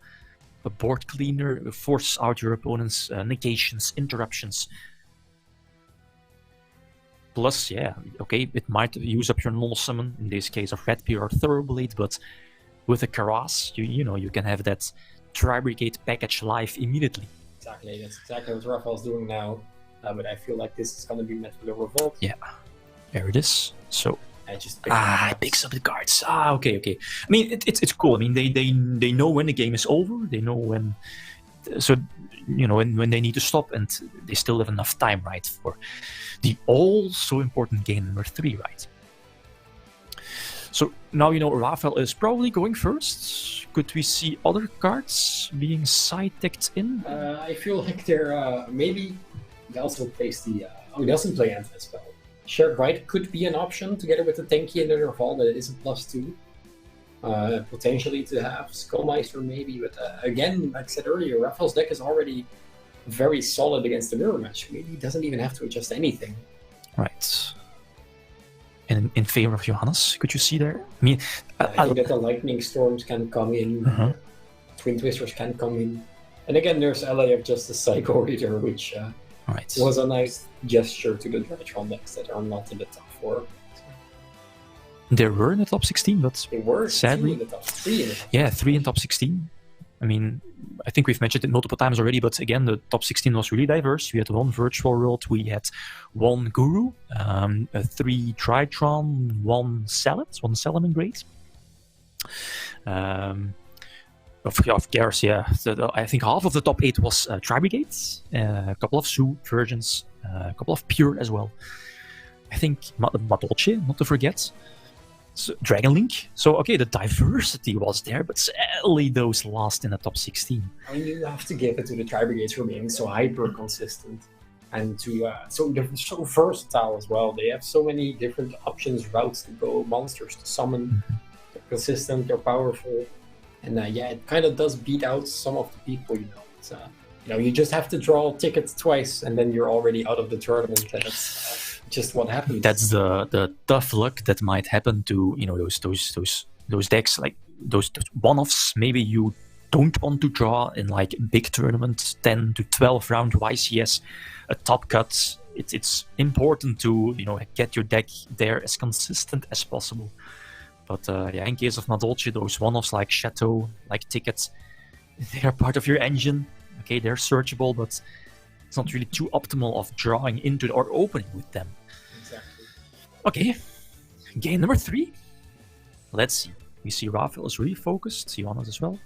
A board cleaner, force out your opponent's negations, interruptions. Plus, okay, it might use up your null summon, in this case of Red Peer or Thoroughblade, but with a Karas, you can have that Tri-Brigade package live immediately. Exactly, that's exactly what Raphael's doing now, but I feel like this is going to be met with a revolt. Yeah, there it is. So I just picks up the cards. Okay. I mean, it's cool. I mean, they know when the game is over. They know when, so when they need to stop, and they still have enough time, right, for the also important game number 3, right? So now Raphael is probably going first. Could we see other cards being side-decked in? I feel like they're maybe he also plays the he doesn't play Anti-Spell. Shared Right could be an option together with the Tenki and the Nerval, that is a +2. Potentially to have Skullmeister maybe, but again, like I said earlier, Raphael's deck is already very solid against the mirror match. Maybe he doesn't even have to adjust anything. Right. And in favor of Johannes, could you see there? I mean, I think that the Lightning Storms can come in, Twin Twisters can come in. And again, there's LA of Justice Psycho Reader, which was a nice gesture to the Dredgeron decks that are not in the top 4. They were in the top 16, but they were sadly, in the top 3. Yeah, 3 in top 16. I mean, I think we've mentioned it multiple times already, but again, the top 16 was really diverse. We had 1 Virtual World, we had 1 Guru, 3 Tritron, 1 Salomon Great. Of course, yeah. I think half of the top 8 was Tri-Brigades, a couple of Su versions, a couple of Pure as well. I think Madolce, not to forget. So, Dragon Link. So, okay, the diversity was there, but sadly those lost in the top 16. I mean, you have to give it to the Tri-Brigades for being so hyper-consistent. And they're so versatile as well. They have so many different options, routes to go, monsters to summon. They're consistent, they're powerful. And it kind of does beat out some of the people, It's, you just have to draw tickets twice, and then you're already out of the tournament. And that's just what happens. That's the tough luck that might happen to those decks, like those one-offs. Maybe you don't want to draw in like big tournaments, 10 to 12 round YCS, a top cut. It's important to get your deck there as consistent as possible. But in case of Madolce, those one-offs like Chateau, like Tickets, they are part of your engine. Okay, they're searchable, but it's not really too optimal of drawing into or opening with them. Exactly. Okay, game number 3. Let's see. We see Raphael is really focused. Johannes as well.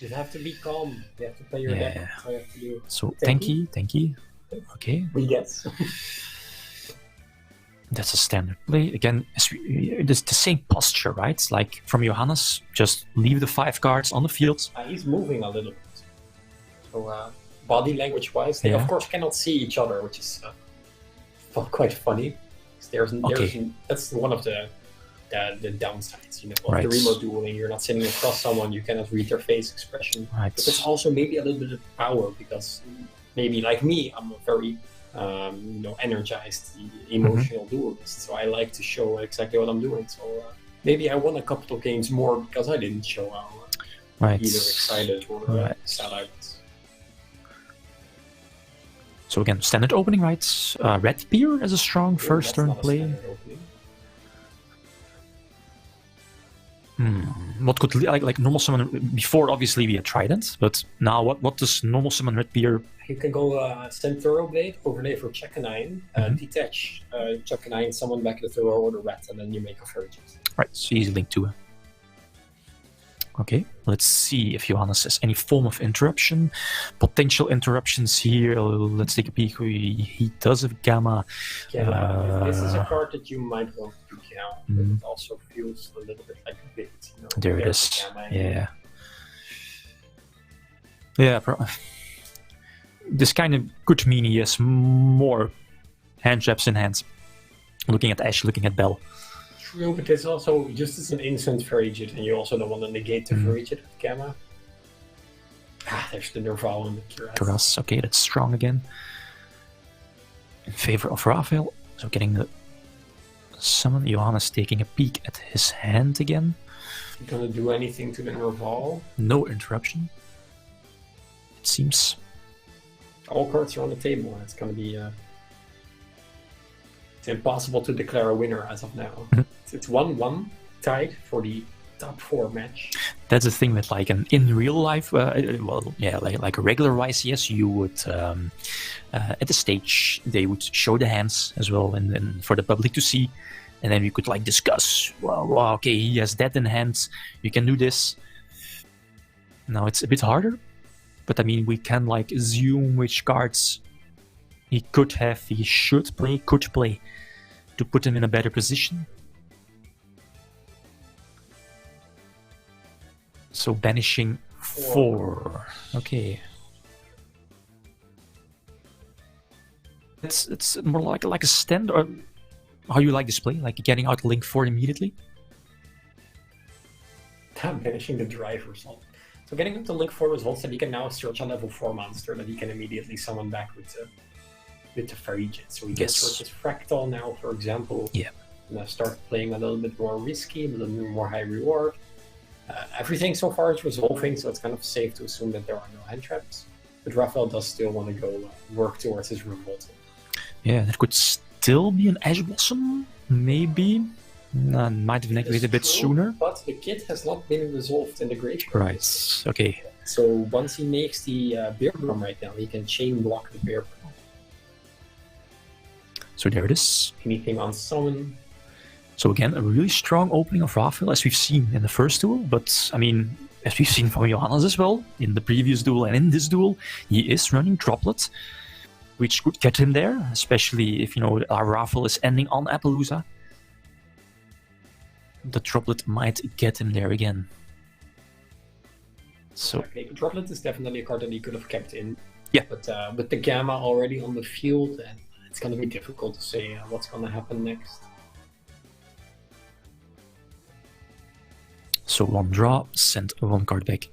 You have to be calm. You have to play your deck. That's all you have to do. So, Tenki. Okay. We guess. That's a standard play. Again, it's the same posture, right? Like from Johannes, just leave the 5 cards on the field. He's moving a little bit. So, body language-wise, they of course cannot see each other, which is quite funny. That's one of the downsides, of the remote dueling. You're not sitting across someone, you cannot read their face expression. Right. But it's also maybe a little bit of power, because maybe like me, I'm a very energized, emotional duelist. So I like to show exactly what I'm doing. So maybe I won a couple of games more because I didn't show how either excited or sad I was. So again, standard opening, right? Red Peer as a strong first turn play. what could like normal summon before? Obviously, we had Trident, but now what does normal summon Red Beer? You can go Centauro Blade, overlay for Chakanine, detach Chakanine, summon back the Thorough or the Rat, and then you make a Fergie. Right, so easy link to. Okay, let's see if Johannes has any form of interruption. Potential interruptions here. Let's take a peek. He does have Gamma. This is a card that you might want to count, but it also feels a little bit like a bit. You know, there it is. Gamma Yeah. Yeah, this kind of could mean he has more hand traps in hand. Looking at Ash, looking at Bell. True, but it's also just as an instant Ferrigid, and you also don't want to negate the Ferrigid with Gamma. There's the Nerval and the Cuirass. Okay, that's strong again. In favor of Raphael. So getting the summon. Johannes taking a peek at his hand again. You gonna do anything to the Nerval? No interruption. It seems. All cards are on the table, and it's gonna be it's impossible to declare a winner as of now. It's 1-1 tied for the top 4 match. That's the thing with like in real life. Well, yeah, like a regular YCS, you would at the stage they would show the hands as well, and for the public to see, and then we could like discuss. Well, okay, he has that in hand. You can do this. Now it's a bit harder, but I mean we can like assume which cards he could have, he should play, could play, to put him in a better position. So banishing 4. Okay. It's more like a stand, or how you like this play, like getting out link 4 immediately. Banishing the drive result. So getting up to link 4 results that he can now search a level 4 monster that he can immediately summon back with the Ferrigid. So he can search his Fractal now, for example. Yeah. And start playing a little bit more risky, a little bit more high reward. Everything so far is resolving, so it's kind of safe to assume that there are no hand traps. But Raphael does still want to go work towards his revolt. Yeah, there could still be an Ash Blossom, maybe. Might have activated a bit sooner. But the kit has not been resolved in the graveyard. Right, okay. So once he makes the Bear Brom right now, he can chain block the Bear Brom. So there it is. Anything on summon. So again, a really strong opening of Raphael, as we've seen in the first duel, but I mean, as we've seen from Johannes as well, in the previous duel and in this duel, he is running Droplet, which could get him there, especially if, you know, our Raphael is ending on Appaloosa. The Droplet might get him there again. So okay, Droplet is definitely a card that he could have kept in. Yeah. But with the Gamma already on the field, and it's going to be difficult to say what's going to happen next. So 1 draw, send 1 card back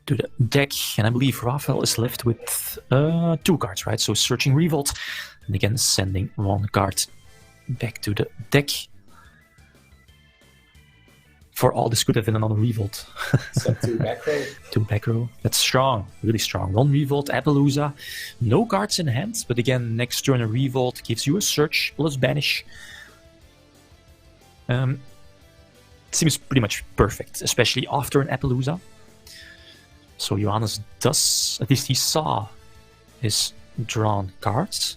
to the deck, and I believe Raphael is left with 2 cards, right? So searching Revolt, and again sending 1 card back to the deck. For all this could have been another Revolt. So 2 back row. 2 back row. That's strong, really strong. 1 Revolt, Appaloosa, no cards in hand, but again, next turn a Revolt gives you a search plus banish. Seems pretty much perfect, especially after an Appaloosa. So Johannes does, at least he saw his drawn cards.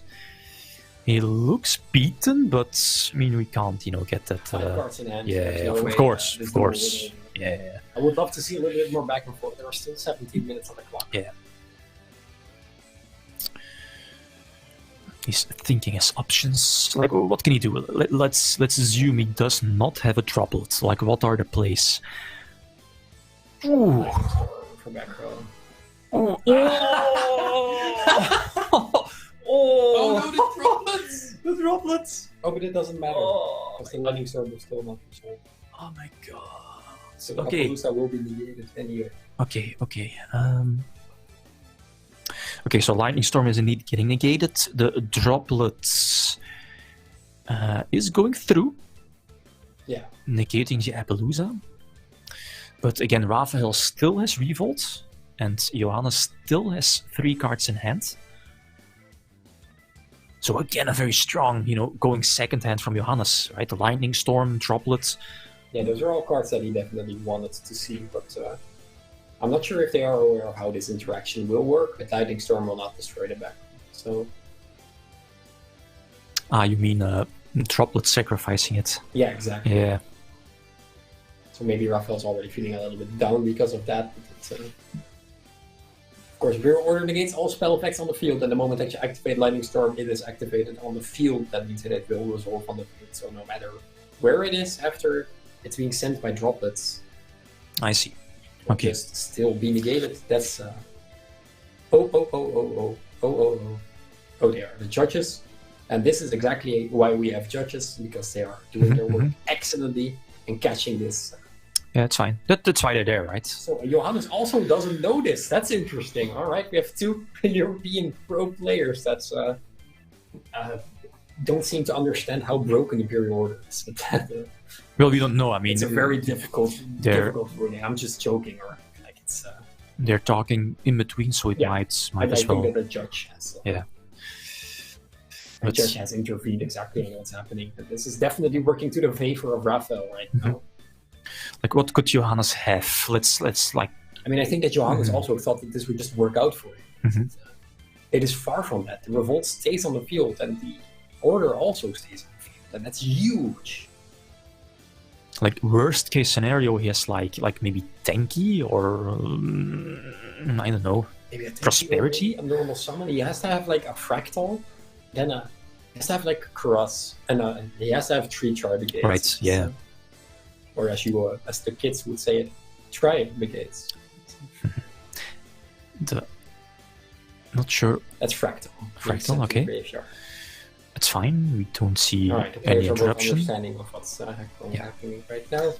He looks beaten, but I mean we can't, you know, get that. 5 cards in hand. Yeah, no of way, course, this of course. duel will- Yeah. I would love to see a little bit more back and forth. There are still 17 minutes on the clock. Yeah. He's thinking his options. Like, what can he do? Let's assume he does not have a Droplet. Like, what are the plays? Ooh. For back row. Oh. Oh no, the droplets! The droplets! Oh, but it doesn't matter. Because the Lightning Storm is still not resolved. Oh my god. So Okay. Appaloosa will be negated anyway. Okay. Okay, so Lightning Storm is indeed getting negated. The Droplet is going through. Yeah. Negating the Appaloosa. But again, Raphael still has Revolt. And Johannes still has 3 cards in hand. So again, a very strong, you know, going second hand from Johannes, right? The Lightning Storm, Droplet, Yeah, those are all cards that he definitely wanted to see, but I'm not sure if they are aware of how this interaction will work, but Lightning Storm will not destroy the background. So. You mean Droplet sacrificing it? Yeah, exactly. Yeah. So maybe Raphael's already feeling a little bit down because of that. But of course, if you're ordered against all spell effects on the field, and the moment that you activate Lightning Storm, it is activated on the field. That means that it will resolve on the field. So no matter where it is after it's being sent by droplets, I see. it'll Okay. just still be negated. That's they are the judges. And this is exactly why we have judges, because they are doing their work excellently and catching this. Yeah, it's fine. That's why they're there, right? So Johannes also doesn't know this. That's interesting. All right, we have 2 European pro players that don't seem to understand how broken Imperial Order is. Well, we don't know. I mean, it's a very difficult ruling. I'm just joking, or like it's. They're talking in between, so it might as well. I think that the judge has. Yeah. The judge has intervened exactly on what's happening. But this is definitely working to the favor of Raphael right now. Like, what could Johannes have? Let's like. I mean, I think that Johannes also thought that this would just work out for him. It is far from that. The revolt stays on the field, and the order also stays on the field, and that's huge. Like, worst case scenario, he has like maybe tanky or I don't know, maybe a prosperity. A normal summon. He has to have like a fractal, then he has to have like Cross, and he has to have 3 Charge Gates. Right. Yeah. Or as the kids would say it, try the gates. Not sure. That's fractal. Fractal, okay. It's fine. We don't see any interruption. Understanding of what's happening right now.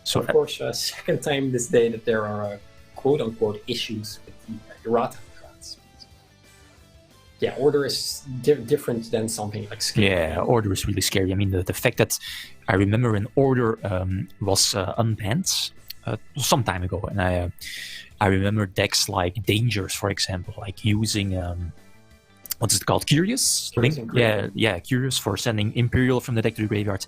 So, of course, second time this day that there are quote-unquote issues with the errata cards. Yeah, order is different than something like scale. Yeah, order is really scary. I mean, the fact that I remember an order was unbanned some time ago, and I remember decks like Dangers, for example, like using what's it called? Curious? Yeah, Curious for sending Imperial from the deck to the graveyard,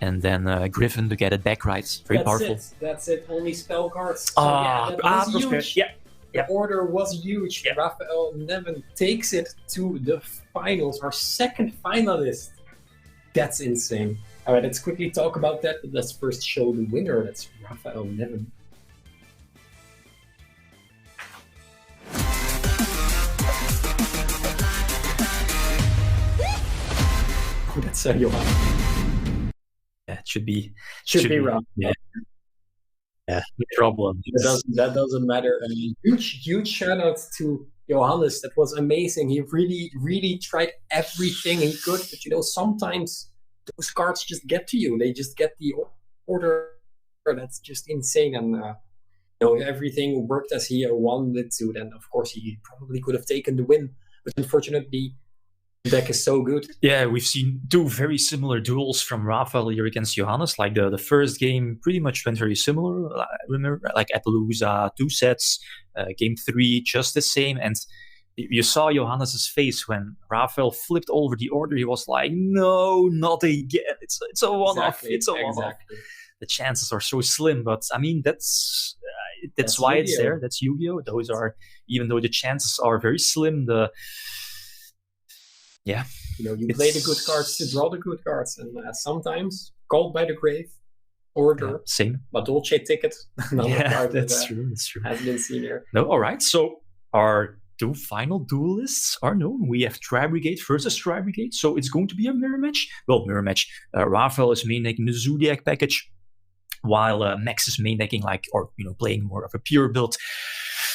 and then Griffin to get it back right. Very powerful. That's it. Only spell cards. So, that was huge. Yeah. The order was huge. Yeah. Raphael Nevin takes it to the finals. Our second finalist. That's insane. All right, let's quickly talk about that. Let's first show the winner. That's Raphael Nevin. Oh, that's Johan. Yeah, it should be Raphael. Yeah, no problem. That doesn't matter. Huge shout out to Johannes. That was amazing. He really tried everything he could, but sometimes those cards just get to you. They just get the order. That's just insane. And everything worked as he wanted to. Then of course he probably could have taken the win, but unfortunately the deck is so good. Yeah, we've seen 2 very similar duels from Raphael here against Johannes. Like the first game pretty much went very similar. I remember like Appaloosa, 2 sets, game 3 just the same. And you saw Johannes' face when Raphael flipped over the order. He was like, "No, not again! It's a one-off. It's a one-off." Exactly. The chances are so slim, but I mean that's why it's there. That's Yu-Gi-Oh. Those are, even though the chances are very slim, you play the good cards to draw the good cards, and sometimes called by the grave order. Same. But Dolce ticket. That's true. Has been seen here. No, all right. So our 2 final duelists are known. We have Tri-Brigade versus Tri-Brigade, so it's going to be a mirror match. Well, mirror match. Raphael is main decking the Zodiac package, while Max is main decking playing more of a pure build.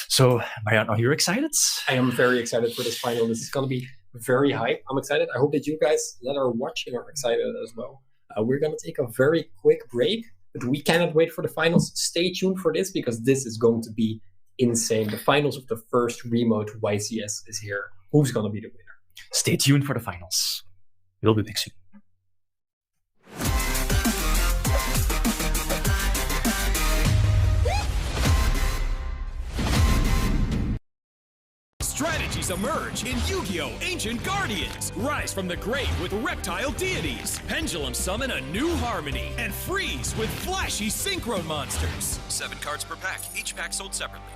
So, Marian, are you excited? I am very excited for this final. This is going to be very hype. I'm excited. I hope that you guys that are watching are excited as well. We're going to take a very quick break, but we cannot wait for the finals. Stay tuned for this, because this is going to be insane. The finals of the first remote YCS is here. Who's going to be the winner? Stay tuned for the finals. We'll be back soon. Strategy deities emerge in Yu-Gi-Oh! Ancient Guardians. Rise from the grave with reptile deities. Pendulum summon a new harmony. And freeze with flashy synchro monsters. 7 cards per pack, each pack sold separately.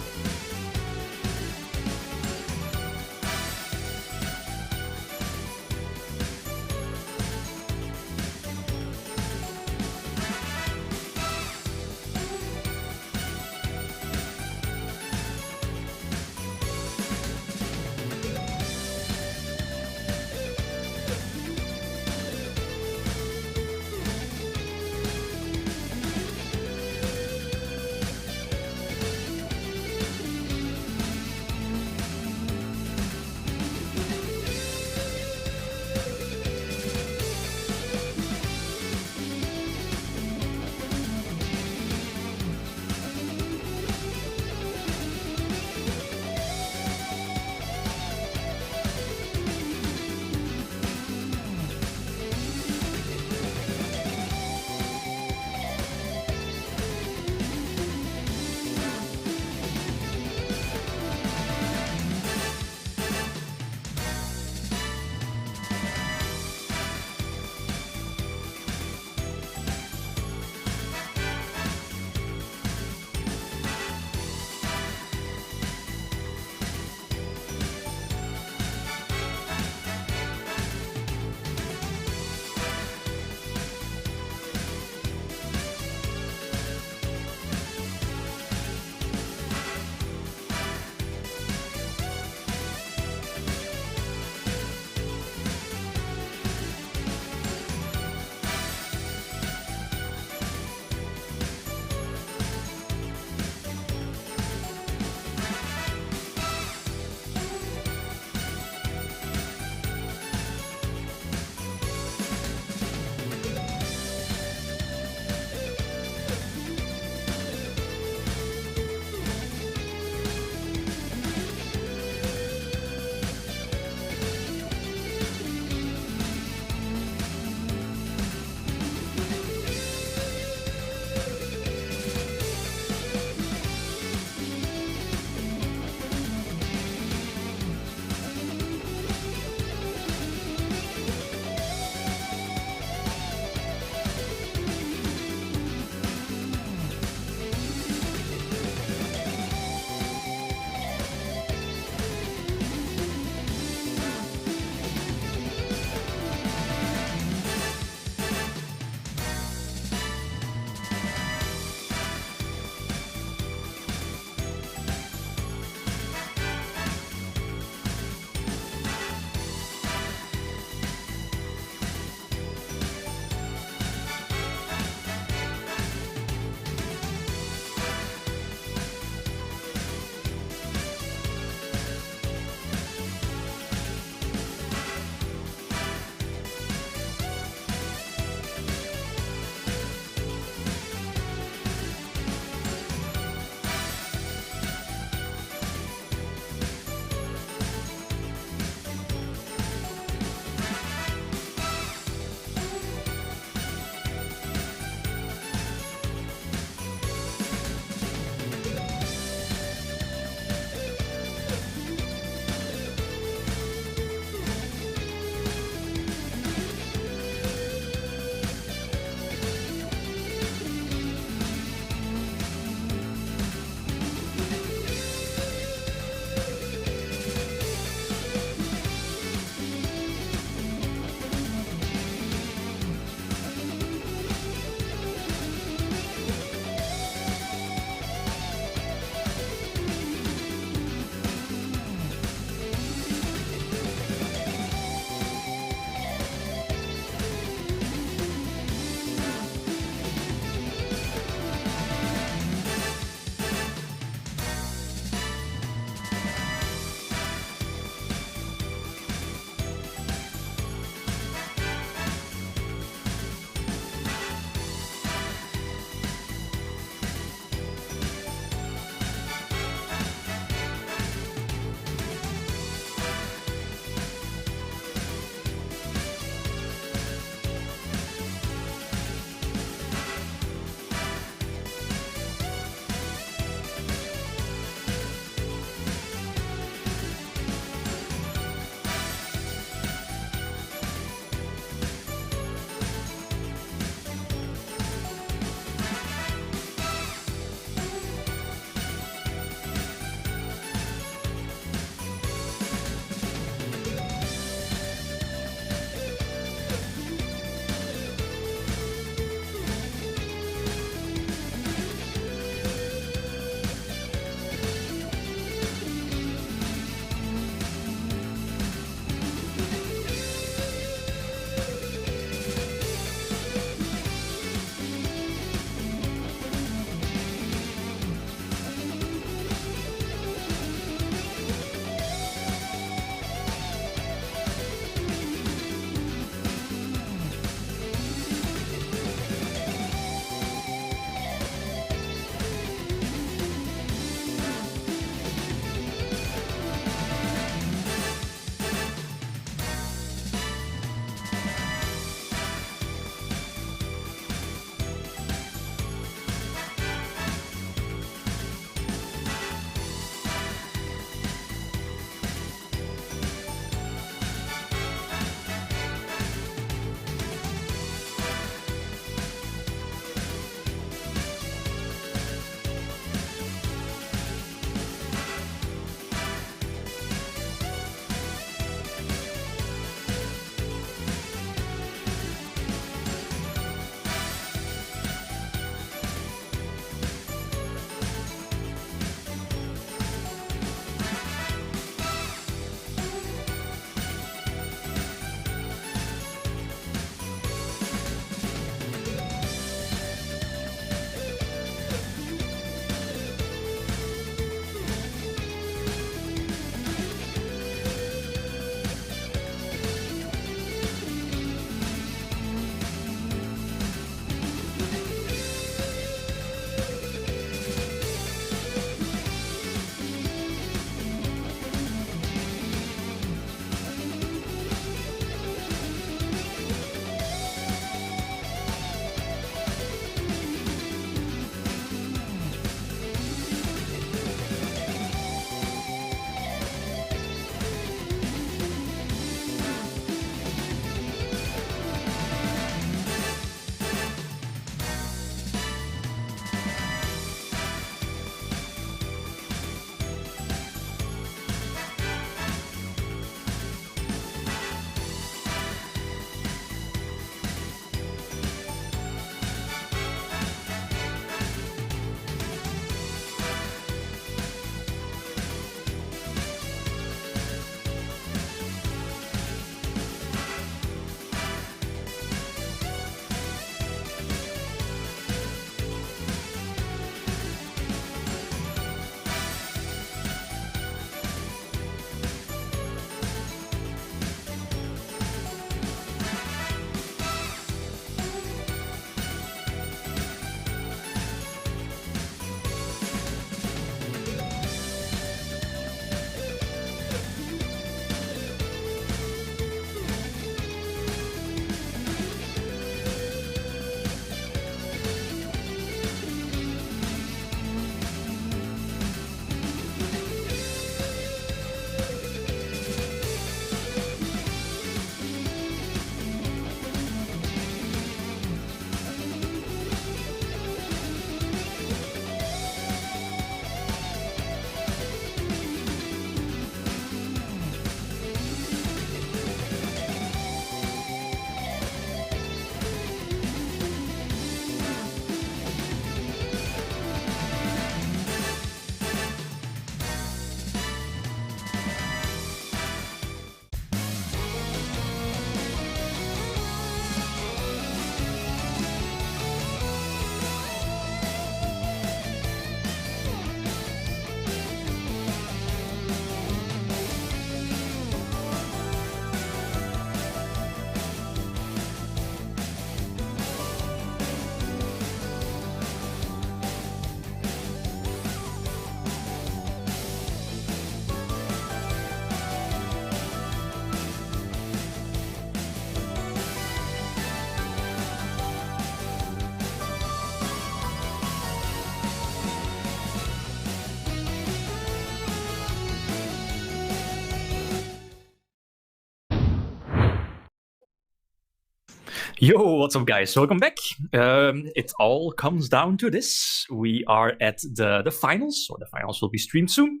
Yo, what's up, guys? Welcome back. It all comes down to this. We are at the finals, or the finals will be streamed soon,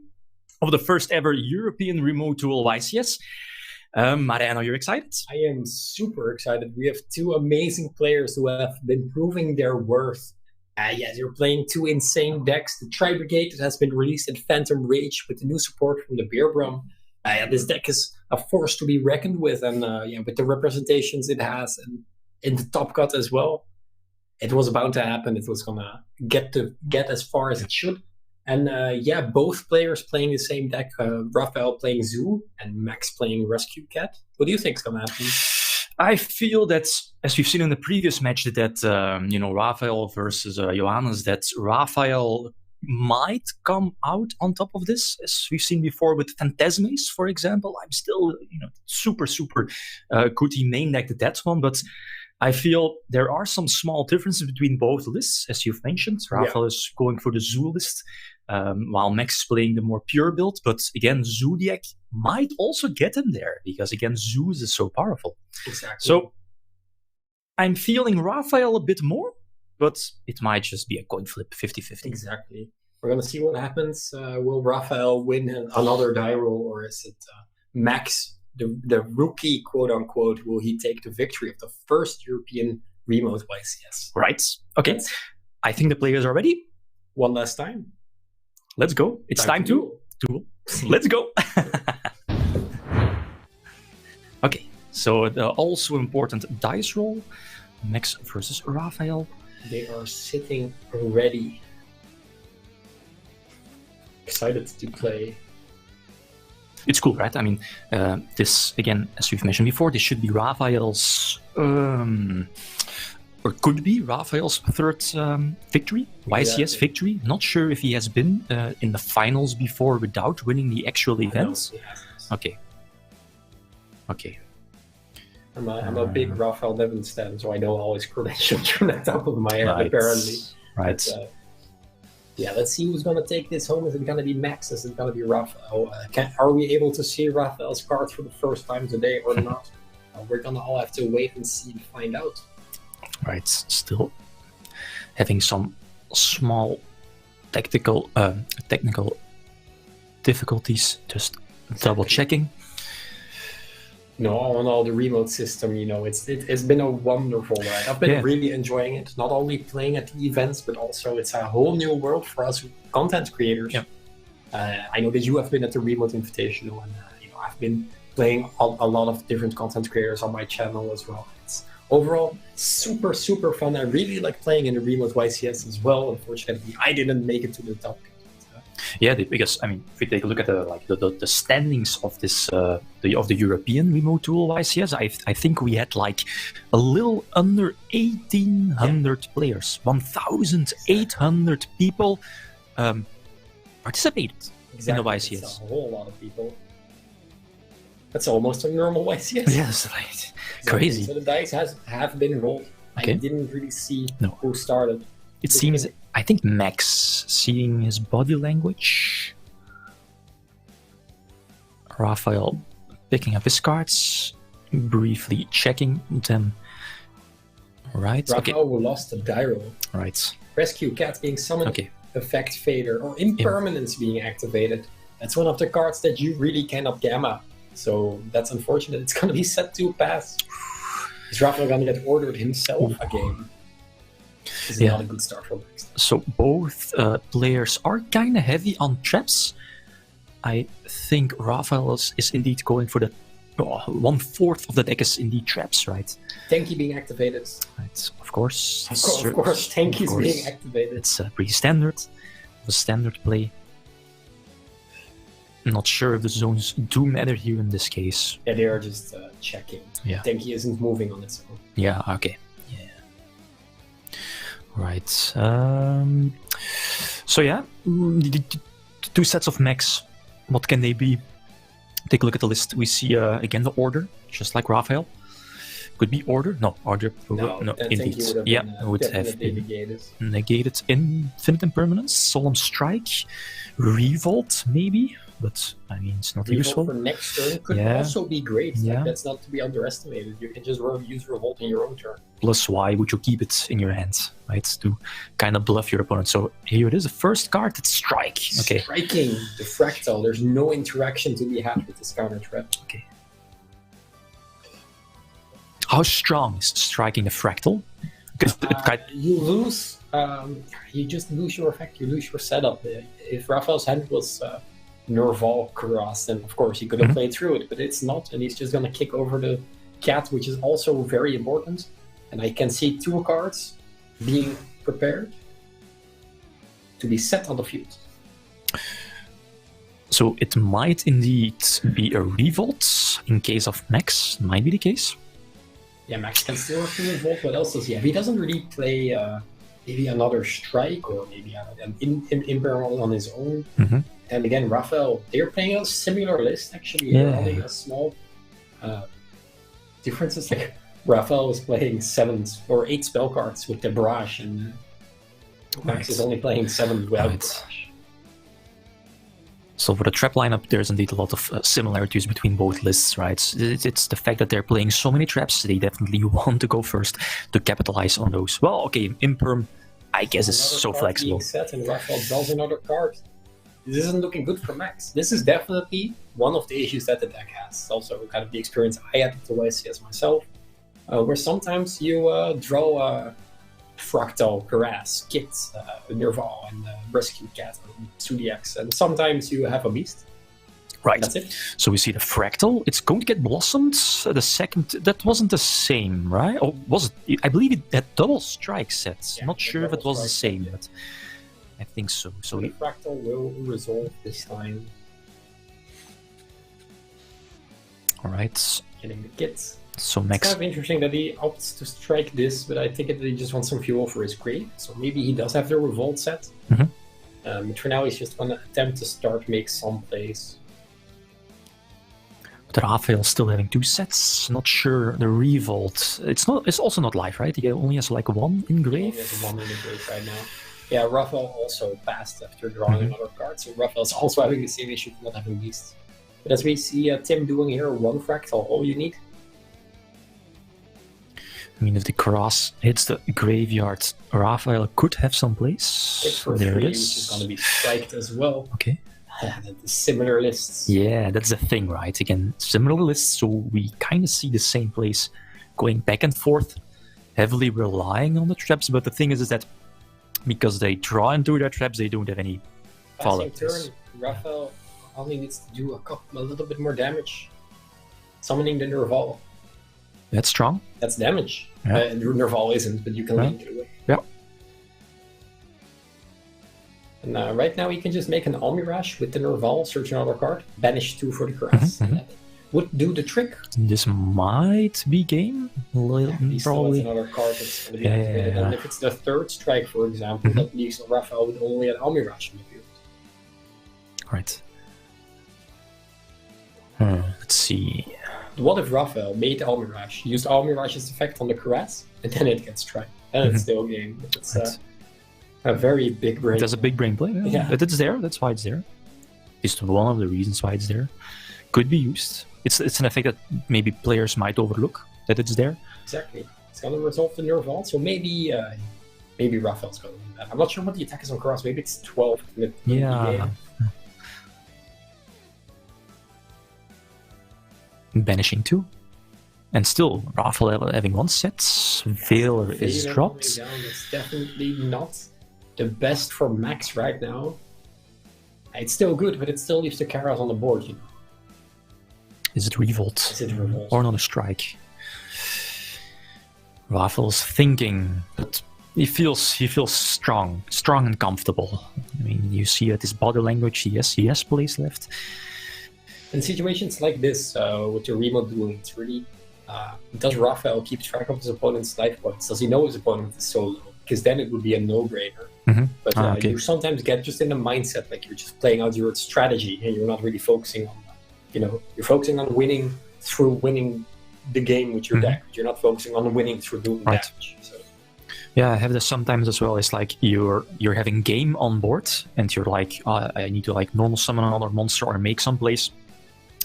of the first ever European Remote Duel YCS. Mariano, you're excited? I am super excited. We have two amazing players who have been proving their worth. They're playing two insane decks. The Tri-Brigade that has been released in Phantom Rage with the new support from the Beerbrum. This deck is a force to be reckoned with, and with the representations it has, and in the top cut as well, it was bound to happen. It was gonna get as far as it should. And both players playing the same deck. Raphael playing Zoo and Max playing Rescue Cat. What do you think is gonna happen? I feel that, as we've seen in the previous match, that Raphael versus Johannes, that Raphael might come out on top of this, as we've seen before with Phantasmes, for example. I'm still, super could he main deck that one, but I feel there are some small differences between both lists, as you've mentioned. Raphael is going for the Zoo list, while Max is playing the more pure build. But again, Zodiac might also get him there, because again, Zeus is so powerful. Exactly. So I'm feeling Raphael a bit more, but it might just be a coin flip, 50-50. Exactly. We're going to see what happens. Will Raphael win another die roll, or is it Max, the rookie, quote-unquote, will he take the victory of the first European Remote YCS? Right. Okay. I think the players are ready. One last time. Let's go. It's time to duel. Let's go. Okay. So the also important dice roll. Max versus Raphael. They are sitting ready. Excited to play. It's cool, right? I mean, this, again, as we've mentioned before, this should be Raphael's, or could be Raphael's third victory, YCS victory. Not sure if he has been in the finals before without winning the actual events. Okay. I'm a big Raphael Devon stan, so I know all his credentials from the top of my head, apparently. Right. But, let's see who's going to take this home. Is it going to be Max? Is it going to be Raphael? Are we able to see Raphael's cards for the first time today or not? We're going to all have to wait and see and find out. Right. Still having some small technical difficulties. Just double checking. No, on all the remote system, it's been a wonderful ride. I've been really enjoying it. Not only playing at the events, but also it's a whole new world for us content creators. Yeah. I know that you have been at the Remote Invitational, and I've been playing a lot of different content creators on my channel as well. It's overall super fun. I really like playing in the Remote YCS as well. Unfortunately, I didn't make it to the top. Yeah, because I mean, if we take a look at the standings of this of the European Remote Duel YCS, I think we had like a little under 1,800 players, 1,800 people participated in the YCS. That's a whole lot of people. That's almost a normal YCS. Yes, right. Crazy. So the dice have been rolled. Okay. I didn't really see who started. It seems, I think Max, seeing his body language. Raphael picking up his cards, briefly checking them. Right. Raphael who lost the die roll. Right. Rescue Cat being summoned. Effect Fader or Impermanence being activated. That's one of the cards that you really cannot gamma. So that's unfortunate. It's going to be set to pass. Is Raphael going to get ordered himself again? This is not a good start for Max. So both players are kind of heavy on traps. I think Raphael is indeed going for the 1/4 of the deck is indeed traps, right? Tanky being activated. Right, of course. Of course, Tanky is being activated. It's pretty standard. A standard play. Not sure if the zones do matter here in this case. Yeah, they are just checking. Yeah. Tanky isn't moving on its own. Yeah, okay. Yeah. Right. So yeah, the two sets of mechs. What can they be? Take a look at the list. We see again the order, just like Raphael. Could be order. No, order. No, indeed. Would have been negated. Infinite Impermanence, Solemn Strike, Revolt, maybe. but I mean, it's not Revolt useful. for next turn could also be great. Like, that's not to be underestimated. You can just use Revolt in your own turn. Plus, why would you keep it in your hand, right? To kind of bluff your opponent. So here it is, the first card, it's Strike. Okay. Striking the Fractal. There's no interaction to be had with this counter threat. Okay. How strong is striking a Fractal? Because you lose. You just lose your effect. You lose your setup. If Raphael's hand was Nerval Kuras, then of course he could have played through it, but it's not, and he's just gonna kick over the cat, which is also very important. And I can see 2 cards being prepared to be set on the field. So it might indeed be a Revolt in case of Max. Might be the case. Yeah, Max can still have to Revolt. What else does he have? He doesn't really play maybe another Strike or maybe an Imperial on his own. And again, Raphael, they're playing a similar list actually. They're only a small differences. Like Raphael is playing 7 or 8 spell cards with the Barrage, and Max is only playing 7 without Barrage. So for the trap lineup, there's indeed a lot of similarities between both lists, right? It's the fact that they're playing so many traps, they definitely want to go first to capitalize on those. Well, okay, Imperm, I guess, is so flexible. Set and Raphael draws another card. This isn't looking good for Max. This is definitely one of the issues that the deck has. It's also kind of the experience I had with the YCS myself, where sometimes you draw a Fractal, Harass, Kit, Nerval, and Rescue Cat, Zodiacs, and sometimes you have a Beast. Right. That's it. So we see the Fractal. It's going to get blossomed. The second, that wasn't the same, right? Or was it? I believe it had double strike sets. Yeah, Not sure if it was the same, but I think so. So the Fractal will resolve this time. All right. Getting the kits. So It's next, kind of interesting that he opts to strike this, but I think he just wants some fuel for his grave. So maybe he does have the Revolt set. But for now, he's just going to attempt to start make some plays. but Raphael still having 2 sets. Not sure the Revolt. It's not. It's also not live, right? He only has like 1 in grave. He has 1 in the grave right now. Yeah, Raphael also passed after drawing another card, so Raphael's also having the same issue of not having beasts. But as we see Tim doing here, 1 Fractal, all you need. I mean, if the cross hits the graveyard, Raphael could have some place. For There 3, it which is going to be striked as well. Okay. Similar lists. Yeah, that's the thing, right? Again, similar lists, so we kind of see the same place going back and forth, heavily relying on the traps. But the thing is that because they draw into their traps, they don't have any follow-up. Passing turn, Raphael only needs to do a little bit more damage. Summoning the Nerval. That's strong. That's damage. Yeah. Nerval isn't, but you can link it away. Yeah. And right now he can just make an Almirage with the Nerval, search another card, banish 2 for the Caress. And that would do the trick. This might be game. He still Probably. has another card that's going to be activated. And if it's the 3rd strike, for example, that leaves Raphael with only an Almirage in the field. Right. Let's see. What if Raphael made Almirage, used Almirage's effect on the Caress, and then it gets strike? And it's still game. It's a very big brain. That's a big brain play. Yeah. But it's there. That's why it's there. It's one of the reasons why it's there. Could be used. It's an effect that maybe players might overlook, that it's there. Exactly. It's going to resolve the Nerval, so maybe Raphael's going to do that. I'm not sure what the attack is on Cross. Maybe it's 12. Yeah. Banishing 2. And still, Raphael having 1 set. Veil is dropped. It's definitely not the best for Max right now. It's still good, but it still leaves the Karas on the board, you know. Is it Revolt? Is it Revolt? Or another strike? Raphael's thinking, but he feels strong and comfortable. I mean, you see at his body language, he has place left. In situations like this, with the remote dueling, it's really does Raphael keep track of his opponent's life points? Does he know his opponent is so low? Because then it would be a no-brainer. But you sometimes get just in the mindset, like you're just playing out your strategy, and you're not really focusing on, you're focusing on winning through winning the game with your deck. You're not focusing on winning through doing damage. So Yeah, I have this sometimes as well. It's like you're having game on board, and you're like, I need to like normal summon another monster or make some place,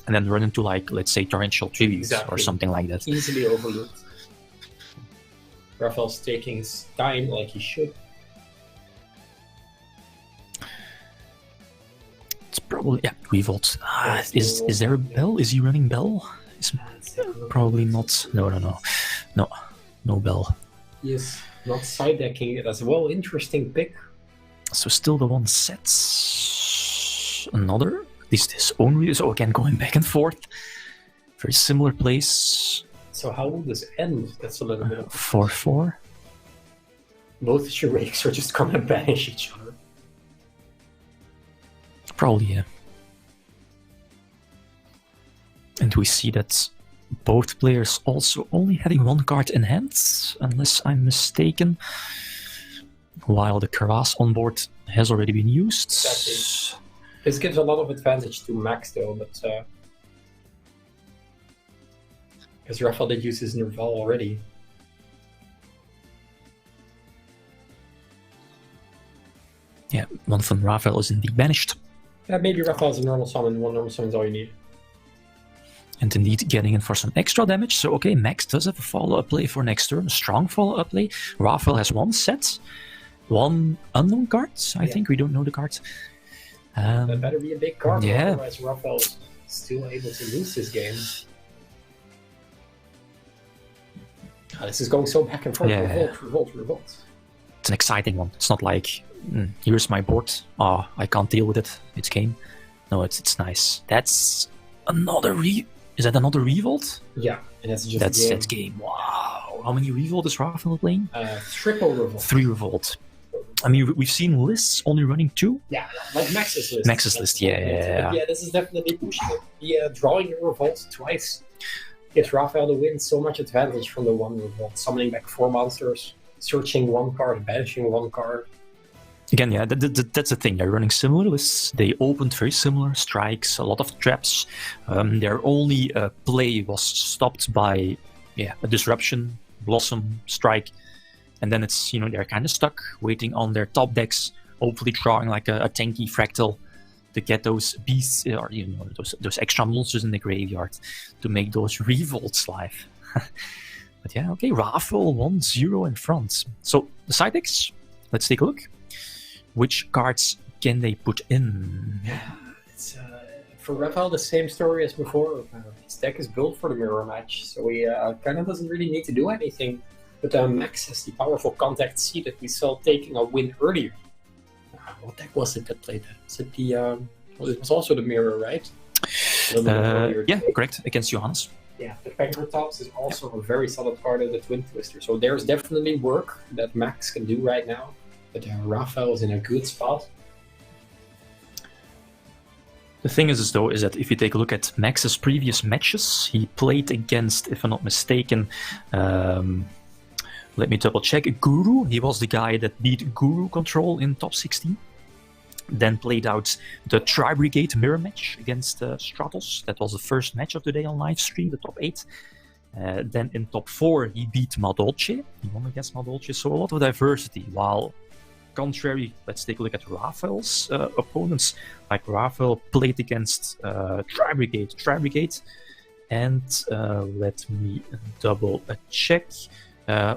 and then run into like, let's say, torrential tributes or something like that. Easily overlooked. Raphael's taking his time like he should. It's probably Revolt. Is there a bell? Is he running bell? Probably not. No bell. Yes, not side decking it as well. Interesting pick. So still the one set. Another. This only. So again, going back and forth. Very similar place. So how will this end? That's a little bit of 4-4. Both Shueishas are just gonna banish each other. Probably, yeah. And we see that both players also only having one card in hand, unless I'm mistaken. While the Karas on board has already been used. Exactly. This gives a lot of advantage to Max though, but because Raphael did use his Nerval already. Yeah, one from Raphael is indeed banished. Yeah, maybe Raphael is a normal summon, one normal summon is all you need. And indeed getting in for some extra damage. So okay, Max does have a follow-up play for next turn, a strong follow-up play. Raphael has one set, one unknown card. I think we don't know the card. That better be a big card, yeah. Otherwise Raphael is still able to lose this game. This is going so back and forth. Yeah. Revolt. It's an exciting one. It's not like, here's my board. I can't deal with it. It's game. No, it's nice. That's another Is that another Revolt? Yeah, and that's just that's game. Wow. How many Revolt is Raphael playing? Triple Revolt. 3 Revolt. I mean, we've seen lists only running 2. Yeah, like Max's list. Max's list, yeah. Yeah, this is definitely pushing it. Yeah, drawing your Revolt twice gives Raphael the win so much advantage from the one Revolt. Summoning back 4 monsters, searching 1 card, banishing 1 card. Again, yeah, that's the thing. They're running similar lists. They opened very similar strikes, a lot of traps. Their only play was stopped by a disruption, blossom, strike. And then it's, they're kind of stuck, waiting on their top decks, hopefully drawing like a tanky fractal to get those beasts, or those extra monsters in the graveyard to make those revolts live. But yeah, okay, Raphael 1-0 in front. So the side decks, let's take a look. Which cards can they put in? It's for Raphael the same story as before. His deck is built for the mirror match, so he kind of doesn't really need to do anything. But Max has the powerful Contact C that we saw taking a win earlier. What deck was it that played that? Was it the? It was also the mirror, right? Yeah, correct, against Johannes. Yeah, the Pankratops is also a very solid card of the Twin Twister. So there's definitely work that Max can do right now. But Raphael is in a good spot. The thing is that if you take a look at Max's previous matches, he played against, if I'm not mistaken, let me double check, Guru. He was the guy that beat Guru Control in top 16. Then played out the Tri-Brigade mirror match against Stratos. That was the first match of the day on live stream, the top 8. Then in top 4, he beat Madolce. He won against Madolce, so a lot of diversity. While contrary, let's take a look at Raphael's opponents. Like Raphael played against Tri-Brigade, and let me double check.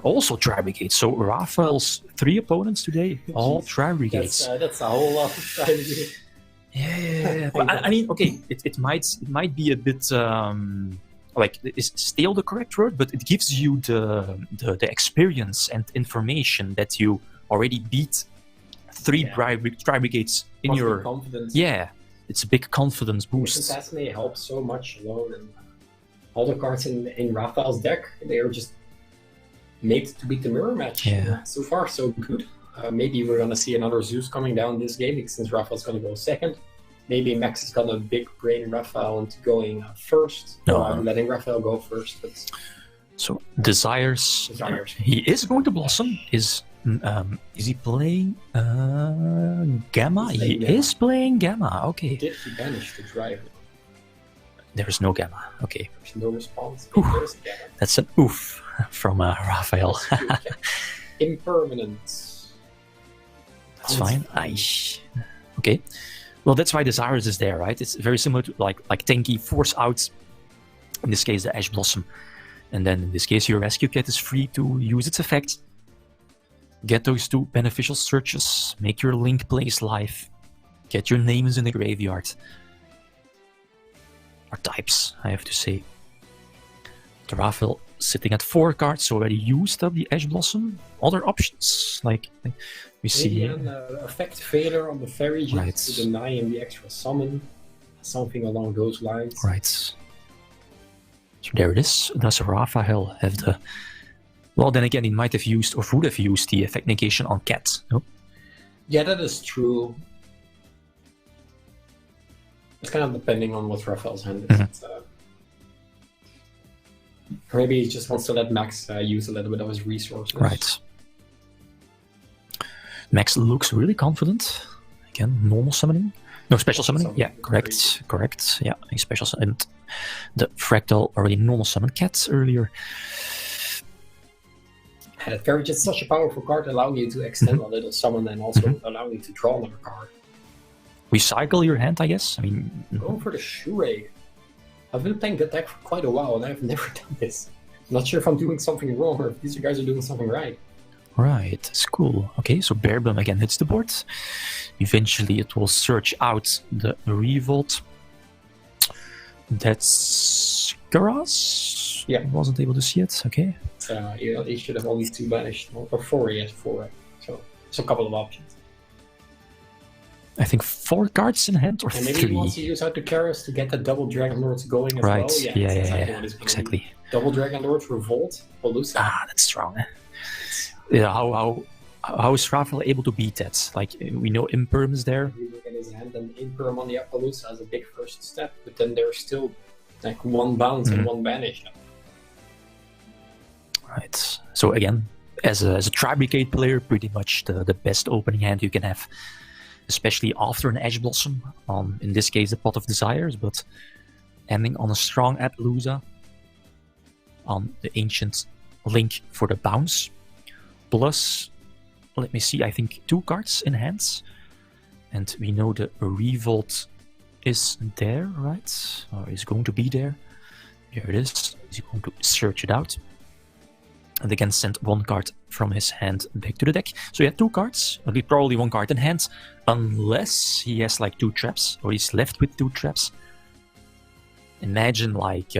Also Tri-Brigade. So Raphael's 3 opponents today, all Tri-Brigades. That's a whole lot of Tri-Brigade. Yeah. I mean, okay, it might be a bit is stale the correct word, but it gives you the experience and information that you already beat 3 Tri-Brigades in your confidence. Yeah, it's a big confidence boost. Assassinate helps so much alone, and all the cards in Raphael's deck, they are just made to beat the mirror match. Yeah. So far, so good. Maybe we're gonna see another Zeus coming down this game since Raphael's gonna go second. Maybe Max is gonna big brain Raphael into going first. I'm letting Raphael go first. But... So Desires. He is going to blossom. Is he playing Gamma? He is playing Gamma. Okay. Did he banish the driver? There is no Gamma. Okay. There's no response. That's an oof from Raphael. Impermanent. That's fine. Okay. Well, that's why Desires is there, right? It's very similar to like Tenki, force out, in this case, the Ash Blossom. And then in this case, your rescue kit is free to use its effect. Get those 2 beneficial searches, make your Link plays live, get your names in the graveyard. Or types, I have to say. The Raphael sitting at 4 cards, already used up the Ash Blossom. Other options, like we see. Maybe an effect failure on the fairy just Right. to deny him the extra summon. Something along those lines. Right. So there it is. Does Raphael have the... Well, then again, he might have used, or would have used, the effect negation on Cat. No? Yeah, that is true. It's kind of depending on what Raphael's hand is. Or maybe he just wants to let Max use a little bit of his resources. Right. Max looks really confident. Again, normal summoning. No, special summoning. Yeah, correct. Correct. Yeah, a special summon. And the Fractal already normal summoned Cat earlier. And Fairy just such a powerful card, allowing you to extend a little summon and also allowing you to draw another card. Recycle your hand, I guess. I mean, Going for the Shurei. I've been playing that deck for quite a while and I've never done this. I'm not sure if I'm doing something wrong or if these guys are doing something right. right, it's cool. Okay, so Bear Bum again hits the board. Eventually it will search out the Revolt. That's Garas? Yeah. Wasn't able to see it, okay. He should have only 2 banished, or 4, he has 4. So there's a couple of options. I think 4 cards in hand or And maybe 3. he wants to use out the Karas to get the double Dragon Lords going as Right, well. yeah, exactly. Double Dragon Lords, Revolt, Palooza. Ah, that's strong. Yeah, how is Raphael able to beat that? Like, we know Imperm is there. You look at his hand, and Imperm on the Appaloosa has a big first step, but then there's still like 1 bounce and 1 banish. Right. So again, as a Tri-Brigade player, pretty much the best opening hand you can have. Especially after an Ash Blossom, on, in this case, the Pot of Desires, but ending on a strong Appaloosa, on the Ancient Link for the bounce. Plus, let me see, I think 2 cards in hands. And we know the Revolt is there, right? Or is going to be there. Here it is. He's going to search it out. And again send 1 card from his hand back to the deck. So he had 2 cards, at least probably 1 card in hand, unless he has like 2 traps, or he's left with 2 traps. Imagine like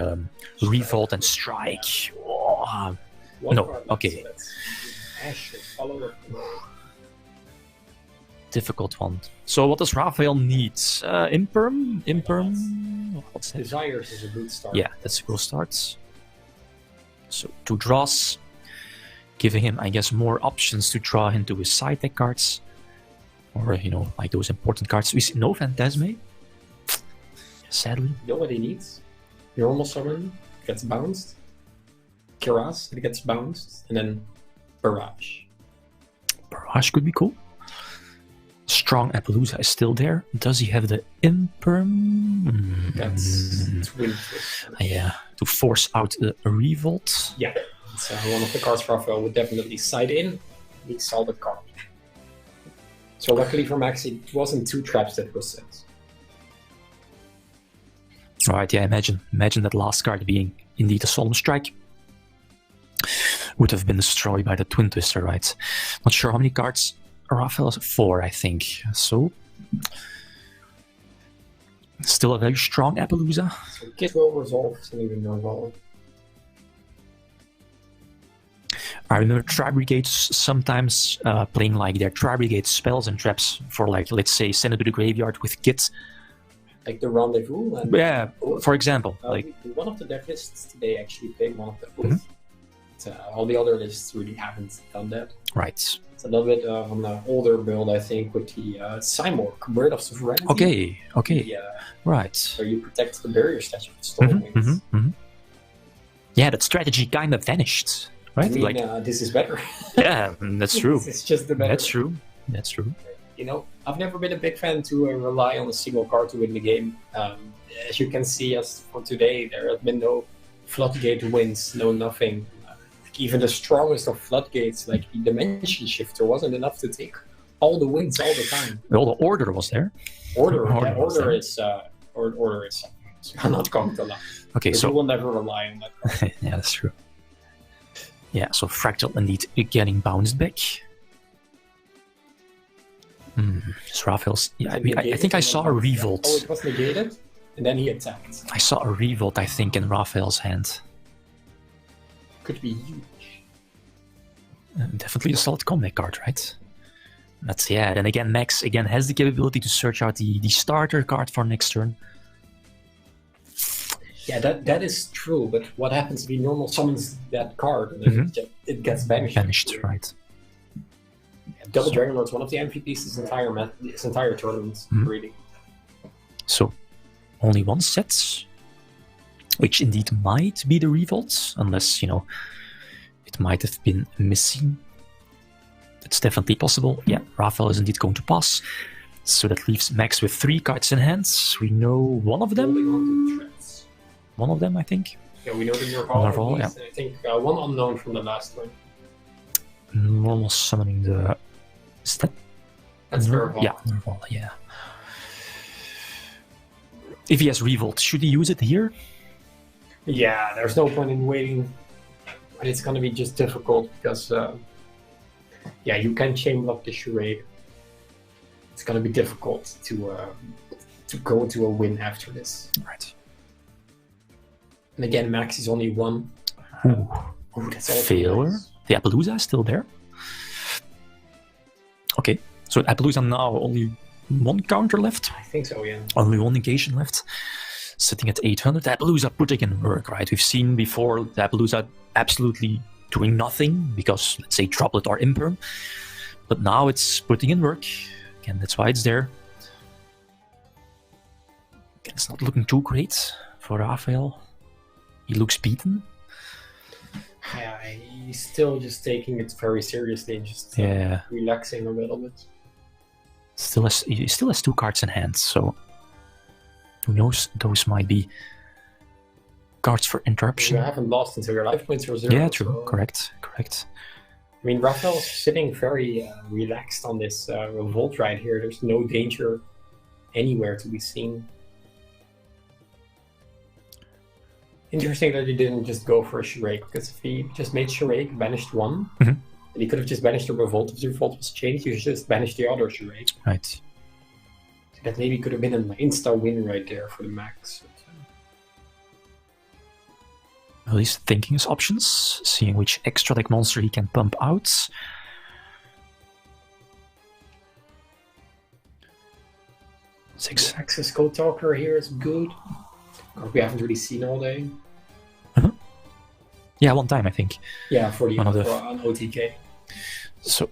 Revolt and Strike. Oh, no, okay. Difficult one. So what does Raphael need? Imperm? What's that? Desires is a good start. Yeah, that's a good start. So 2 draws. Giving him, I guess, more options to draw into his side deck cards. Or, you know, like those important cards. We see no Phantasme. Sadly. You know what he needs? Normal summon gets bounced. Kiraz, it gets bounced. And then Barrage. Barrage could be cool. Strong Appaloosa is still there. Does he have the Imperm? That's Twin. Yeah, to force out the Revolt. Yeah. So one of the cards Raphael would definitely side in. He saw the card. So luckily for Max, it wasn't 2 traps that were set. Alright, yeah, imagine that last card being indeed a Solemn Strike. Would have been destroyed by the Twin Twister, right? Not sure how many cards Raphael has. 4, I think. So still a very strong Appaloosa. So Kit will resolve something in normal. I remember Tri-Brigades sometimes playing like their Tri-Brigade spells and traps for, like, let's say, send it to the graveyard with Kit. Like the Rendezvous? And Yeah, for example. Like, one of the deck lists today actually played one of the all the other lists really haven't done that. Right. It's a little bit on the older build, I think, with the Cymorg, Bird of Sovereignty. Okay. Right. So you protect the barrier statue with Storm Wings. Yeah, that strategy kind of vanished. Right? I mean, like, this is better. Yeah, that's true. It's just the better. That's true. You know, I've never been a big fan to rely on a single card to win the game. As you can see, as for today, there have been no floodgate wins, no nothing. Even the strongest of floodgates, like the dimension shifter, wasn't enough to take all the wins all the time. Well, the order was there. Order was there. is order is something else. I'm not going to lie. Okay, But so you will never rely on that card. yeah, that's true. Yeah, so Fractal indeed getting bounced back. So Raphael's. Yeah, I think I saw a revolt. Oh, it was negated, and then he attacked. I saw a revolt, I think, in Raphael's hand. Could be huge. Definitely a solid comeback card, right? That's yeah. Then again, Max again has the capability to search out the starter card for next turn. Yeah, that is true. But what happens if he normal summons that card and then it gets banished? Banished, right? Double Dragon Lord's one of the MVPs this entire tournament, really. So, only one set, which indeed might be the revolt, unless, it might have been missing. It's definitely possible. Yeah, Raphael is indeed going to pass. So that leaves Max with 3 cards in hand. We know one of them. One of them, I think. Yeah, we know the Nerval. Yeah. I think one unknown from the last one. Normal summoning the... Is that? That's Nerval. Yeah, Nerval, yeah. If he has Revolt, should he use it here? Yeah, there's no point in waiting. But it's going to be just difficult because... yeah, you can chain block the charade. It's going to be difficult to go to a win after this. Right. And again, Max is only 1. That's all. Failure. Nice. The Appaloosa is still there. Okay, so Appaloosa now only 1 counter left. I think so, yeah. Only 1 negation left. Sitting at 800. The Appaloosa putting in work, right? We've seen before the Appaloosa absolutely doing nothing because, let's say, Droplet or Imperm. But now it's putting in work. Again, that's why it's there. Again, it's not looking too great for Raphael. He looks beaten. Yeah, he's still just taking it very seriously and just relaxing a little bit. He still has 2 cards in hand, so who knows? Those might be cards for interruption. You haven't lost until your life points are 0. Yeah, true. So... Correct. I mean, Raphael's sitting very relaxed on this revolt right here. There's no danger anywhere to be seen. Interesting that he didn't just go for a Shurake, because if he just made Shurake, banished 1, and he could have just banished the revolt. If the revolt was changed, he should just banish the other Shurake. Right. So that maybe could have been an insta win right there for the Max. Well, he's thinking his options, seeing which extra deck monster he can pump out. Six. Max's Code Talker here is good. We haven't really seen all day. Yeah, 1 time I think. Yeah, for One of the... on OTK. So,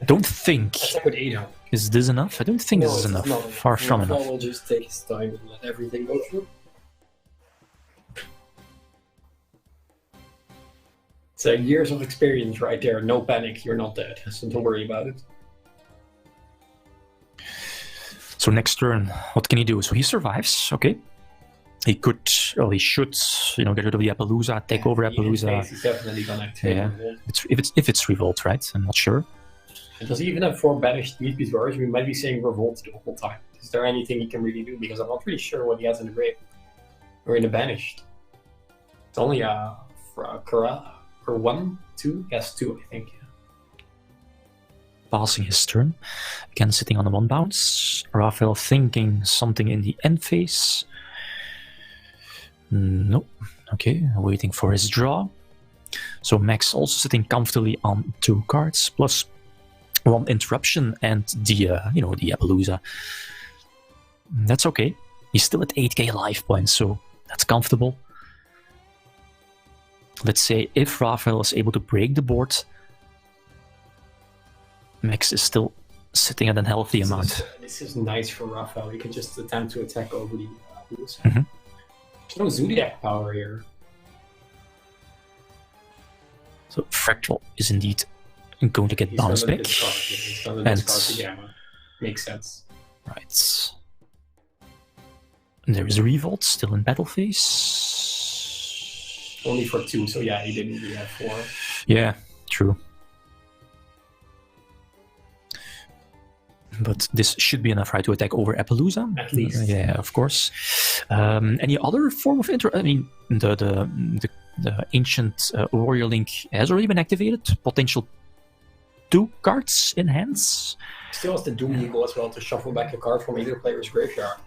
I don't think... That's like with 8 help. Is this enough? I don't think this is enough. Far from enough. Will just take his time and let everything go through. It's years of experience right there. No panic, you're not dead. So don't worry about it. So next turn, what can he do? So he survives, okay. He could, well, he should, get rid of the Appaloosa, take over Appaloosa. He's definitely gonna activate Revolt. If it's Revolt, right? I'm not sure. And does he even have 4 banished DPS warriors? We might be saying Revolt the whole time. Is there anything he can really do? Because I'm not really sure what he has in the grave. Or in the banished. It's only for Kara, or 1, 2? Yes, 2, I think. Passing his turn. Again, sitting on the 1 bounce. Raphael thinking something in the end phase. Nope. Okay, waiting for his draw. So Max also sitting comfortably on 2 cards, plus 1 interruption and the Appaloosa. That's okay. He's still at 8k life points, so that's comfortable. Let's say if Raphael is able to break the board, Max is still sitting at a healthy amount. This is nice for Raphael. He can just attempt to attack over the Appaloosa. There's no Zodiac power here. So Fractal is indeed going to get bounced back. He's gonna discard the Gamma. Makes sense. Right. And there is a Revolt still in battle phase. Only for 2, so yeah, he didn't really have 4. Yeah, true. But this should be enough, right, to attack over Appaloosa? At least. Yeah, of course. Any other form of I mean, the ancient warrior link has already been activated. Potential 2 cards in hands. Still has the Doom Eagle as well to shuffle back a card from either player's graveyard.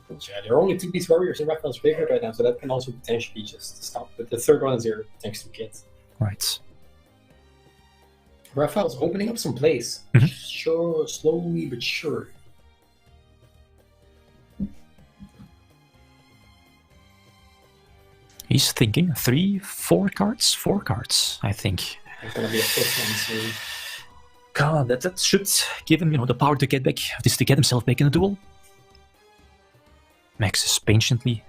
Which, there are only 2-piece warriors in Raphael's graveyard right now, so that can also potentially just stop. But the third one is here, thanks to Kit. Right. Raphael's opening up some plays. Mm-hmm. Sure, slowly but sure. He's thinking 3, 4 cards? 4 cards, I think. There's gonna be a 5th one soon. God, that should give him, the power to get back, just to get himself back in a duel. Max is patiently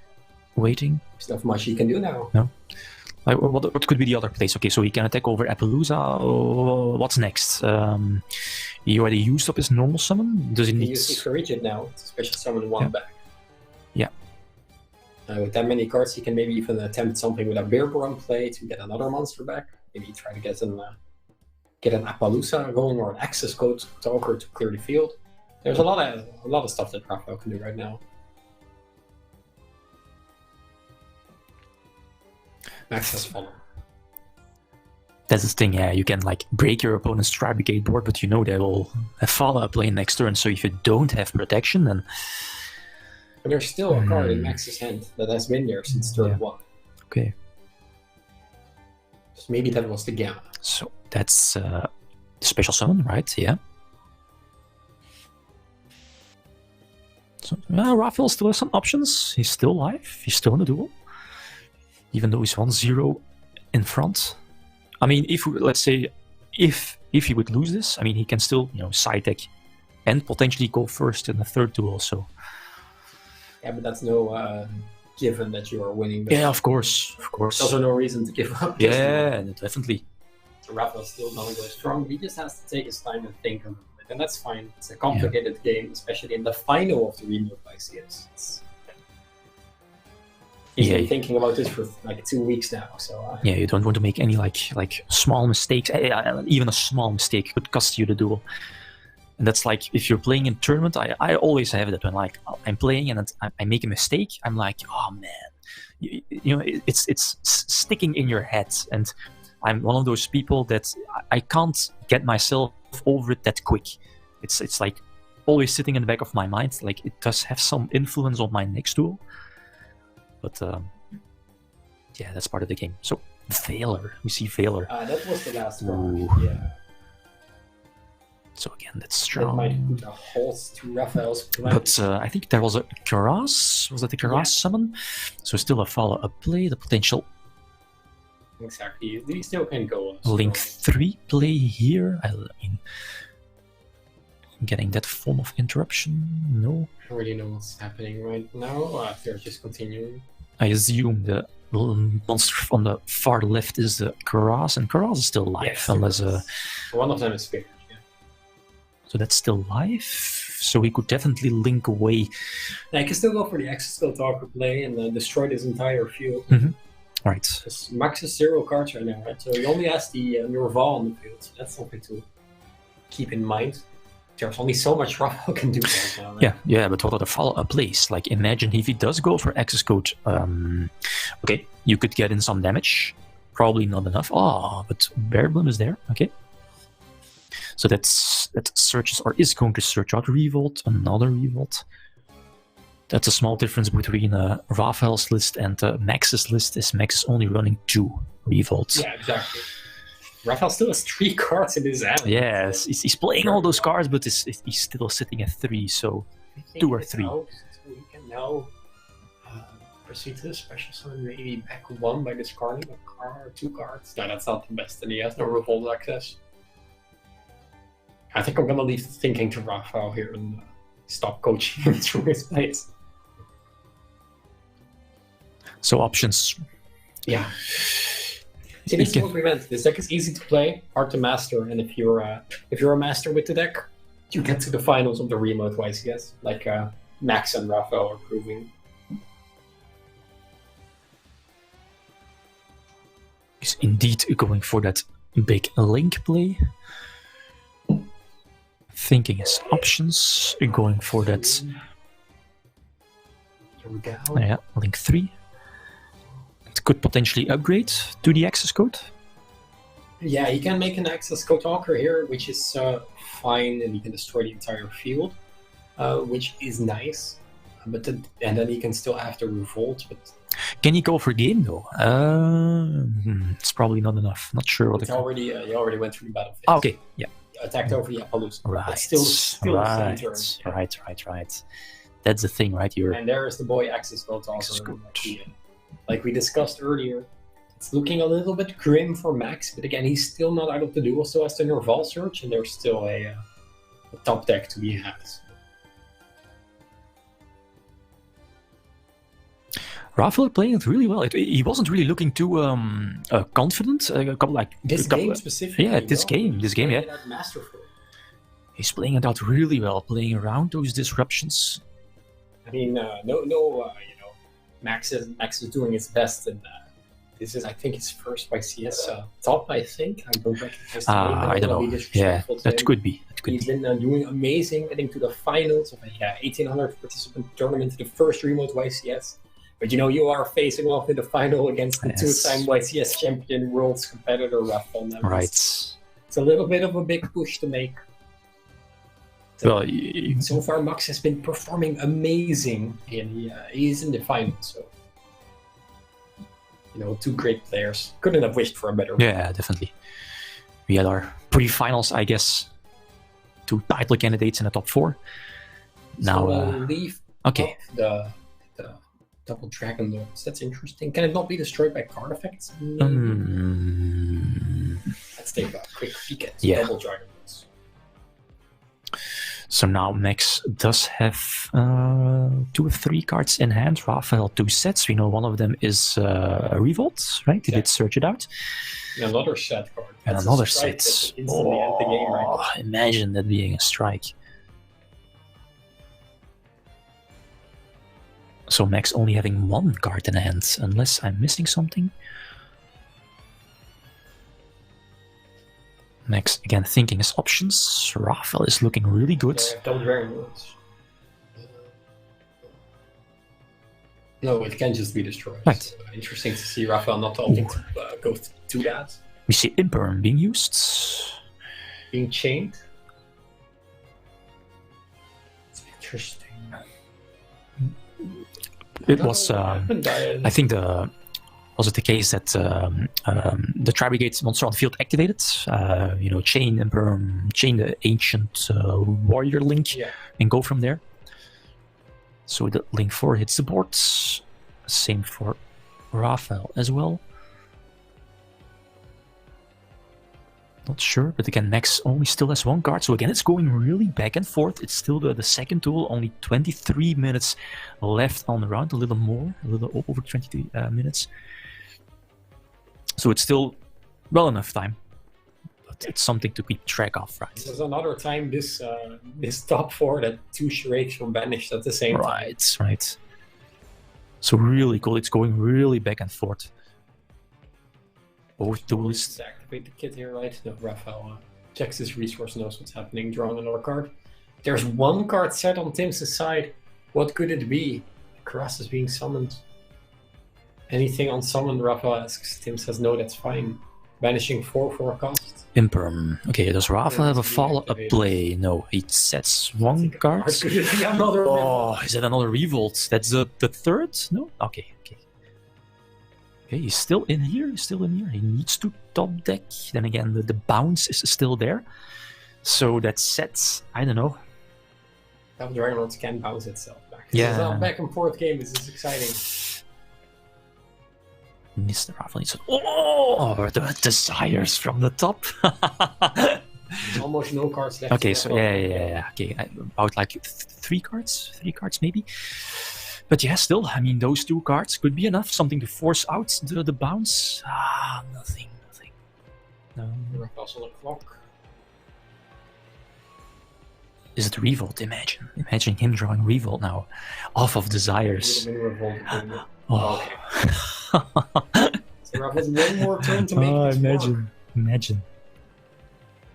waiting. There's not much he can do now. No. What could be the other place? Okay, so he can attack over Appaloosa. What's next? He already used up his normal summon. Does he He need? uses Rigid now to special summon 1 back. Yeah. With that many cards, he can maybe even attempt something with a Bearborn play to get another monster back. Maybe try to get an Appaloosa going or an Access Code Talker to clear the field. There's a lot of stuff that Raphael can do right now. Max has fallen. That's the thing, yeah. You can break your opponent's Tri-Brigade board, but they will have follow-up play next turn. So if you don't have protection, then. But there's still a card in Max's hand that has been there since turn 1. Okay. So maybe that was the Gamma. So that's special summon, right? Yeah. So Raphael still has some options. He's still alive. He's still in a duel. Even though he's 1-0 in front. I mean, let's say if he would lose this, I mean, he can still side deck and potentially go first in the third duel. So yeah, but that's no given that you are winning. Yeah, of course. There's also no reason to give up. Yeah, definitely. So Raphael's still not going strong. He just has to take his time and think a little bit, and that's fine. It's a complicated game, especially in the final of the remote ICS. He's been thinking about this for 2 weeks now, so... Yeah, you don't want to make any small mistakes. Even a small mistake could cost you the duel. And that's if you're playing in tournament, I always have that when I'm playing and I make a mistake, I'm like, oh man, it's sticking in your head. And I'm one of those people that I can't get myself over it that quick. It's always sitting in the back of my mind. It does have some influence on my next duel. But yeah, that's part of the game. So Valor, we see Valor. That was the last one. Yeah. So again, that's strong. That might put a halt to Raphael's plan. But I think there was a Karas. Was that the Karas summon? So still a follow-up play. The potential. Exactly. He still can go. Link 3 play here. I mean, getting that form of interruption. No. I don't really know what's happening right now. They're just continuing. I assume the little monster on the far left is the Karas, and Karas is still alive, yes, unless one of them is figured. Yeah. So that's still live. So he could definitely link away. Yeah, I can still go for the Access Code Talker play and destroy this entire field. Mm-hmm. Right. Because Max has 0 cards right now, right? So he only has the Nurval on the field. So that's something to keep in mind. There's only so much Raphael can do right now. Right? Yeah, but what are the follow-up plays? Imagine if he does go for Access Code. Okay, you could get in some damage. Probably not enough. But Bear Bloom is there. Okay. So that searches or is going to search out Revolt, another Revolt. That's a small difference between Raphael's list and Max's list, is Max is only running 2 Revolts. Yeah, exactly. Raphael still has 3 cards in his hand. Yes, he's playing all those cards, but he's still sitting at 3, so 2 or 3. So we can now proceed to the special summon, maybe back 1 by discarding a card or 2 cards. No, that's not the best, and he has no Revolt access. I think I'm gonna leave the thinking to Raphael here and stop coaching him through his plays. So options. Yeah. It is what we meant. This deck is easy to play, hard to master, and if you're a master with the deck, you get to the finals of the remote YCS, like Max and Raphael are proving. is indeed going for that big link play. Thinking his options, going for that. Here we go. Yeah, link 3. It could potentially upgrade to the access code. Yeah, he can make an access code talker here, which is fine, and he can destroy the entire field, which is nice. But and then he can still have the revolt. But can he go for game though? It's probably not enough. Not sure what. It's already he already went through the battlefield. Oh, okay, yeah. Attacked over the Appaloosa. Right. But still right. the same turn. Right. That's the thing, right? And there is the boy access code talker. Like we discussed earlier, it's looking a little bit grim for Max, but again, he's still not out of the duel. Still has the Nerval Surge, and there's still a top deck to be had. Raphael playing it really well. He wasn't really looking too confident. This game specifically. Yeah, this game, yeah. Masterful. He's playing it out really well, playing around those disruptions. I mean, Max is doing his best, and this is, I think, his first YCS top. I think I don't recognize the name. I don't know. Yeah, that could be. He's been doing amazing, getting to the finals of a 1800 participant tournament, the first remote YCS. But you are facing off in the final against the two-time YCS champion, world's competitor, Raphael. Right. It's a little bit of a big push to make. So, so far, Max has been performing amazing, and he's in the final. So, two great players. Couldn't have wished for a better. Yeah, definitely. We had our pre-finals, I guess. 2 title candidates in the top 4. Now, we'll leave okay. The double dragon lords. That's interesting. Can it not be destroyed by card effects? Let's take a quick peek at double dragon lords. So now Max does have 2 or 3 cards in hand. Raphael 2 sets. We know one of them is a Revolt, right? He did search it out. And another set card. And another set. End the game, right? Imagine that being a strike. So Max only having 1 card in hand, unless I'm missing something. Max again thinking his options. Raphael is looking really good. Double dragon lords. No, it can just be destroyed. Right. So, interesting to see Raphael not opting to go to that. We see Imperm being used. Being chained. It's interesting. It was, I think was it the case that the Tri-Brigade monster on the field activated? Chain Imperm, chain the ancient warrior link, and go from there. So the link 4 hits the board. Same for Raphael as well. Not sure, but again, Max only still has 1 card. So again, it's going really back and forth. It's still the second duel, only 23 minutes left on the round, a little over 23 minutes. So it's still well enough time. But it's something to keep track of, right? There's another time this top 4 that 2 charades were banished at the same time. Right. So really cool. It's going really back and forth. Both duelists. Activate the kit here, right? No, Raphael checks his resource, knows what's happening, drawing another card. There's 1 card set on Tim's side. What could it be? Karas is being summoned. Anything on summon, Raphael asks. Tim says no, that's fine. Banishing 4 for a cost. Imperm. Okay, does Raphael have a follow-up play? No, he sets 1 card. Could it be another is that another Revolt? That's the 3rd? No? Okay. Okay, he's still in here. He needs to top deck. Then again, the bounce is still there. So that sets, I don't know. Double Dragon Lords can bounce itself back. Yeah. This is a back and forth game. This is exciting. Mr. Raphael said, the desires from the top. Almost no cards left. Okay, so yeah. Okay, about like 3 cards? 3 cards maybe? But yeah, still, I mean, those 2 cards could be enough. Something to force out the bounce. Nothing. No. Raphael's on the clock. Is it Revolt? Imagine him drawing Revolt now. Off of Desires. Okay. So Rafa's one more turn to make it work. Imagine.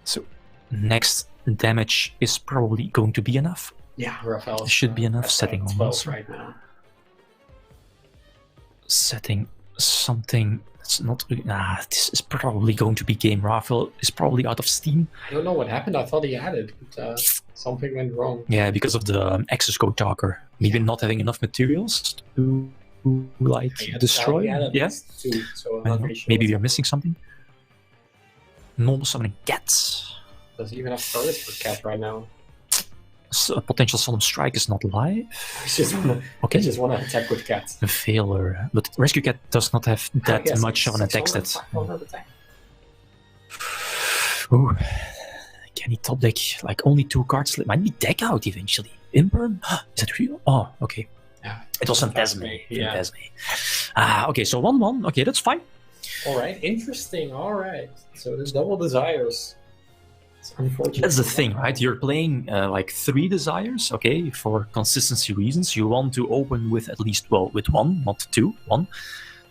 So, next damage is probably going to be enough. Yeah, Rafael Should be enough. Setting on 12 right now. Setting something that's not. This is probably going to be game. Rafael is probably out of steam. I don't know what happened. I thought he had it, but something went wrong. Yeah, because of the access code talker. Maybe not having enough materials to destroy. Yeah. Two, so I don't know. Maybe we are missing something. Normal summoning cats. Does he even have starters for cat right now? So, potential solemn strike is not live. I just want to attack with cat. A failure, but rescue cat does not have that much of an attack stat. Ooh, can he top deck like only 2 cards? Might be deck out eventually. Imperm? Is that real? Oh, okay. Yeah, it was Phantasme. Yeah. Phantasme. Okay, so 1-1. Okay, that's fine. All right, interesting. All right, so there's double desires. It's unfortunate. That's the thing, right? You're playing like 3 desires, okay, for consistency reasons. You want to open with at least, well, with 1, not 2, 1.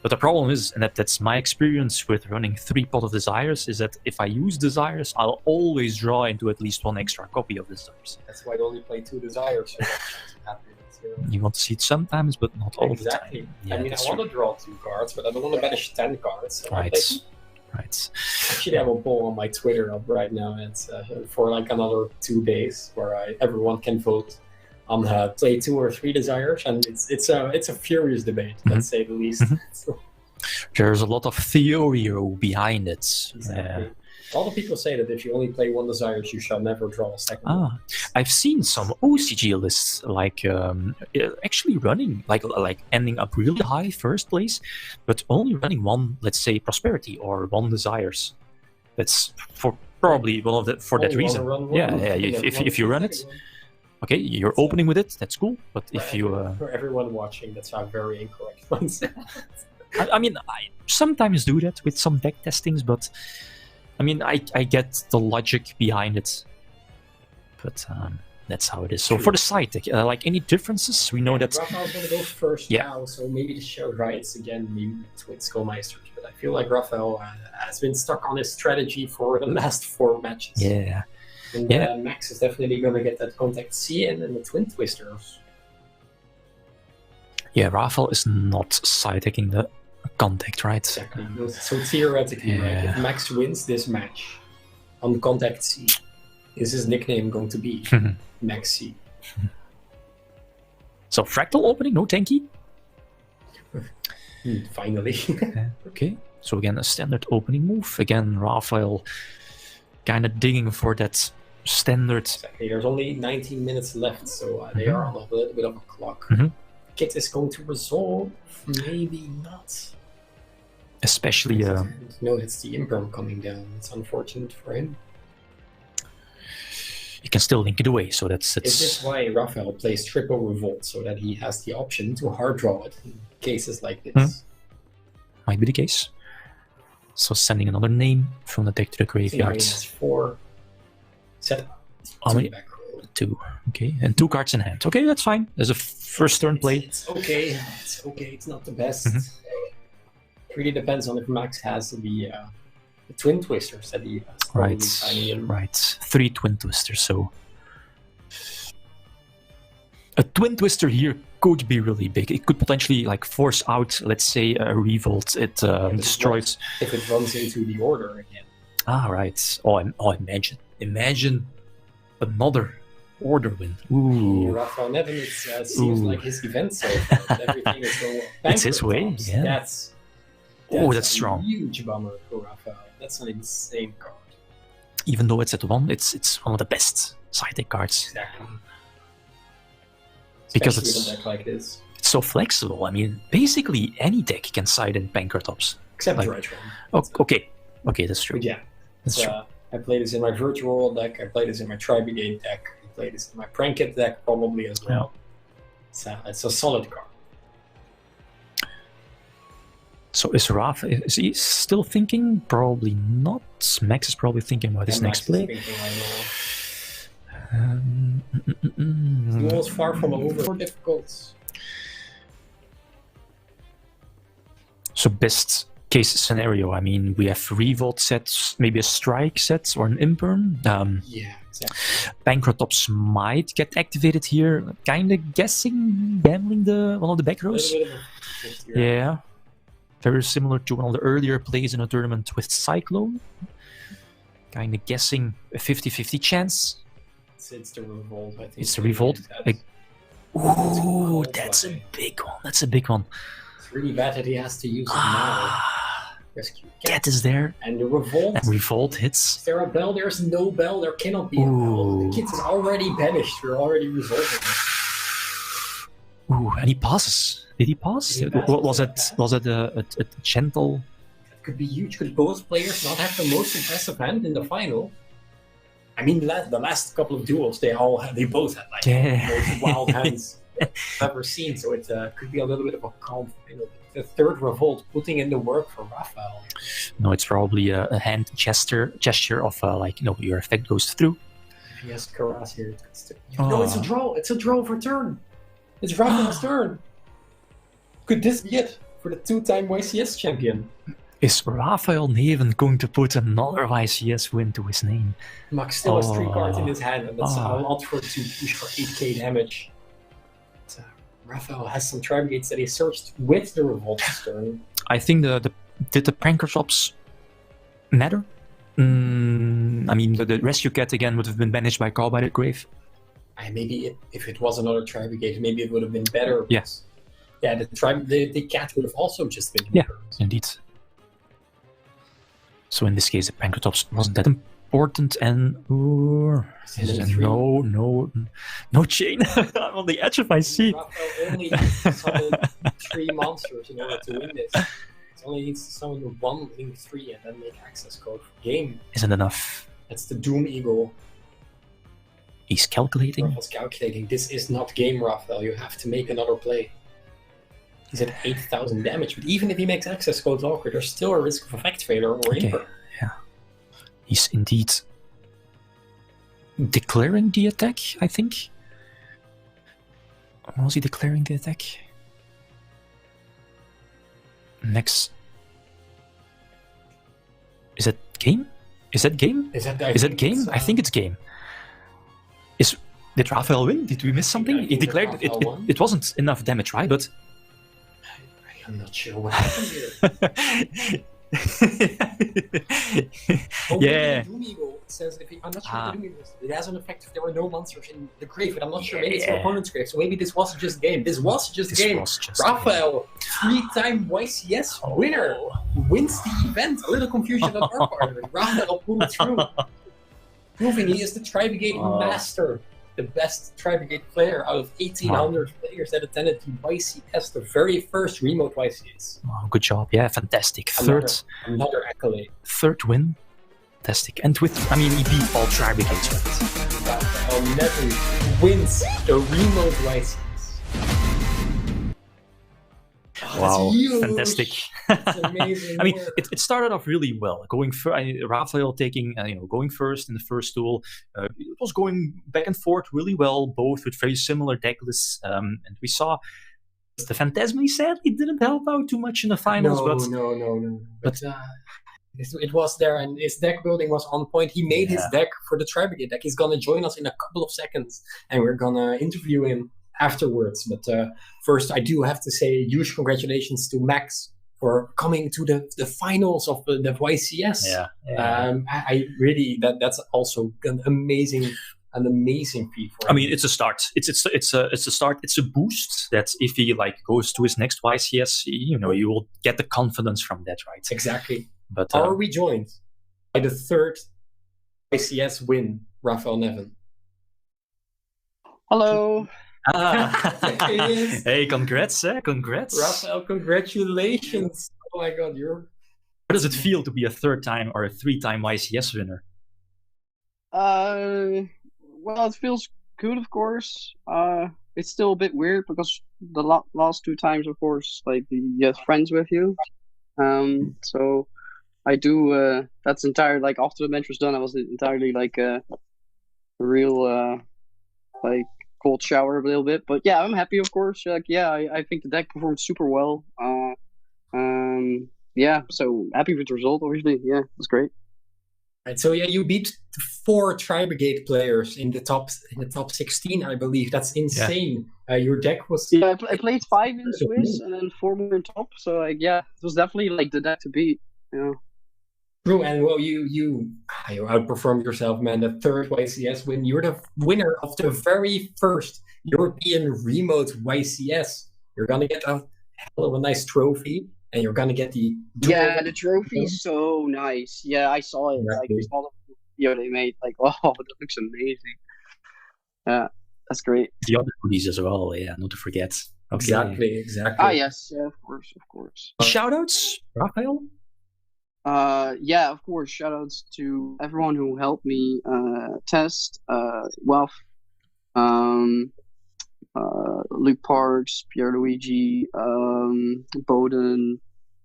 But the problem is, and that's my experience with running 3 pot of desires, is that if I use desires, I'll always draw into at least 1 extra copy of desires. That's why I only play 2 desires. You want to see it sometimes, but not all the time. Exactly. Yeah, I mean, I want to draw 2 cards, but I don't want to banish 10 cards. So right. Actually, I have a poll on my Twitter up right now. It's for like another 2 days where everyone can vote on play 2 or 3 desires, and it's a furious debate, let's say the least. So, there's a lot of theory behind it. Exactly. A lot of people say that if you only play 1 desire, you shall never draw a second one. I've seen some OCG lists like actually running like ending up really high first place, but only running 1, let's say, prosperity or 1 desires. That's for probably one of the for that reason. If you run it, okay, you're opening with it. That's cool. But if you for everyone watching, that's a very incorrect mindset. I mean, I sometimes do that with some deck testings, but. I mean, I get the logic behind it, but that's how it is. So for the side deck, like any differences, we know that... Rafael's going to go first now, so maybe the show rights again, maybe Twin Skullmeisters, but I feel like Rafael has been stuck on his strategy for the last 4 matches. Yeah. And Max is definitely going to get that Contact C and the Twin Twisters. Yeah, Rafael is not side decking the Contact, right? Exactly. So theoretically, right, if Max wins this match on Contact C, is his nickname going to be Max C? So fractal opening, no tanky? Finally. Okay, so again, a standard opening move. Again, Rafael kind of digging for that standard. Exactly. There's only 19 minutes left, so they are on a little bit of a clock. Kit is going to resolve, maybe not. Especially... No, it's the Imperm coming down. It's unfortunate for him. You can still link it away, so that's... Is this why Rafael plays Triple Revolt, so that he has the option to hard draw it in cases like this? Might be the case. So sending another name from the deck to the graveyard. It's 4. Set how many? 2. Okay, and 2 cards in hand. Okay, that's fine. There's a first turn play. It's okay. It's okay. It's not the best. It really depends on if Max has the Twin Twisters that he has. Right. 3 Twin Twisters, so... A Twin Twister here could be really big. It could potentially like force out, let's say, a Revolt. It destroys... If it runs into the order again. Right. Imagine another order win. Ooh. Rafael Nevin seems like his event so far. Everything is going it's his way, yeah. That's strong. Huge bummer for Rafael. That's an insane card. Even though it's at 1, it's one of the best side deck cards. Exactly. Because it's a deck like this. It's so flexible. I mean, basically any deck can side in Pankratops. Except the right one. Okay, that's true. But yeah, that's true. I play this in my Virtual World deck. I play this in my Tri-Brigade deck. I play this in my Prankit deck probably as well. Yeah. It's a solid card. So is he still thinking? Probably not. Max is probably thinking about his next play. He was far from over difficult. So best case scenario, I mean, we have Revolt sets, maybe a Strike set or an Imperm. Yeah, exactly. Pancratops might get activated here. Kind of guessing, gambling one of the back rows. A little bit of a 50, right? Yeah. Very similar to one of the earlier plays in a tournament with Cyclone. Kind of guessing a 50-50 chance. It's the Revolt, I think. It's the Revolt. Ooh, that's a big one. That's a big one. It's really bad that he has to use it now. Rescue Cat is there. And the Revolt. And Revolt hits. Is there a bell? There's no bell. There cannot be a bell. The kid is already banished. We're already resolving. Ooh, and he passes. Did he pass? Was it a gentle? That could be huge. Could both players not have the most impressive hand in the final? I mean, the last couple of duels, they both had like the most wild hands I've ever seen. So it could be a little bit of a calm final. The third Revolt, putting in the work for Raphael. No, it's probably a hand gesture of your effect goes through. If he has Karas here, no, it's a draw. It's a draw for turn. It's Raphael's turn. Could this be it for the two-time YCS champion? Is Raphael Neven going to put another YCS win to his name? Max still has 3 cards in his hand, and that's a lot to push for 8k damage. But, Raphael has some Tribrigades that he searched with the Revolt this turn. I think did the Prankertops matter? I mean, the Rescue Cat again would have been banished by Call by the Grave. Maybe if it was another Tribrigade, maybe it would have been better. Yes. Yeah, the cat would have also just been. Yeah, indeed. So in this case, the Prankertops wasn't that important, and no chain. I'm on the edge of my seat. Raphael only needs to summon 3 monsters in order to win this. He only needs to summon 1 Link 3 and then make access code for game. Isn't enough. That's the Doom Eagle. He's calculating. Raphael's calculating. This is not game, Raphael. You have to make another play. He's at 8,000 damage, but even if he makes access code locker, there's still a risk of effect failure or imper. Yeah. He's indeed declaring the attack, I think. Was he declaring the attack? Next. Is that game? Is that game? Is that game? I think it's game. Did Raphael win? Did we miss something? He declared it wasn't enough damage, right? But I'm not sure what happened here. Yeah. Doom Eagle says I'm not sure what the Doom Eagle is. It has an effect if there were no monsters in the grave, but I'm not sure. Maybe it's an opponent's grave, so maybe this wasn't just game. This was just game. Raphael, 3-time YCS winner, wins the event. A little confusion on our part, but Raphael pulled through. Proving he is the Tribrigade master. The best Tribrigade player out of 1,800 players that attended the YCS, the very first remote YCS. Wow, good job. Yeah, fantastic. Another accolade. Third win. Fantastic. And he beat all Tribrigades, right? Raphael Neven wins the remote YCS. Wow, fantastic! That's amazing. It started off really well. Raphael going first in the first duel. It was going back and forth really well, both with very similar deck lists. And we saw the Phantasmi sadly didn't help out too much in the finals. No. But it was there, and his deck building was on point. He made his deck for the Tribrigade deck. He's gonna join us in a couple of seconds, and we're gonna interview him afterwards. But first, I do have to say huge congratulations to Max for coming to the finals of the YCS. I really that's also an amazing feat for him. It's a start. It's a start. It's a boost that if he goes to his next YCS, you will get the confidence from that, right? Exactly. But are we joined by the third YCS win, Raphael Neven? Hello. Hey, congrats, congrats. Raphael, congratulations. Oh my god, How does it feel to be a 3rd-time or a 3-time YCS winner? Well, it feels good, of course. It's still a bit weird because the last 2 times, of course, you get friends with you. So I do, that's entire, after the match was done, I was entirely a real, cold shower a little bit, but I'm happy, of course. I think the deck performed super well. yeah, so happy with the result, obviously. Yeah, it was great. Right, so yeah, you beat 4 Tri-Brigade players in the top 16, I believe. That's insane. Your deck was I played 5 in Swiss and then 4 more in top. So like, yeah, it was definitely like the deck to beat. true. And well, you outperformed yourself, man. The 3rd YCS win. You're the winner of the very first European remote YCS. You're gonna get a hell of a nice trophy, and you're gonna get the Yeah, the trophy's so nice. Yeah, I saw it. Like, I saw the video they made. Like, oh, that looks amazing. Yeah, that's great. The other goodies as well, yeah, not to forget. Exactly. Ah, yes, yeah, of course. Shoutouts, Raphael? Yeah, of course. Shoutouts to everyone who helped me test. Wealth, Luke Parks, Pierre Luigi, Bowden,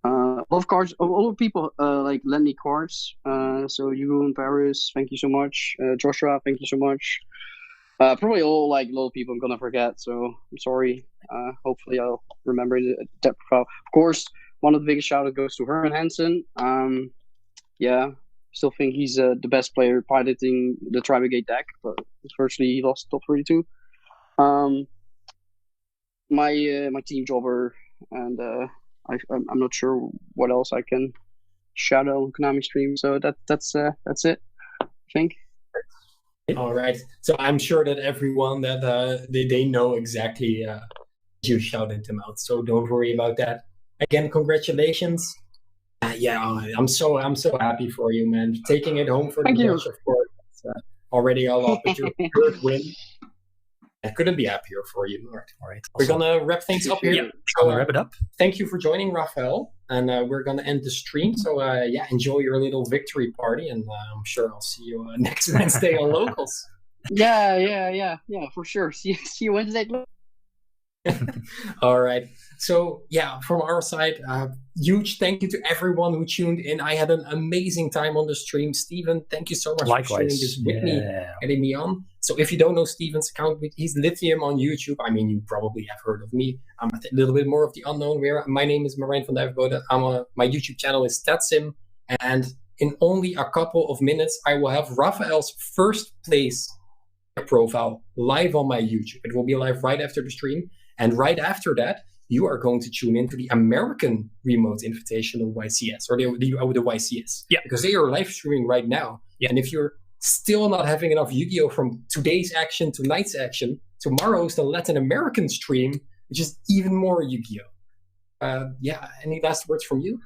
a lot of cards. A lot of people like lend me cards. So Hugo in Paris, thank you so much. Joshua, thank you so much. Probably all like a lot of people I'm gonna forget, so I'm sorry. Hopefully I'll remember the deck profile. Of course, one of the biggest shout out goes to Herman Hansen. Yeah, still think he's the best player piloting the Tri-Brigade deck, but unfortunately he lost top 32. My team jobber, and I'm not sure what else I can shout out on Konami stream. So that's it, I think. All right. So I'm sure that everyone that they know exactly you shouted them out. So don't worry about that. Again, congratulations. Yeah, I'm so happy for you, man. Taking it home for the match, of course. That's, already a lot, but your 3rd win. I couldn't be happier for you. All right. We're gonna wrap things up here. Yeah, gonna wrap it up. Thank you for joining, Raphael, and we're gonna end the stream. So yeah, enjoy your little victory party, and I'm sure I'll see you next Wednesday on Locals. Yeah, for sure. See you Wednesday. All right. So yeah, from our side, huge thank you to everyone who tuned in. I had an amazing time on the stream. Steven, thank you so much for sharing this with me, getting me on. So if you don't know Steven's account, he's Lithium on YouTube. I mean, you probably have heard of me. I'm a little bit more of the unknown. My name is Marijn van Dijvenbode. My YouTube channel is Tatsim. And in only a couple of minutes, I will have Raphael's first place profile live on my YouTube. It will be live right after the stream. And right after that, you are going to tune into the American Remote Invitational YCS, or the YCS. Yeah. Because they are live streaming right now. Yeah. And if you're still not having enough Yu-Gi-Oh! From today's action to night's action, tomorrow is the Latin American stream, which is even more Yu-Gi-Oh! Yeah, any last words from you?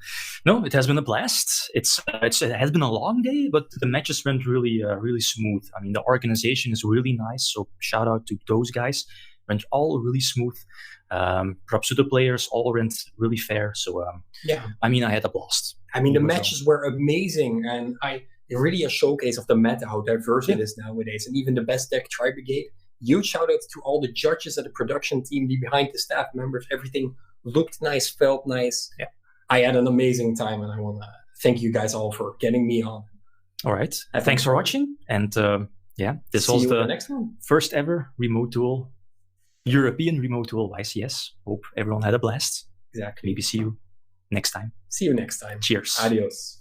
No, it has been a blast. It has been a long day, but the matches went really smooth. I mean, the organization is really nice, so shout out to those guys. Went all really smooth. Props to the players, all went really fair. So yeah, I mean, I had a blast. I mean, the matches were amazing, and really a showcase of the meta, how diverse it is nowadays, and even the best deck Tri-Brigade. Huge shout out to all the judges at the production team, behind the staff members. Everything looked nice, felt nice. Yeah, I had an amazing time, and I want to thank you guys all for getting me on. All right, thanks for watching, and yeah, this was the next one. First ever remote duel. European Remote Duel YCS. Hope everyone had a blast. Exactly. Maybe see you next time. See you next time. Cheers. Adios.